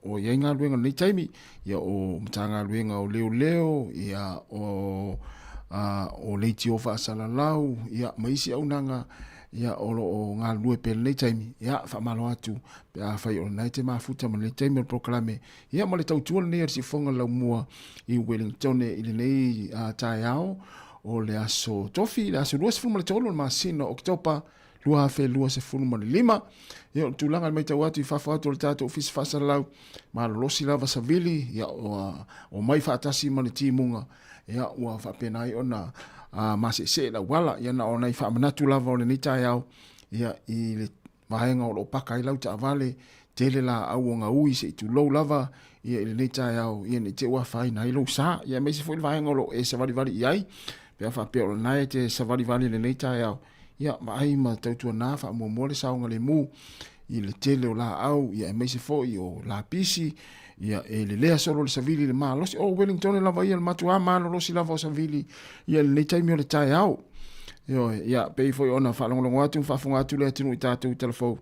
o ia ngā luenga nei taimi ia o mta ngā luenga o leo leo ia o leiti o whaasala lau ia maisi au nanga ia o lo o ngā lue pe nei taimi ia whamalo atu pe a whai o nei te mafuta ma nei taimi o proklame ia ma le tautua nei arisi whonga lau mua i Wellington i le nei tae ao o le aso tofi le aso luas fulma le tolo ma sino oktopa lua hafe lua se fulma le lima ia o tūlanga le mai tau atu i whawha atu o le tātou ofisi whasara lau ma lo losi lava savili ia o mai whaatasi ma le timunga ia ua whapenai ona ma se la wala ia na ona i whaamanatu lava o le nitai au ia i le vahenga o lo paka i lau ta avale tele la au o ngā ui se i tu lou lava ia i le nitai au ia ni te ua whai na i lau sa ia me se fo i le vahenga o lo e savari vari iai pe a whapea o le nae te savari vari le nitai au ia mai ma tautua nā wha mua mole saunga le mu i le tele o la au ia me se fo i o la pisi ia e le lea solo le savili le maa losi o Wellington e lava ia le matua maa losi lava o savili ia le nei taimi o le tae au ia pei foi ona whalongolongo atu whafunga atu le atinu i tātou telefou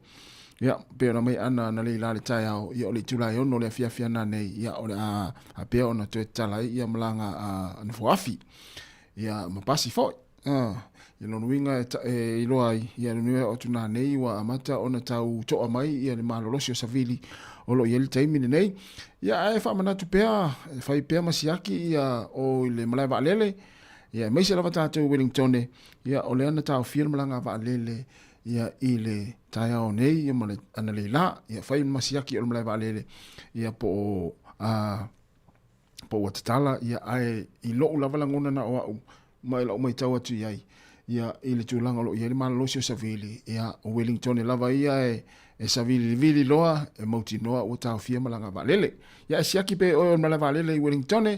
Ia, pe ona mai ana na le lale tai au, ia o le tulai ono le fia na nei, ia o le a pe ona to tala ia malanga a nefoafi. Ia mapasi foi. Ia no winga e loai, ia no o tuna nei wa amata ona tau to mai ia le malolosio savili o lo ia le taimi nei. Ia e fa mana tu pea, fai pea masiaki ia o le malai va lele. Ia mai se lava tātou Wellington, ia o le ana tau fia malanga va lele. Ia ile tai au nei ia male ana le la ia fai masiaki o male valele ia po watatala ia ai I lo lava langona na o mai lo mai tau atu ia ile tulanga lo ia le malosio savili ia o Wellington lava ia e savili vili loa e mauti noa o tau fia malanga valele ia siaki pe o male valele I Wellington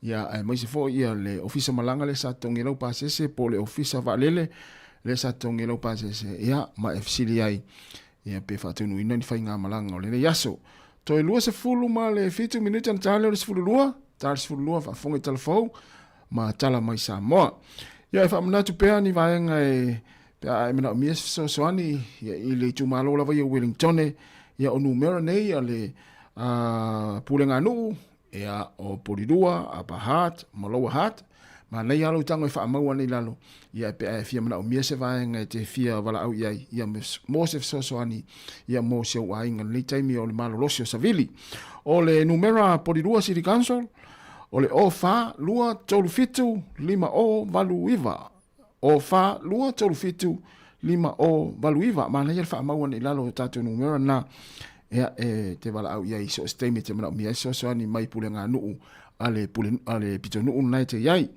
ia ai mai se fo ia le ofisa malanga le sa tongi lo pasese po le ofisa valele le sa tongi lo pasese ia ma efsili ai ia pe fatunu ina ni fai nga malanga o le yaso to e lua se fulu ma le 5 minuta na tale le fulu lua fa fonga telefon ma tala mai Sāmoa ia fa mna tu pe ni vaenga e pe ai mena mi so soani ia ile tu malo la vai Wellington ia o numero nei ia le pulenga nu ia o polidua apa hat maloa hat ma nei alo tango e fa mau ani lalo ia pe fia mana o mia se vaenga te fia wala au ia mo se soani ia mo se wainga ni taimi o le malolosio savili o le numera polidua city council o le ofa lua tolu fitu lima o valuiva ofa lua tolu fitu lima o valuiva ma nei fa mau ani lalo tatu numera na ia te wala au ia so stemi te mana o mia soani mai pulenga nuu ale pitonu unai te iai.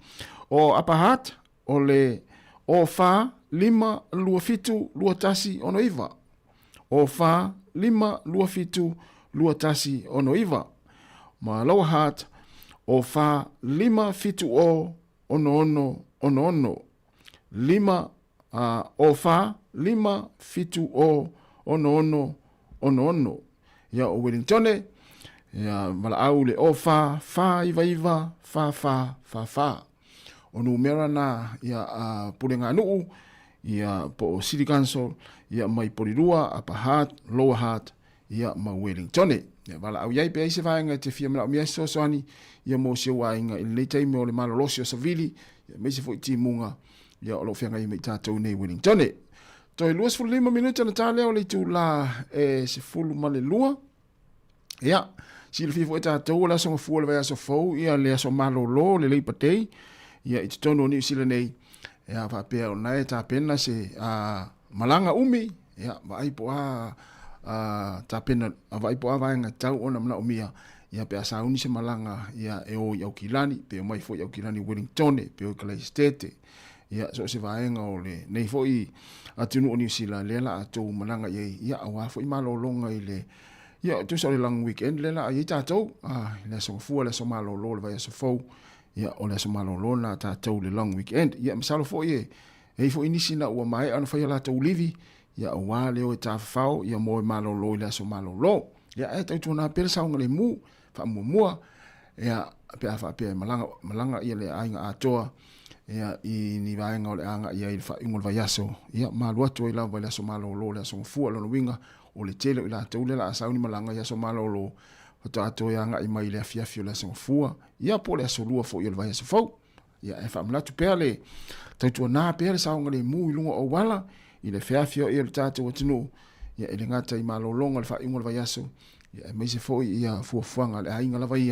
O apahat, o le o fa lima lua fitu lua tasi ono iwa. O fa lima lua fitu lua tasi ono iwa. Ma lower hat, o fa lima fitu o ono. Lima, o fa lima fitu o ono. Ia o Wellington ia mala au le ofa fa iva fa o numera na ia pulenga nuu ia po city council ia mai polirua apa hat lower hat ia ma Wellington ia mala au ia pe se vaenga te fia mala mia soani ia mo se wainga I le taimi o le malolosio savili ia me se foi timunga ia o lo fianga I me tatou nei Wellington to e 25 minuta na tale o le tu la se fulu male lua ia si le fifo eta tau la songa fuala vai aso fau ia le aso malolo le leipatei ia I tono ni sila nei ia fa pea o nai ta pena se malanga umi ia vai po ta pena vai po vai nga tau ona mna umia ia pe asa uni se malanga ia e o iau kilani pe o mai fo iau kilani Wellington pe o Clay State ia so se vaenga o le nei fo I atunu o New Zealand le la atu malanga ia awa fo I malolonga I le ia tu so le long weekend le la ia tatou le so fu le so malo lo le vai so fo ia o le so malo lo na tatou le long weekend ia masalo fo e fo inisi na o mai ana fa ia la tau livi ia o wa le o ta fao ia mo malo lo le so malo lo ia e tau na per sa ngale mu fa mua ia pe malanga ia le ainga atoa ia I ni vaenga o le anga ia I fa ingol vai aso ia malua to I la vai so malo lo le so fu lo winga o le tele ila taule la sauni malanga ia so malolo o tato ia nga I mai le afiafio la so fua ia po le so lua fo ia vai so fo ia e fa mlatu pele tatu na pele saunga le mu I lunga o wala I le afiafio ia le tato tinu ia ele ngata I malolonga le fa ingol vai aso ia mai se fo ia fuanga le ainga la vai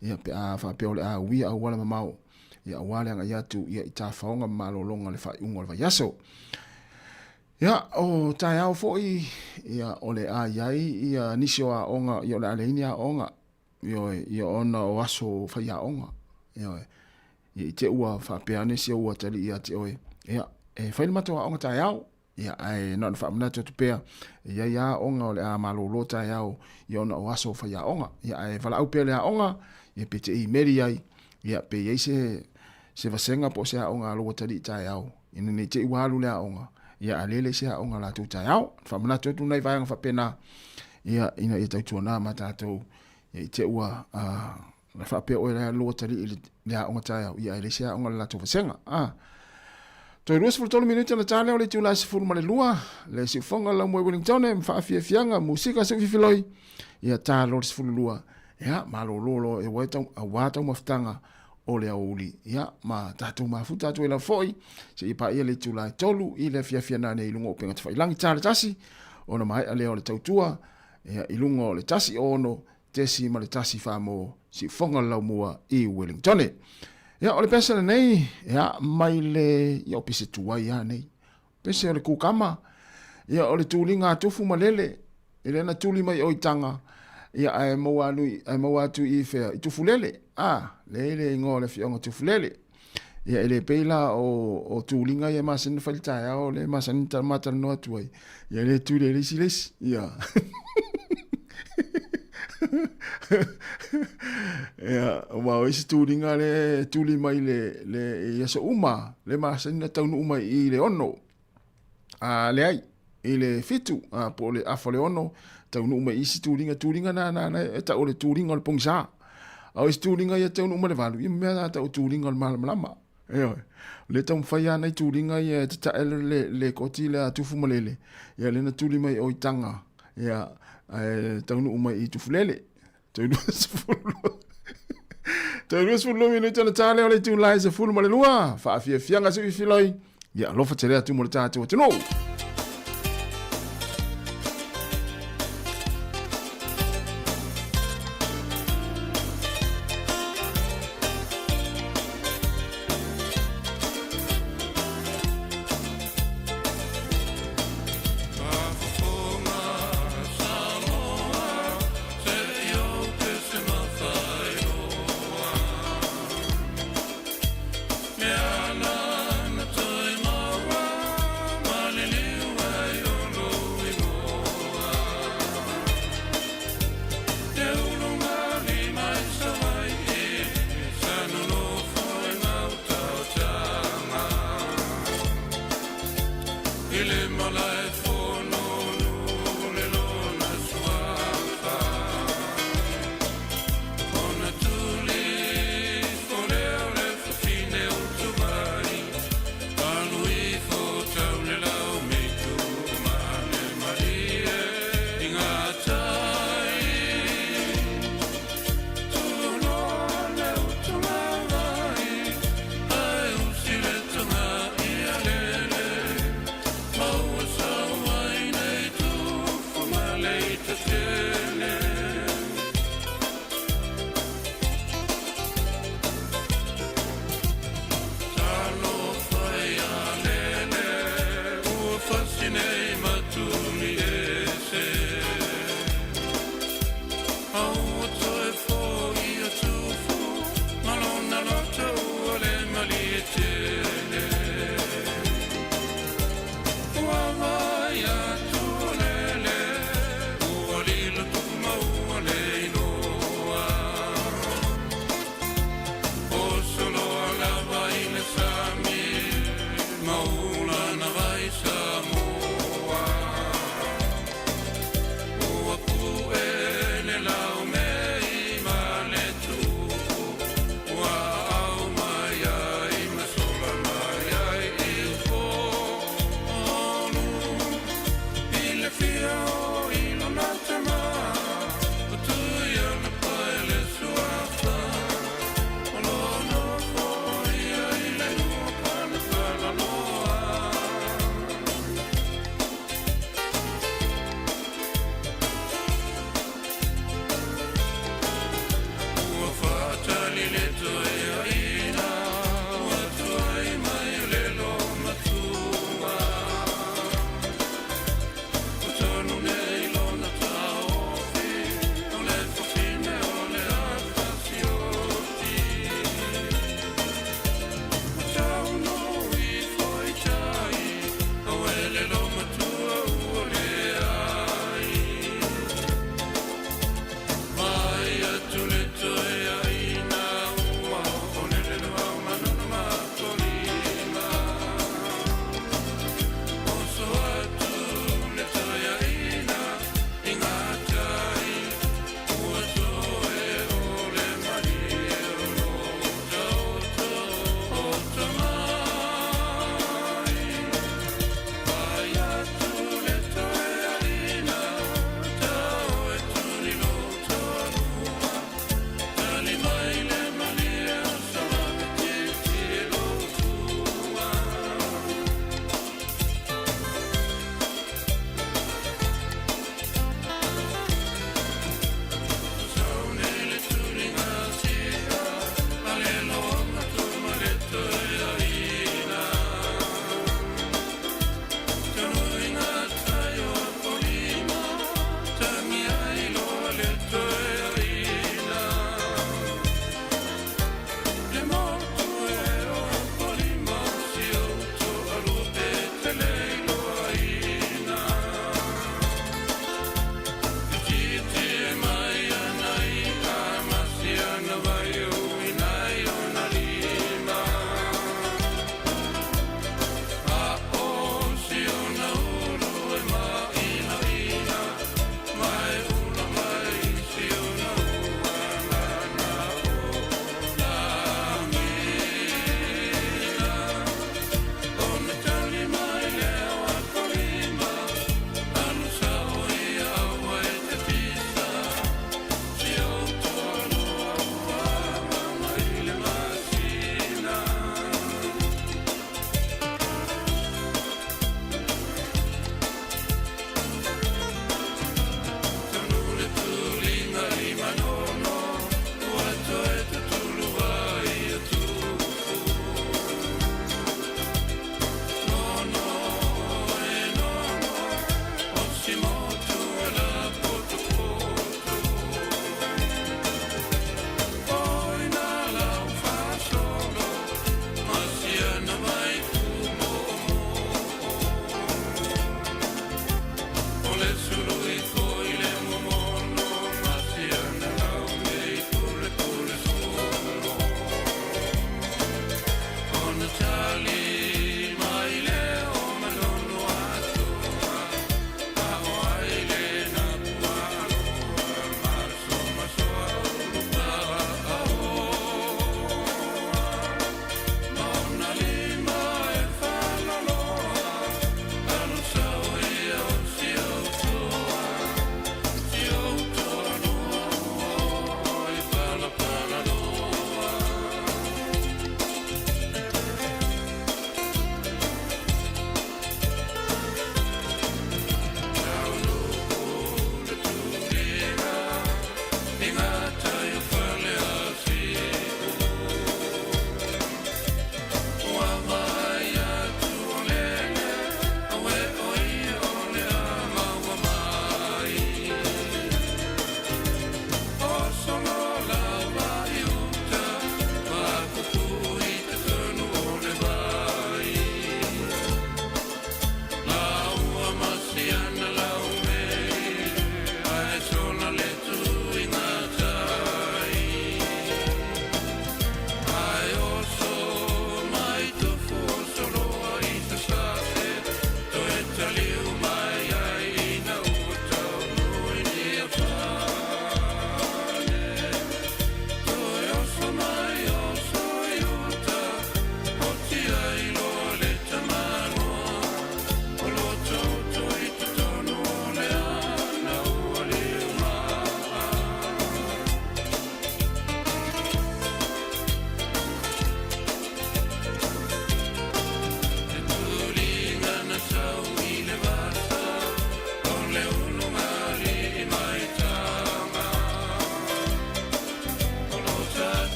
ia pe a fa pe o le a wia o wala mamau ia wale nga ia tu ia I ta faunga malolonga le fa ingol vai aso ia o tai au foi ia ole a iai ia nisio a onga ia le aleni a onga ia ona o aso fai a onga ia te ua fa peane si ua tali ia te oe ia fai mato a onga tai au ia ai non fa mna tu pea ia onga ole a malolo tai au ia ona o aso fai a onga ia ai fala au pele a onga ia pete I meri ai ia pe ia se vasenga po se a onga lo tali tai au ina ne te ua lu le a onga ia alele se a onga la tu tai au fa mana tu nei vai nga fa pena ia ina I tau na mata tu ia te ua la fa pe o la lo tali le a onga tai au ia ele se a onga la tu vasenga Toi rua sefulu tolu minuti na tale o le tula sefulu ma le lua. Le siufonga la moe Wellington e mwhaafiafianga musika se fifiloi. Ia talo le sefulu lua. Ia malololo e wata maftanga o le auli. Ia ma tatu mafuta tatu e la foi. Se ipa ia le tula tolu i le fiafiana ne ilungo o penga tawhai. Langi tale tasi. Ona mai a leo le tautua. Ia ilungo le tasi ono. Tesi ma le tasi whamo siufonga la mua i Wellington e. Ia o le pesa nei, ia mai le ia o pese tua ia nei. Pese o le kukama, ia o le tūlinga atufu malele, ele na tūli mai o itanga, ia ai mau atu i whea i tufulele. Le ingo le fionga tufulele. Ia ele peila o tūlinga ia masani whalitai o le masani taramata no atuai. Ia le tūle lesi, ia. Ya, wow, isi tūringa le tūli mai le yasa uma, le masana taunu uma i le ono. Le ai, i le fitu, po le afa le ono, taunu uma isi tūringa na eta o le tūringa le pongsa. Au isi tūringa ia taunu uma le valu, i mea ta o tūringa le malama. Le tau mwhaia nei tūringa ia te taele le koti le atufu malele. Ia le na tūli mai o itanga. Ia, taunu uma i tufulele. Taurua sefulu minuti na tale o le tūlai sefulu ma le lua. Whaafiafianga se fifiloi. Ia alofa te rea tu mo le tātou atunu. Sāmoa.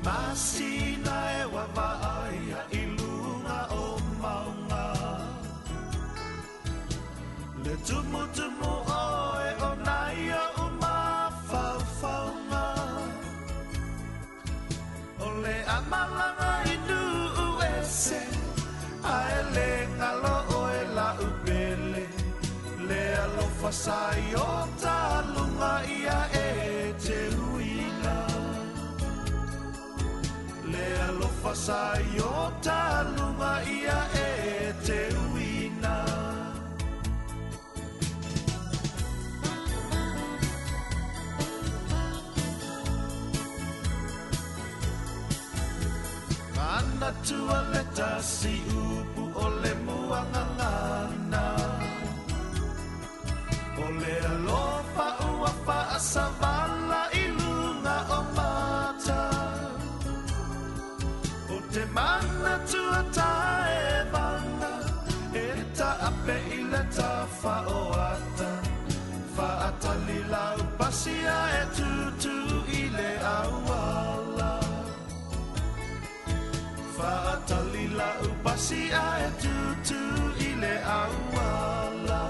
Masina e wawaaia I lunga o maunga Le tumu oe o naia o mawhauwhaunga O le amalanga I nu uese Ae le ngalo oe la upele Le alofa sai o talunga ia e te uina Le alofa sai o talunga ia e te uina Ana tua le tasi upu o le muangangana O le alofa ua whaasavala I lunga o mata O te mana tua tae vanga E ta ape I le ta whaoata Whaatali lau pasia e tutu I le awala Whaatali lau pasia e tutu I le awala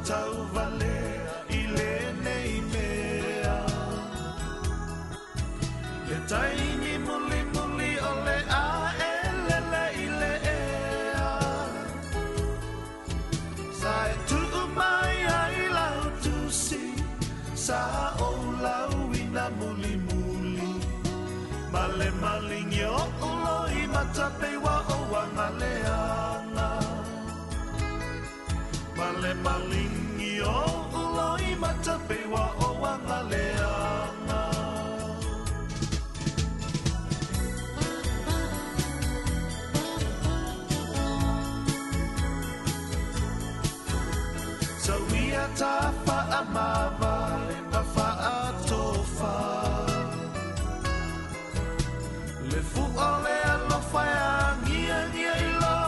Tau valea I le nei mea Le taini muli muli o le a e lele I le ea Sa e tuu mai ai lau tusi Sa o lau ina muli muli Male malingi o ulo I matape wa o wanga leanga Male malingi o uloi matape wa o wanga leanga So ia ta whaamava e pa whaatofa Le fu o le alofa e ngia ngia I lo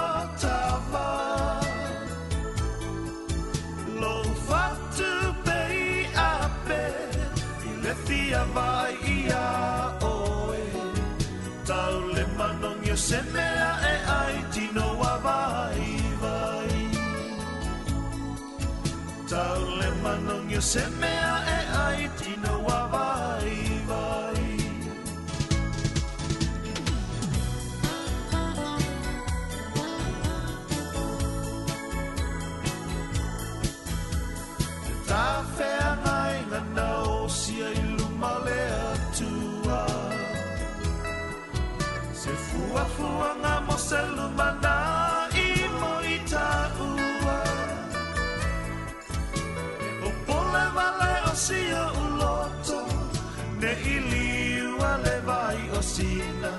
tawa Lo fatu pei ape I le fia vai ia oe Tau le manong yo se mea e ai tino wa vai vai Tau le manong yo se mea e ai tino wa vai vai Ta whea ngai ngana o sia I luma le atua Se fua ngā mo se luma nā I mo I ta ua O pole wale o sia uloto Ne I liua le vai o sina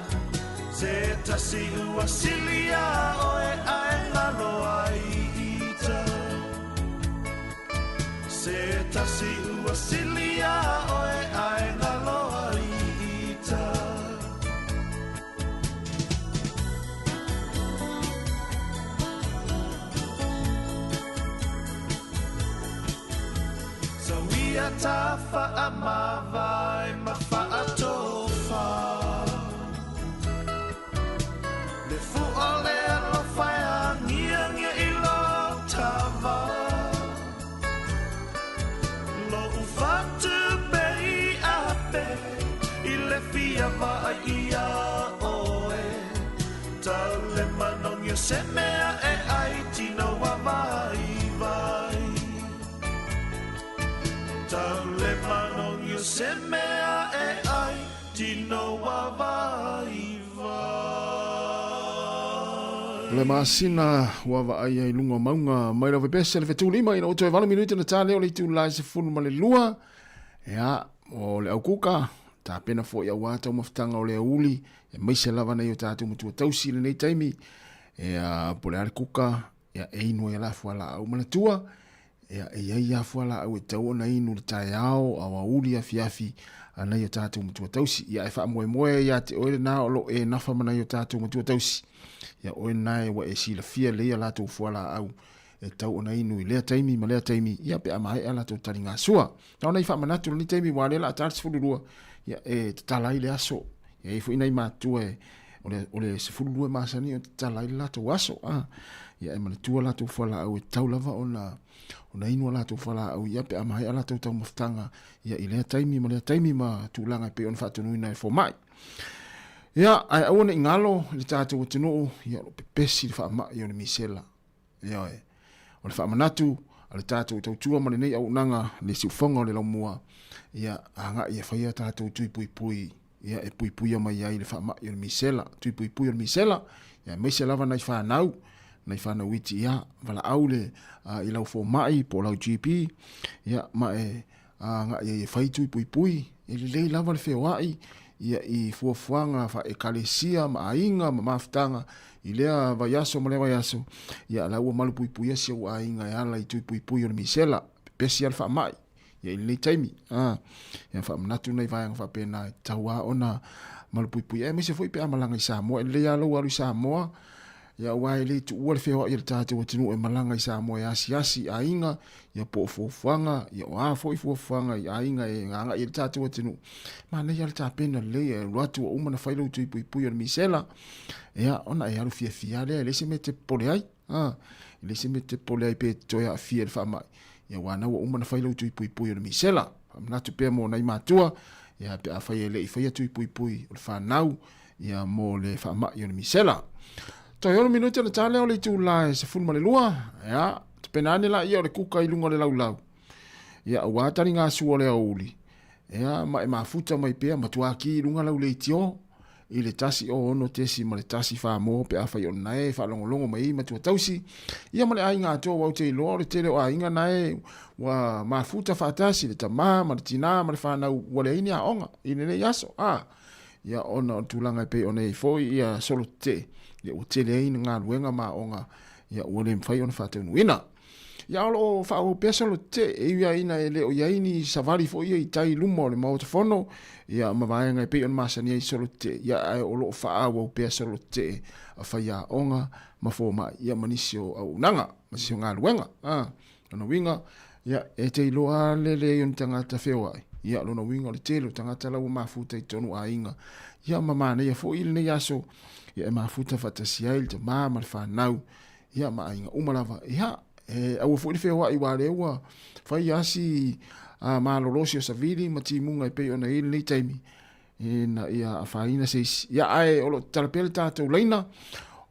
Se tasi ua silia o e ae ngalo ai ita Se tasi ua silia o e ae ngaloa I ita So ia ta whaamava e ma whaatofa Le fu o le alofa e ngia ngia I lo tawa Fatu pei ape I le fia vai ia oe Tau le manong yo se mea e ai tino wa vai vai Tau le manong yo se mea e ai tino wa vai vai Le masina wa va ai lunga maunga mai la vepese le fetu lima ina o te vale minuti na tale o le tu lai se funu ma le lua ya o le aukuka ta pena fo ya wata o maftanga o le uli e mai se lava nei o tatu mutu tausi le nei taimi e a pole ale kuka ya e ino ya la fo la o mana tua ia fuala au tau na inu le tai ao awa uli afi ana ia tātou matua tausi ia e wha moe ia te oere nā o lo e nafa mana ia tātou matua tausi ia oe nai wa e sila fia lea lātou fuala au e tau ona inu i lea taimi ma lea taimi ia pe amae ala tau tari ngā sua na ona i wha manatu ni taimi wale la tātou fururua ia e talai le aso ia e fuinai mātua e ole se fururua masani o talai le lātou aso ia e manatua lātou fuala au e tau lava ona inu lātou fuala au ia pe amae ala tau maftanga ia i lea taimi ma tūlanga pe on whatunuina e fomai ia ai au na ingalo le tātou o tino ia lo pepesi le wha i o le misela ia e o le wha manatu a le tātou tautua ma le nei au nanga le siufonga o le laumua ia anga ia whaia tātou tui pui ia e pui mai ai le wha i o le misela tui pui o le misela ia meise lava nai whanau nai whanau iti ia wala au le i lau fo mai po lau GP ia ma e anga ia e whai tui pui e le lei lava le whewai ia i fuafuanga fa e kalesia ma ainga ma maftanga i lea vaiaso ma lea vaiaso ia la ua malu pui asia ua ainga e ala i tui pui o le misela pesi al wha mai ia i nei taimi ia wha manatu nei vaianga wha pena taua ona malu pui e mese foi pe amalanga i Sāmoa e lea lau alu i Sāmoa ia wai le tu ua le whewa i le tātou atinu e malanga i Sāmoa e asi ainga ia po fuafuanga ia o a foi fuafuanga i ainga e nganga i le tātou atinu ma nei al tāpena le e ruatu o umana whailau tui pui o le misela ia ona e alu fia lea le se me te pole ai le se me te pole ai pe toia a fia le whamai ia wana o umana whailau tui pui o le misela natu pia mo nei mātua ia pe a whai le i whaia tui pui o le whanau ia mo le whamai o le misela toi ono minuti na tale o le tu la se fulma le lua ya te penane la ia o le kuka i lunga le lau ia wa tani nga su o le auli ya ma e mafuta mai pe ma tuaki lunga lau le tio i le tasi o ono tesi ma le tasi fa mo pe a fa yo nae fa longo mai ma tu tausi ia ma le ai nga to wa te lo le tele o inga nae wa mafuta fa tasi le tama ma le tina ma le fa na wa le ini a onga i le yaso ia ona tulanga pe ona i foi ia solo te ia o tele ai ngā luenga ma onga ia o le mwhai ona whātau ina. Ia alo whao pesa lo te e ia ina e le o iaini savari fo ia i tai luma o le maotafono ia mawaenga e pe ona masani ai solo te ia ai o lo whao pesa lo te a whaia onga ma fo ma ia manisio au nanga manisio ngā luenga. Ana winga ia e te iloa le yon tangata whewa ai. Ia lona winga le telo tangata lau mafuta i tonu a inga. Ia mamane ia fo ili ne yaso ia e mafuta fatasi ai te mama le whanau ia ma inga umalava ia e au fo ili whewa i wale ua whai asi ma lolosi o savili ma timunga i pe ona ili ni taimi na ia a whaina seisi ia ai olo talapele tātou leina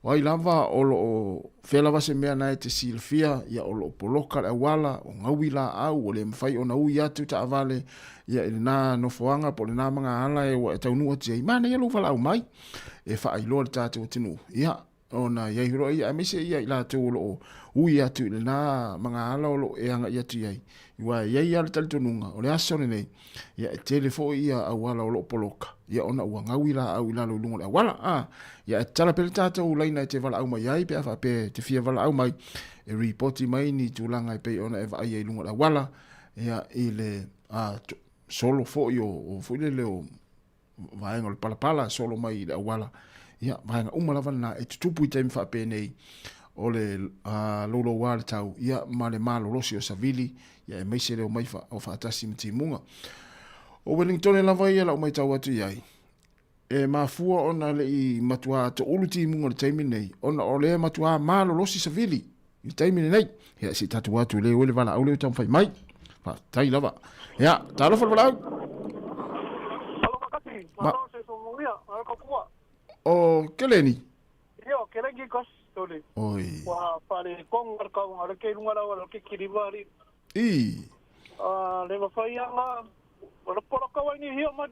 wai lava olo o whelava se mea nai te silfia ia olo poloka le awala o ngawila au o le mwhai ona ui atu ta avale ia ili nā nofoanga po le nā mga ala e wa e taunua tia i mana ia luwala au mai e wha ailoa le tātou tinu ia ona iai hiro ia emise ia i lātou olo o ui atu ili nā mga ala olo e anga i atu iai iwa iai ala talitonunga o le asone nei ia e telefo ia awala olo poloka ia ona ua ngawila au ila lo lungo le awala ia e tala pele tātou laina e te vala au mai iai pe a pe te fia vala au mai e reporti mai ni tūlanga e pe ona e va ai lungo le awala ia i le solo fo o fo le o vaenga le palapala solo mai le awala ia vaenga umalava na e tutupu i taimi fa pe nei o le lolo wale tau ia ma le malo losi o savili ia e meise leo mai o whaatasi mti munga o Wellington e lava ia lau mai tau atu iai e mafua ona le i matua to ulu ti munga le taimi nei ona o le matua malo losi savili i taimi nei ia si tatu atu le wele vala au leo tau fai mai pa tai lava ia talo fal valau o keleni Yo, keleni kos tole. Oi. Wa pare kong ar ka ar ke lunga la ke kirivari. Le mafai anga wala pora ka wai ni hio ma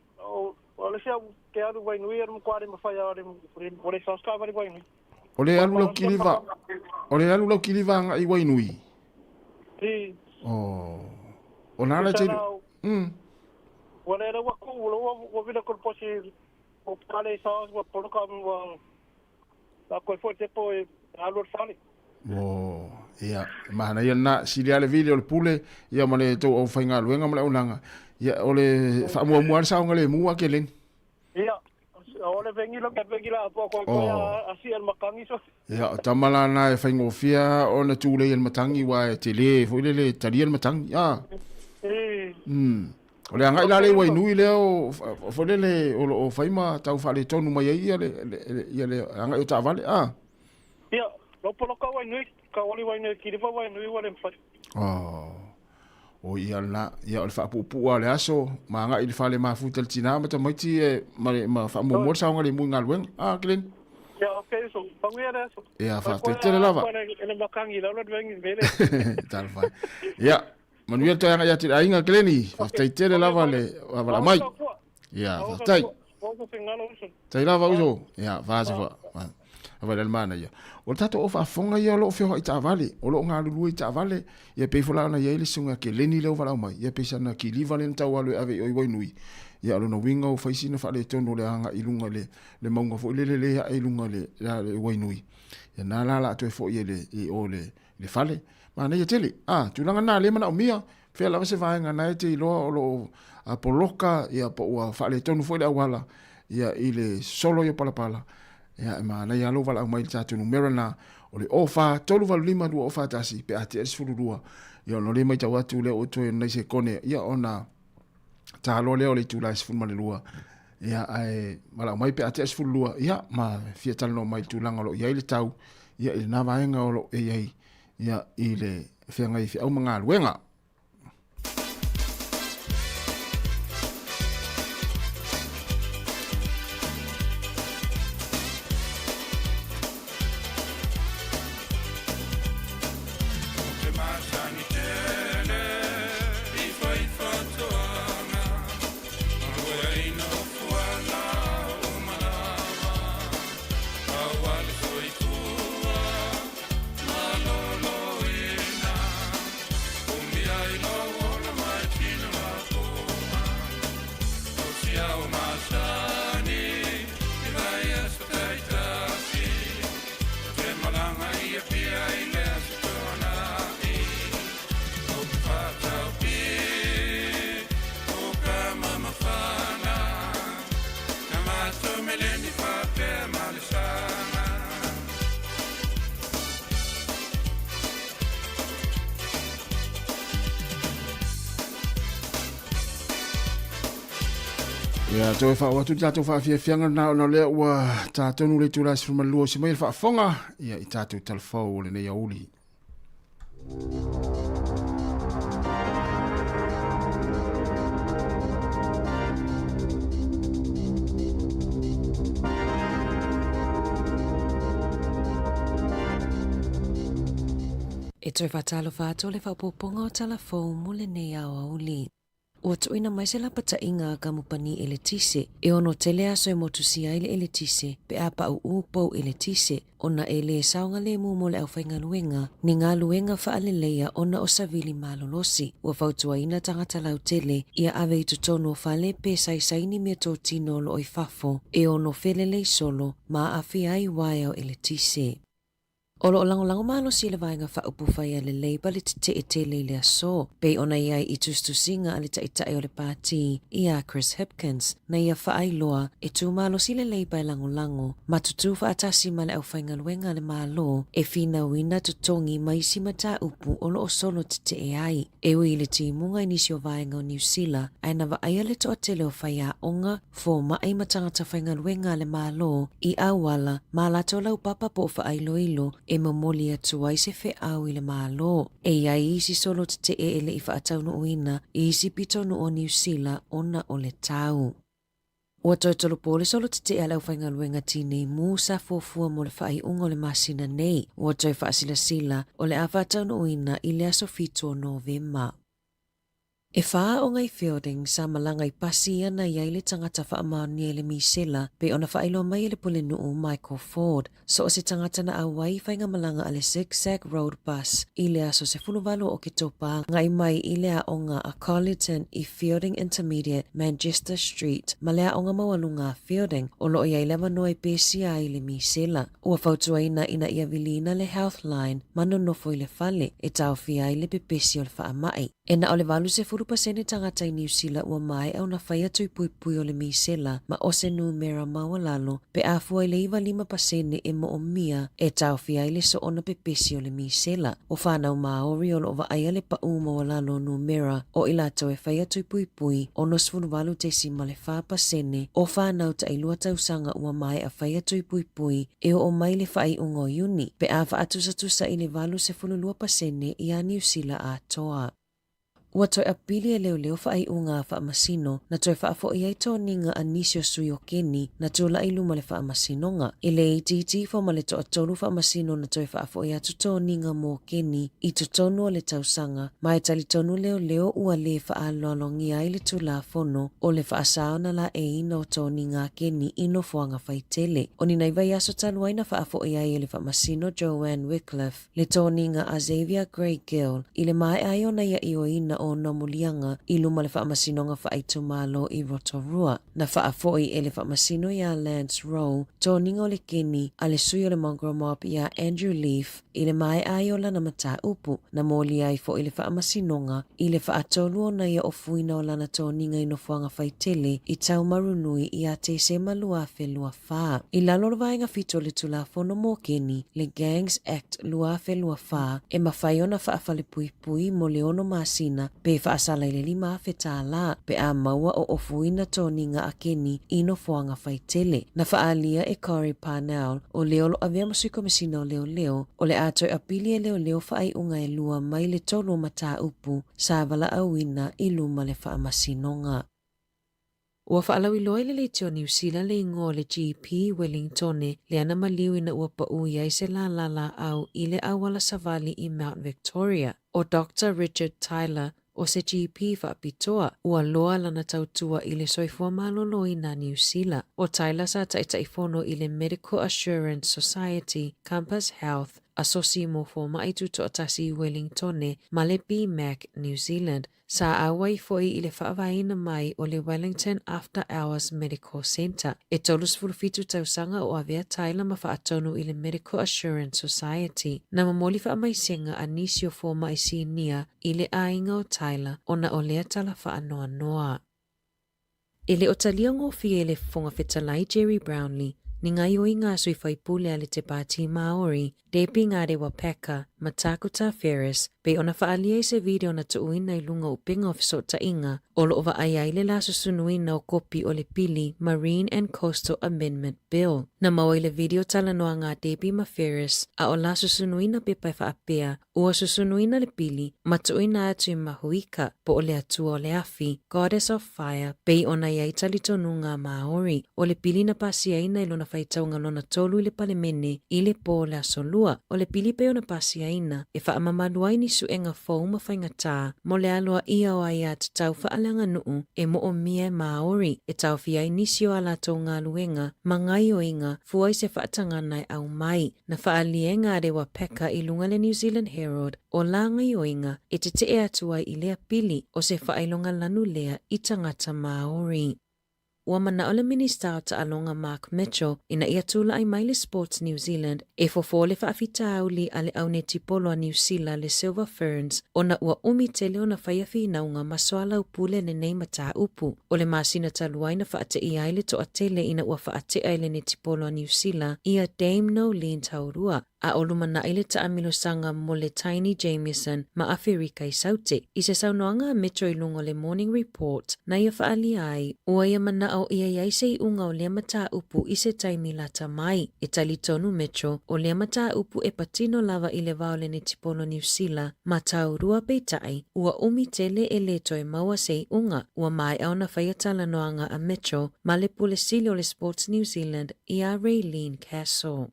wala sia ke alu wai nui ar mo kware mafai ar mo le sa ska vari wai ni. Ole alu lo kiliva nga i wai nui. Ona la te wala era wa ku wa vida ko posi o pale sa wa pora ka la ko foi te po alu fali. Ia, mahana ia na sili ale vile o le pule, ia ma le tau au whainga luenga ma le unanga. Ia, o le whaamua le saonga le mua ke len. Ia, o le vengi la po ko asia al makangi so. Ia, tamala na e whaingo fia o na tūle il matangi wa e te le, fo le tari il matangi, ia. O le angai la le wai nui leo, fo le o whaima tau whale tonu mai ia le angai o ta vale, Ia, lopoloka wai nui, ka oli wai nui, kiripa wai nui wale mwhari. O ia la, ia o le whaapuupua le aso, ma angai le whale mafuta le tina, ma ta maiti e, ma whaamumor saonga le mui ngā luenga, Glenn? Ia, okay, so, panguia le aso. Ia, whaateitere lava. Ele makangi, lau la duengi, vele. Tal fai. Ia, manuia toi anga ia te ainga Glenni, whaateitere lava le, wala mai. Ia, whaatei. Tai lava uso, ia, vāsa wha. Vai le mana ia. O tato o whaafonga ia lo fio i ta vale, o lo ngā lulu i ta vale, ia pe fola na ia le sunga ke leni leo wala mai, ia pe sana ki liva le tau alu ave oi wai nui. Ia lo no winga o faisina fa le tono le anga ilunga le maunga fo le ia ilunga le wai nui. Ia na la to fo ia le fale. Mana ia tele. Tulanga na le mana o mia, fe la se vaenga na te lo apoloka ia po wa fa le tono fo le awala. Ia ile solo ia pala. Ia ma na ia lo wala mai tatu numero na o le ofa tolu valu lima du ofa tasi pe ate es fururua ia no le mai tau atu le o toi nei se kone ia ona talo le o le tula es furma le lua ia ai mala mai pe ate es fururua ia ma fia talo mai tulanga lo ia ile tau ia ile na vaenga o lo ia ile fia ngai fia au manga luenga. Ia toi fa watu tatu fa fianga na le wa tatu no le tula se ma luo se mai fa fonga ia i tatu telefo le ne yauli. E toi fatalo fato le fa poponga o telefo mule ne yauli. Ua tuina mai se lapata inga ka mupani ele tise, e ono tele aso e motusia ele tise, pe apa upou ele tise, ona ele saunga le mumo le au whainga luenga, ni ngā luenga whaaleleia ona o savili malolosi, ua fautua ina tangata lau tele, ia ave i tutono whale pe saini mea tō tino lo oi fafo, e ono whelele solo, ma awhi ai waio ele tise. Olo o lango malo si le vaenga whaupu whaia le leiba le te te le aso. Pei ona iai i tustusinga ale tae o le pāti ia Chris Hipkins na ia whaailoa e tū malo si le leiba e lango. Matutu whaatasi ma le au whainga luenga le malo e whina wina tutongi mai si mata upu olo o solo te e ai. E ui le ti munga inisi o vaenga o New Zealand ai na vaaya le toa tele o whaia onga fo mai matangata whainga luenga le malo i awala ma lato lau papa po whaailoilo e mamoli atu ai se fe au i le malo. E ia isi solo te ele i whaatau no uina i isi pito no o New Zealand ona o le tau. Ua toi tolo pole solo te ala uwhainga luenga tine mu sa fofua mo le whai ungo le masina nei. Ua toi whaasila sila o le a whaatau no uina i le aso fitu o November. E wha o ngai fielding sa malangai pasi ana iai le tangata whaamani e le misela pe ona whailo mai le pule nuu Michael Ford. So o se tangata na awai whainga malanga ale zigzag road bus i lea so se fuluvalo o ke topa ngai mai i lea o ngā a Colleton i Fielding Intermediate Manchester Street ma lea o ngā mawalunga Fielding o lo iai lewa noi pesia i le misela. Ua whautua ina ia vilina le Healthline mano nofo i le fale e tau fia i le pepesi o le whaamai. E na o le valu se 40% tangata i New Zealand ua mai au na whaia tui pui o le misela ma o se numera mawalalo pe afua i le 5% e mo o mia e tau fia i le so ona pepesi o le misela. O whanau Maori o lo wa aia le pa mawalalo numera o ilato e whaia tui pui o no sfunuvalu te si ma le 5% o whanau ta ilua tausanga ua mai a whaia tui pui e o mai le whai ungo uni pe a wa atusa i le valu se 12% i a New Zealand a toa. Ua toi apili e leo whaai unga whaamasino na toi whaafo i ei tōninga a nisio sui o keni na tūla i luma le whaamasinonga. I le ATT fo ma le toa tolu whaamasino na toi whaafo i atu tōninga mō keni i tu tonu o le tausanga mai tali tonu leo ua le whaalolongi ai le tūla fono o le whaasao na la e ina o tōninga keni ino fuanga whaitele. O ni naiwai aso taluai na whaafo i ai le whaamasino Joanne Wycliffe le tōninga a Xavier Grey Gill i le mai ai ona ia i o ina o namulianga i luma le whaamasinonga whaaitu malo i Rotorua. Na whaafoi e le whaamasino ia Lance Rowe, tōninga o le keni a le sui o le mongrel mob ia Andrew Leaf i le mai ai o lana mata upu na mōli ai fo i le whaamasinonga i le whaatolu o na ia o fuina o lana tōninga i no fuanga whaitele i tau marunui i a te se malua whelua wha. I lalo vaenga fito le tula fono mō keni le Gangs Act lua whelua wha e mawhai ona whaafale pui mo le ono masina pe whaasala i le 5 whetala pe a maua o ofuina tōninga a keni ino fuanga whaitele. Na whaalia e Corey Parnell o leolo a vea masui komisina o leo o le atoi apili e leo whaai unga e lua mai le tolo mata upu sa vala awina i luma le whaamasinonga. Ua whaalau i loa le teo New Zealand le ingo le GP Wellingtone le ana maliu ina ua pa uia i se la au i le awala savali i Mount Victoria. O Dr. Richard Tyler o se GP whaapitoa ua loa lana tautua i le soifua malolo i na New Zealand. O Tyler sa taitaifono i le Medical Assurance Society Campus Health asosi mo fo maitu to atasi Wellingtone ma le BMAC New Zealand. Sa awai foi i le whaavaina mai o le Wellington After Hours Medical Centre. E tolus fulfitu tausanga o avea taila ma whaatonu i le Medical Assurance Society. Na mamoli whaamaisenga a nisio fo maisinia i le ainga o taila o na o lea tala whaanoa noa. E le o talia ngofi e le fonga whetalai Jerry Brownlee ni ngai o inga sui whaipule ale te pāti Maori, depi ngā rewa peka, matakuta Ferris, pe ona whaalia i se video na tuuina i lunga o pinga o fisota inga, o lo ova ai le la susunuina o kopi o le pili Marine and Coastal Amendment Bill. Na maua i le video tala noa ngā depi ma Ferris, a o la susunuina pe pai whaapea, ua susunuina le pili, matuina atu i mahuika, po o le atua o le afi, Goddess of Fire, pe ona ia i talitonu ngā Maori, o le pili na pasia ina i lona whaitaunga lona tolu i le palemene, i le po le asolua, o le pili pe ona pasia ina, e whaamamalua ni suenga fau ma whaingatā, mo le aloa ia o ai at tau whaalanga nuu, e mo o mia Maori, e tau fia inisio ala tau ngā luenga, ma ngai o inga, fuai se whaatanganai au mai, na whaalienga rewa peka i lunga le New Zealand Herald, o la ngai o inga, e te te atuai i lea pili, o se whaailonga lanu lea i tangata Maori. Ua mana o le minista o ta alonga Mark Mitchell ina ia tula ai mai le Sports New Zealand e fofo le whaafita auli ale au ne tipolo a New Zealand le Silver Ferns o na ua umitele o na whaiawhi inaunga masoala upule ne nei mata upu. O le masina taluai na whaate i aile to atele ina ua whaate aile ne tipolo a New Zealand ia Dame Nolene Taurua. A oluma na ile ta amilo sanga mo le Tiny Jamieson ma Afrika i saute. I se saunoanga Metro i lungo le Morning Report na ia whaali ai ua ia mana au ia iaise i unga o lea mata upu i se taimi lata mai. E tali tonu Metro o lea mata upu e patino lava i le vao le ne tipolo New Zealand ma taurua peitai ua umitele e leto e maua se i unga ua mai au na whaiatala noanga a Metro ma le pule sili o le Sports New Zealand i a Raylene Castle.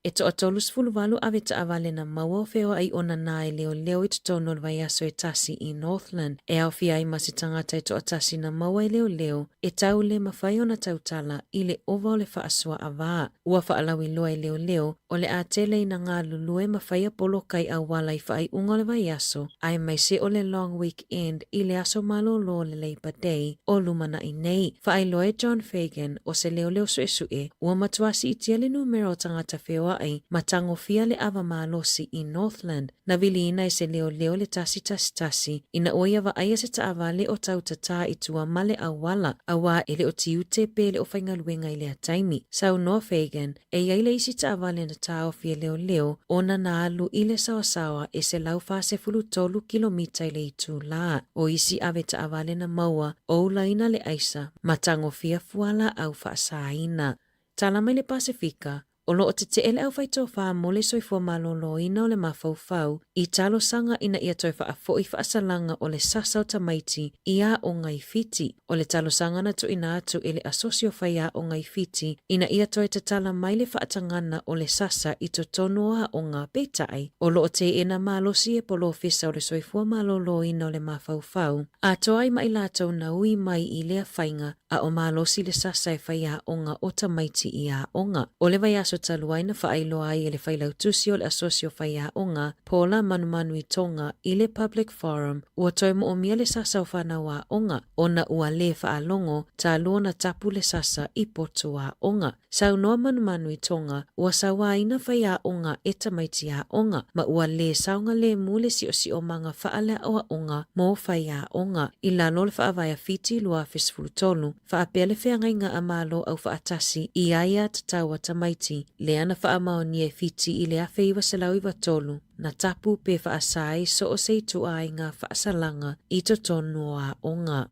E to atolu sfuluvalu ave ta avale na maua feo ai ona na e leo it tono vai aso e tasi i Northland. E au fia i masi tangata e to atasi na maua e leo e tau le mawhai ona tautala i le ova o le whaasua avaa. Ua whaalawi loa e leo o le a tele i na ngā lulue mawhai a polo kai a wala i whai unga le vai aso. Ai mai se o le long weekend i le aso malo lo le Labor Day o lumana i nei. Whai loe John Fagan o se leo sue ua matuasi i tia le numero tangata feo ai matango fia le ava malosi i Northland. Na vili ina i se leo le tasi ina oia va aia se taavale o tautata i tua male awala awa ele o tiute pe le o whaingaluenga i le ataimi. Sau no Fagan e iaile isi taavale na tao fia leo ona na alu i le sawasawa e se lau fase fulu tolu kilomita i le itu la. O isi ave taavale na maua o ulaina le aisa matango fia fuala au faasaina. Tala mai le Pasifika, o lo o te te ele au whaito wha mole soifua malolo ina o le mawhauwhau i talo sanga ina ia toi wha a fo i whaasalanga o le sasau tamaiti i a o ngai fiti. O le talo sanga na tu ina atu ele asosio whai a o ngai fiti ina ia toi te tala mai le whaatangana o le sasa i to tono a o ngā peitai. O lo o te ena malosi e polo fisa o le soifua malolo ina o le mawhauwhau. A toai mai lato na ui mai i lea whainga a o malosi le sasa e whai a o ngā o tamaiti i a o ngā. O le vai aso taluai na whaailoa ai e le whailau tusi o le asosio whai a o ngā pola manumanu i tonga i le public forum ua toi mo o mia le sasa o whanau a o ngā. Ona ua le whaalongo ta lua na tapu le sasa i poto a o ngā. Sau noa manumanu i tonga ua sawa ina whai a o ngā e tamaiti a o ngā. Ma ua le saunga le mule si o manga whaale o a o ngā mo whai a o ngā. I lalo le whaavaya fiti lua fisfurutolu. Whaapea le whengai ngā amalo au whaatasi i aia tataua tamaiti. Le ana whaamaoni e fiti i le awhi iwa selau iwa tolu. Na tapu pe whaasai so o seitu ai ngā whaasalanga i to tonu a o ngā.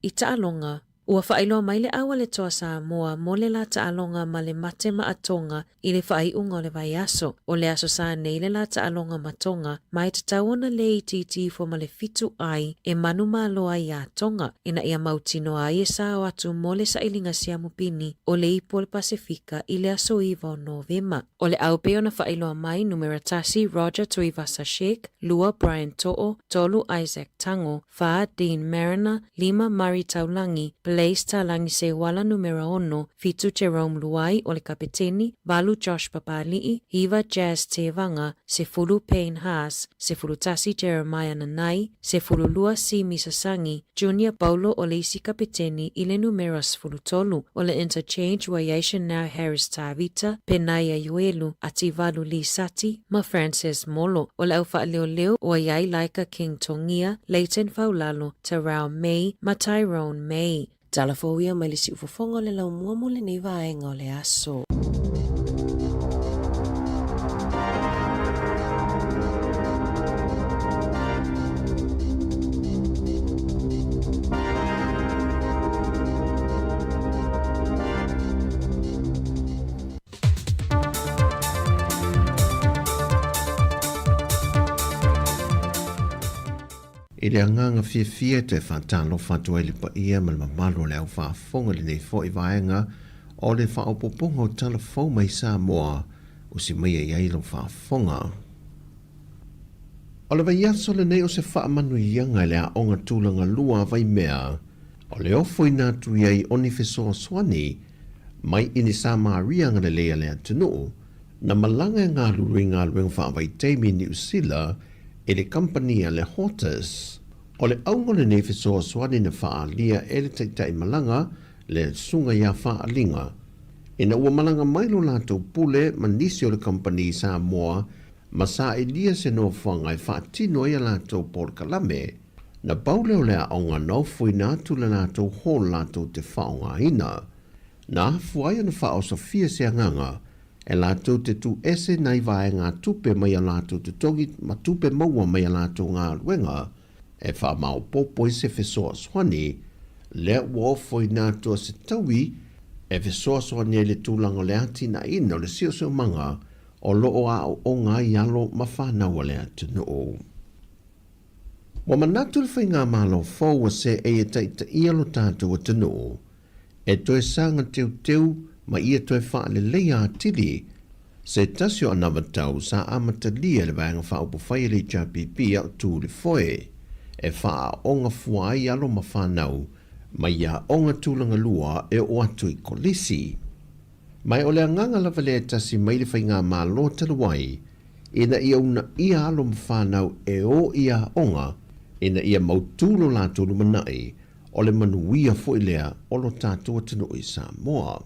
I taalonga, ua whaailoa mai le awa le toa Sāmoa mo le la taalonga ma le mate ma atonga i le whaaiunga o le vai aso. O le aso sa nei le la taalonga matonga mai te tauona le i titi fo ma le fitu ai e manu maloa i a tonga. Ina ia mautino ai e sa o atu mo le sailinga siamupini o le ipo le Pasifika i le aso iwa o Novema. O le au peo na whaailoa mai numera tasi Roger Tuivasa Sheikh, Lua Brian To'o, Tolu Isaac Tango, Fa Dean Mariner, Lima Mari Taulangi, Blaze Talangi se wala numero ono, Fitu Jerome Luai o le kapiteni, Valu Josh Papali'i, Hiva Jazz Tevanga, Sefulu Payne Haas, Sefulu Tasi Jeremiah Nanai, Sefulu Lua Si Misasangi, Junior Paulo o le isi kapiteni i le numero sefulu tolu, o le interchange Waiation Now Harris Tavita, Penaya Yuelu, Ati Valu Li Sati, Ma Frances Molo, o le au wha leo o Iai Laika King Tongia, Leighton Faulalo, Tarau May, Ma Tyrone May. Talafowia mai le si ufofonga le lau mua mo le nei vaenga o le aso. I le anganga fia te whantano whantua ili pa ia ma le mamalo le au whaafonga le nei fo i vaenga o le whaopoponga o talafou mai Sāmoa o si mai e iai lo whaafonga. O le vai aso le nei o se whaamanu ianga le a onga tūlanga lua vai mea o le ofo i nātu iai oni fesoa swani mai ini Sāmaria le lea le atunu na malanga e ngā luringa luenga whaavai teimi ni usila e le kampania le Hortus. O le aunga le nei fesoa swani na whaalia e le taitai malanga le sunga ia whaalinga. E na ua malanga mailo lātou pule manisi o le kampani Sāmoa ma sa e lia se no whanga e whaatino ia lātou por kalame na baule o le aunga no fui nātu le lātou hō lātou te whaonga ina. Na fuaia na whao Sofia se anganga e lātou te tu ese nai vae ngā tupe mai a lātou te tongi ma tupe maua mai a lātou ngā ruenga e wha mau popo i se fesoa swani le uofo i nātou se taui e fesoa swani e le tūlanga le ati na ina o le sio sio manga o loo a o ngā ialo ma whanau le atu no o. Wa manatu le whai ngā malo fau se e taita ialo tātou atu no o e toe sanga teu ma ia toe wha le leia atili Se tasio anava tau sa amatalia le vaenga whaupu whai le JPP au tū le foe, e wha onga fuai alo ma whanau, mai ia onga tūlanga lua e o atu I kolisi. Mai o le anganga lava le tasi mai le whainga mā lo talawai, ina ia una ia alo ma whanau e o ia onga, ina ia mautūlo la tūlu manai, o le manuia fo ilea o lo tātua tino I Sāmoa.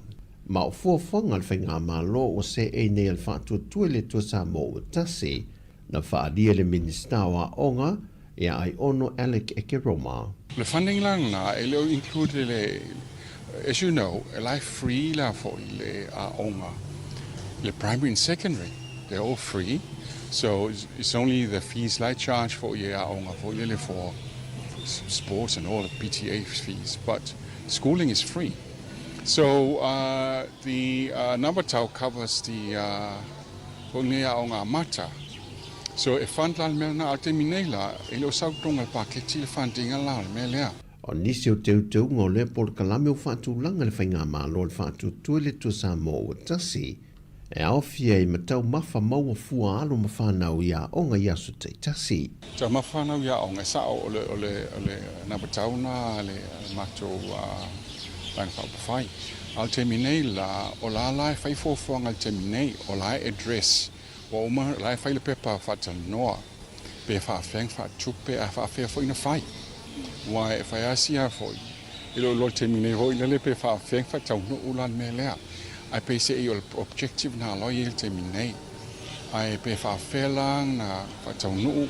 Ma o fuafuanga le whainga mā lo o se e nei al whātua tue le tua Sāmoa o tasi, na whaadia le minista wa onga, ia ai ono Alec Ekeroma. Le funding lang na, e leo include le, as you know, e lai free la fo le onga. Le primary and secondary, they're all free. So it's only the fees like charge for onga for sports and all the PTA fees, but schooling is free. So the number tau covers the onga mata. So if fund lan me na ate minela ilo sau tonga paketi funding ala me lea. O nisi o teu ngō le por kalame o whātu langa le whainga mā lo le whātu tuele tu Sāmoa o tasi. E awhia I matau mawha maua fua alo ma whanau ia onga iasu te tasi. Ta ma whanau ia onga sa o le napatauna le mato bang whai. Al te minei la o la lai whai fofuanga al te minei o lai address o uma lai whai le pepa whata noa. Pe whawheng whatupe a whawhea fo ina whai. Wai e whai asia foi. Ilo lo te minei hoi le pe whawheng whatau no ulan me lea. Ai pe se I objective na loyal te minei. Ai pe whawhelang na whatau nuu.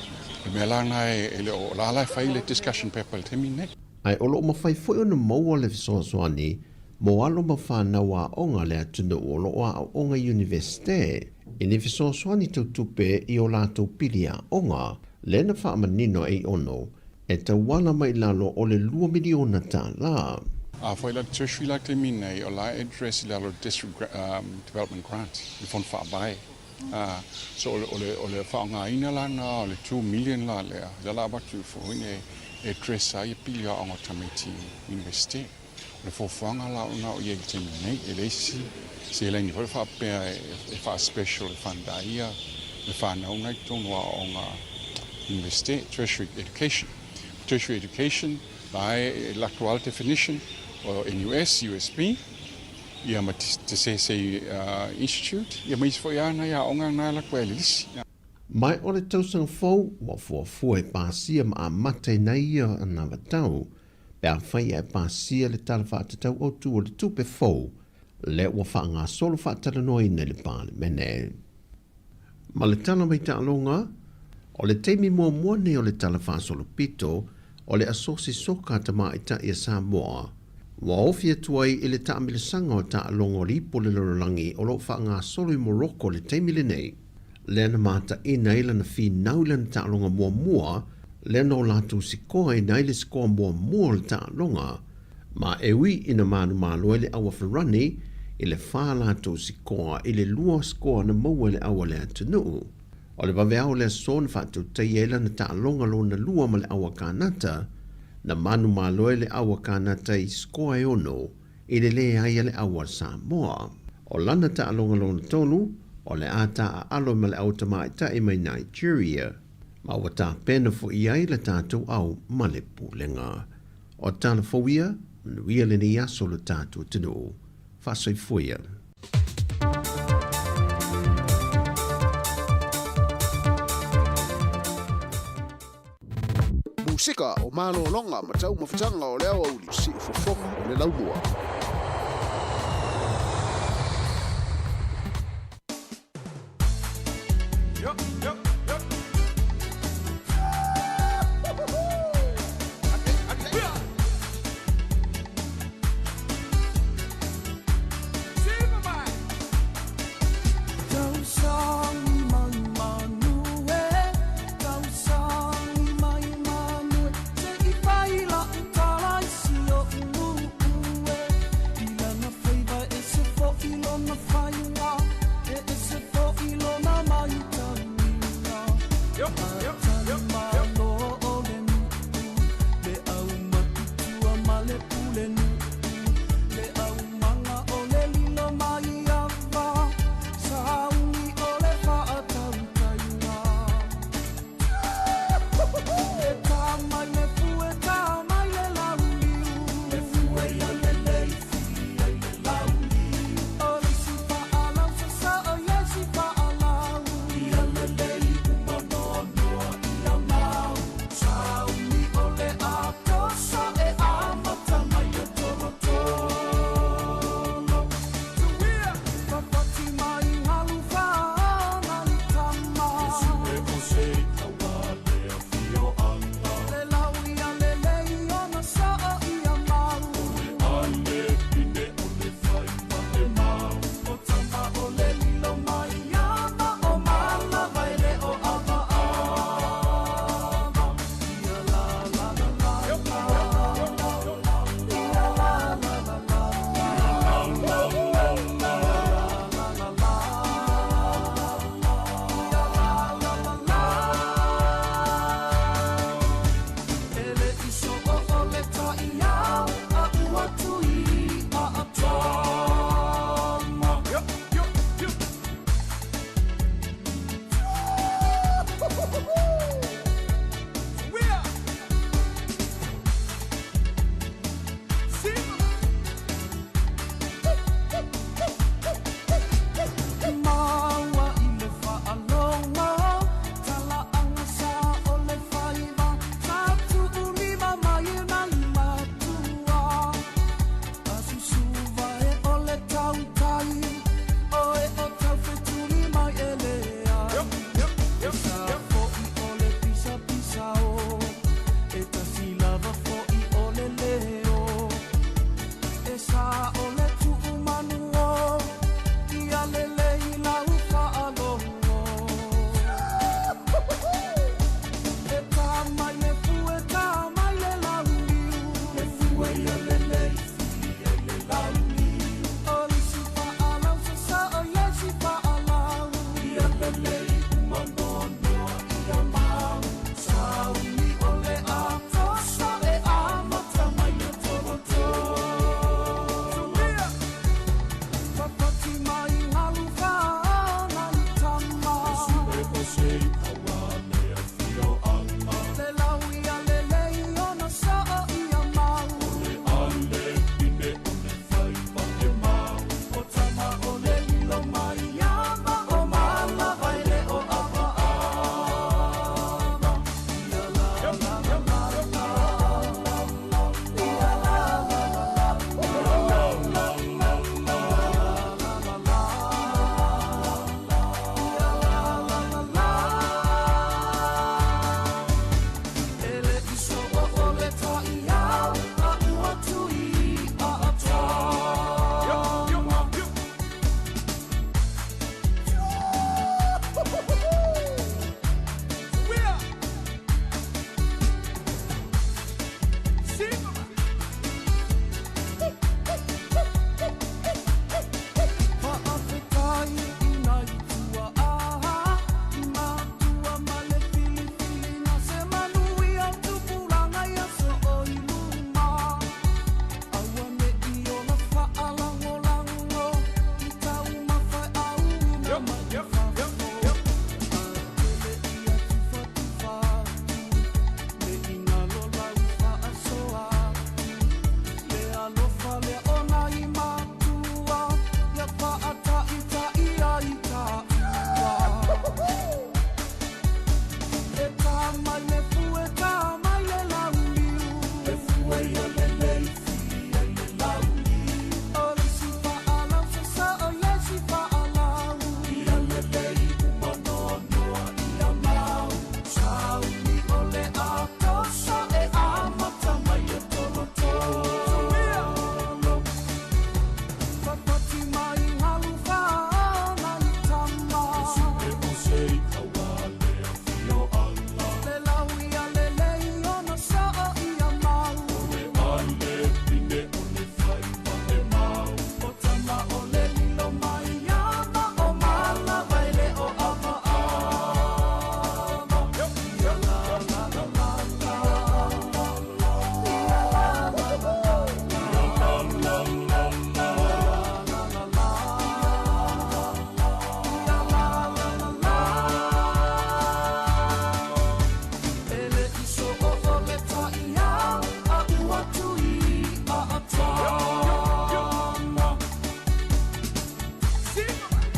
Me lang na e le o la lai whai le discussion paper te minei. Ai olo ma whai foi ona maua le fisoasoani, mo alo ma whanau a onga le atunu o lo a onga universite. I ni fisoasoani tau tupe I o lātou pili a onga, le na whaamanino e ono, e tawala mai lalo o le 2 miliona tā la. Foi la tertiary la te minei o la address la lo district development grant le fon fa bai. So ole fa nga ina la na le 2 million la le la ba tu fo ne address ai pilia on automati university. Le fo fa nga la na o ye te minei ele si le ni fa pe e fa special funda ia le fa na una tonwa on university tertiary education. Tertiary education by l'actual definition or in US, USP, ia ma te se institute, ia mais foi ana ia onga na la kwelisi. Mai o le tausanga fau, wa fua e pāsia ma a mate nei ia ana watau, pe a whai e pāsia le tala whaatatau o tu o le tupe fau, le wa whaanga solo whaatala noi nei le pāle mene. Ma le tala mai ta alonga, o le teimi mua nei o le tala whaasolo pito, o le asosi soka ta maa ita ia Sāmoa, wa ofia tuai I le taamile sanga o ta alongo ripo le lorolangi o lo whaanga solo I Morocco le teimile nei. Le na mata ina ila na fi naula na ta alonga mua, le no latu sikoa I naile sikoa mua le ta alonga, ma ewi ina manu malo le awa wharani I le wha latu sikoa I le lua sikoa na maua le awa le atunu. O le waweao le son whatu teiela na ta alonga lo na lua ma le awa kānata, na manu maloe le awa kānata I skoa e ono, I le aia le awa Sāmoa. O lana ta alonga lo na tonu, o le ata a alo ma le autama I ta I mai Nigeria, ma wata pena fo I ai le tātou au ma le pūlenga. O tāna fōia, manuia le ni aso le tātou tino, whasoi fōia. Sika o mano longa ma tau mafutanga o leo au li si fofonga o le laumua.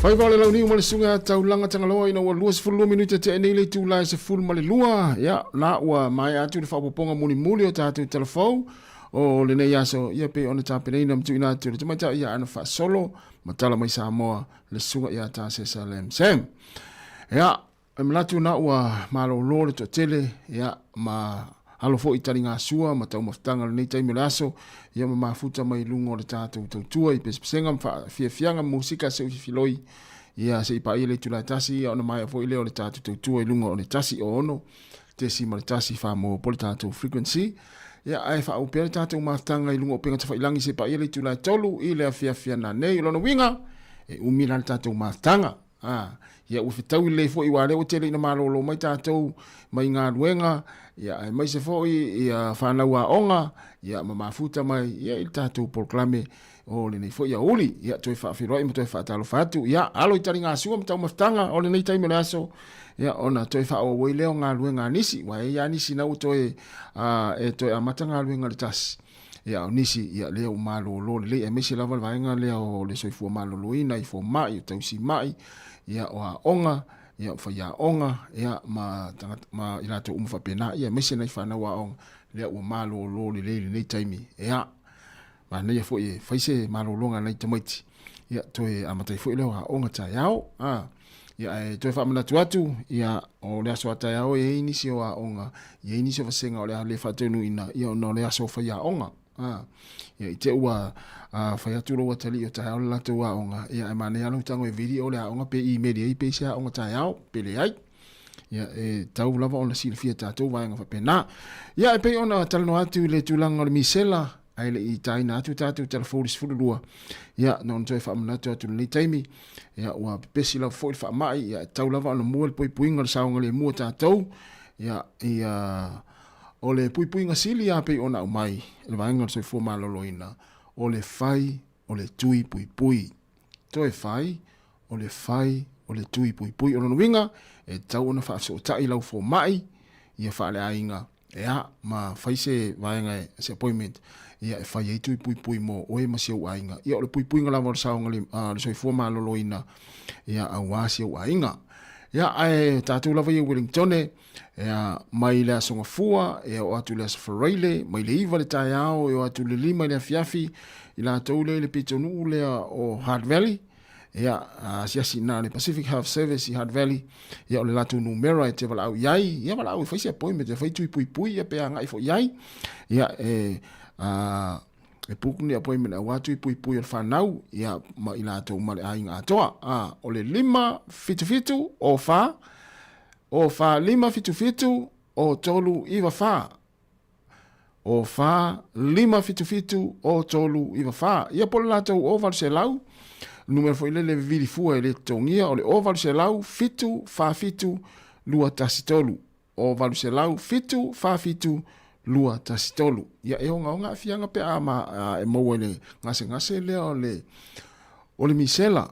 Fai vale lau ni male sunga tau langa tangaloa ina wa luas fulu minuta te enele tu lai se fulu male lua. Ya, na ua mai atu le whapoponga muli o tātou telefou. O le nei aso, ia pe ona tāpene ina mtu ina atu. Le tumaita ia ana wha solo, matala mai Sāmoa, le sunga ia tā se salem. Sam, ya, mlatu na ua malo lo le to tele, ya, ma halo fo itali ngā sua, ma tau maftanga le nei taimi le aso, ia ma mafuta mai lungo le tātou tautua, i pesenga fianga musika se ufiloi, ia se ipa ile tula tasi, ia ona mai a fo ile o le tātou tautua i lungo o le tasi o ono, te si ma le tasi wha mo poli tātou frequency, ia ai wha au pere tātou maftanga i lungo o penga tawha ilangi se pa ile tula tolu, i le a fia na nei, lona winga, e umila le tātou maftanga, ia ufitau le fo i wale o tele ina malolo mai tātou, mai ngā ruenga, ia mai se fo ia whanau a onga, ia mafuta mai, ia il tātou proklame o le nei fo ia uli, ia toi whawhiroi ma toi whatalo whatu, ia alo i tari ngā sua ma tau maftanga o le nei taime le aso, ia ona toi whao wai leo ngā ruenga nisi, wa ia nisi nau toi toi amata ngā ruenga le tasi, ia o nisi, ia leo malolo le e mesi lava le vaenga leo le soifua malolo ina i fo mai, o tau si mai, ia o a onga, ia fa ia onga, ia ma ila to umfa pena, ia mesi nei whana wa onga, lea ua malo lo le nei taimi, ia, ma nei fo e faise malo longa nei tamaiti, ia toi amatai fo leo a onga ta iao, ia e toi whamana tuatu, ia o lea soa ta iao e inisi o a onga, ia inisi o vasenga o lea le whatenu ina, ia o no lea soa fa ia onga, ia i te ua whai aturo wa tali o tai au lato wa onga ia e mane anu tango e video le a onga pe i media i pe sia onga tai au pe le ai ia e tau lava ona sila fia tātou vaenga whapena ia e pe ona talano atu le tūlanga o le misela ai le i taina atu tātou telefonis furulua ia non toi whamanatu atu le taimi ia ua pesi lau fōi whamai ia tau lava ona mua le puipuinga le saonga le mua tātou ia o le puipuinga sili a pe ona umai le vaenga le soifua maloloina o le fai, o le tui pui pui. Toi fai, o le fai, o le tui pui pui. O le winga, e tau ona wha so tai lau fo mai, ia wha le ainga. Ea, ma fai se vaenga se appointment, ia e fai e tui pui pui mo, o e ma se au ainga. Ia o le pui pui ngalawa le saonga le soifua maloloina, ia au wasi au ainga. Ia ai tātou lava i Wellingtone, ia mai le asonga fua, ia o atu le asafareile, mai le iwa le tai ao, ia o atu le lima le afiafi, ila atou le pitonu le o Hard Valley, ia siasi na le Pacific Health Service i Hard Valley, ia o le latu numera e te wala au iai, ia wala au i whaisi appointment, ia whaitui pui pui, ia pea ngai fo iai, ia e pukuni appointment a watu i pui pui al whanau, ia ma ila atou male ainga atoa, o le lima fitu o wha lima fitu o tolu iwa wha, o wha lima fitu o tolu iwa wha, ia pole latou oval se lau, numero fo ile le vili fua ele tongia, o le oval se lau fitu lua tasitolu, oval se lau fitu lua tasitolu. Ia e onga fianga pe ama e maua le ngase le o le misela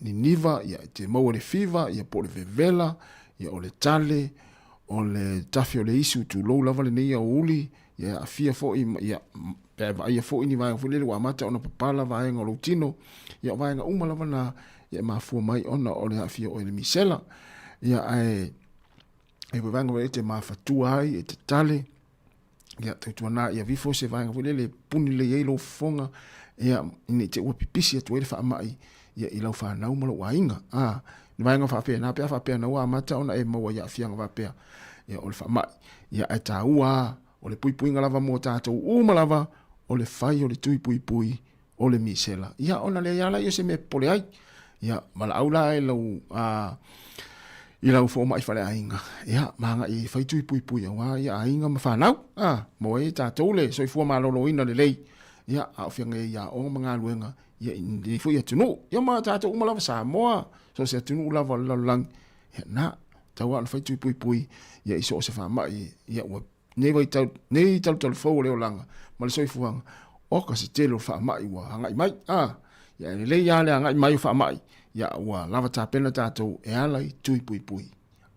ni niva, ia te maua le fiva, ia po le vevela, ia o le tale, o le tafi o le isu tu lou lava le neia o uli, ia a fia fo ia ia fo ini vaenga fulele wa mata ona papala vaenga o lo tino, ia vaenga uma lava na ia mafua mai ona o le a fia o le misela, ia e vanga e te mafatua ai e te tale ia tuana ia vifo se vanga le puni le yelo fonga ia ni te ua pipisi atu e fa mai ia i lau fa nau malo wainga ni vanga fa pe na pe na wa mata ona e maua ia fianga va pe ia o le fa mai ia e ta ua o le pui pui ngalava mo tatou uma lava o le fai o le tui pui pui o le misela ia ona le yala ia se me pole ai ia mala aula e lau i lau fo mai fale ainga ia manga i fai tui pui pui wa ia ainga ma fa nau mo e tatou le soifua malolo ina le lei ia a fianga ia o manga luenga ia i fu ia tunu ia ma tatou uma lava Sāmoa so se tunu lava lang ia na tawa fai tui pui pui ia i so se fa mai ia wa nei tau fo le olanga ma le soifua o ka se telo fa mai wa hanga mai ia le ia le hanga mai fa mai ia wa lava tapena tatou e alai tui pui pui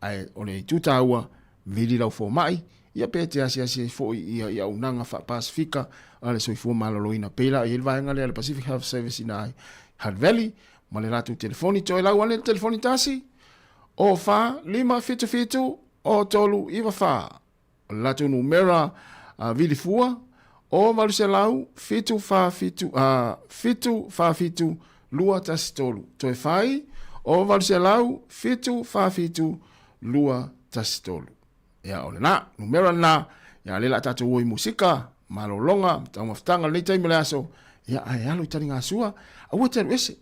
ai o le tutaua vili lau fo mai ia pe te asia fo ia unanga fa Pasifika ale soifua maloloina pela i vaenga le Pacific Health Service ina Hutt Valley, ma le lātou telefoni toi lau ane telefoni tasi, o wha 5 o tolu iwa wha. O le lātou numera vilifua, o valuse lau fitu lua tasi tolu. Toi whai, o valuse lau fitu lua tasi tolu. Ia ole na, numera na, ia le la tātou oi musika, malolonga, tau maftanga, le taimi le aso, ia ai alo i tani ngā sua, a ua tēru ese,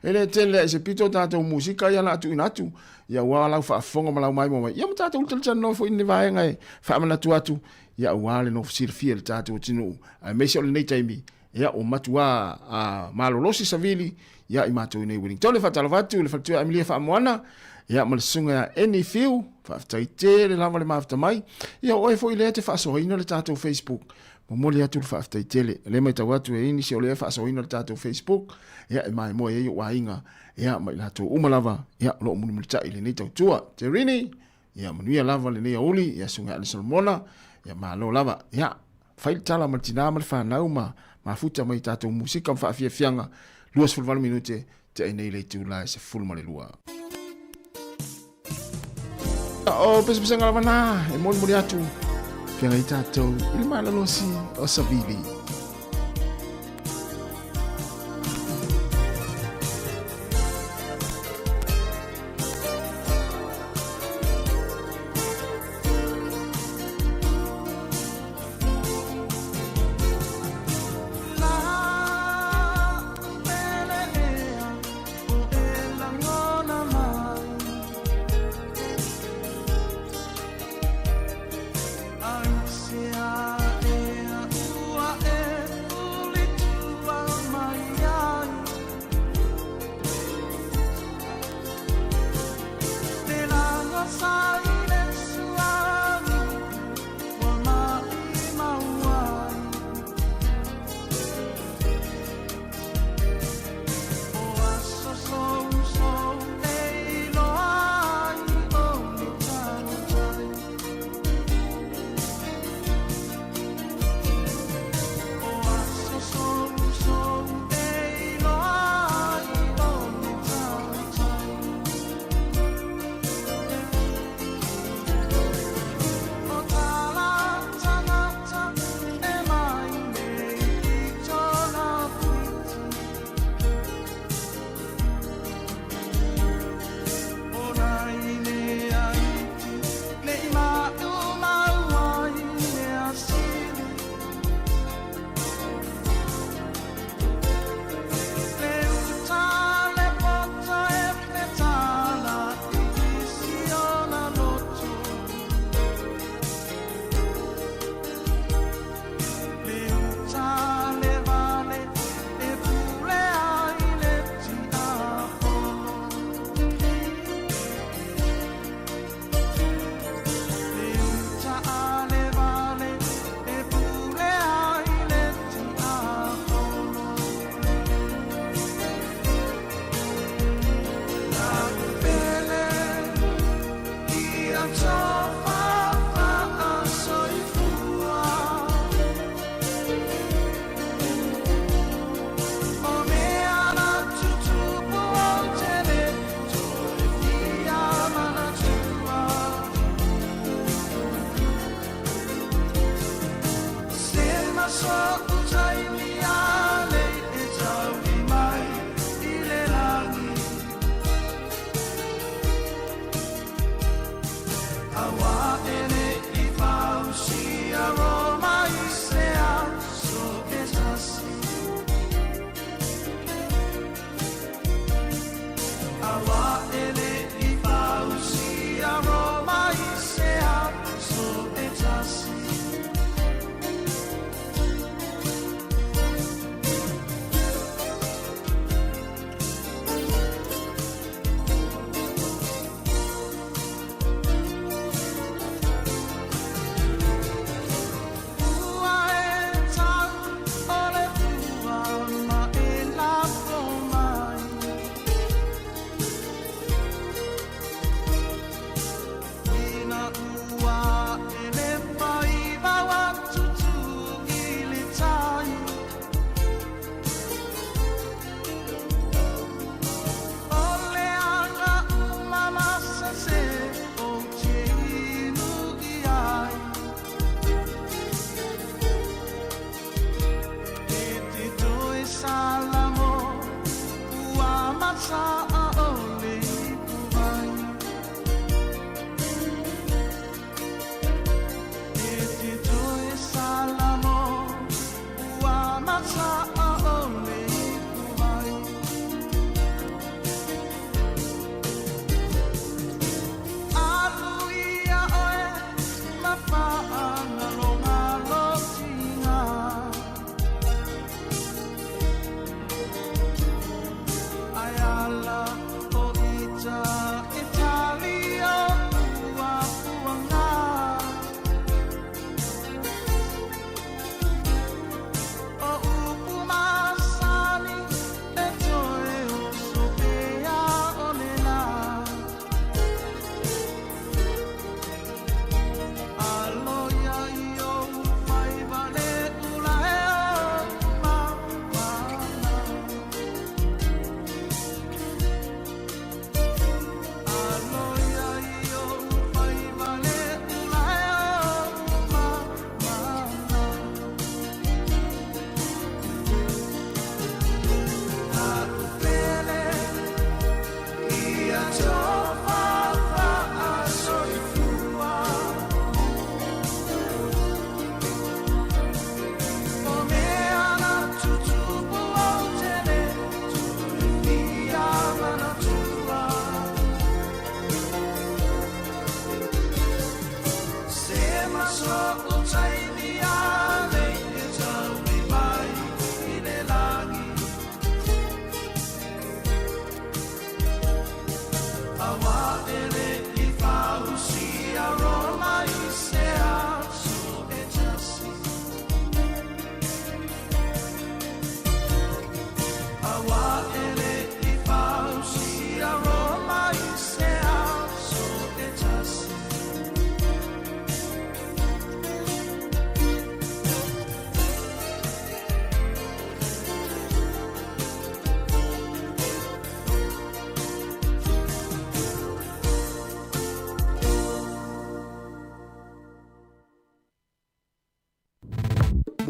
ele tele se pito tātou musika, ia la atu inatu, ia ua lau whaafonga ma lau mai mo mai, ia ma tātou utalitana no fo inni vaenga e, whaamanatu atu, ia ua le no fisira fia le tātou tinu, ai meise ole nei taimi, ia o matua malolosi savili, ia i mātou nei Wellington, le whaatalawatu, le whaatua Emilia Whaamoana, ia ma le sunga ya any fiu, whaafitai te le lava le mafta mai, ia oe fo i lea te whaasohina le tātou Facebook, mole atu le whaafitai tele, le mai tau atu e ini si o lea whaasohina le tātou Facebook, ia e mai moe e o wainga, ia mai lātou umalava, ia lo muni militai le nei tau tua, te rini, ia manuia lava le nei auli, ia sunga ale Salmona, ia ma lo lava, ia whaile tala ma tina ma le whanau ma futa mai tātou musika ma whaafia fianga, 2 minute, te e nei le tūla e se fulma le lua. O pesa ngala mana e mon atu fianga i tātou i le malalosi o Savili. Sia, ua,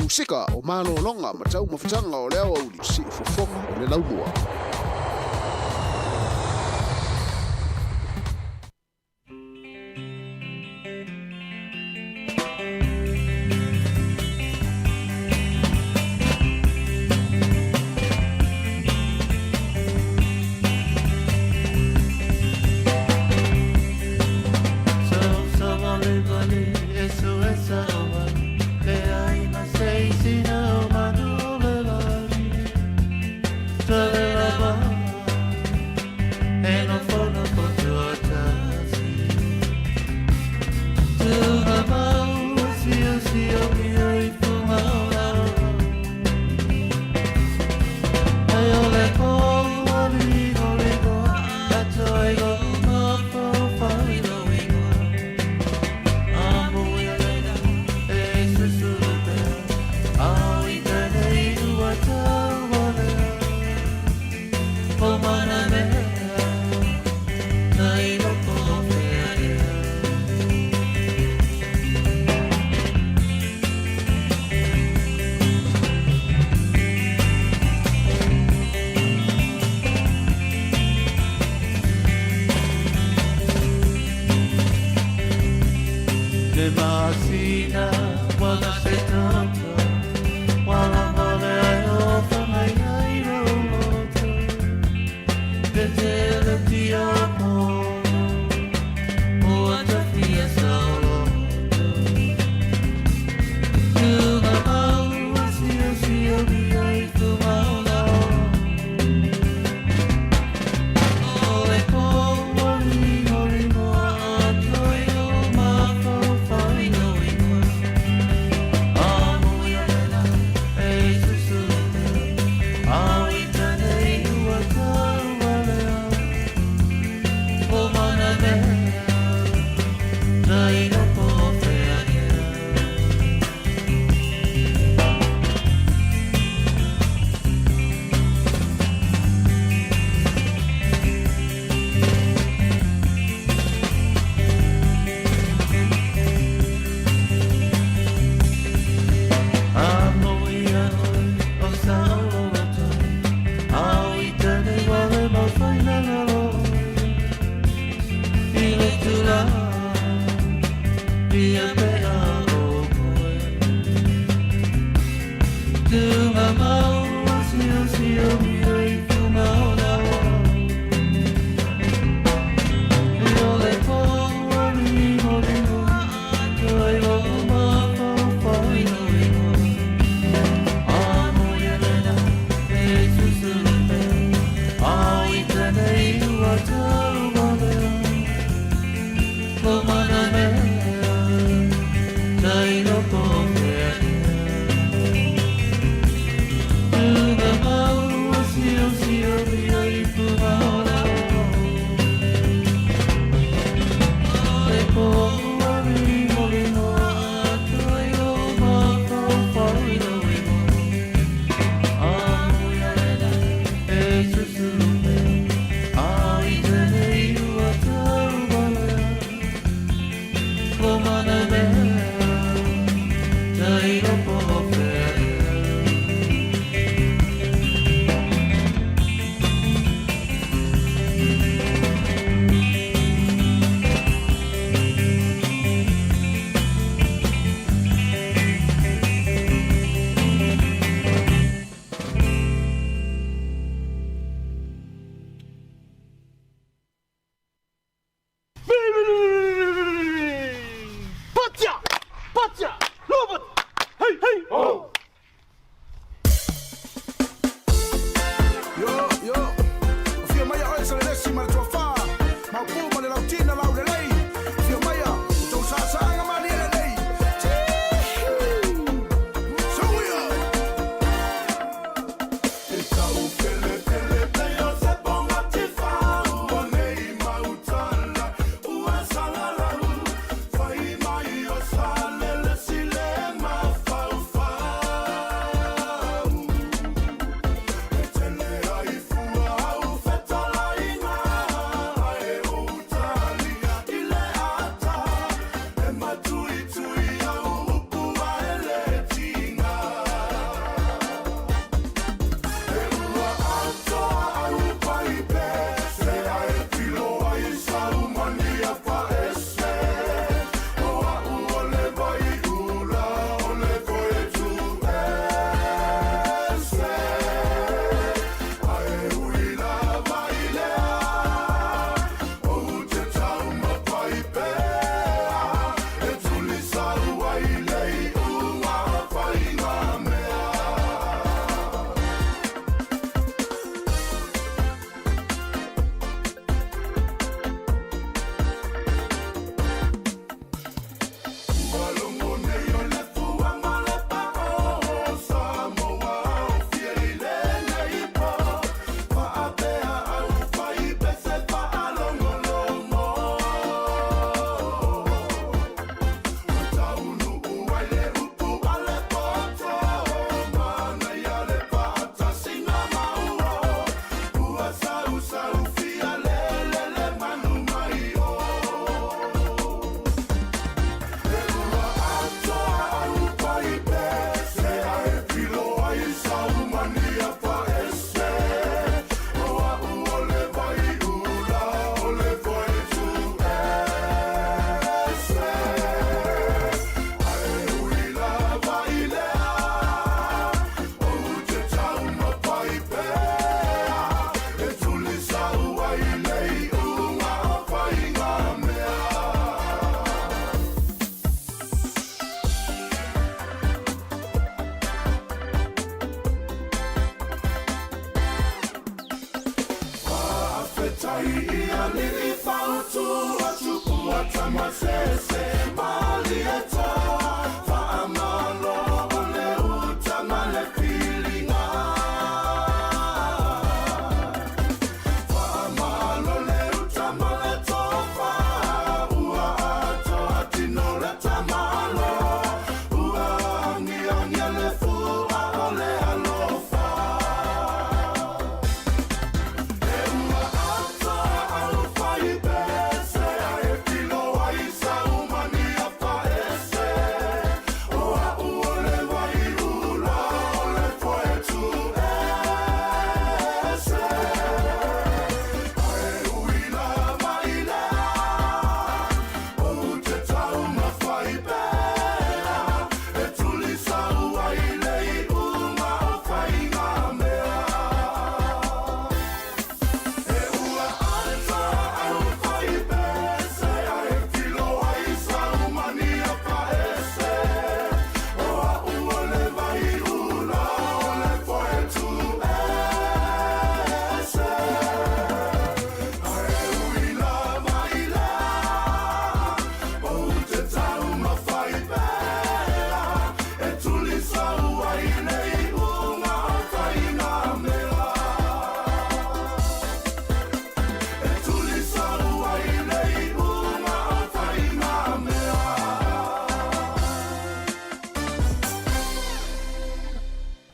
sika o malo longa ma tau mafutanga o leo au li si fofonga o le laumua. Love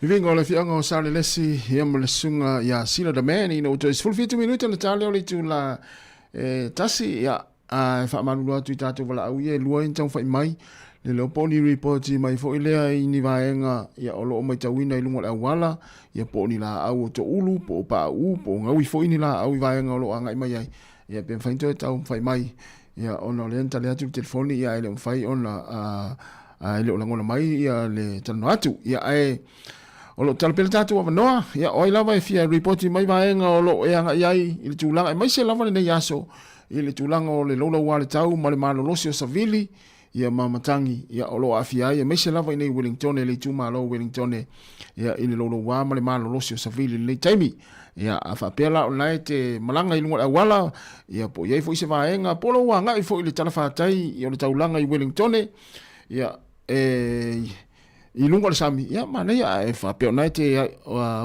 Vingo le fianga o sale lesi ia mo le sunga ia sila da meni no to is full 50 minuta na tale ole tu la tasi ia fa manu lo tu tatu wala au ia lua intang fa mai le lo poni report mai fo ile ai ni vaenga ia olo mai tawina ilungo la wala ia poni la au to ulu po pa u po ngawi fo ini la au vaenga lo anga mai ai ia ben fa into tau fa mai ia ono le tale atu telefoni ia ile fa ona ile la ngona mai ia le tano atu ia ai Olo talapele tatu wa noa ya oi lava fia reporti mai vaenga olo e anga iai ile tulanga mai se lava ne yaso ile tulanga o le lola wale tau male malo losio savili ya mamatangi ya olo afia ya mai se lava nei Wellington le tuma lo Wellington ya ile lola wa male malo losio savili le taimi ya afa pela online te malanga ilunga awala ya po ye foi se vaenga polo wa ngai foi ile talafa tai ya le taulanga i Wellington ya ilunga le sami ya mana ya e fa pe ona te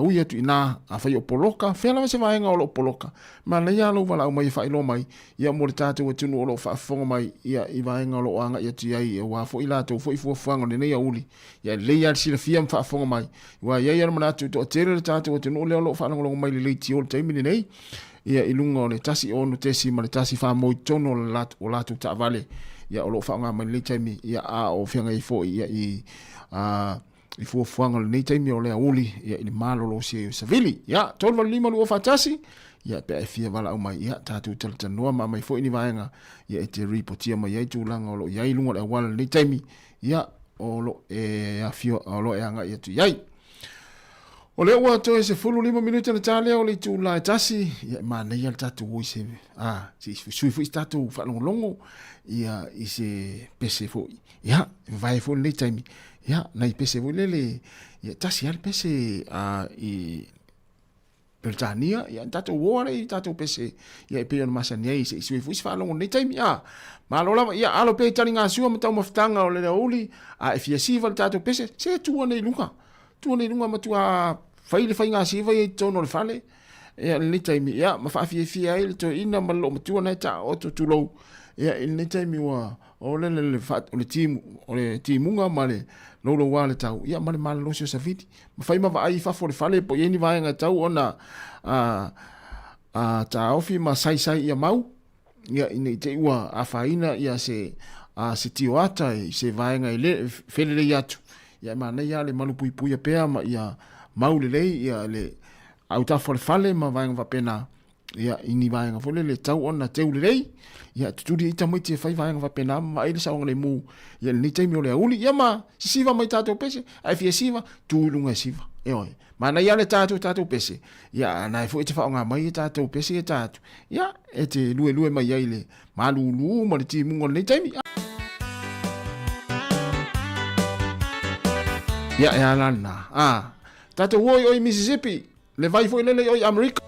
uia tu ina a fa yo poloka fela se vai nga o poloka mana ya lo wala mai fa ilo mai ya mo tatu o tunu o fa fonga mai ya i vai nga lo anga ya tu ai e wa fo ila to fo fo fanga ne ya uli ya le ya si le fiam fa fonga mai wa ya mana tu to tere tatu o tunu lo fa ngo mai le ti o te mini nei ya ilunga le tasi onu te si ma le tasi fa mo tono o la tu ta vale ya o lo fa nga mai le taimi ya a o fianga i fo ya i i fuafuanga nei taimi o lea uli ia i malo lo si savili ia tolu lima lu fatasi ia pe fia vala o mai ia tatu taltanua ma mai fo ini vaenga ia te reportia mai ai tulanga lo ia ilunga le wala nei taimi ia o lo a fio o lo anga ia tu ia o le ua to se fulu 5 minuta na tale o le tula tasi ia ma nei al tatu o se si sui tatu fa longo ia i se pese fo ia vai fo nei taimi ya nai pese volele ya tasi al pese i Britania ya tato wore tato pese ya pe on masania i se fu fa longo nei time ya malola ya alo pe tani nga sua mata maftanga o le uli a if ya siva tato pese se tu nei lunga matua faile fa nga siva i tono le fale ya nei time ya ma fa fia il to ina malo matua na ta o to tulo ya in nei time wa o le fat o le timunga male lolo wale tau ia male male losio saviti ma fai ma vai fa for fale po yeni vai nga tau ona ta ofi ma sai ia mau ia ine te ua a faina ia se tioata se vai nga ile fele yatu ia mana ia le malu pui pea ma ia mau le ia le auta for fale ma vai nga pena ia ini vai nga fole le tau ona te le ia tutudi ita mai te fai vai nga pena ma ile sa ngale mu ia ni te mi ole uli ia ma siva mai tato pese ai fie siva tu lunga siva e oi mana ia le tato pese ia na fo te fa nga mai tato pese e tato ia e te lue mai ia ile malu ma le ti mu ngole te mi ia lana tato oi Mississippi le vai fo ile oi America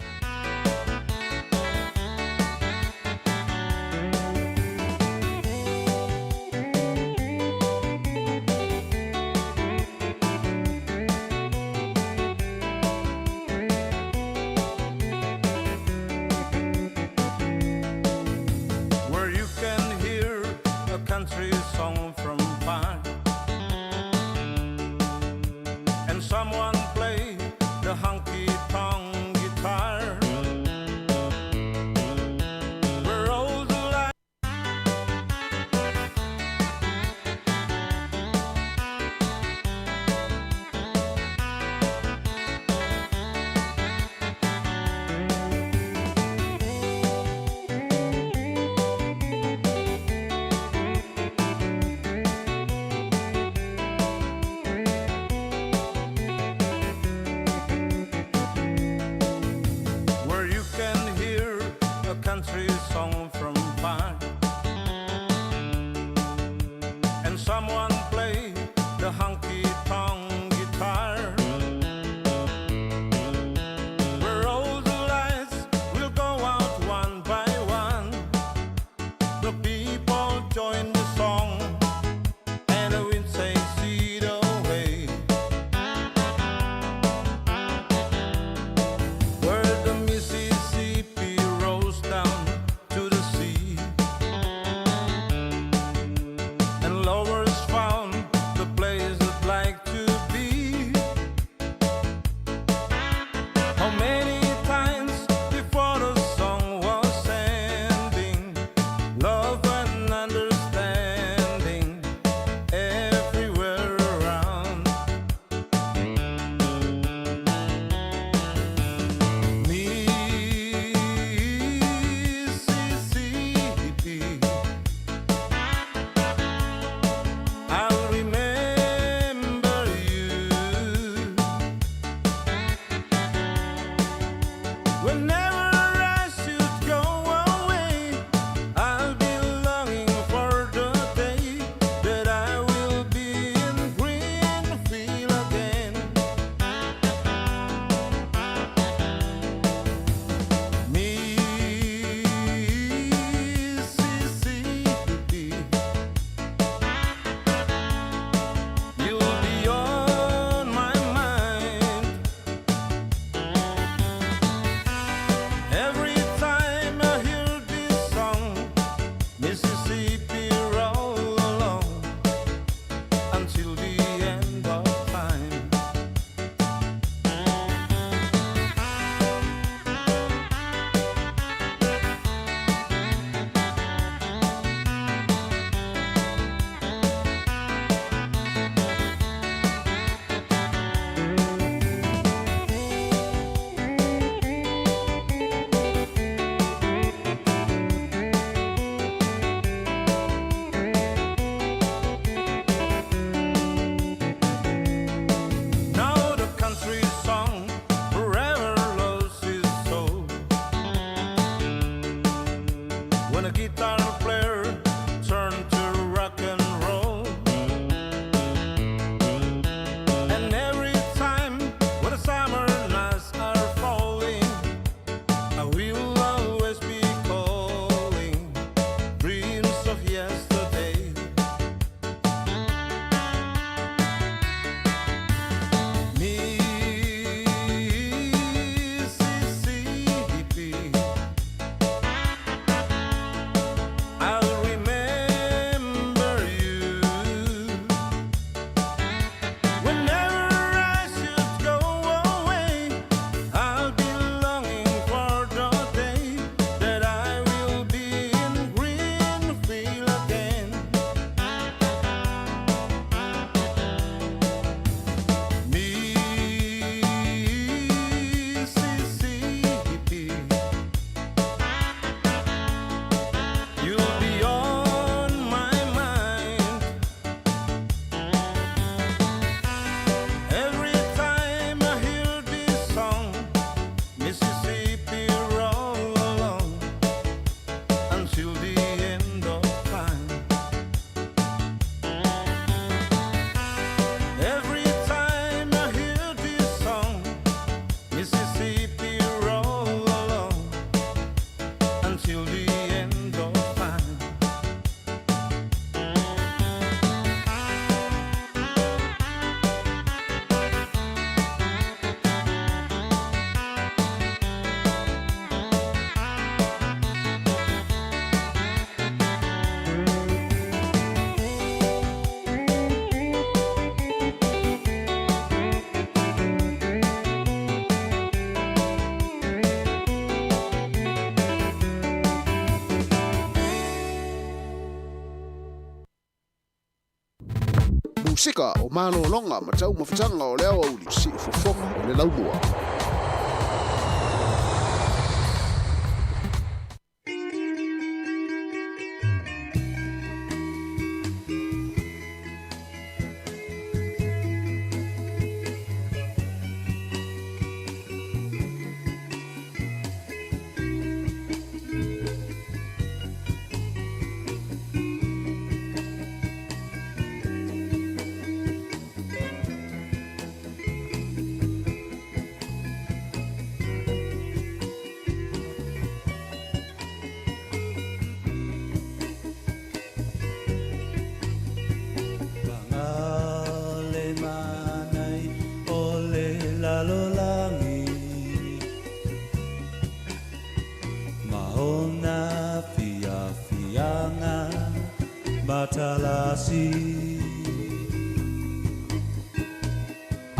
sika o malo longa ma tau mafutanga o leo au li si fofonga o le laumua.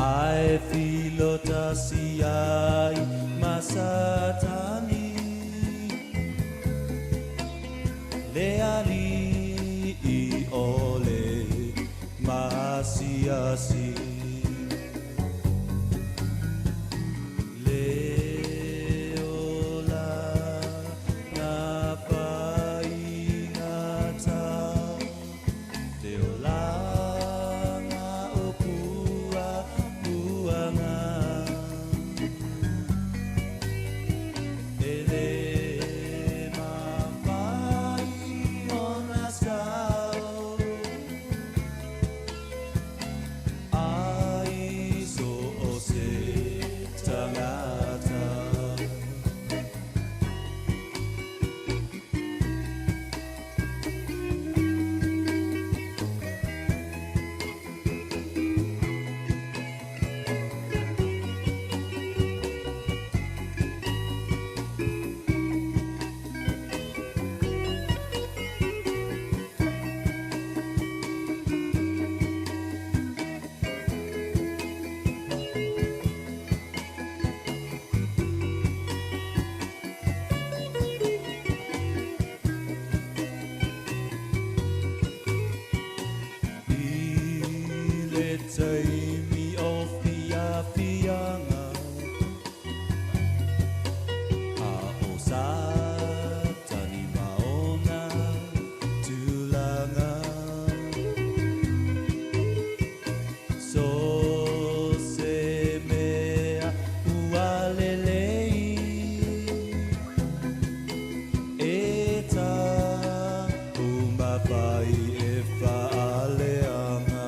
Ai filotasi ai masatani leali I ole masiasi leola na paingata teola Take me off the fianga Aosa tani maona tulanga So se mea ualelei Eta umbapai e faaleanga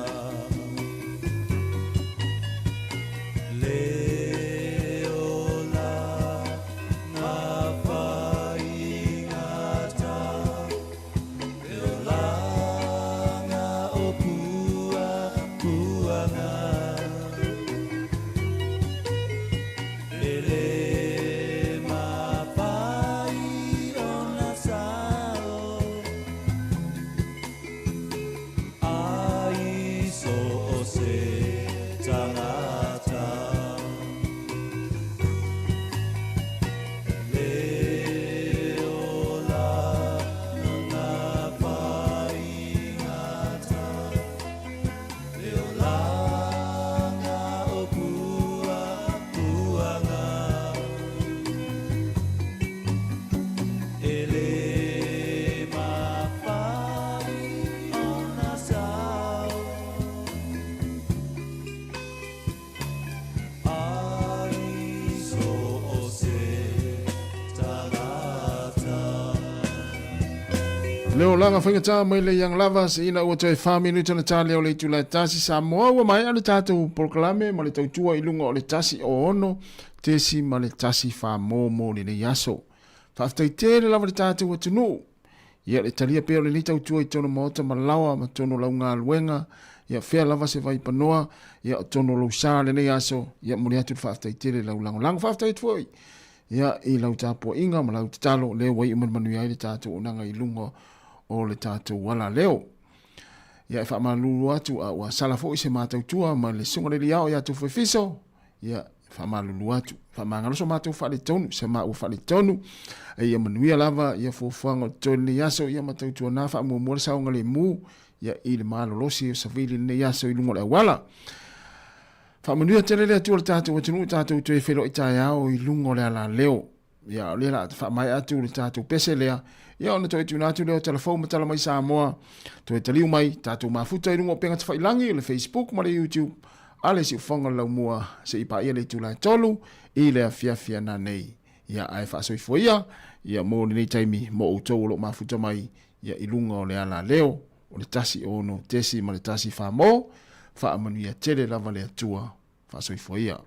Leo langa whaingata mai le yang lava se ina ua toi whaminuta na tā leo le tula tasi Sāmoa ua mai ale tātou proklame ma le tautua ilunga o le tasi o ono tesi ma le tasi whamomo le nei aso. Whaftai tere lava le tātou wa tunu. Ia le talia peo le ni tautua I tono maota ma lawa ma tono lau ngā luenga. Ia whea lava se vai panoa. Ia tono lau sā le nei aso. Ia mori atu whaftai tere lau lango. Lango whaftai tuoi. Ia I lau tāpua inga ma lau tatalo leo wai manu ia le tātou unanga ilunga o le tātou wala leo. Ia e whamalulu atu a ua salafo I se mātou tua ma le sunga le liao ia tu whaifiso. Ia whamalulu atu. Whamangaloso mātou whale tonu, se mā ua whale tonu. Ia manuia lava, ia fuafuanga tonu le yaso, ia mātou tua nā wha mua mua saunga le mū. ia i le malolosi o savili nei aso i lungo le wala. Whamanuia tere lea tua le tātou atunu tātou tue whelo i tae au i lungo le ala leo. Ia o le la whamai atu le tātou pese lea. Ia ona toi tu nātu leo telefon matala mai Sāmoa. Toi taliu mai tātou mafuta i lungo penga tawhailangi le Facebook ma le YouTube. Ale si ufonga lau mua se ipa ia le tula tolu i le fia na nei. Ia ai whaasoi fuia. Ia mo ni taimi mo utou lo mafuta mai. Ia i lunga o le ala leo. O le tasi ono tesi ma le tasi whamo. Whaamanuia tere lava le atua. Whaasoi fuia.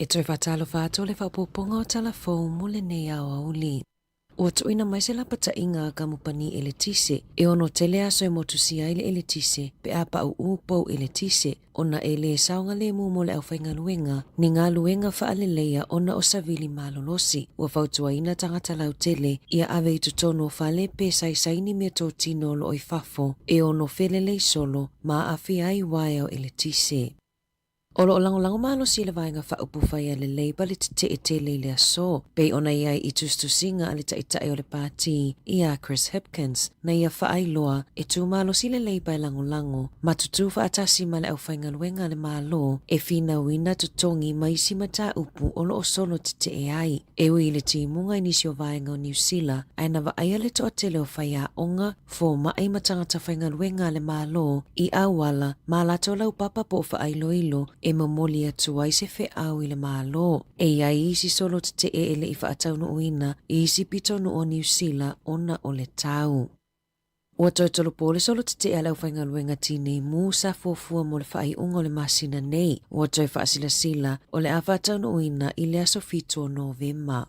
E toi whatalo whato le whapoponga o telefon mo le nei au auli. Ua tuina mai se lapata inga ka mupani e le tise, e ono tele aso e motusia ile e le tise, pe apa u upou e le tise, ona e le saunga le mumo le au whainga luenga, ni ngā luenga whaaleleia ona o savili malolosi, ua whautua ina tangata lau tele, ia ave i tutono whale pe saini mea tō tino lo oi fafo, e ono whelele solo, ma awhi ai waeo e le tise. Olo o lango malo si le vaenga whaupu whaia le leiba le te tele le aso, pei ona iai i tustusinga ale taitae o le pāti, ia Chris Hipkins, na ia whaai loa e tū malo si le leiba e lango, matutu whaatasi ma le au whainga luenga le malo, e whina wina tutongi mai si mata upu olo o solo te e ai, e ui le ti munga inisi o vaenga o New Zealand, ai na vaaya le toa tele o whaia onga, fo mai matangata whainga luenga le malo, i awala, ma lato lau papa po whaai loilo, e mamoli atu ai se fe au i le malo. E iai isi solo te e ele i whaatau no uina, i isi pito no o New Zealand ona o le tau. Ua toi tolo pole solo te ala uwhainga luenga tine mu sa fofua mo le whai ungo le masina nei. Ua toi whaasila sila o le awhatau no uina i le aso fito November.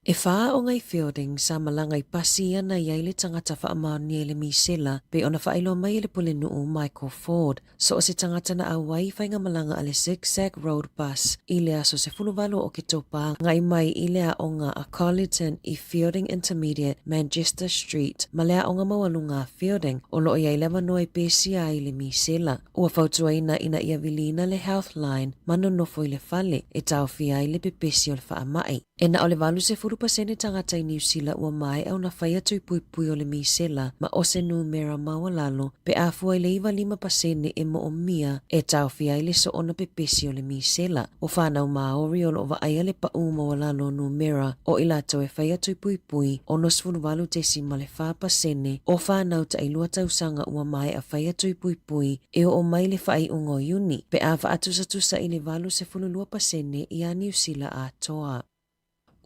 E whaa o ngai Fielding sa malanga i pasi ana i aile tangata wha amaoni e le misela pe ona whailo mai e le pole nuu Michael Ford so o se tangata na awai whainga malanga ale Zigzag Road Bus i le aso se funuvalo o ke topa ngai mai i le a onga a Colleton i Fielding Intermediate Manchester Street ma le a onga mawalunga Fielding o lo i aile manoi pesi a i le misela. Ua fautua ina ia vilina le Healthline mano nofo i le fale e tau fia i le pepesi o le wha mai. E na o le valu se 40% tangata i New Zealand ua mai au na whaia tui pui o le misela ma o se numera mawalalo pe afua i le 5% e mo o mia e tau fia i le so ona pepesi o le misela. O whanau maori o lo wa aia le pa mawalalo numera o ilato e whaia tui pui o nos funuvalu te si ma le 5% o whanau ta ilua tausanga ua mai a whaia tui pui e o mai le whai ungo uni pe a wa atusa i le valu se 40% i a New Zealand a toa.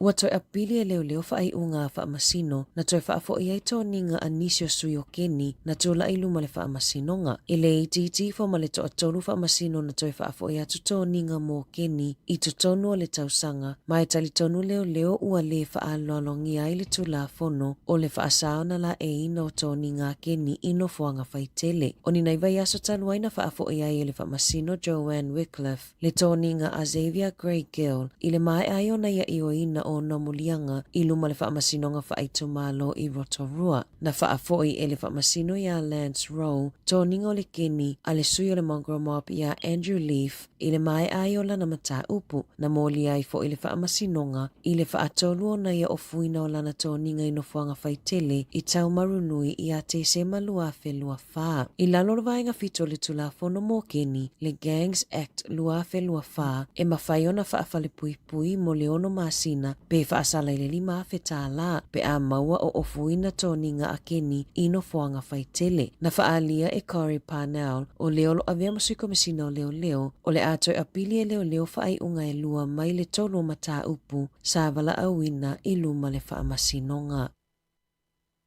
Ua toi apili e leo whaai unga wha masino na toi wha fo i aito ninga anisio sui o keni na tula i luma le wha masinonga. I le ititi fo ma le to atolu wha masino na toi wha fo i atu to ninga mo keni i to tonu o le tausanga ma e tali tonu leo ua le wha alolongi ai le tula fono o le wha saona la e ina o to ninga keni ino fuanga whaitele. O ni nai vai aso taluai na wha fo i ai le wha masino Joanne Wycliffe le to ninga a Xavier Grey Gill i le mai ai o na ia i o ina o nomulianga i luma le whaamasinonga whaaitu malo i Rotorua. Na whaafoi e le whaamasino i a Lance Rowe, tōningo le keni a le sui o le mongrel mob i a Andrew Leaf i le mai ai o lana mata upu na mōli ai fo i le whaamasinonga i le whaatolu o na ia o fuina o lana tōninga i no fuanga whaitele i tau marunui i a te se malua whelua wha. I lalo vaenga fito le tula fono mō keni le Gangs Act lua whelua wha e mawhai ona whaafale pui mo le ono masina pe whaasala i le 5 whetala pe a maua o ofuina tōninga a keni ino fuanga whaitele. Na whaalia e Corey Parnell o leo lo avea masuiko mesina o leo o le atoi apili e leo whaai unga e lua mai le tolo mata upu sa wala awina i luma le whaamasinonga.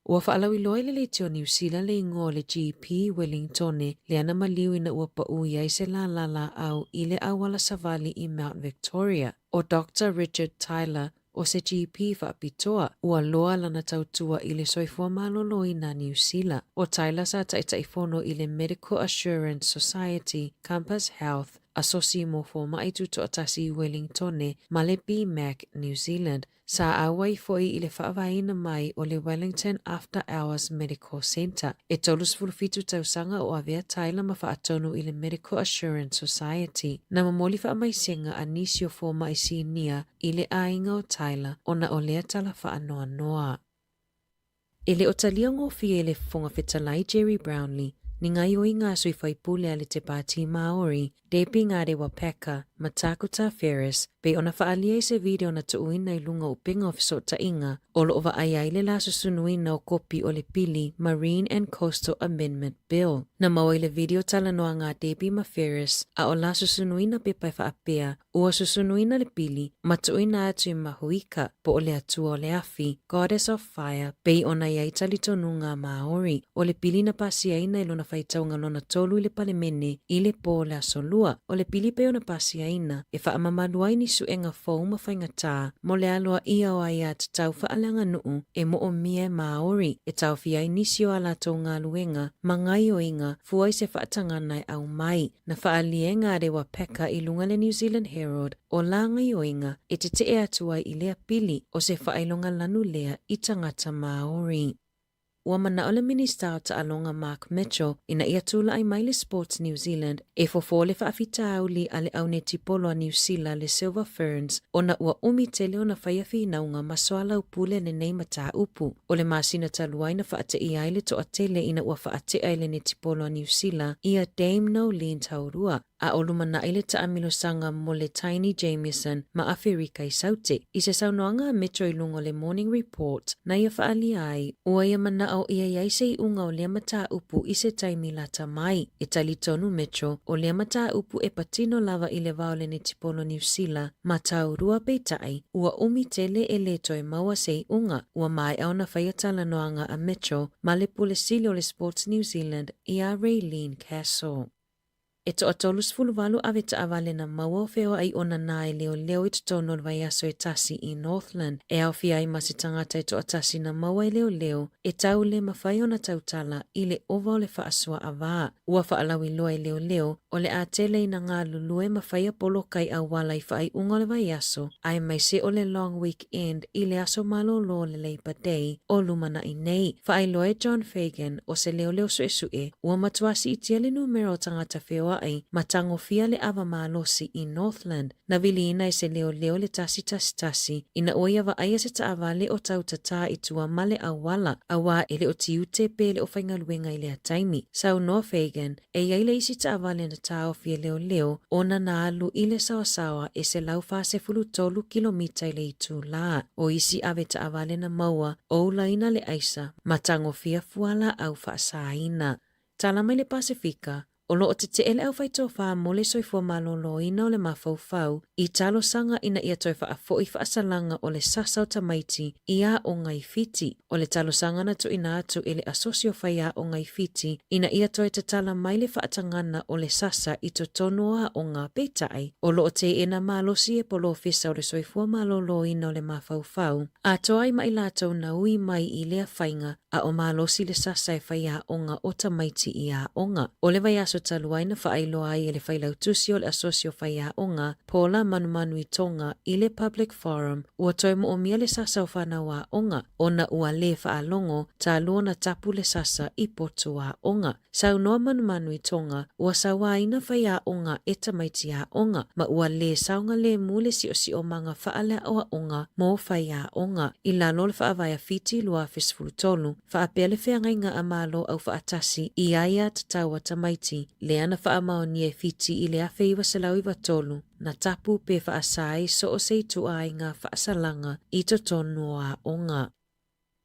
Ua whaalau loa le leitio New Zealand le ingo le GP Wellington le ana maliu ina ua pa uia se la au i le awala savali i Mount Victoria. O Dr. Richard Tyler o se GP whaapitoa ua loa lana tautua i le soifua malolo i na New Zealand. O Tyler sa taitaifono i le Medical Assurance Society Campus Health asosi mo fo maitu to atasi i Wellington ma le BMAC New Zealand. Sa awai foi i le whaavaina mai o le Wellington After Hours Medical Centre. E tolus fulfitu tausanga o avea taila ma whaatonu i le Medical Assurance Society. Na mamoli whaamaisenga anisio fo maisinia i le ainga o taila o na o lea tala whaanoa noa. E le o talia ngofie le fonga whetalai Jerry Brownlee ni ngai o inga sui whaipule ale te pāti Maori, depi ngare Wapeka, Matakuta Ferris, pe ona whaalia i se video na tuuina i lunga upinga o fisota inga, o lo ova ai le la susunuina o kopi o le pili Marine and Coastal Amendment Bill. Na maua i le video tala noa ngā depi ma Ferris, a o la susunuina pe pai whaapea, ua susunuina le pili, matuina atu i mahuika, po o le atua o le afi, Goddess of Fire, pe ona iai talitonu ngā Maori, o le pili na pasiaina i lona whaitaunga lona tolu i le palemene, i le po le asolu. lua o le pilipe o na pasiaina e whaamamaluai ni suenga fōu mawhaingatā mo le aloa ia o ai at tau whaalanga nuu e mo o mie Maori e tau fiai nisio ala tō ngā luenga mangai o inga fuai se whaatanganai au mai na whaalienga rewa peka i lunga le New Zealand Herald o langai o inga e te te atua i lea pili o se whailonga lanu lea i tangata Maori. Ua mana o le minista o Ta'alonga Mark Mitchell ina ia tula ai mai le Sports New Zealand e fofo le whaafita auli a le au ne tipolo a New Zealand le Silver Ferns o na ua umi tele o na whaiawhi naunga masoala upule le nei mata upu. O le masina taluai na whaate i ai le toa tele ina ua whaate ai le ne tipolo a New Zealand ia Dame Nolene Taurua. A olumana ile taamilo sanga mo le Tiny Jamieson ma Afrika i saute. I se saunoanga a Metro i lungo le Morning Report na ia whaali ai ua ia mana au ia iaise i unga o lea mata upu i se taimi lata mai. E tali tonu Metro o lea mata upu e patino lava i le vao le ne tipolo New Zealand ma taurua peitai ua umi tele e leto e maua se i unga ua mai au na whaiatala noanga a Metro ma le pulesili o le Sports New Zealand i a Raylene Castle. E toa tolus fuluwalu ave ta avale na maua o feo ai ona nai leo i tono le vaiaso e tasi i Northland. E au fia i masi tangata e toa tasi na maua e leo e tau le mawhai ona tautala i le ova o le whaasua a vaa. Ua whaalawi loa e leo o le a tele i na ngā lulue mawhai a polo kai a wala i whai unga le vaiaso. Ai mai se o le long weekend i le aso malo lo le Labor Day o lumana i nei. Whai loa e John Fagan o se leo sue ua matuasi i tia le numero tangata feo ai matango fia le ava malosi i Northland. Na vili ina i se leo le tasi ina oia wa aia se taavale o tau tata i tua male awala awa ele o tiute pele o whaingaluenga i lea taimi. Sau no Fagan e iaile isi taavale na tau fia leo ona na alu i le sawasawa e se lau fase fulu tolu kilomita i le itu la. O isi ave taavale na maua o laina le aisa matango fia fuala au faasaina. Talama i le Pasifika o lo o te ele au whaitoa mo le soifua malolo ina o le mawhauwhau i talo sanga ina ia toi whaafo i whaasalanga o le sasa o tamaiti i a o ngai fiti. O le talo sanga na tu ina atu ele asosio whaia o ngai fiti ina ia toi te tala mai le whaatangana o le sasa i to tonoa o ngā peitai. O lo o te ena malosi e polo fisa o le soifua malolo ina o le mawhauwhau. A toa i mai lātou na ui mai i lea whainga a o malosi le sasa e whaia o ngā o tamaiti i a onga. O le vai aso taluai na whaailoa ai e le whailau tusi o le asosio whaia onga pola manumanu i tonga i le Public Forum ua toi mo o mia le sasa o whanau a onga ona ua le whaalongo ta lua tapu le sasa i potu a onga. Sau noa manumanu i tonga ua sawa ina whaia onga e tamaiti a onga ma ua le saunga le mule si o manga whaale o a onga mo whaia onga. I lalo le whaavaya fiti lua fesfulutolu whaapele whiangainga a malo au whaatasi i aia tataua tamaiti le ana whaamaoni e fiti i le awhi iwa salau iwa tolu na tapu pe whaasai so o seitu ai ngā whaasalanga i to tonu a onga.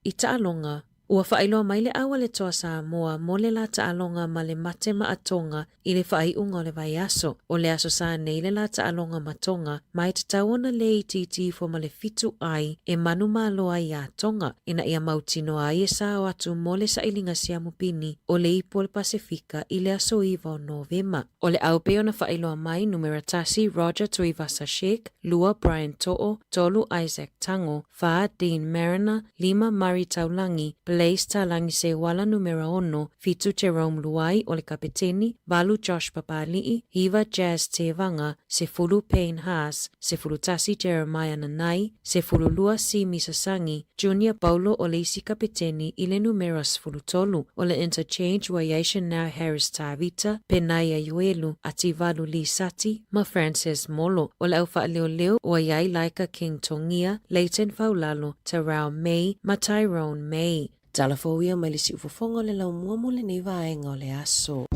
I Ta'alonga, ua whaailoa mai le awa le toa Sāmoa mo le la Ta'alonga ma le mate ma atonga i le whaaiunga o le vai aso. O le aso sa nei le la Ta'alonga ma tonga mai te tauona le i titi fo ma le fitu ai e manu maloa i a tonga. Ina ia mautino ai e sao atu mo le sailinga siamupini o le ipo le Pasifika i le aso iwa o Novema. O le au peo na whaailoa mai numeratasi Roger Tuivasa Sheikh, Lua Brian To'o, Tolu Isaac Tango, Fa Dean Mariner, Lima Mari Taulangi, Blaze Talangi se wala numero ono, Fitu Jerome Luai o le kapiteni, Valu Josh Papali'i, Hiva Jazz Tevanga, Sefulu Payne Haas, Sefulu Tasi Jeremiah Nanai, Sefulu Lua Si Misasangi, Junior Paulo o le isi kapiteni i le numero sefulu tolu, o le interchange Waiation Now Harris Tavita, Penaya Yuelu, ati Valu Li Sati, ma Francis Molo, o le au whaaleo o iai Laika King Tongia, Leighton Faulalo, Tarau May, ma Tyrone May. Talafowia mai le si ufofonga le lau mua mo le nei vaenga o le aso.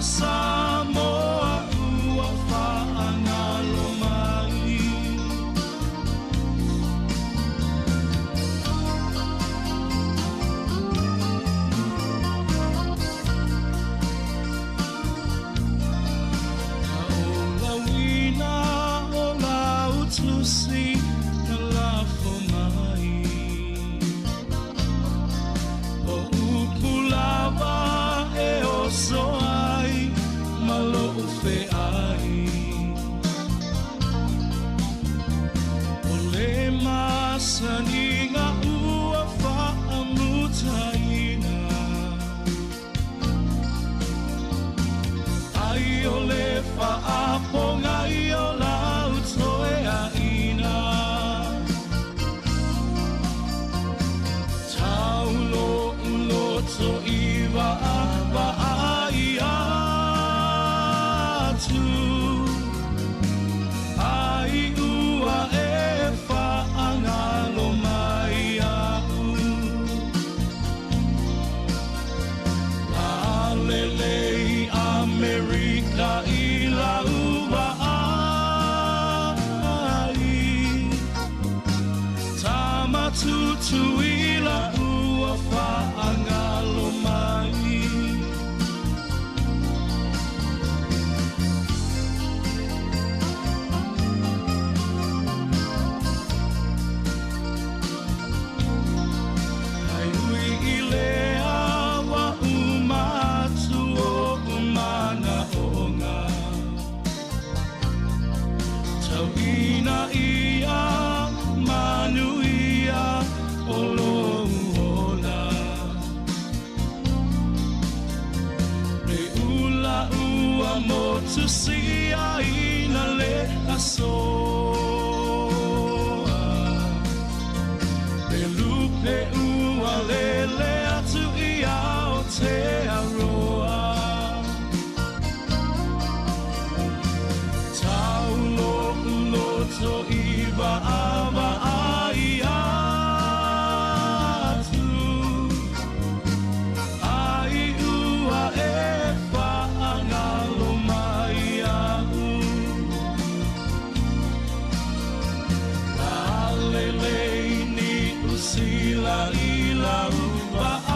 Sāmoa ua whaangalo mai. Ola wina ola utusi na lafo mai. O upulawa e oso ai malo ufe ai. O le masaninga ua whaamutaina. Ai o le whaaponga I o lau toe a ina. Taulo uloto iwa awa ai atu. Ai ua e whaangalo mai au. Lalelei Amerika I laua ai. Tamatutu I laua whaangalo mai. Ai ui I lea wa umatu o umana onga. Tau ina ia manu ia o loa. Re ula ua motu si aina le asoa. Re lupe ua lele atu ia o te aroa. Taulo uloto iwa awa ai atu. Ai ua e whaangalo mai au. Lalelei ni usila I laua ai.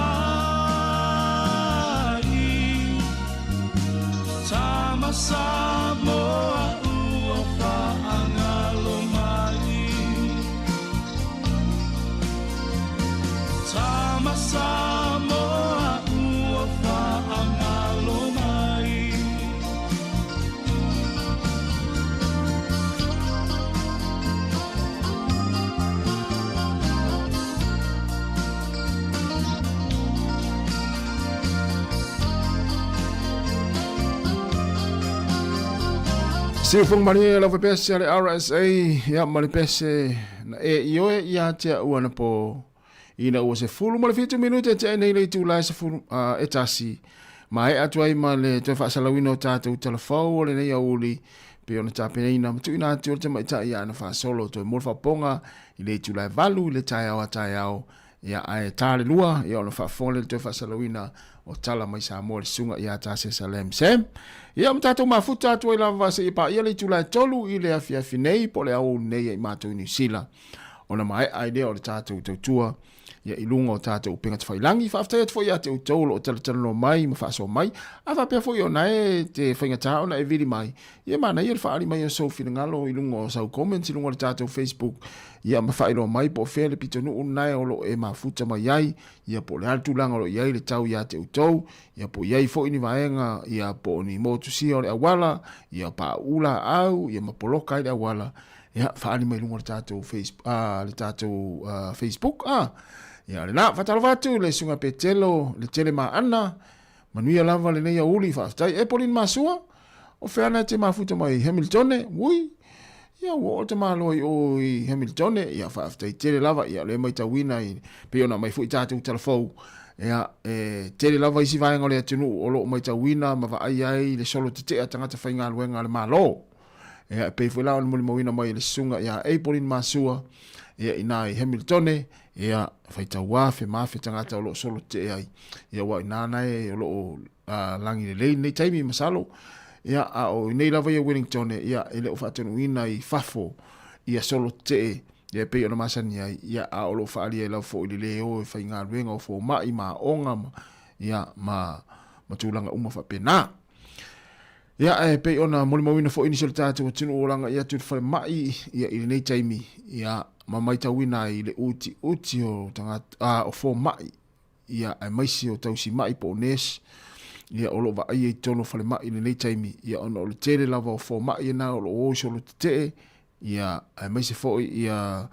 Tama Sāmoa ua whaangalo mai. Tama Sāmoa ua whaangalo mai. Sifung mani la pese ale RSA ya mani pese na ioe ya te uana po ina o se fulu mali 5 minute te nei le tu la se fulu etasi mai atuai male te fa salawino tatu telefo le nei uli pe ona tape ina tu ina tu te mai ta ya na fa solo to mo fa ponga ile tu la valu le taiao ya ai tale lua ya ona fa fole te fa salawina o tala mai Sāmoa le sunga ya ta se salem sem ia mtato mafuta tu ila vase pa ia le tula tolu ile afia finei po le au nei e mato ni sila ona mai idea o le tato tua ia ilunga o tato upinga te whailangi whaaftai atu fwoi ate utolo o tala no mai ma whaaso mai a whapea fwoi o nae te whainga tao na e viri mai ia mana ia le whaari mai o sofi na ngalo ilunga o sau comments ilunga o le tato Facebook ia ma whairo mai po whea le pito nuu nae o lo e mafuta mai iai ia po le altu langa lo iai le tau ia te utou ia po iai fwoi ni vaenga ia po ni motu si o le awala ia pa ula au ia ma poloka i le awala ia whaari mai ilunga o le tato Facebook ia le na fatalvatu le sunga petelo le tele maana manuia lava le nei uli faaftai e polin masua o feana te mafuta mai Hamilton ui ia o te malo o Hamilton ia faaftai tele lava ia le mai tawina i pe ona mai fu tatu telefou ia tele lava isi vai ngole atunu o lo mai tawina ma va ai le solo te tangata fainga luenga le malo ia pe fu la mo wina mai le sunga ia e polin masua ia ina i Hamilton ia faitaua fe mafe tangata o lo solo te ai ia wa ina nai o lo langi le nei taimi masalo ia a o nei lava ia Wellington ia ele o fatenu ina i fafo ia solo te ia pe ona masani ia a o lo faali ia la fo i le o fa inga ruenga o fo mai ma onga ia ma tulanga uma fa pena ia pe ona molimawina fo initial tatu tinu oranga ia tu fa mai ia i nei taimi ia mamai tawina i le uti o tangata o fo mai ia ai maisi o tausi mai po nes ia o lo va ai tono fa mai i nei taimi ia ona o le tele lava o fo mai na o lo solo te ia ai maisi fo ia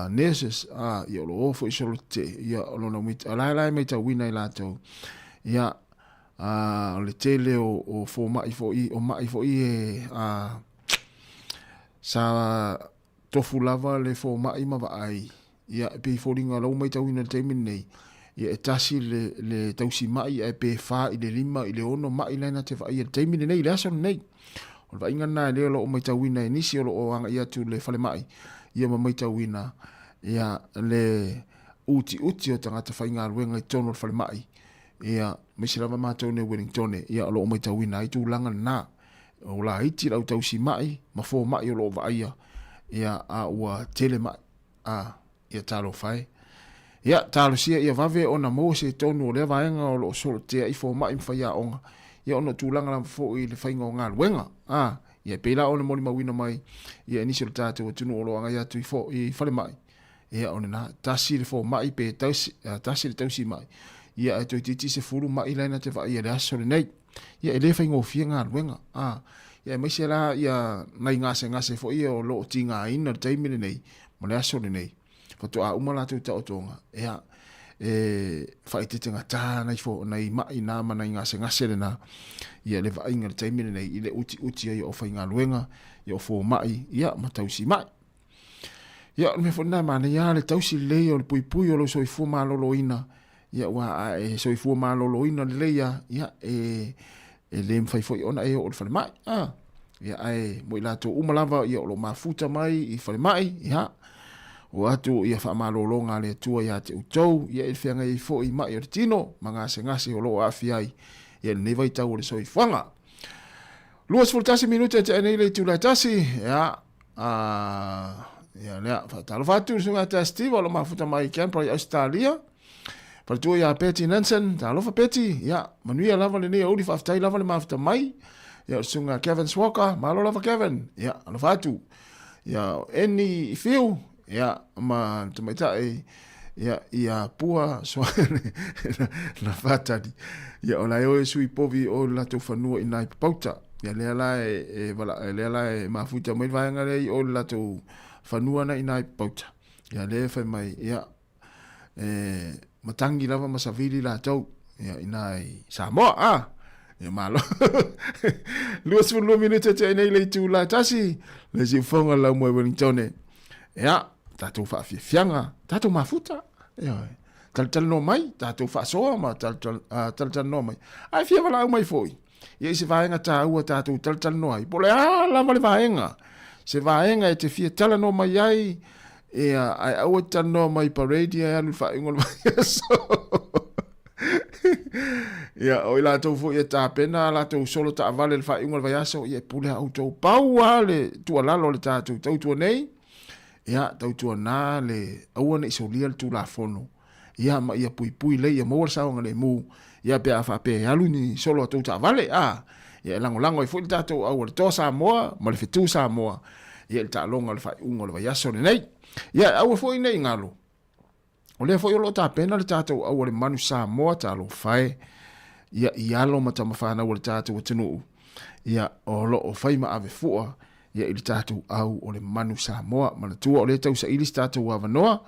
neses ia lo fo solo te ia o no mit ala mai tawina i lato ia o le tele o fo mai fo i o mai fo i sa tofu lava le fo mai ma vai ia pe fo ringa lo mai tawina te minei ia tasi le tausi mai e pe fa i le lima i le ono mai lena te vai te minei le aso nei o vai ngana le lo mai tawina ni si lo anga ia tu le fale mai ia mai tawina ia le uti o tangata fa inga ruenga i tono fale mai ia misilava matou ne Wellington ia lo mai tawina i tu langa na o la iti lau tausi mai ma fo mai o lo vai ia a ua tele mai ia talo fai ia talo sia ia vave ona mo se tonu le vaenga o lo solo te i fo mai fa ia onga ia ona tulanga la fo i le fainga o ngal wenga ia pela ona moli mawina mai ia initial tatu o tunu o lo anga ia tu fo i fale mai ia ona na tasi le fo mai pe tasi le tausi mai ia e toi titi se furu mai laina te vai ia le aso le nei ia ele fainga o fia ngal wenga ia mai se la ia nai ngase fo ia o lo tinga ina te taimi nei mo le aso le nei fato a umala tu ta otonga ia fai te tenga ta nai fo nai mai na mana ngase le na ia le vai ngal taimi nei ile uti ia o fainga luenga ia o fo mai ia matausi mai ia me fo na mana ia le tausi le o le pui o lo so i fu ma lo ina ia wa so i fu ma lo ina le ia le mfai fo ona e o fale mai ia mo ila to umalava ia o lo mafuta mai i fale mai ia o atu ia fa malolonga le tua ia te utou ia il fianga i fo i mai o tino manga se ngasi o lo afiai ia ne vai tau le soi fanga luas fultasi minuta te nei le tula tasi ia ia le fa talo fatu sunga testi lo mafuta mai camp pro Australia per tu ia Peti Nansen talo fa Peti ia manuia lava le nei o di fa tai lava le mafuta mai ia sunga Kevin Swaka malo lava Kevin ia lo fatu ia eni fiu ia ma tumaita ia pua so na fatadi ia ona yo sui povi o la to fanua ina pauta ia le la mafuta mai vai ngale o la to fanua na ina pauta ia le fa mai ia matangi lava masavili la tau ia ina Sāmoa ia malo luas fu minuto te nei le tu la tasi le si fonga la mo Wellington ia tatu fa fianga tatu mafuta ia tal no mai tatu fa so ma tal no mai ai fia vala mai foi ia se vaenga ta ua tatu tal no ai pole la vale vaenga se vaenga e te fia tal no mai ai ia ai au tal no mai parade ia lu fa ingol so ia o ila to fo ia ta pena la to solo ta vale le fa ingol vai so ia pule auto pau ale tu ala lo le tatu tu nei ia tautua nā le aua nei solia le tulafono ia ma ia pui le ia mo saonga le mu ia pe afa pe alu ni solo tu ta vale ia lango i foi tato au le to Sāmoa ma le fitu Sāmoa ia le talonga le fai ungo le vai aso le nei ia au foi nei ngalo o le foi lo ta pena le tato au le manu Sāmoa talo fai ia lo mata mafana o le tato o tunu ia o lo o fai ma ave fua ia ili tatu au o le manu Sāmoa mana tua o le tau sa ili tatu wa vanoa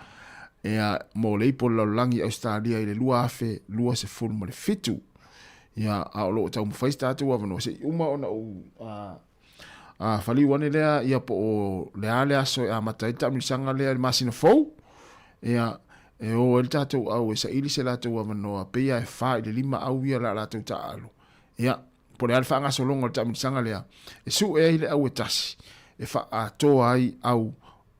ia mo le ipo langi Australia i le lua afe lua se fulu mo le fitu ia a o lo tau mwhais tatu wa vanoa se uma ona u fali wane lea ia po o le aso a mataita misanga lea le masina fau ia o ele tatu au e sa ili se latu wa vanoa pe ia e faa i le lima au ia la latu ta alu ia po le alfa ngaso longo le tamisanga lea e su e ile au e tasi e fa a to ai au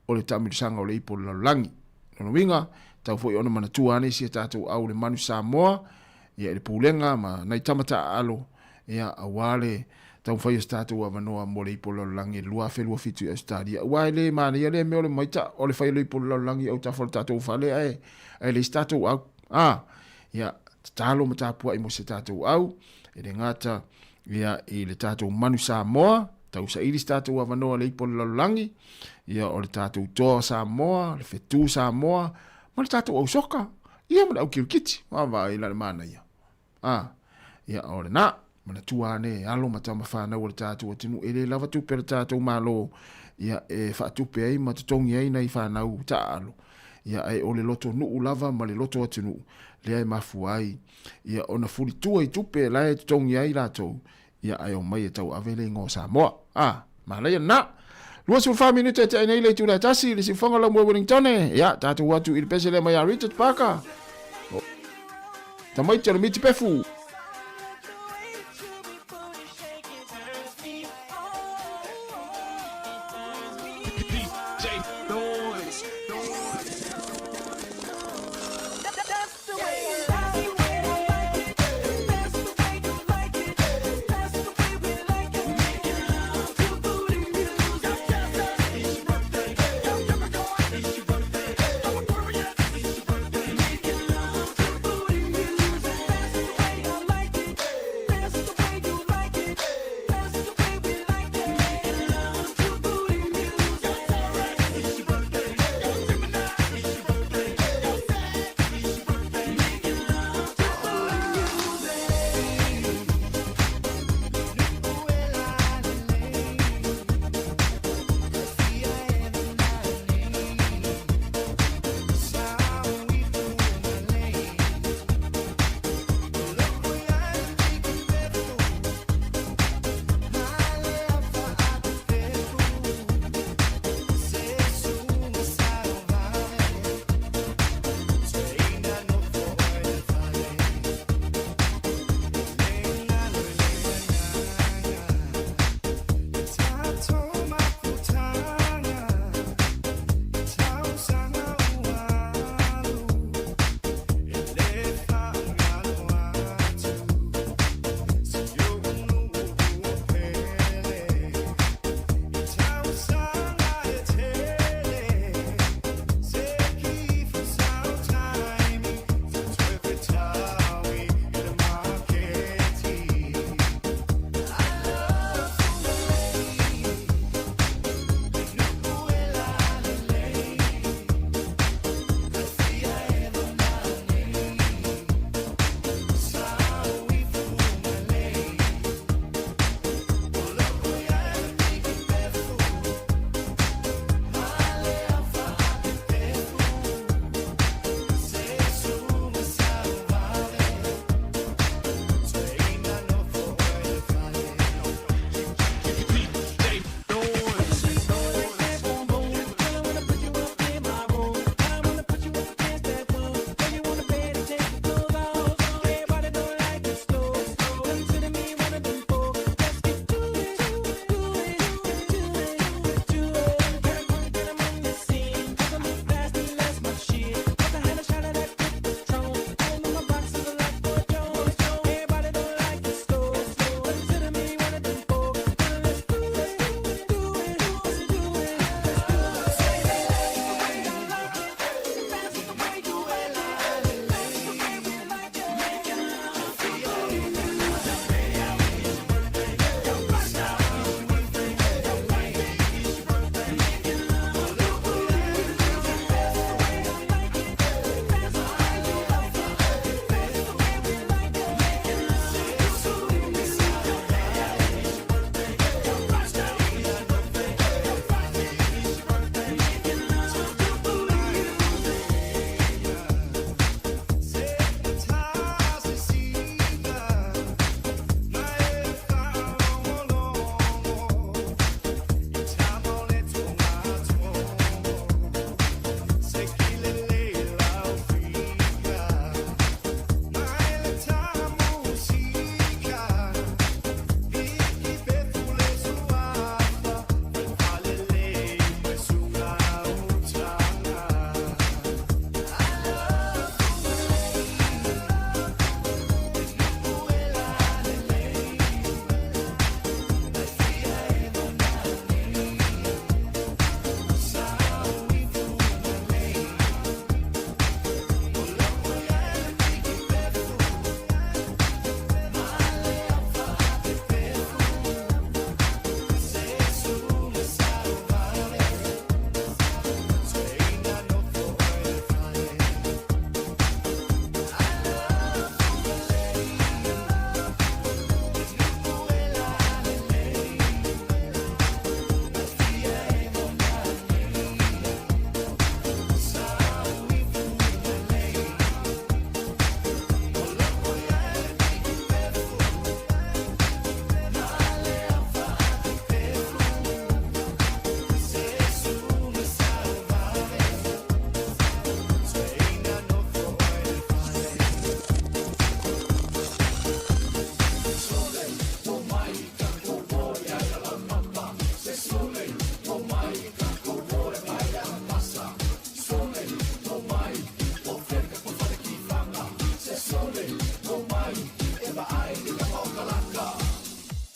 o le tamirisanga o le ipo le langi. Nono winga, tau fo i ona manatua ane si tātou au le manu Sāmoa, ia le pūlenga ma nai tamata alo, ia awale, tau whai o tātou avanoa mo le ipo le langi, lua whelua fitu i Australia. Awai le mana ia le meo le maita, o le whai le ipo le langi au tawhara tātou whale, ai le tātou au, ia talo ma tāpua i mo se tātou au, e le ngata, ia i le tātou manu Sāmoa, tau sa iris tātou avanoa le ipo le langi, ia o le tātou toa Sāmoa, le whetū Sāmoa, ma le tātou au soka, ia ma le au kirikiti, ma i la mana ia. Ia o le na, ma le tuane, alo ma tama whanau o le tātou atinu, e le lava tupe le tātou malo, ia e whaatupe ai ma tutongi ai nei whanau ta alo. Ia e o le loto nuu lava ma le loto atinu, le ai mafu ai, ia o na furi tua i tupe la e tutongi ai latou, ia ai o mai e tau avele ngō Sāmoa. Ma leia na, lua sulfa minute te nei le tu la tasi, le si whanga la mua Wellingtone, ia tātou watu i le pese le mai a Richard Parker. Ta mai te miti pefu.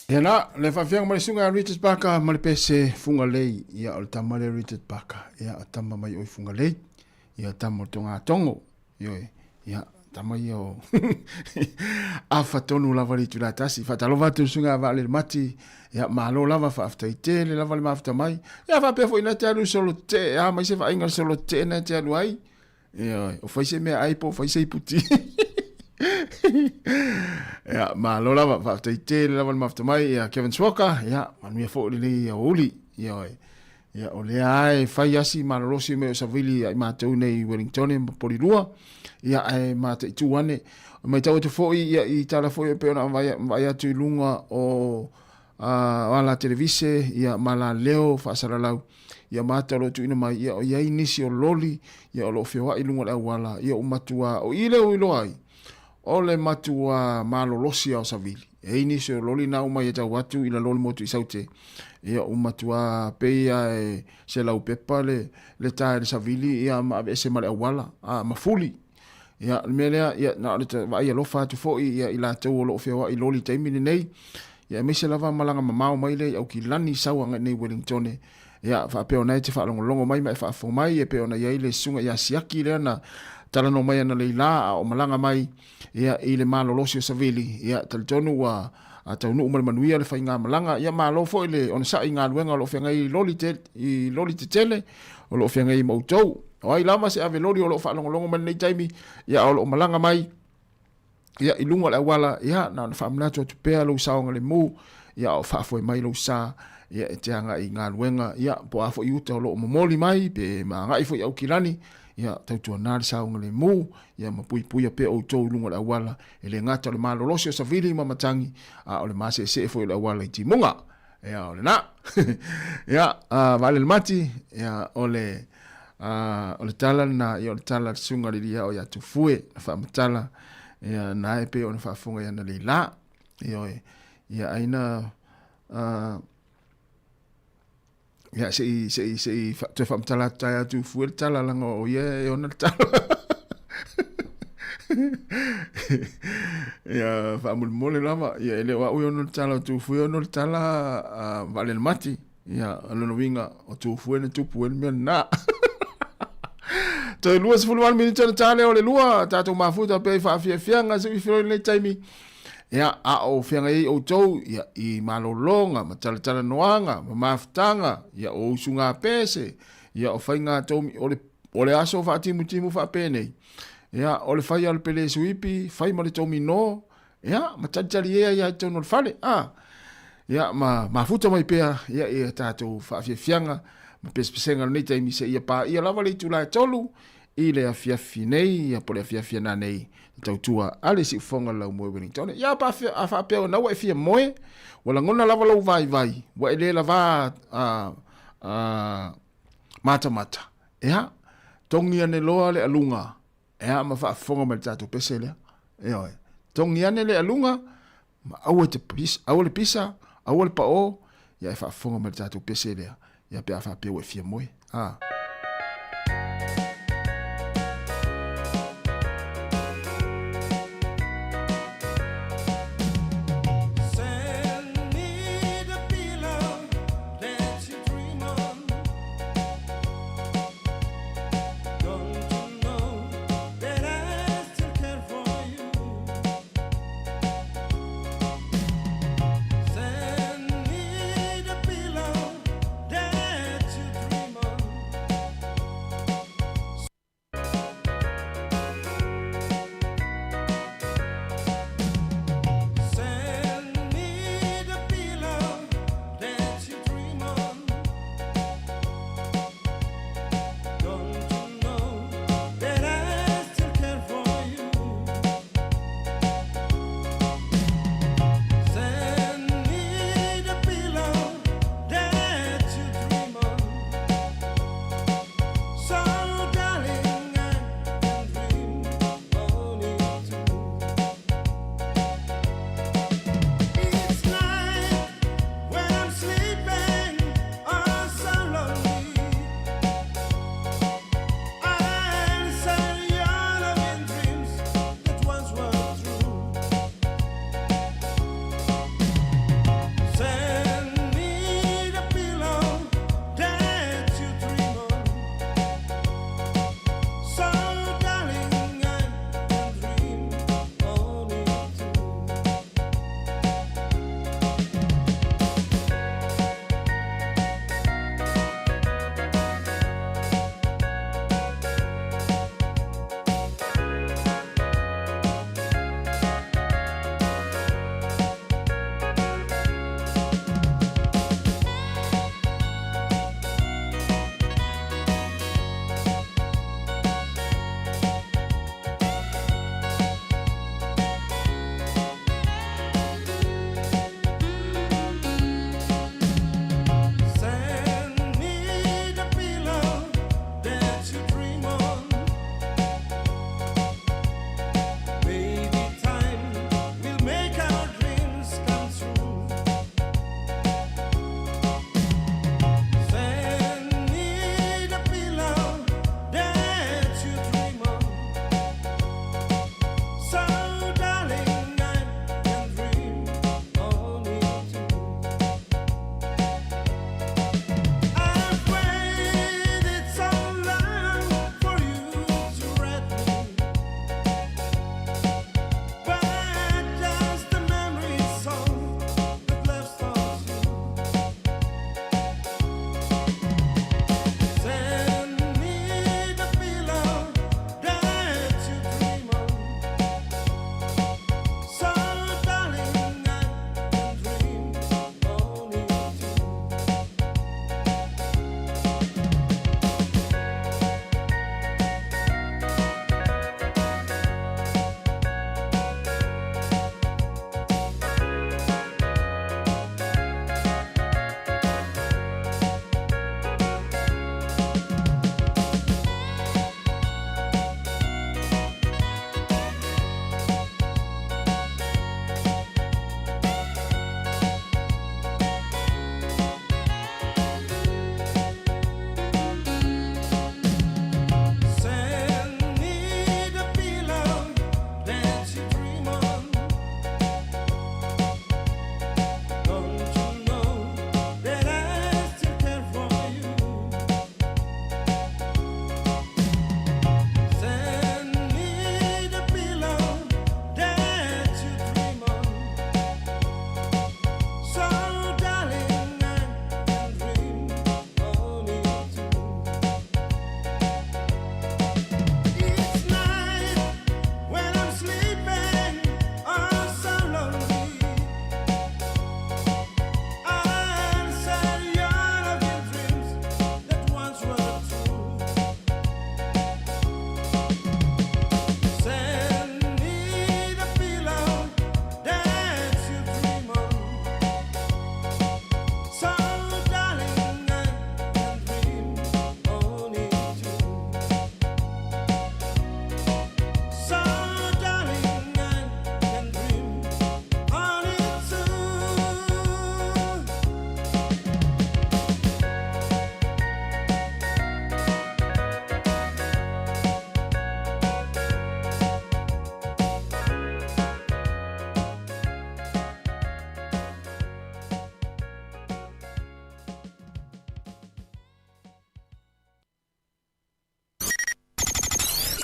Ia na, le whawhianga mai sunga Richard Parker, ma le pese funga lei, ia o le tama le Richard Parker, ia o tama mai oi funga lei, ia tama o tonga tongo, ia tama ia o awha tonu lava li tu la tasi, whatalova tu sunga wa le mati, ia malo lava whaafta i te, le lava le mafta mai, ia whapefo ina te alu solo te, ia mai se whainga solo te na te alu ai, ia o whaise mea aipo, whaise i puti. Ya malo lava whaafta i te lava le mafta mai ia Kevin Swoka ia manuia fo li ia uli ia o le ai fai asi malolosi me o savili ai mātou nei Wellington e Porirua ia ai mātou i tuane mai tau te fo ia i tala fo pe ona vai atu lunga o ala televise ia mala leo whaasaralau ia mātou lo tu ina mai ia o iai nisi o loli ia o lo whiwa i lunga le awala ia o matua o ile o ilo ai o le matua malolosi au savili. E ini se loli na uma ia tau watu ila loli motu i saute. Ia o matua peia e se lau pepa le tae le savili ia ma ese male awala. Mafuli. Ia melea ia na le va ia lofa atu foi ia ila tau o lo fewa i loli taimini nei. Ia me se lava malanga mamao mai le au ki lani sawa nei Wellington. Ia fa peo nei te fa longo mai fa fo mai e peo na ia ile sunga ia siaki le na tala no mai na leila o malanga mai ia ile malolosi o savili ia taltonu wa atau nu mal manuia le fainga malanga ia malo fo ile on sa inga luenga lo fenga i loli te tele o lo fenga i moutou o ai lama se ave loli o lo fa longo man nei taimi ia o lo malanga mai ia ilunga la wala ia na fa mnato tu pe lo saonga le mu ia o fa foi mai lo sa ia te anga i nga luenga ia po afo i uta o lo momoli mai pe ma ngai fo au kilani ia tautua nari saunga le mu, ia mapui pe o tau lunga le awala, le ngata le malolosi o savili mamatangi, o le mase se fo le awala i timunga, ia o le na, ia vale le mati, ia o le tala na, ia o le tala sunga le lia o ia tufue, na whamatala, ia nae pe o na whafunga ia na le la, ia aina, ya sei te fam tala ta tu fuel tala langa o ye ona tala ya famul mole lava ya ele wa ona tala tu fuel ona tala vale el mati ya no winga o tu fuel tu puel men na to luas fulwan min tala o le lua ta to mafuta pe fa fianga se fi le taimi ia o whianga i o tau ia i malolonga, ma talatala noanga, ma maftanga, ia o usunga pese, ia o whainga taumi, o le aso wha timu wha penei, ia o le whai al pele suipi, whai ma le taumi no, ia ma talatali ea ia tau no le whale, ia ma futa mai pea, ia tātou wha whianga, ma pesenga nei taimi se ia pā, ia lava le tula e tolu, i le afiafi nei, ia po le afiafi na nei, tautua ale si fonga lau moe Wellington. Ia pa a peo na wa fia moe, wala ngona lava lau vai, wa ele lava mata. Ea, tongi ane loa le alunga, ea ma fa fonga ma tatu pese lea. Ea, tongi ane le alunga, ma aue le pisa, aue le pao, ia fa fonga ma tatu pese lea. Ia pe a fa peo e fia moe.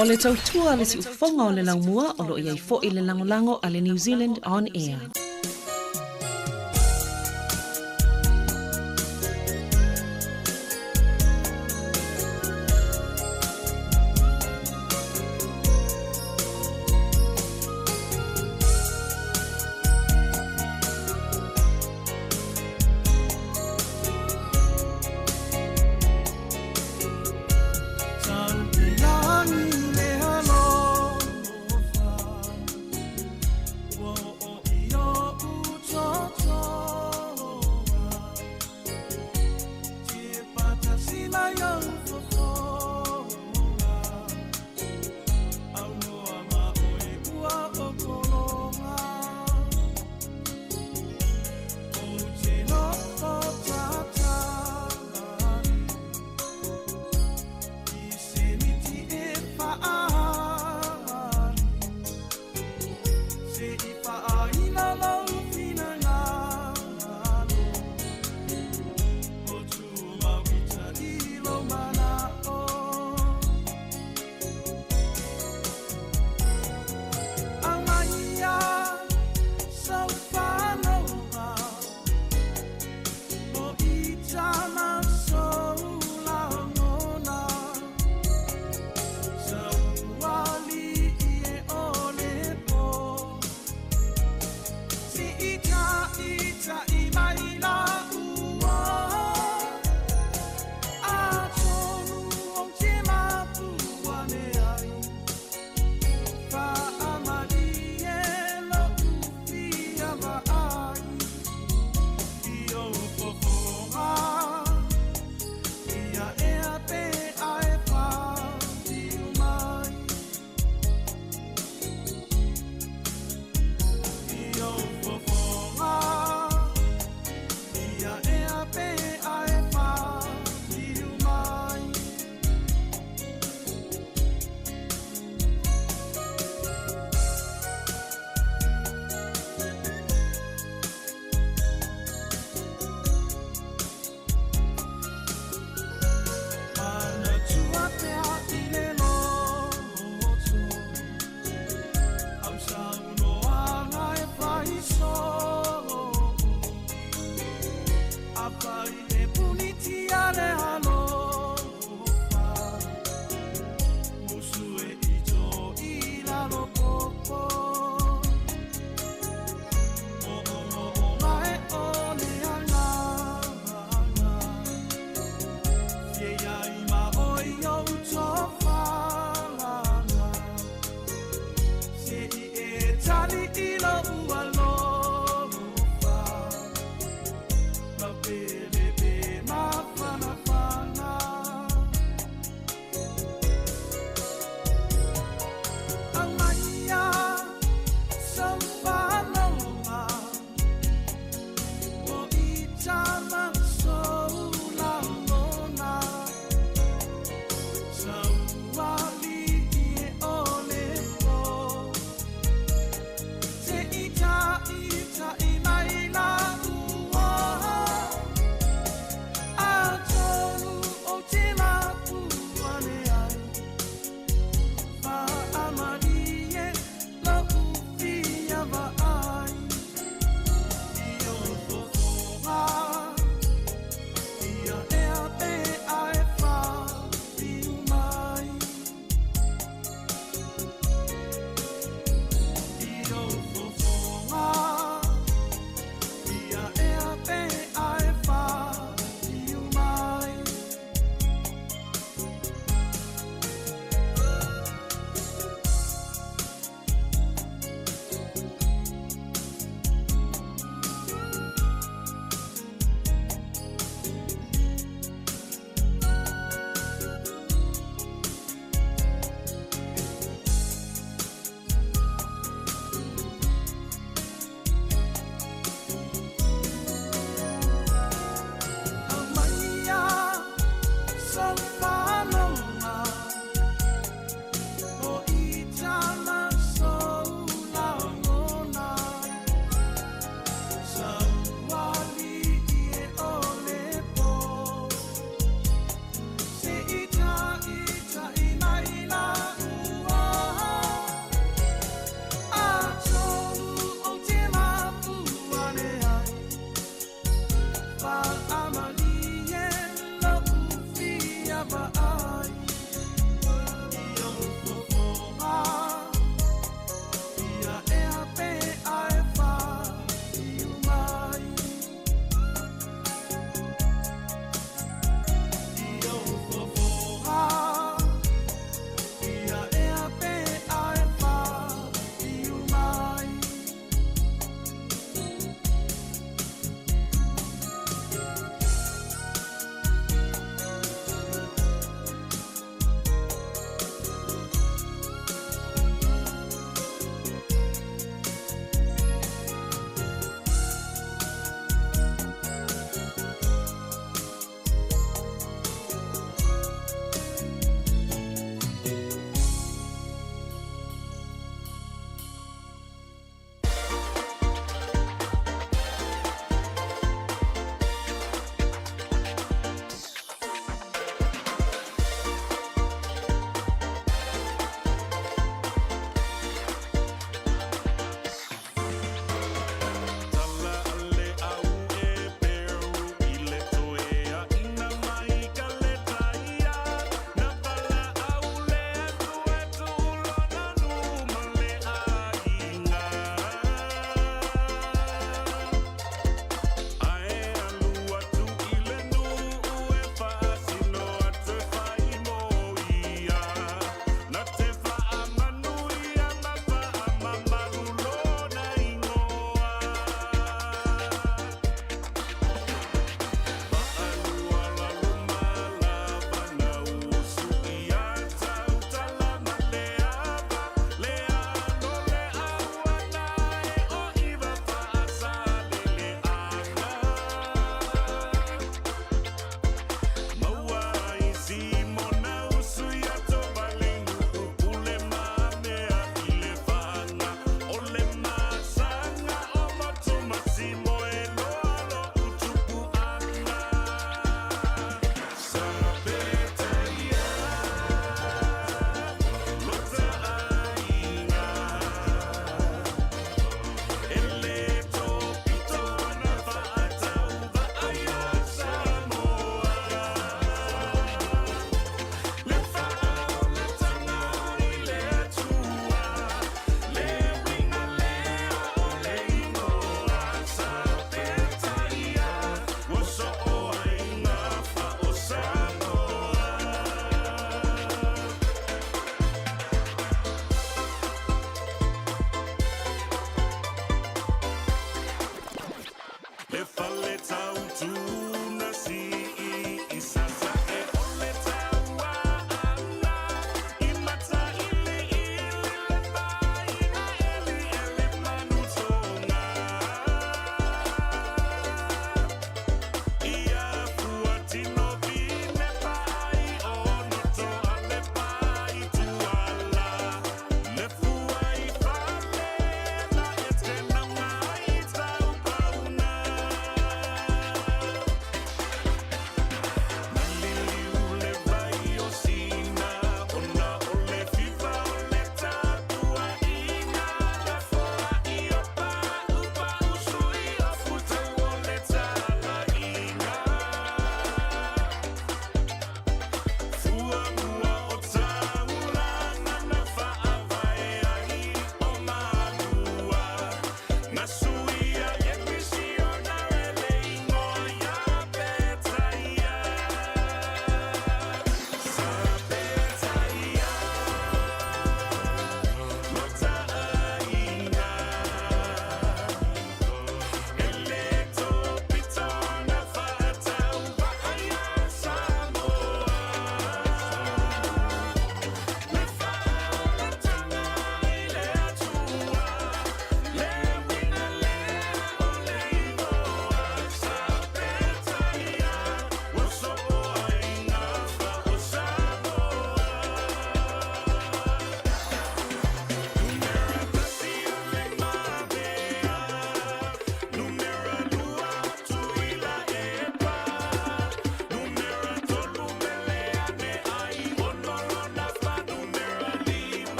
O le tautua le si ufonga o le laumua o lo iai fo i le langolango a le New Zealand On Air. Yo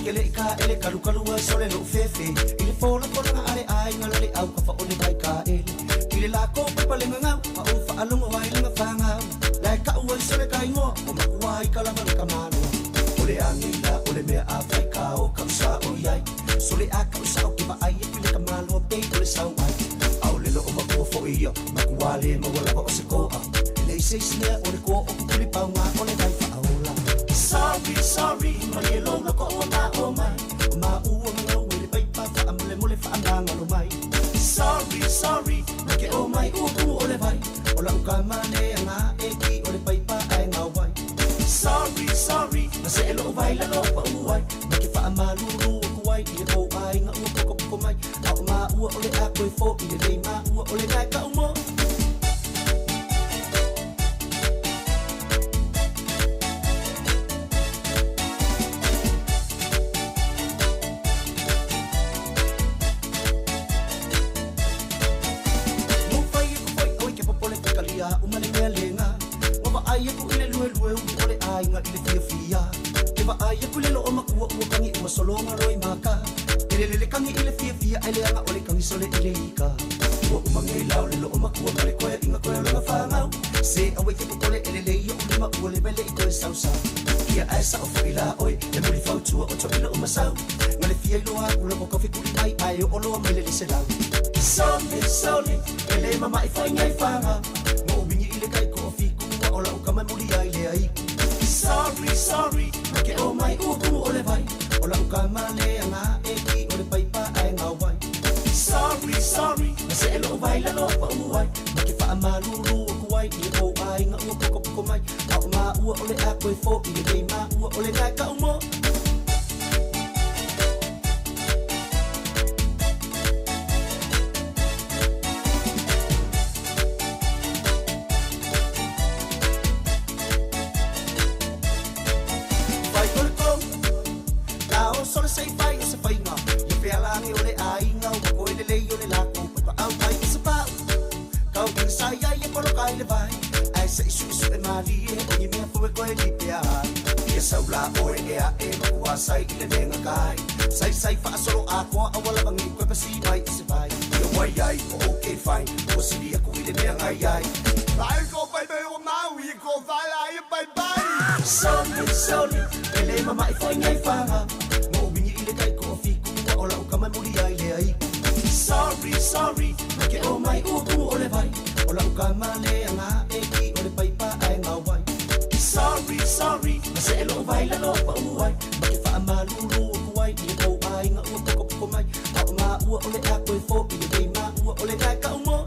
ke le ka ele kalu kalu wa sole lo fefe ile fola fola ale ai ngala le au ka fa ole vai ka ele ile la ko pe pale ngau ma o fa alongo wa ile nga fanga la ka wa sole ka ngo o ma wa i kala va ka mano ole angila ole me afrika o ka sa o yai sole a ka sa o ki va ai ile ka malo pe ole sa ai au le lo o ma ko fo ia ma ku wa le ma wala ko se ko a le se sne ole ko o ku li pa nga ole vai fa ola sorry sorry ma ye lo lo ko ma o mai ma u o ma o le pai pa fa amle mo le fa anga lo mai sorry sorry ma ke o mai u ku o le vai o la ka ma ne nga e ki o le pai pa ai nga wai sorry sorry ma se lo vai la lo pa u wai ma ke fa ma lu lu ku wai i ko ai nga u ko mai a ma u o le a ko fo i le ma u o le nga ka u mo solonga roi maka ele kangi ile fia ele anga ole kangi sole ile ika o umangi lau le lo maku mare ko inga ko la fanga se awe ke pole ele le yo ma ole bele iko sausa kia asa of ila oi e mo li fautu o to ile o masau ngale fia lo a ulo ko fi kuli mai ai o lo mele le sela sole ele mama i fa ngai fanga mo bingi ile kai ko fi ku o la ka ma muri ai le ai sorry ke o mai u ku ole vai ola ukamale anga eki ole paipa ai nga wai sorry na se lo vai la lo pa uai ke fa amalulu ku wai i o ai nga u ko mai au ma u ole a ko fo i le ma u ole nga ka umo solo sei fai se fai nga ye pe ala ngi ole ai nga ko ile le yo le la ko pa au pai se pa ka u sai ya ye por kai le vai ai se su e mari e ni me fo ko e li pe a ye sa ula o e a e ko wa sai ile le nga kai sai fa solo a ko a wala bangi ko pa si vai se vai yo wai ai okay fine ko si dia ko ile me nga ai vai ko pai be o ma wi ko vai la ye pai pai sorry ele mama i foi ngai fa kai ko fi ku o la ka ma muri ai le ai sorry ke o mai u ku o le vai o la ka ma le nga e ki o le pai pa ai nga wai sorry se lo vai la lo pa u wai ma ke fa ma lu lu ku wai i ko ai nga u ko mai a ma u o le a ko fo i le ma u o le ka u mo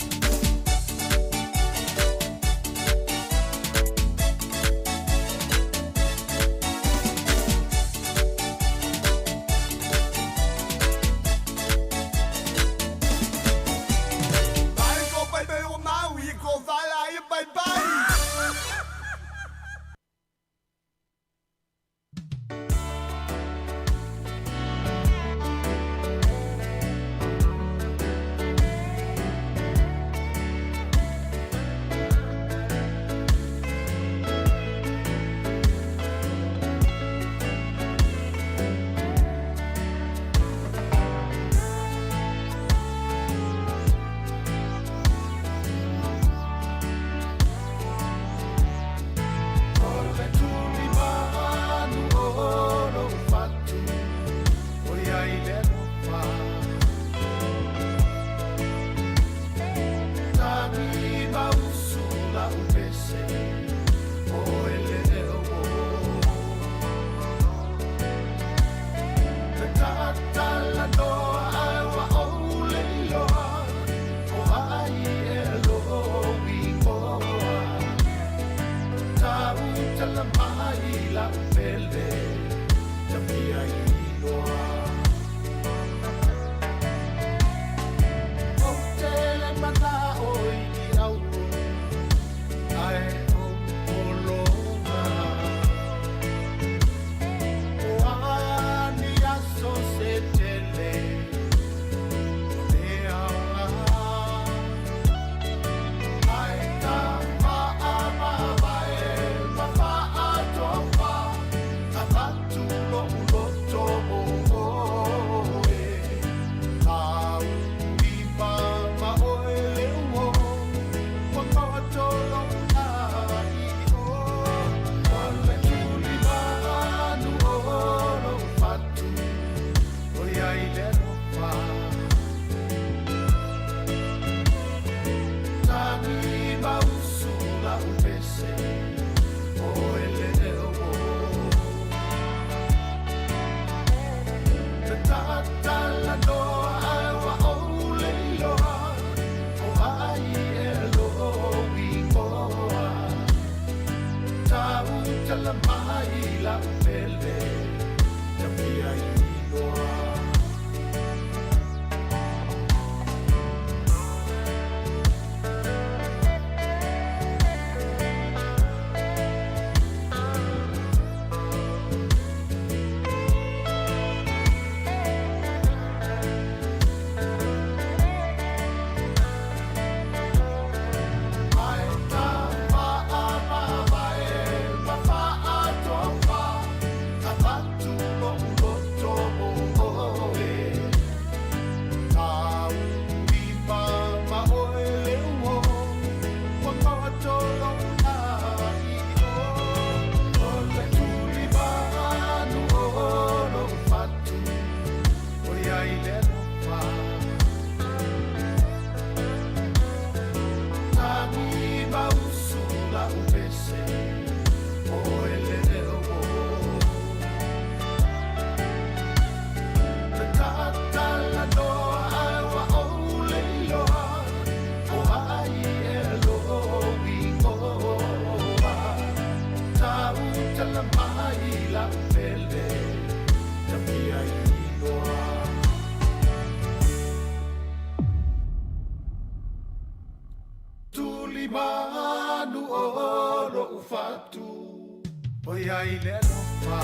fatu o ia i le lofa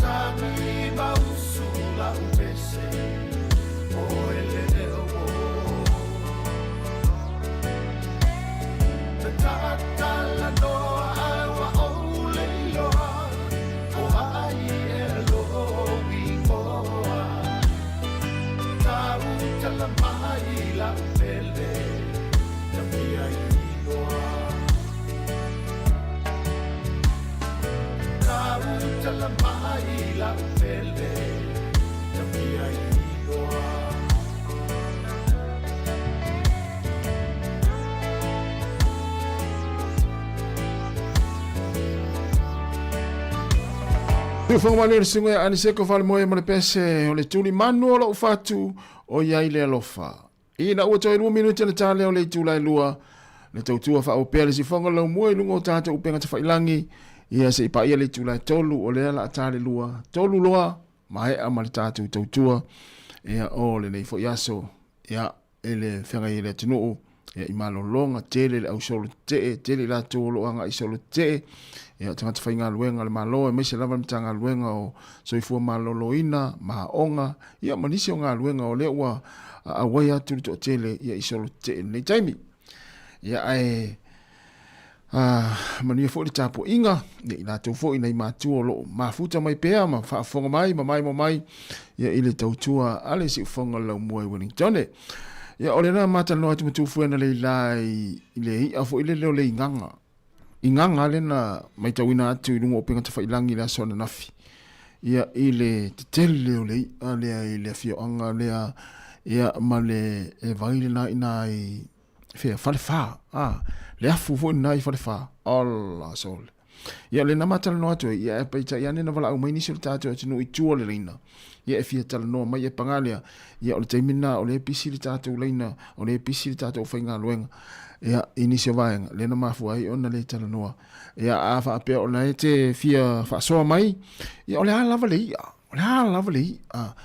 tami mausula upese o ele leo tata la noa awa o le loa o ai e loa wingoa tau tala mai la pele tami ai loa tau tala mai la pele tami ai loa Ia whangamane singo ia aniseko whale moe mare pese o le tuli manu o lau fatu o iai le alofa. Ina ua toi 2 minuti na tale o le tūlai lua. Le tautua wha o pēle si whanga lau moe lungo o tātou upenga te whailangi. Ia se ipa ia le tūlai tolu o le ala atale lua. Tolu loa, mai a mare tātou tautua. Ia o le nei fo iaso. Ia ele whenga i le tunuu. Ia i malo longa tele le au solo te. Tele la tōlo anga i solo te. Ia tangata whainga luenga le malo e meise lava mtanga luenga o soifua maloloina, maonga. Ia manisi o ngā luenga o lewa a wai atu to tele ia i solo te nei taimi. Ia ai mania fo le tapo inga, ia i lātou fo i nei mātua lo mafuta mai pēa, ma whaafonga mai, ma mai, ia i le tautua ale si ufonga lau mua i Wellingtone. Ia ole na mata no atu mtufuena le lai le i afo ile leo le inganga. Inganga le na maitawina atu i lungo openga te whailangi la sona nafi. Ia ile te tele leo le i lea i le fio anga lea ia ma le e vaile na ina i fea fale faa. Le afu fo ina i fale faa. Allah sol. Ia le na mata no atu ia e paita ia nena wala au maini sila tātou atinu i tua le reina. Ia e fia tala noa mai e pangalia. Ia o le taimina o le episi li tātou leina. O le episi li tātou whainga luenga. Ia inisio vaenga. Le na mafu ai ona le tala noa. Ia a wha apea o na e te fia wha soa mai. Ia o le a lava le ia. O le a lava le ia.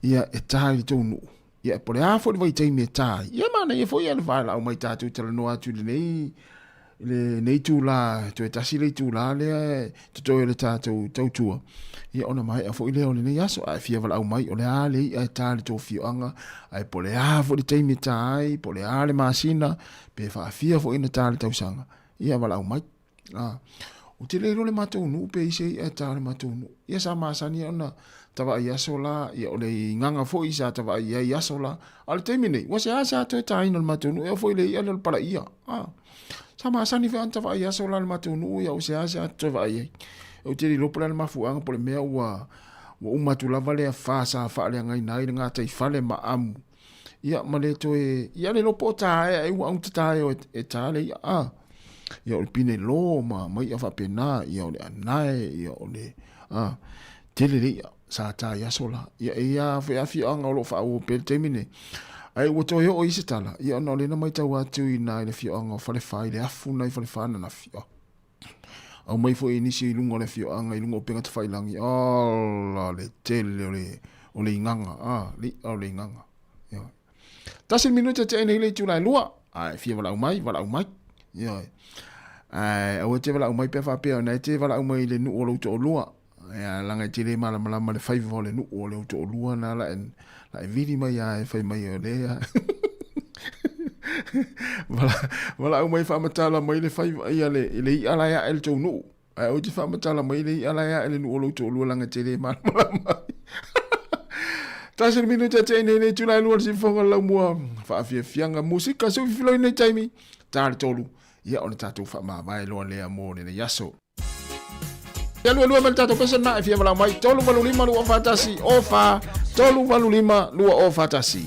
Ia e tāli tōnu. Ia e pole a fo le vai taimi e tāli. Ia mana ia fo ia le vaela au mai tātou tala noa atu le nei. Le nei tū la, tu e tasi le tū la le, tu toi le tātou tautua. Ia ona mai, a fo i leo le nei aso, a fia wala au mai, o le a le i a tā le tō fio anga, a po le a fo le teimi tā ai, po le a le masina, pe wha a fia fo ina tā le tausanga. Ia wala au mai. O te leiro le matou nu, pe ise i a tā le matou nu. Ia sa masani ona, tawa i aso la, ia o le nganga fo i sa tawa i aso la, a le teimi nei, wase a sa to e tā ina le matou nu, e fo i le i a le para ia. Sama sani fe anta vai aso la matu nu ya o se asa to vai o te lo pula mafu anga por mea wa matu lava le fa sa fa le ngai nai nga tai fale ma am ia male to e ia le lo pota e wa un tata e tale ia o pine lo ma mai fa pena ia o le anai ia o le tele le sa ta ia sola ia fe afi anga lo fa o pe termine ai o to o isi tala ia no le na mai tau atu i na le fio anga fale fai le afu na i fale fana na fio au mai fo inisi i lungo le fio anga i lungo penga te fai langi la le tele o le inganga le inganga tasi minuta te ene le tulai lua ai fia wala umai ia ai o te wala umai pe fa pe na te wala umai le nu o lo to lua ia langa te le mala le fai vo le nu o le to lua na la e vidi mai ai fai mai o le wala au mai fa matala mai le fai ia le i ala ya el to nu ai o te fa matala mai le i ala ya el nu o lo to lu langa te le mala mai tasi minuta te ne tulai lu si fonga la mua fa fianga musika so filo nei taimi tar tolu ia ona tatu fa ma mai lo le amo ne yaso ya lu mal tatu pesa na fia mala mai tolu malu lima lu fatasi ofa tolu malu lima lu o fatasi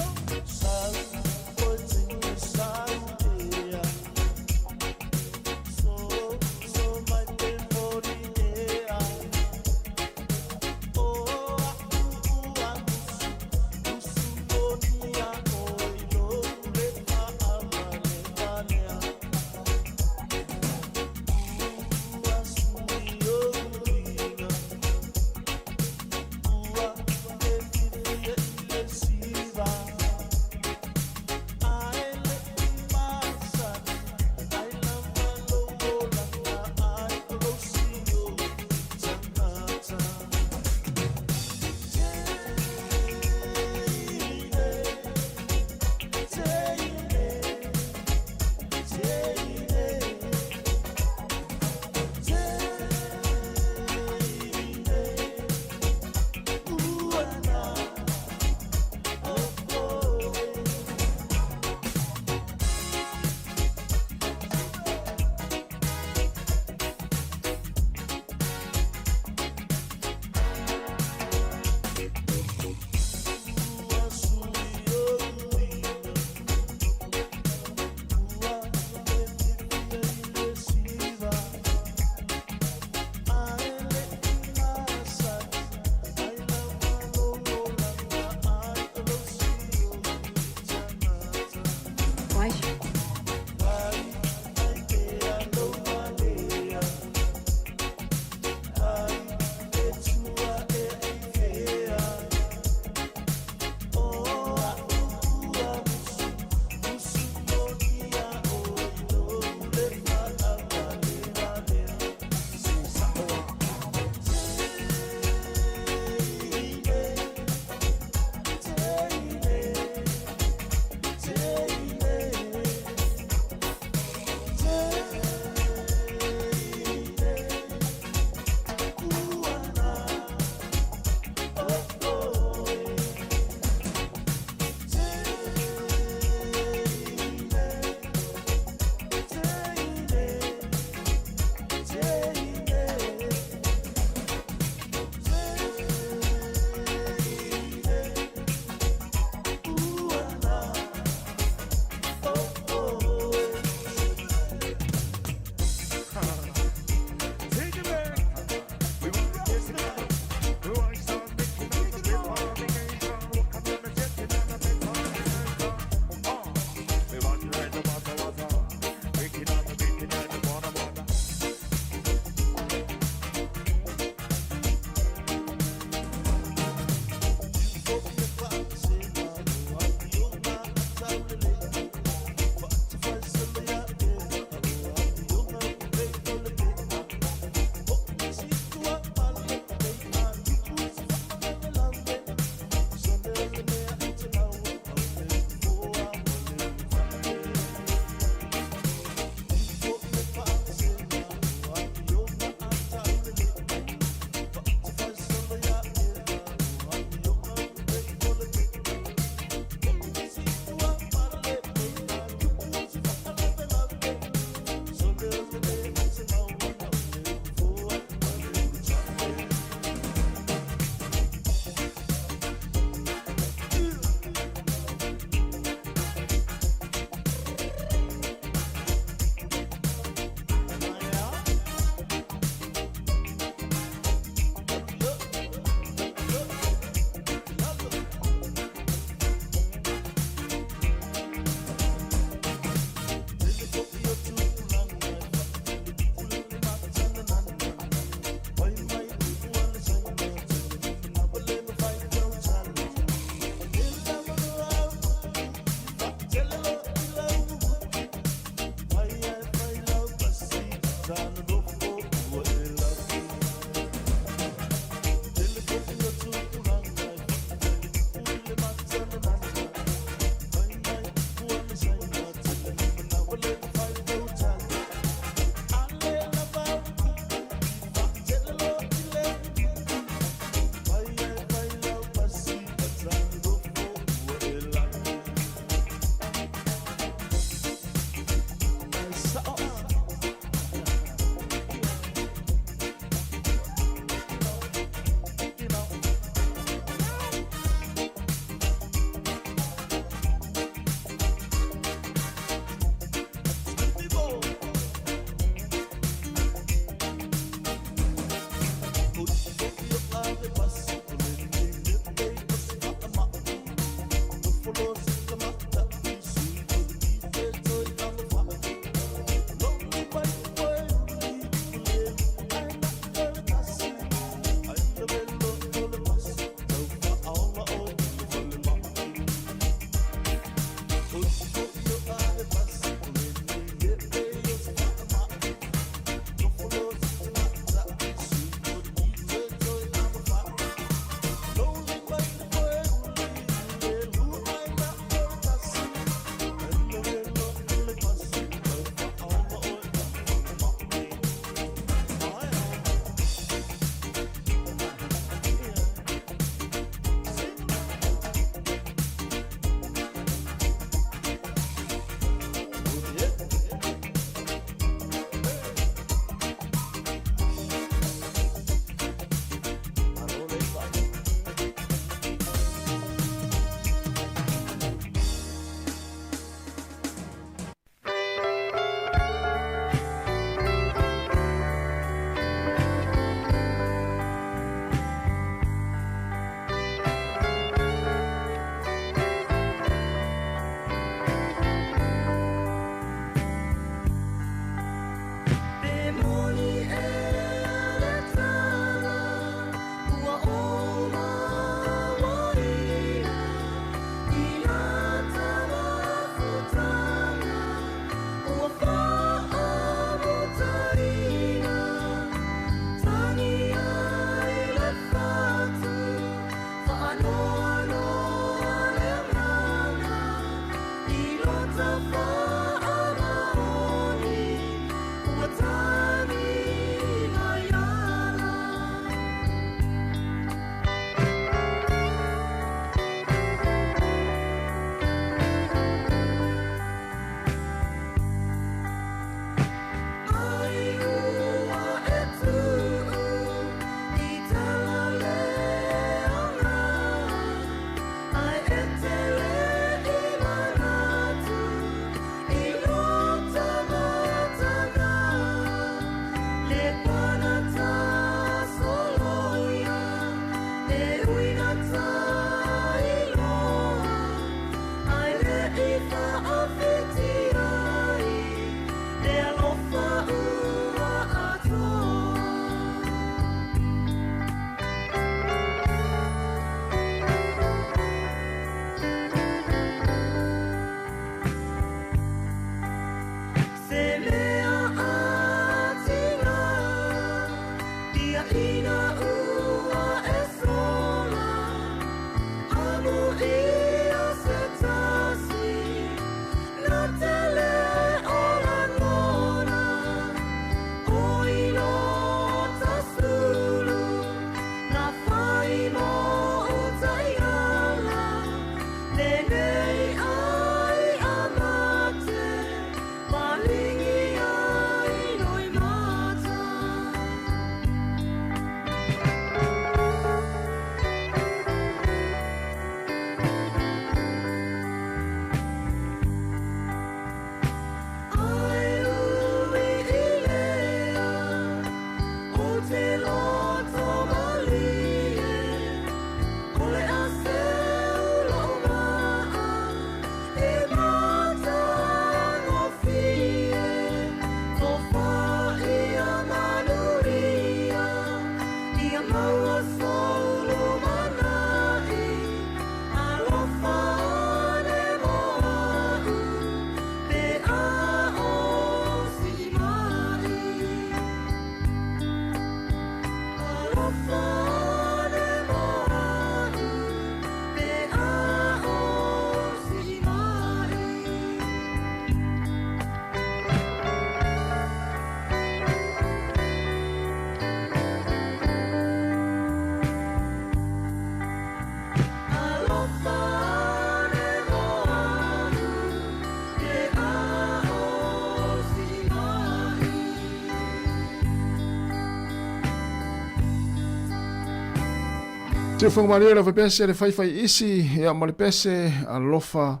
Te whangamania la pese le whaiwhai isi ia ma le pese alofa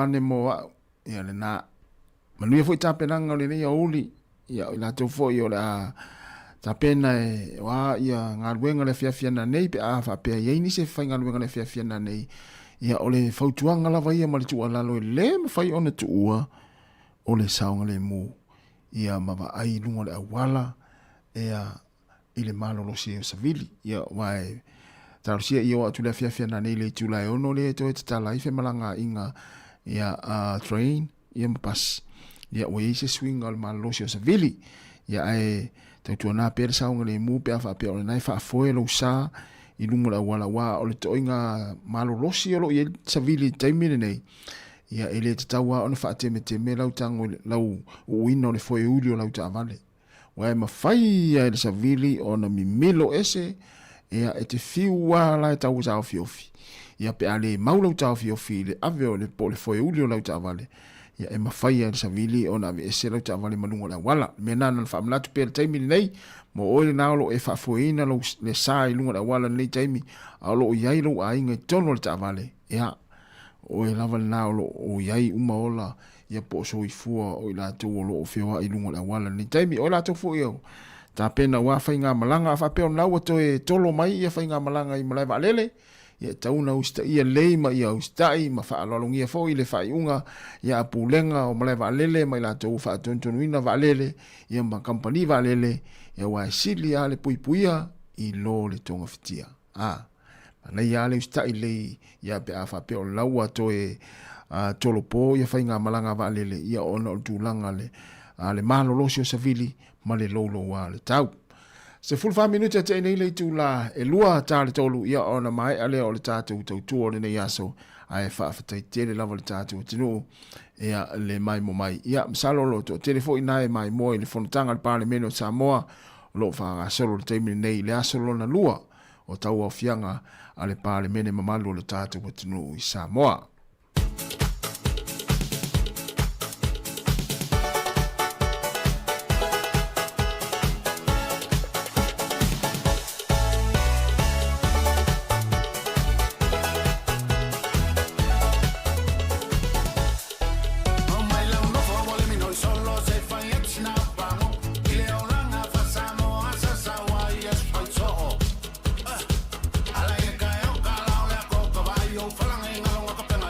ane moa ia le nā manuia fwoi tāpenanga o le nei a uli ia i la tau fwoi o le a tāpena e wā ia ngā ruenga le whiawhiana nei pe a whapea iaini se whai ngā ruenga le whiawhiana nei ia o le whautuanga lava ia ma le tua lalo e le ma whai ona tuua o le saonga le mū ia ma wa ai lunga le awala ia i le malolosi o savili ia wae tarosia ia o atu le whiawhiana nei le tūlai ono le to e tatala i whemalanga inga ia train ia mapas ia o eise swinga o le malolosi o savili ia ai tautua nā pere saunga le mū pe a whapea o le nai whaafoe lo sa i lunga la wala wā o le toinga malolosi o lo i savili taimine nei ia ele te taua o na whaateme te me lau tango lau uina o le foe uli o lau ta avale wae mawhai ia le savili o na mimilo ese ia e te whiua la e tau tau fiofi ia pe ale maulau tau fiofi le ave o le po le foe uli o lau ta avale ia e mawhai ia le savili o na ese lau ta avale malunga la wala me nana na whaamlatu pe le taimini nei mo oile naolo e whaafoeina le sa i lunga la wala nei taimi a lo o iai lo a inga tono le ta avale ia o e lava le naolo o iai umaola ia po so i fua o ila tu o lo fewa i lunga la wala ni taimi o la tu fu yo ta pena wa fa nga malanga fa pe na o to e tolo mai ia fa nga malanga i malai valele ia tau na usta ia leima ia ustai ma fa lo ngia fo ile fa unga ia pulenga o malai valele mai la tu fa tonton wina valele ia ma company valele ia wa sili ale puipuia i lo le tonga fitia na ia le ustai le ia pe a fa pe o laua to e tolo po ia whai ngā malanga waalele ia ona o tūlanga le malolosi o savili ma le lolo wa le tau. Se full 5 minuta te nei le tūla e lua tāle tolu ia ona mai ale o le tātou tau tua le nei aso ai whaafatai tele lava le tātou tinu ia le mai mo mai. Ia msalolo to telefo inae mai mo i le fonotanga le pāle meno Sāmoa o lo whaanga solo le teimine nei le asolo na lua o tau au fianga ale pāle mene mamalu o le tātou tinu i Sāmoa. Falange ngalo ngaka penga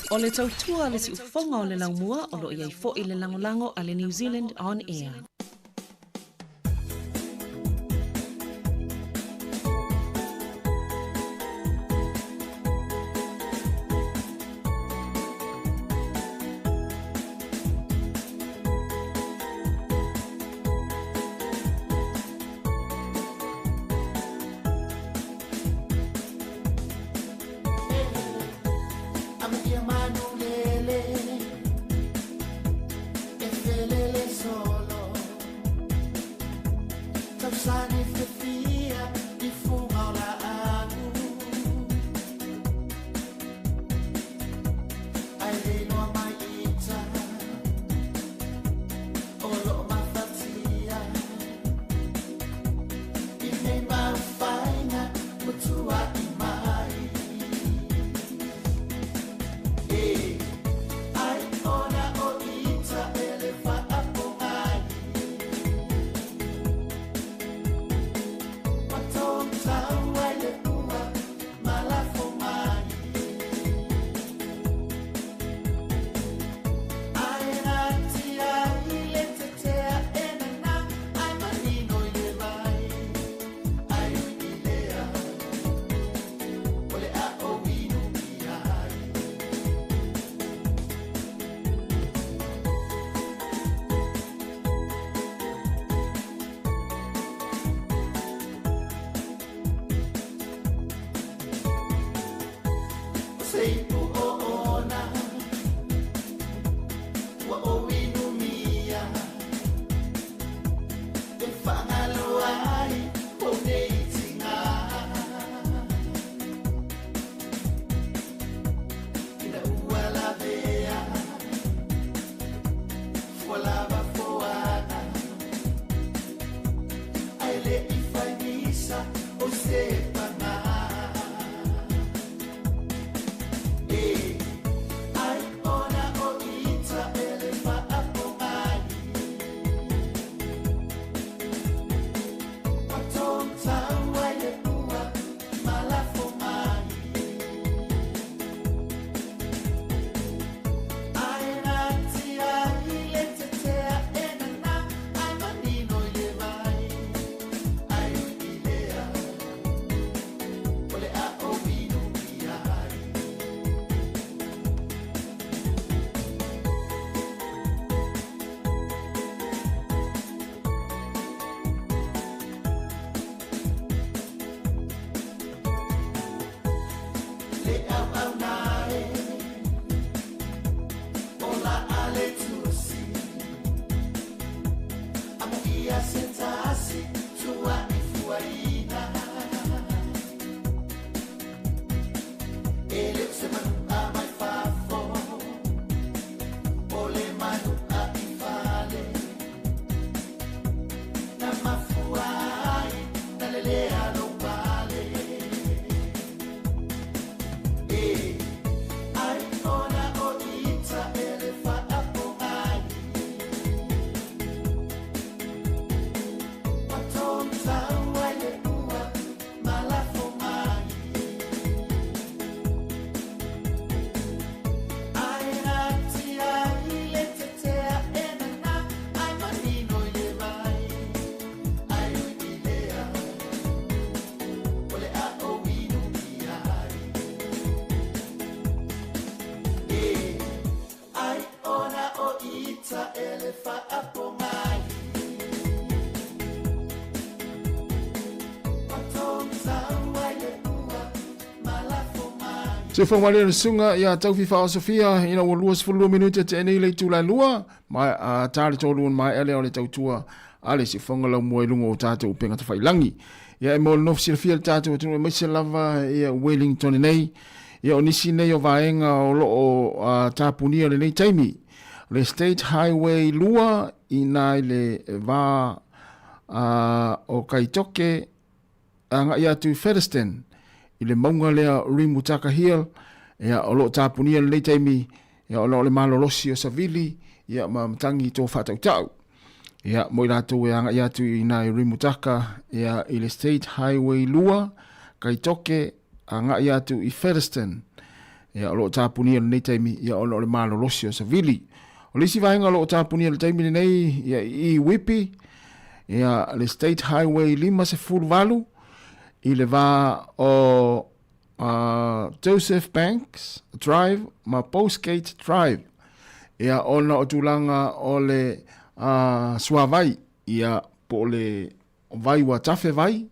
O le tautua le si ufonga o le laumua o lo iai fo i le langolango a le New Zealand On Air. Se whangwale na sunga ia tau fifa Sofia ina wa luas fulua minuta te enei le tūlai lua mai a tāre tōluan mai ele o le tautua ale se whangalau mua i lunga o tātou penga tawhai langi. Ia e mōle nofu sila fia le tātou o tunu maise lava ia Wellington nei ia o nisi nei o vaenga o lo o tāpunia le nei taimi. Le State Highway lua i nai le vā o Kaitoke anga ia tu Featherston i le maunga lea Rimutaka Hill, ia o loo tāpunia le taimi, ia o loo le malolosi o Savili, ia matangi tō whātau tau. Ia moi rātou e anga ia tu i nai Rimutaka, ia i le State Highway lua, Kaitoke, anga ia tu i Featherston. Ia o lo tāpuni nei taimi ia o le malolosi o Savili. O lisi vaenga lo tāpuni le taimi nei ia I Whippy ia le State Highway 508 I le va o Joseph Banks Drive ma Postgate Drive. Ia ona o tūlanga o le Suavai ia po le vai wa tafe vai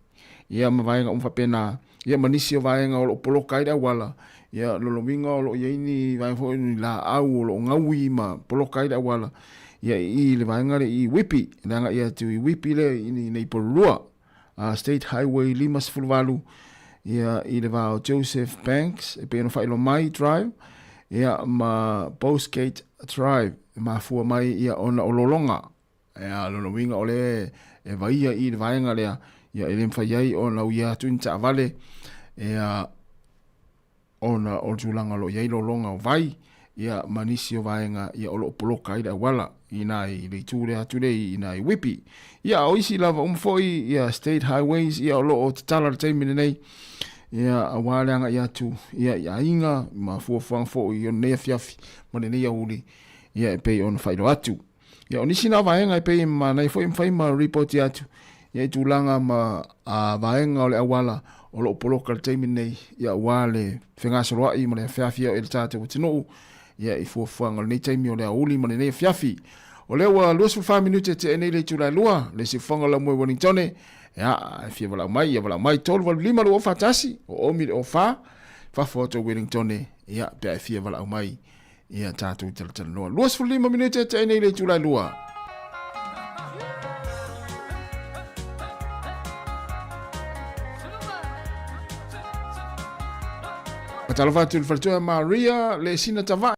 ia ma vaenga umwhapena ia manisi o vaenga o lo polokai da wala ia lolominga o lo iaini vai fo ni la au o lo ngaui ma polokai da wala ia I le vaenga le I Whippy nanga ia tu I Whippy le ini nei porua State Highway 508 ia I le va o Joseph Banks e pe no failo mai drive ia ma Postgate Drive ma fua mai ia ona o lolonga ia lolominga o le e vaia I le vaenga lea ia ele mfaiai o na uia tuinta vale ia ona o tulanga lo iai lo longa o vai ia manisi o vaenga ia o lo poloka ida wala ina I le ture ature ina I Whippy ia o isi lava umfoi ia State Highways ia o lo o tatala le taimine nei ia awaleanga ia tu ia inga ma fuafang fo I o nea fiafi ma le nea uli ia e pei on whairo atu ia o nisi na vaenga e pei ma nei fo imfai ma report ia atu ia I tūlanga ma vaenga o le awala o lo poloka le taimi nei ia wale whengasoroa I ma le fiafia o le tātou o tino ia I fuafuanga le nei taimi o le auli ma le nei fiafi o le ua luas 5 minute te enei le tūlai lua le si whanga la mwe Wellingtone ia e fia wala mai ia wala mai tolu wala lima lo o fatasi o omi le o fa fafoto Wellingtone ia pia e fia wala mai ia tātou tala loa luas 5 minute te enei le tūlai lua Talafatu le faltua Maria le sina tava.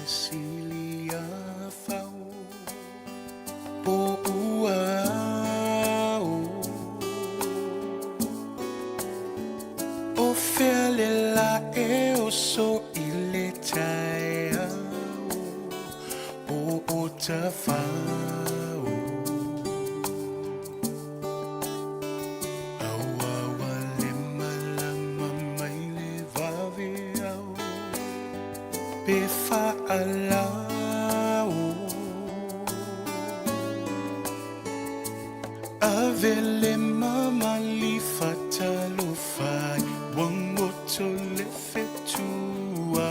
silia fau po uau o fele la e o so ile tai o ta fau awa wale malama mai le vave au pe fa alau avele mama li fatalo fai wango to le fetua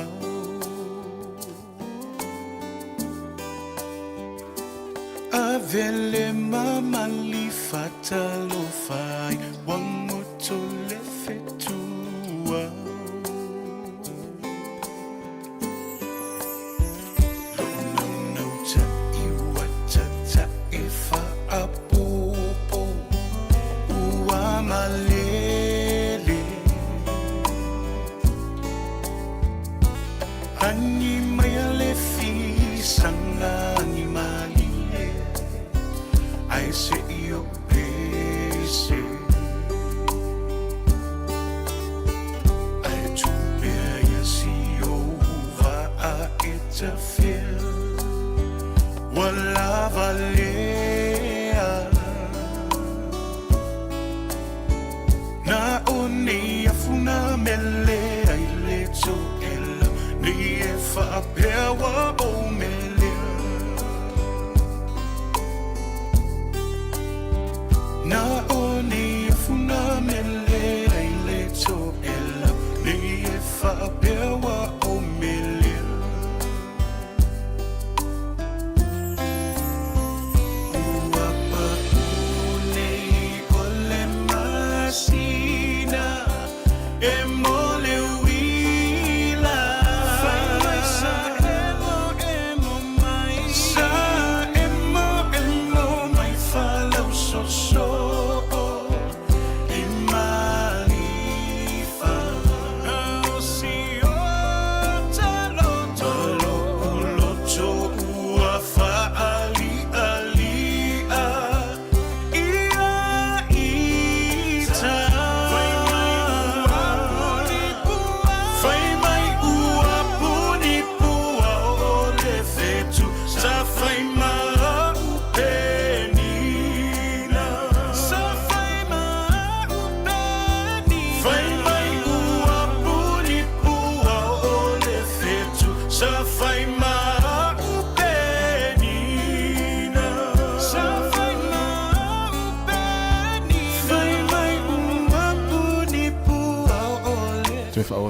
avele mama li fatalo fai wango to le fetua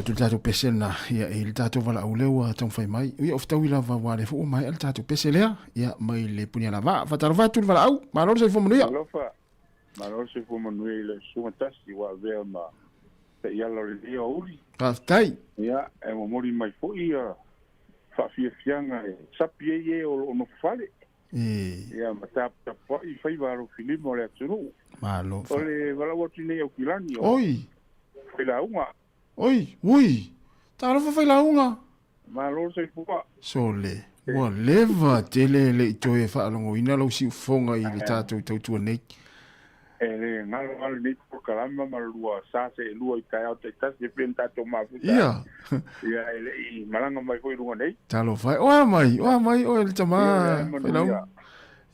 tu tatu pesena ia il tatu vala ulewa tong fai mai ia of tawila va wale fu mai il tatu pesela ia mai le punya lava fa tarva tu vala au ma lo se fu manu ia ma lo se fu manu ile su tasi wa ve ma te ia lo ri o uri tai ia e mo mori mai fu ia fa fianga sapie ye o no fale ia ma tap po I fai va ro filimo le turu ma lo o le vala wo tine o kilani oi fela uma oi ui ta lo fai la unga ma lo se fu sole wa leva tele le to e fa longo ina lo si fonga I le tatu tu nei ele ngalo ngalo ni por kalama malua sa se lua I tai te tas de penta to ma futa ia ele I malanga mai ko runga nei ta lo fai o mai o le tama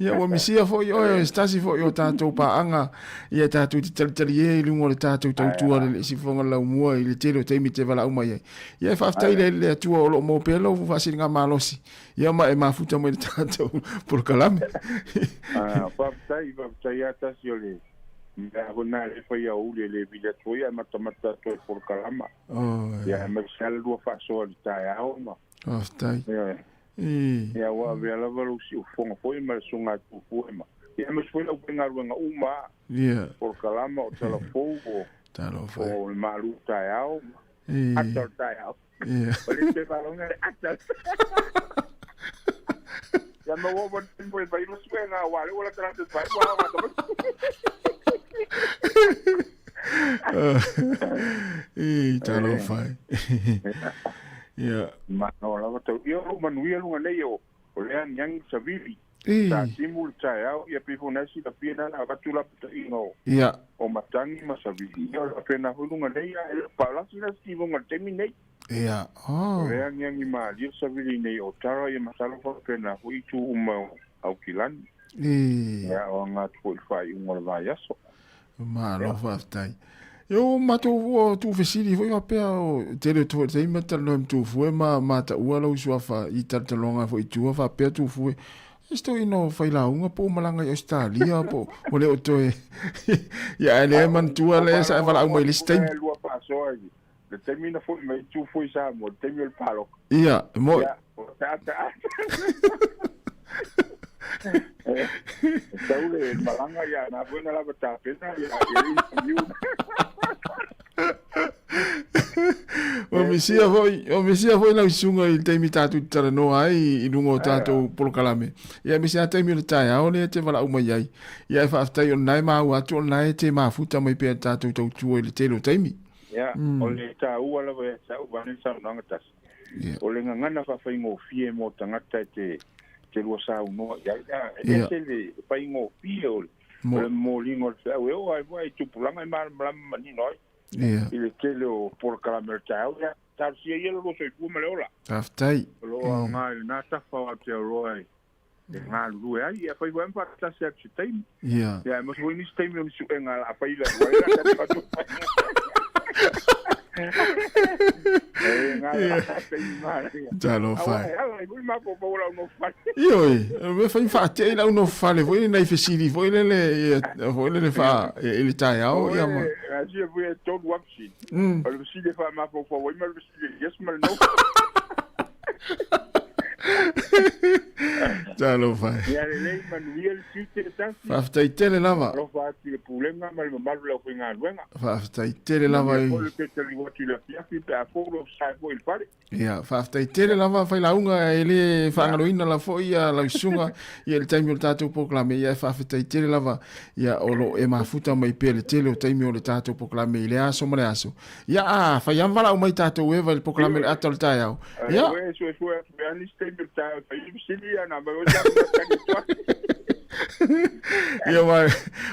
ia wa misia fo yo stasi fo yo tato pa anga ia tato tali e lungo le tato tu le si fonga la mua I le telo te mi te vala uma ia fa ftai le tu o lo mo pelo fa singa malosi ia ma e mafuta mo le tato por kalame fa ftai ya tasi le na bona le fa ya u le vila to ya matamata to por kalama ia ma sal do fa so le tai a ma ftai ia wa vela valu si o fonga foi ma sunga tu foi ma ia ma foi o penga ruanga uma ia por kalama o telefone o malu tai ao actor tai ao ia pare te falonga actor ya no wo bon tempo e vai no suena wale wala trate vai wa ta lo fai ia ma no la matau ia o manuia lunga nei o le yang savili sa simul chao ia pifonasi ta pina na batula ingo ia o matangi masavili ia pena hulunga nei ia pala sina sivo terminate ia le yang ma ia savili nei o tara ia masalo fa pena hui tu au kilan ia o nga tu fai un vai aso ma lo fa tai yo mato o tu fesili foi va pe o tele tu sei meta no tu foi ma ta ua lo suafa I tata longa foi tu va pe tu foi esto ino fai la unha po malanga yo Australia po o le o toe ya ele man tu ale sa va la uma listing lo paso aí le termina foi me tu foi Sāmoa termina el palo ia mo Saule malanga ya na buena la bata pena ya o misia foi na sunga I te mitatu tara no ai I lungo tato polo kalame ia misia te mi tai a ole te vala uma yai ia fa aftai on nai ma wa to nai te ma futa mai pe tato to tu ele te lo taimi ya ole ta u ala ve sa u bani sa nanga tas ole ngana fa fa ngo fie mo tangata te lua sa no ya ese le fa ngo fie ole mo lingo sa o ai vai tu pulanga mal ni noi il tele o por calamertao ya tar si ele lo so fu maleola aftai lo nga na ta fa te roi nga lu ya fa igual pa ta se tem ya mo so ni tem no su nga a fa ila já lo fai io me fai infatti la uno fare voi nei fesili voi le fa il taio ya ma je voi todo wapsi lo si le fa ma po voi ma lo si yes ma no já lo fai ya le manuel si te tanti fa stai tele lava lo fa ti pulenga ma ma lo ko nga luenga fa stai tele lava ia fa stai tele lava fai la unga ele fa ngaloina la foi la sunga ia il taimi o tato proclame ia fa stai tele lava ia olo e mafuta mai pele tele o taimi o tato proclame ile aso male aso ia fa yam vala mai tato eva il proclame atol taiao ia ia mai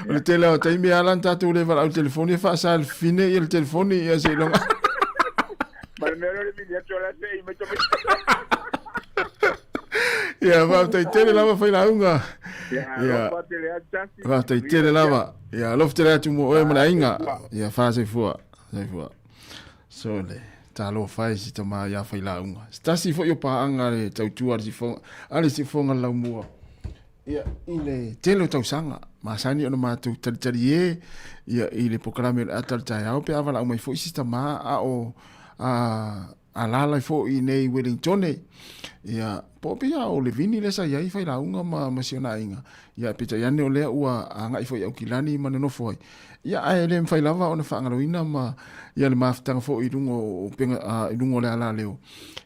o tele o taimi alan tato le vala o telefone fa sa al fine il telefone ia se longa ia va tai tele lava fai la unga ia va tai tele lava ia lofte la tu mo e mala inga ia fa se fua so le talo fai si tama ia fai la unga stasi fo yo pa anga le tau tu ar si fo ale si fo ngala mua ia ile tele tau sanga ma sani ona ma tu tari e ia ile pokalame atal tai au pe avala mai fo si tama a o a lala fo I nei Wellington ia popia o le vini le sa ia I fai la unga ma siona inga ia pita yane o le ua anga I fo au kilani ma no foi ia ai le fai lava ona fa ngaloina ma ia le maftanga fo I lungo o penga I lungo le ala leo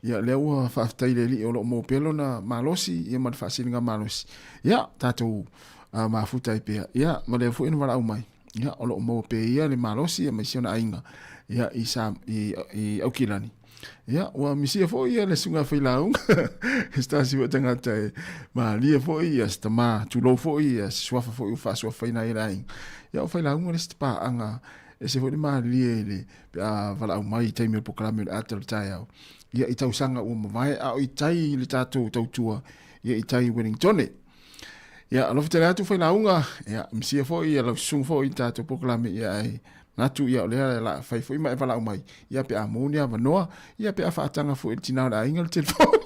ia le ua fa aftai le li o lo mo pelo na malosi ia ma fa sininga malosi ia tatou mafuta I pe ia ma le fo ina wala umai ia o lo mo pe ia le malosi ia ma siona inga ia I au kilani ia wa misia fo ia le sunga fai laung sta si watanga tai ma lia fo ia sta ma tu lo fo ia swafa fo u fa swafa ina iraing ia fai laung le sta anga e se fo de ma lia le a vala au mai tai me proclame atel tai au ia I tau sanga u mai a I tai le tatu tau tua ia I tai Wellington ia alof te atu fai launga ia misia fo ia lo sung fo I tatu proclame ia ai ngatu ia le la fai foi mai vala mai ia pe amonia vanoa ia pe afatanga fo tina da ingal telefone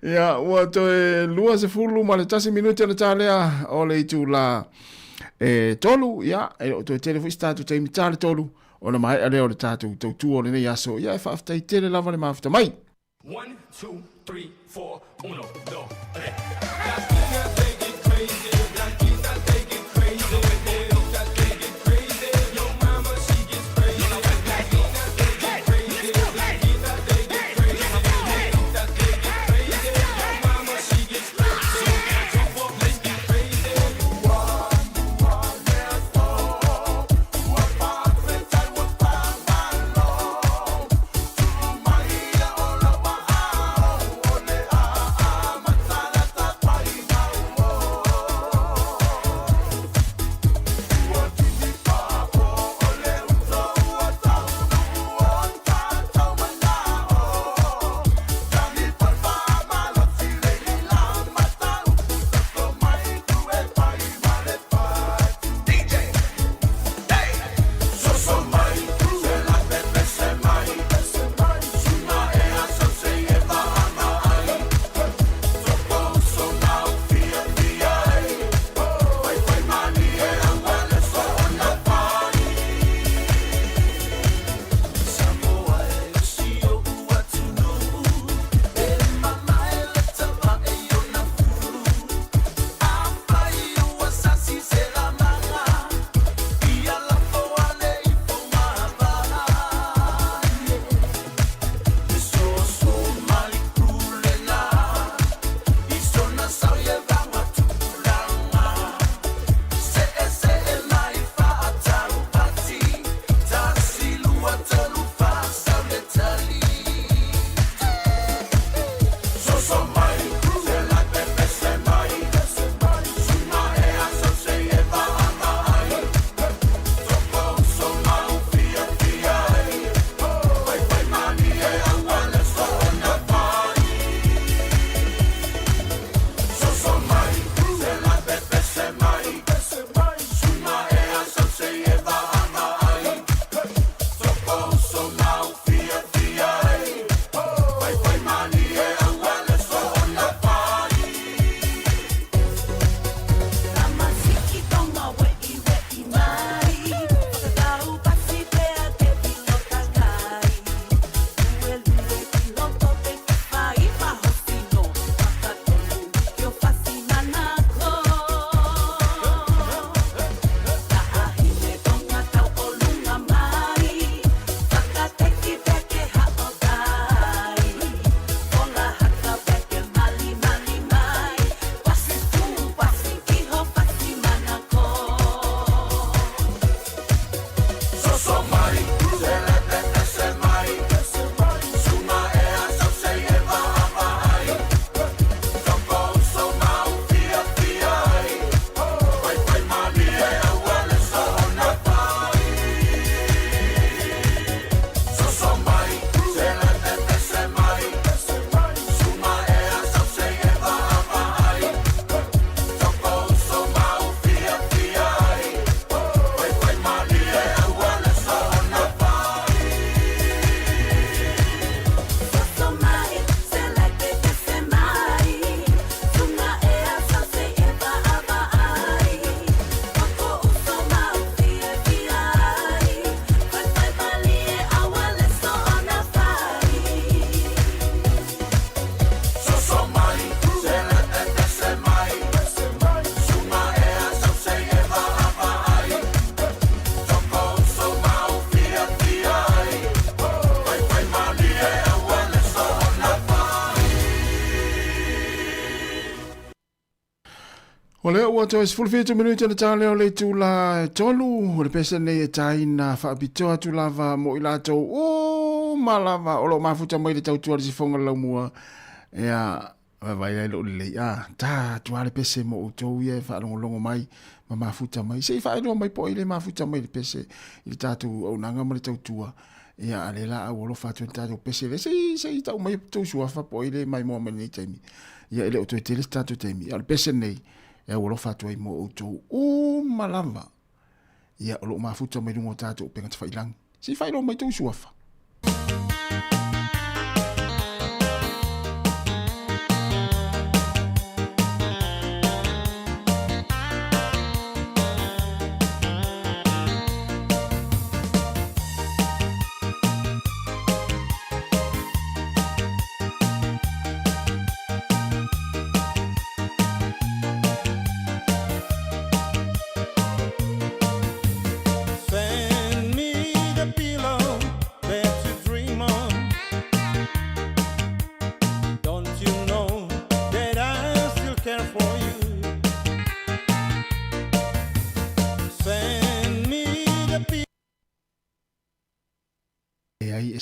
ia o to lua se fulu ma le tasi minuti le tale o le tu la tolu ia o to telefone statu te mitale tolu ona mai ale o le tatu to tu o le ia so ia fa afta tele lava le mafta mai 1 2 3 4 1 2 3 Money O lea ua toi sifuru fitu minuti na tāle o le tūla tolu. O le pesa nei e tai na whaapitoa tu lava mo i lātou. O malava o lo mafuta mai le tautua le sifonga lau mua. Ea vai ai lo le a ta tu ale pese mo utou ia whaalongolongo mai ma mafuta mai. Sei whaeroa mai po i le mafuta mai le pese i le tātou au nanga ma le tautua. Ea ale la au alo whātua le tātou pese le. Sei tau mai tau suafa po i le mai mua mani taimi. Ia ele o toi tele tātou taimi. Ia le pese nei. Ia alo whātua i mo utou. O malava. Ia alo mafuta mai rungo tātou penga te whailangi. Sei whaeroa mai tau suafa.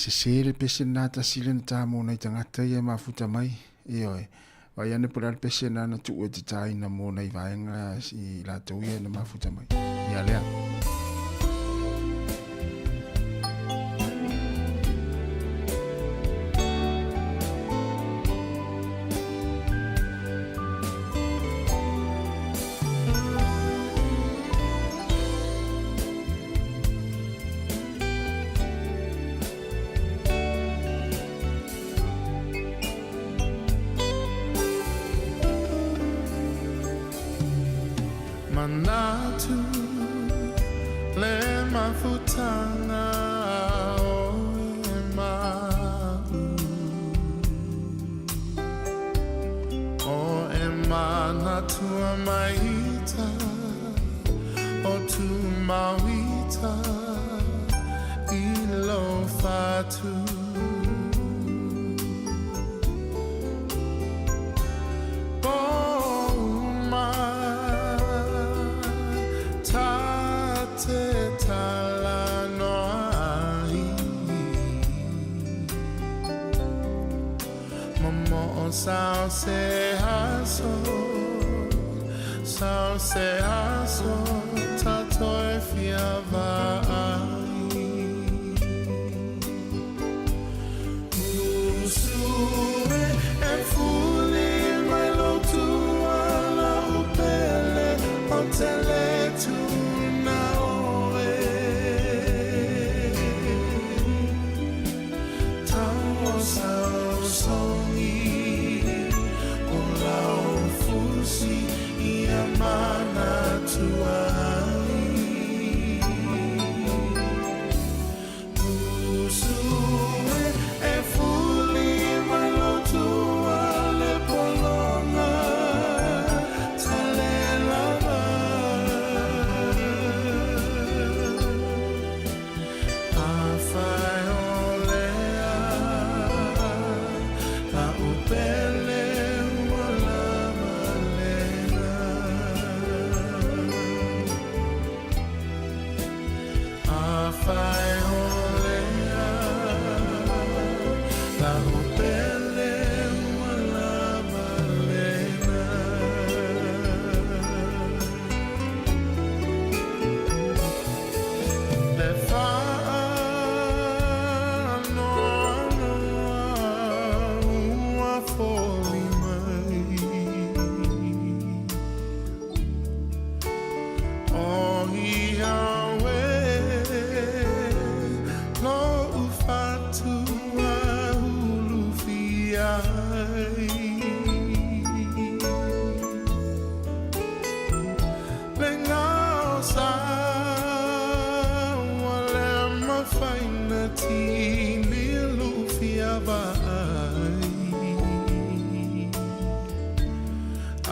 Se sere pese nata sile na tamo na itangata ia mafuta mai e oi vai ane por pese na na tu o te tai na mo na ivaenga si la tau ia na mafuta mai ia lea Manatu le mafutanga o emagu o emanatu maita o tu mawita ilo fatu Sao se haso, tato e fiava ai. Usue e fuli mai lo tua la upele o tele tu na oe. Tau sao songi Mana tuai Usue e fuli mai lo tua le polonga tale lava a fai olea a upele fai olea la upele wala malena le fa no ua foli mai o ia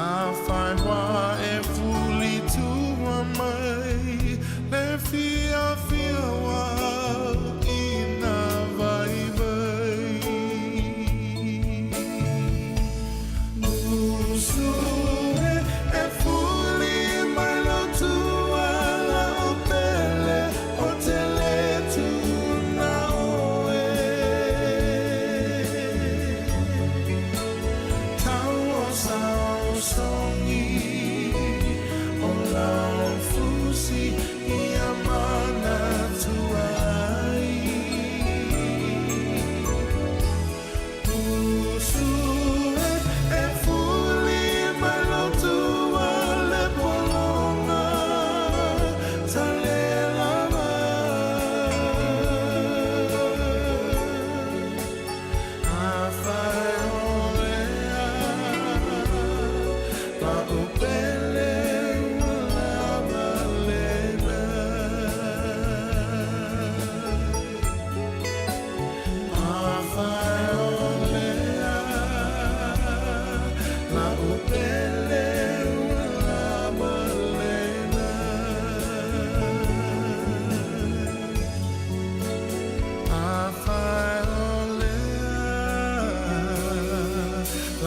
I find why every to my le fia ina vai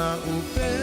la upele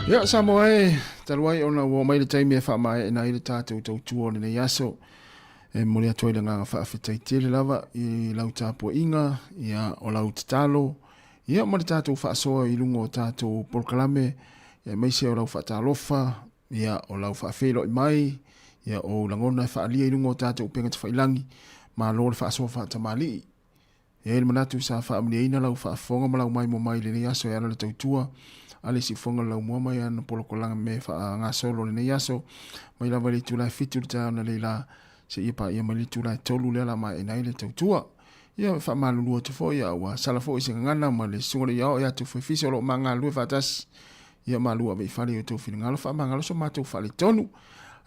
Ya Sāmoa taluai ona wo mai le taimi e wha mai e na ile tātou tau tua le nei aso. E mole atoa le nganga wha awhitai tele lava i lau tāpua inga, ia o lau tatalo. Ia mole tātou wha asoa i lungo o tātou polkalame, ia meise o lau wha tālofa, ia o lau wha awhelo i mai, ia o langona wha alia i lungo o tātou penga te whailangi, ma lor wha asoa wha tamali. Ia ele manatu sa wha amnia ina lau wha afonga ma lau mai mo mai le nei aso e ana le tau tua. Ale si fonga lau mua mai ana polo kolanga me wha ngā solo le nei aso. Mai lawa le tūlai fitu le tāna le la se ia pa ia mai le tūlai tolu le ala mai e nai le tautua. Ia wha malulua te fo ia ua sala fo isi ngana ma le sungore iao ia tu fwe fisi o lo ma ngā lue whatas. Ia malua vei whare o tau whina ngalo wha ma ngalo so mātou whale tonu.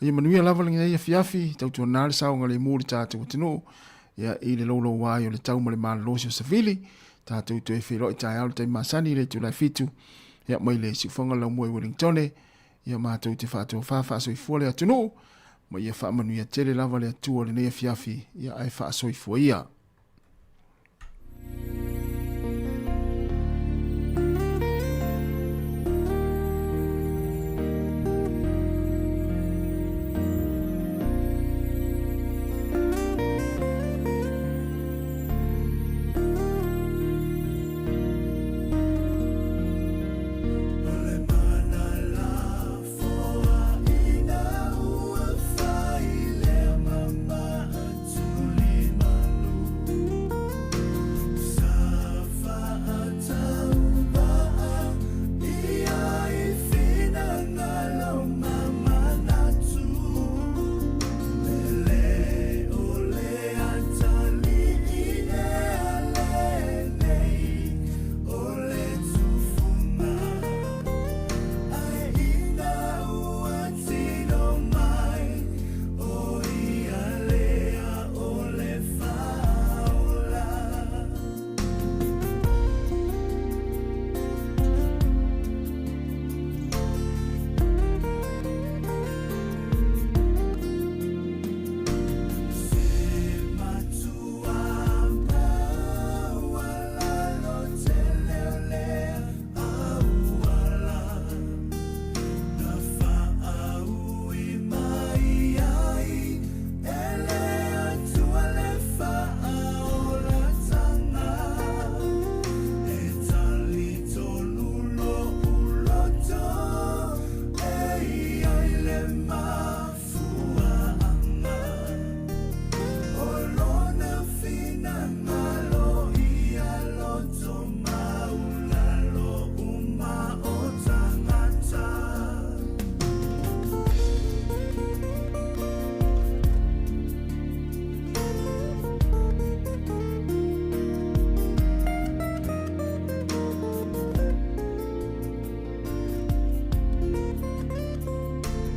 Ia manuia lawa le ngai a fiafi tautua nāle sao ngale mūri tātou tino. Ia i le lolo wai o le tau ma le malolosi o savili. Tātou tu e whiro i tai au le tai masani le tūlai fitu. Ia mai le si fonga lau mua i Wellingtone, ia mātou te whātua whāwhāsoi fua le atunu, mai ia whaamanu ia tere lava le atua le nea fiafi, ia ai whaasoi fua ia.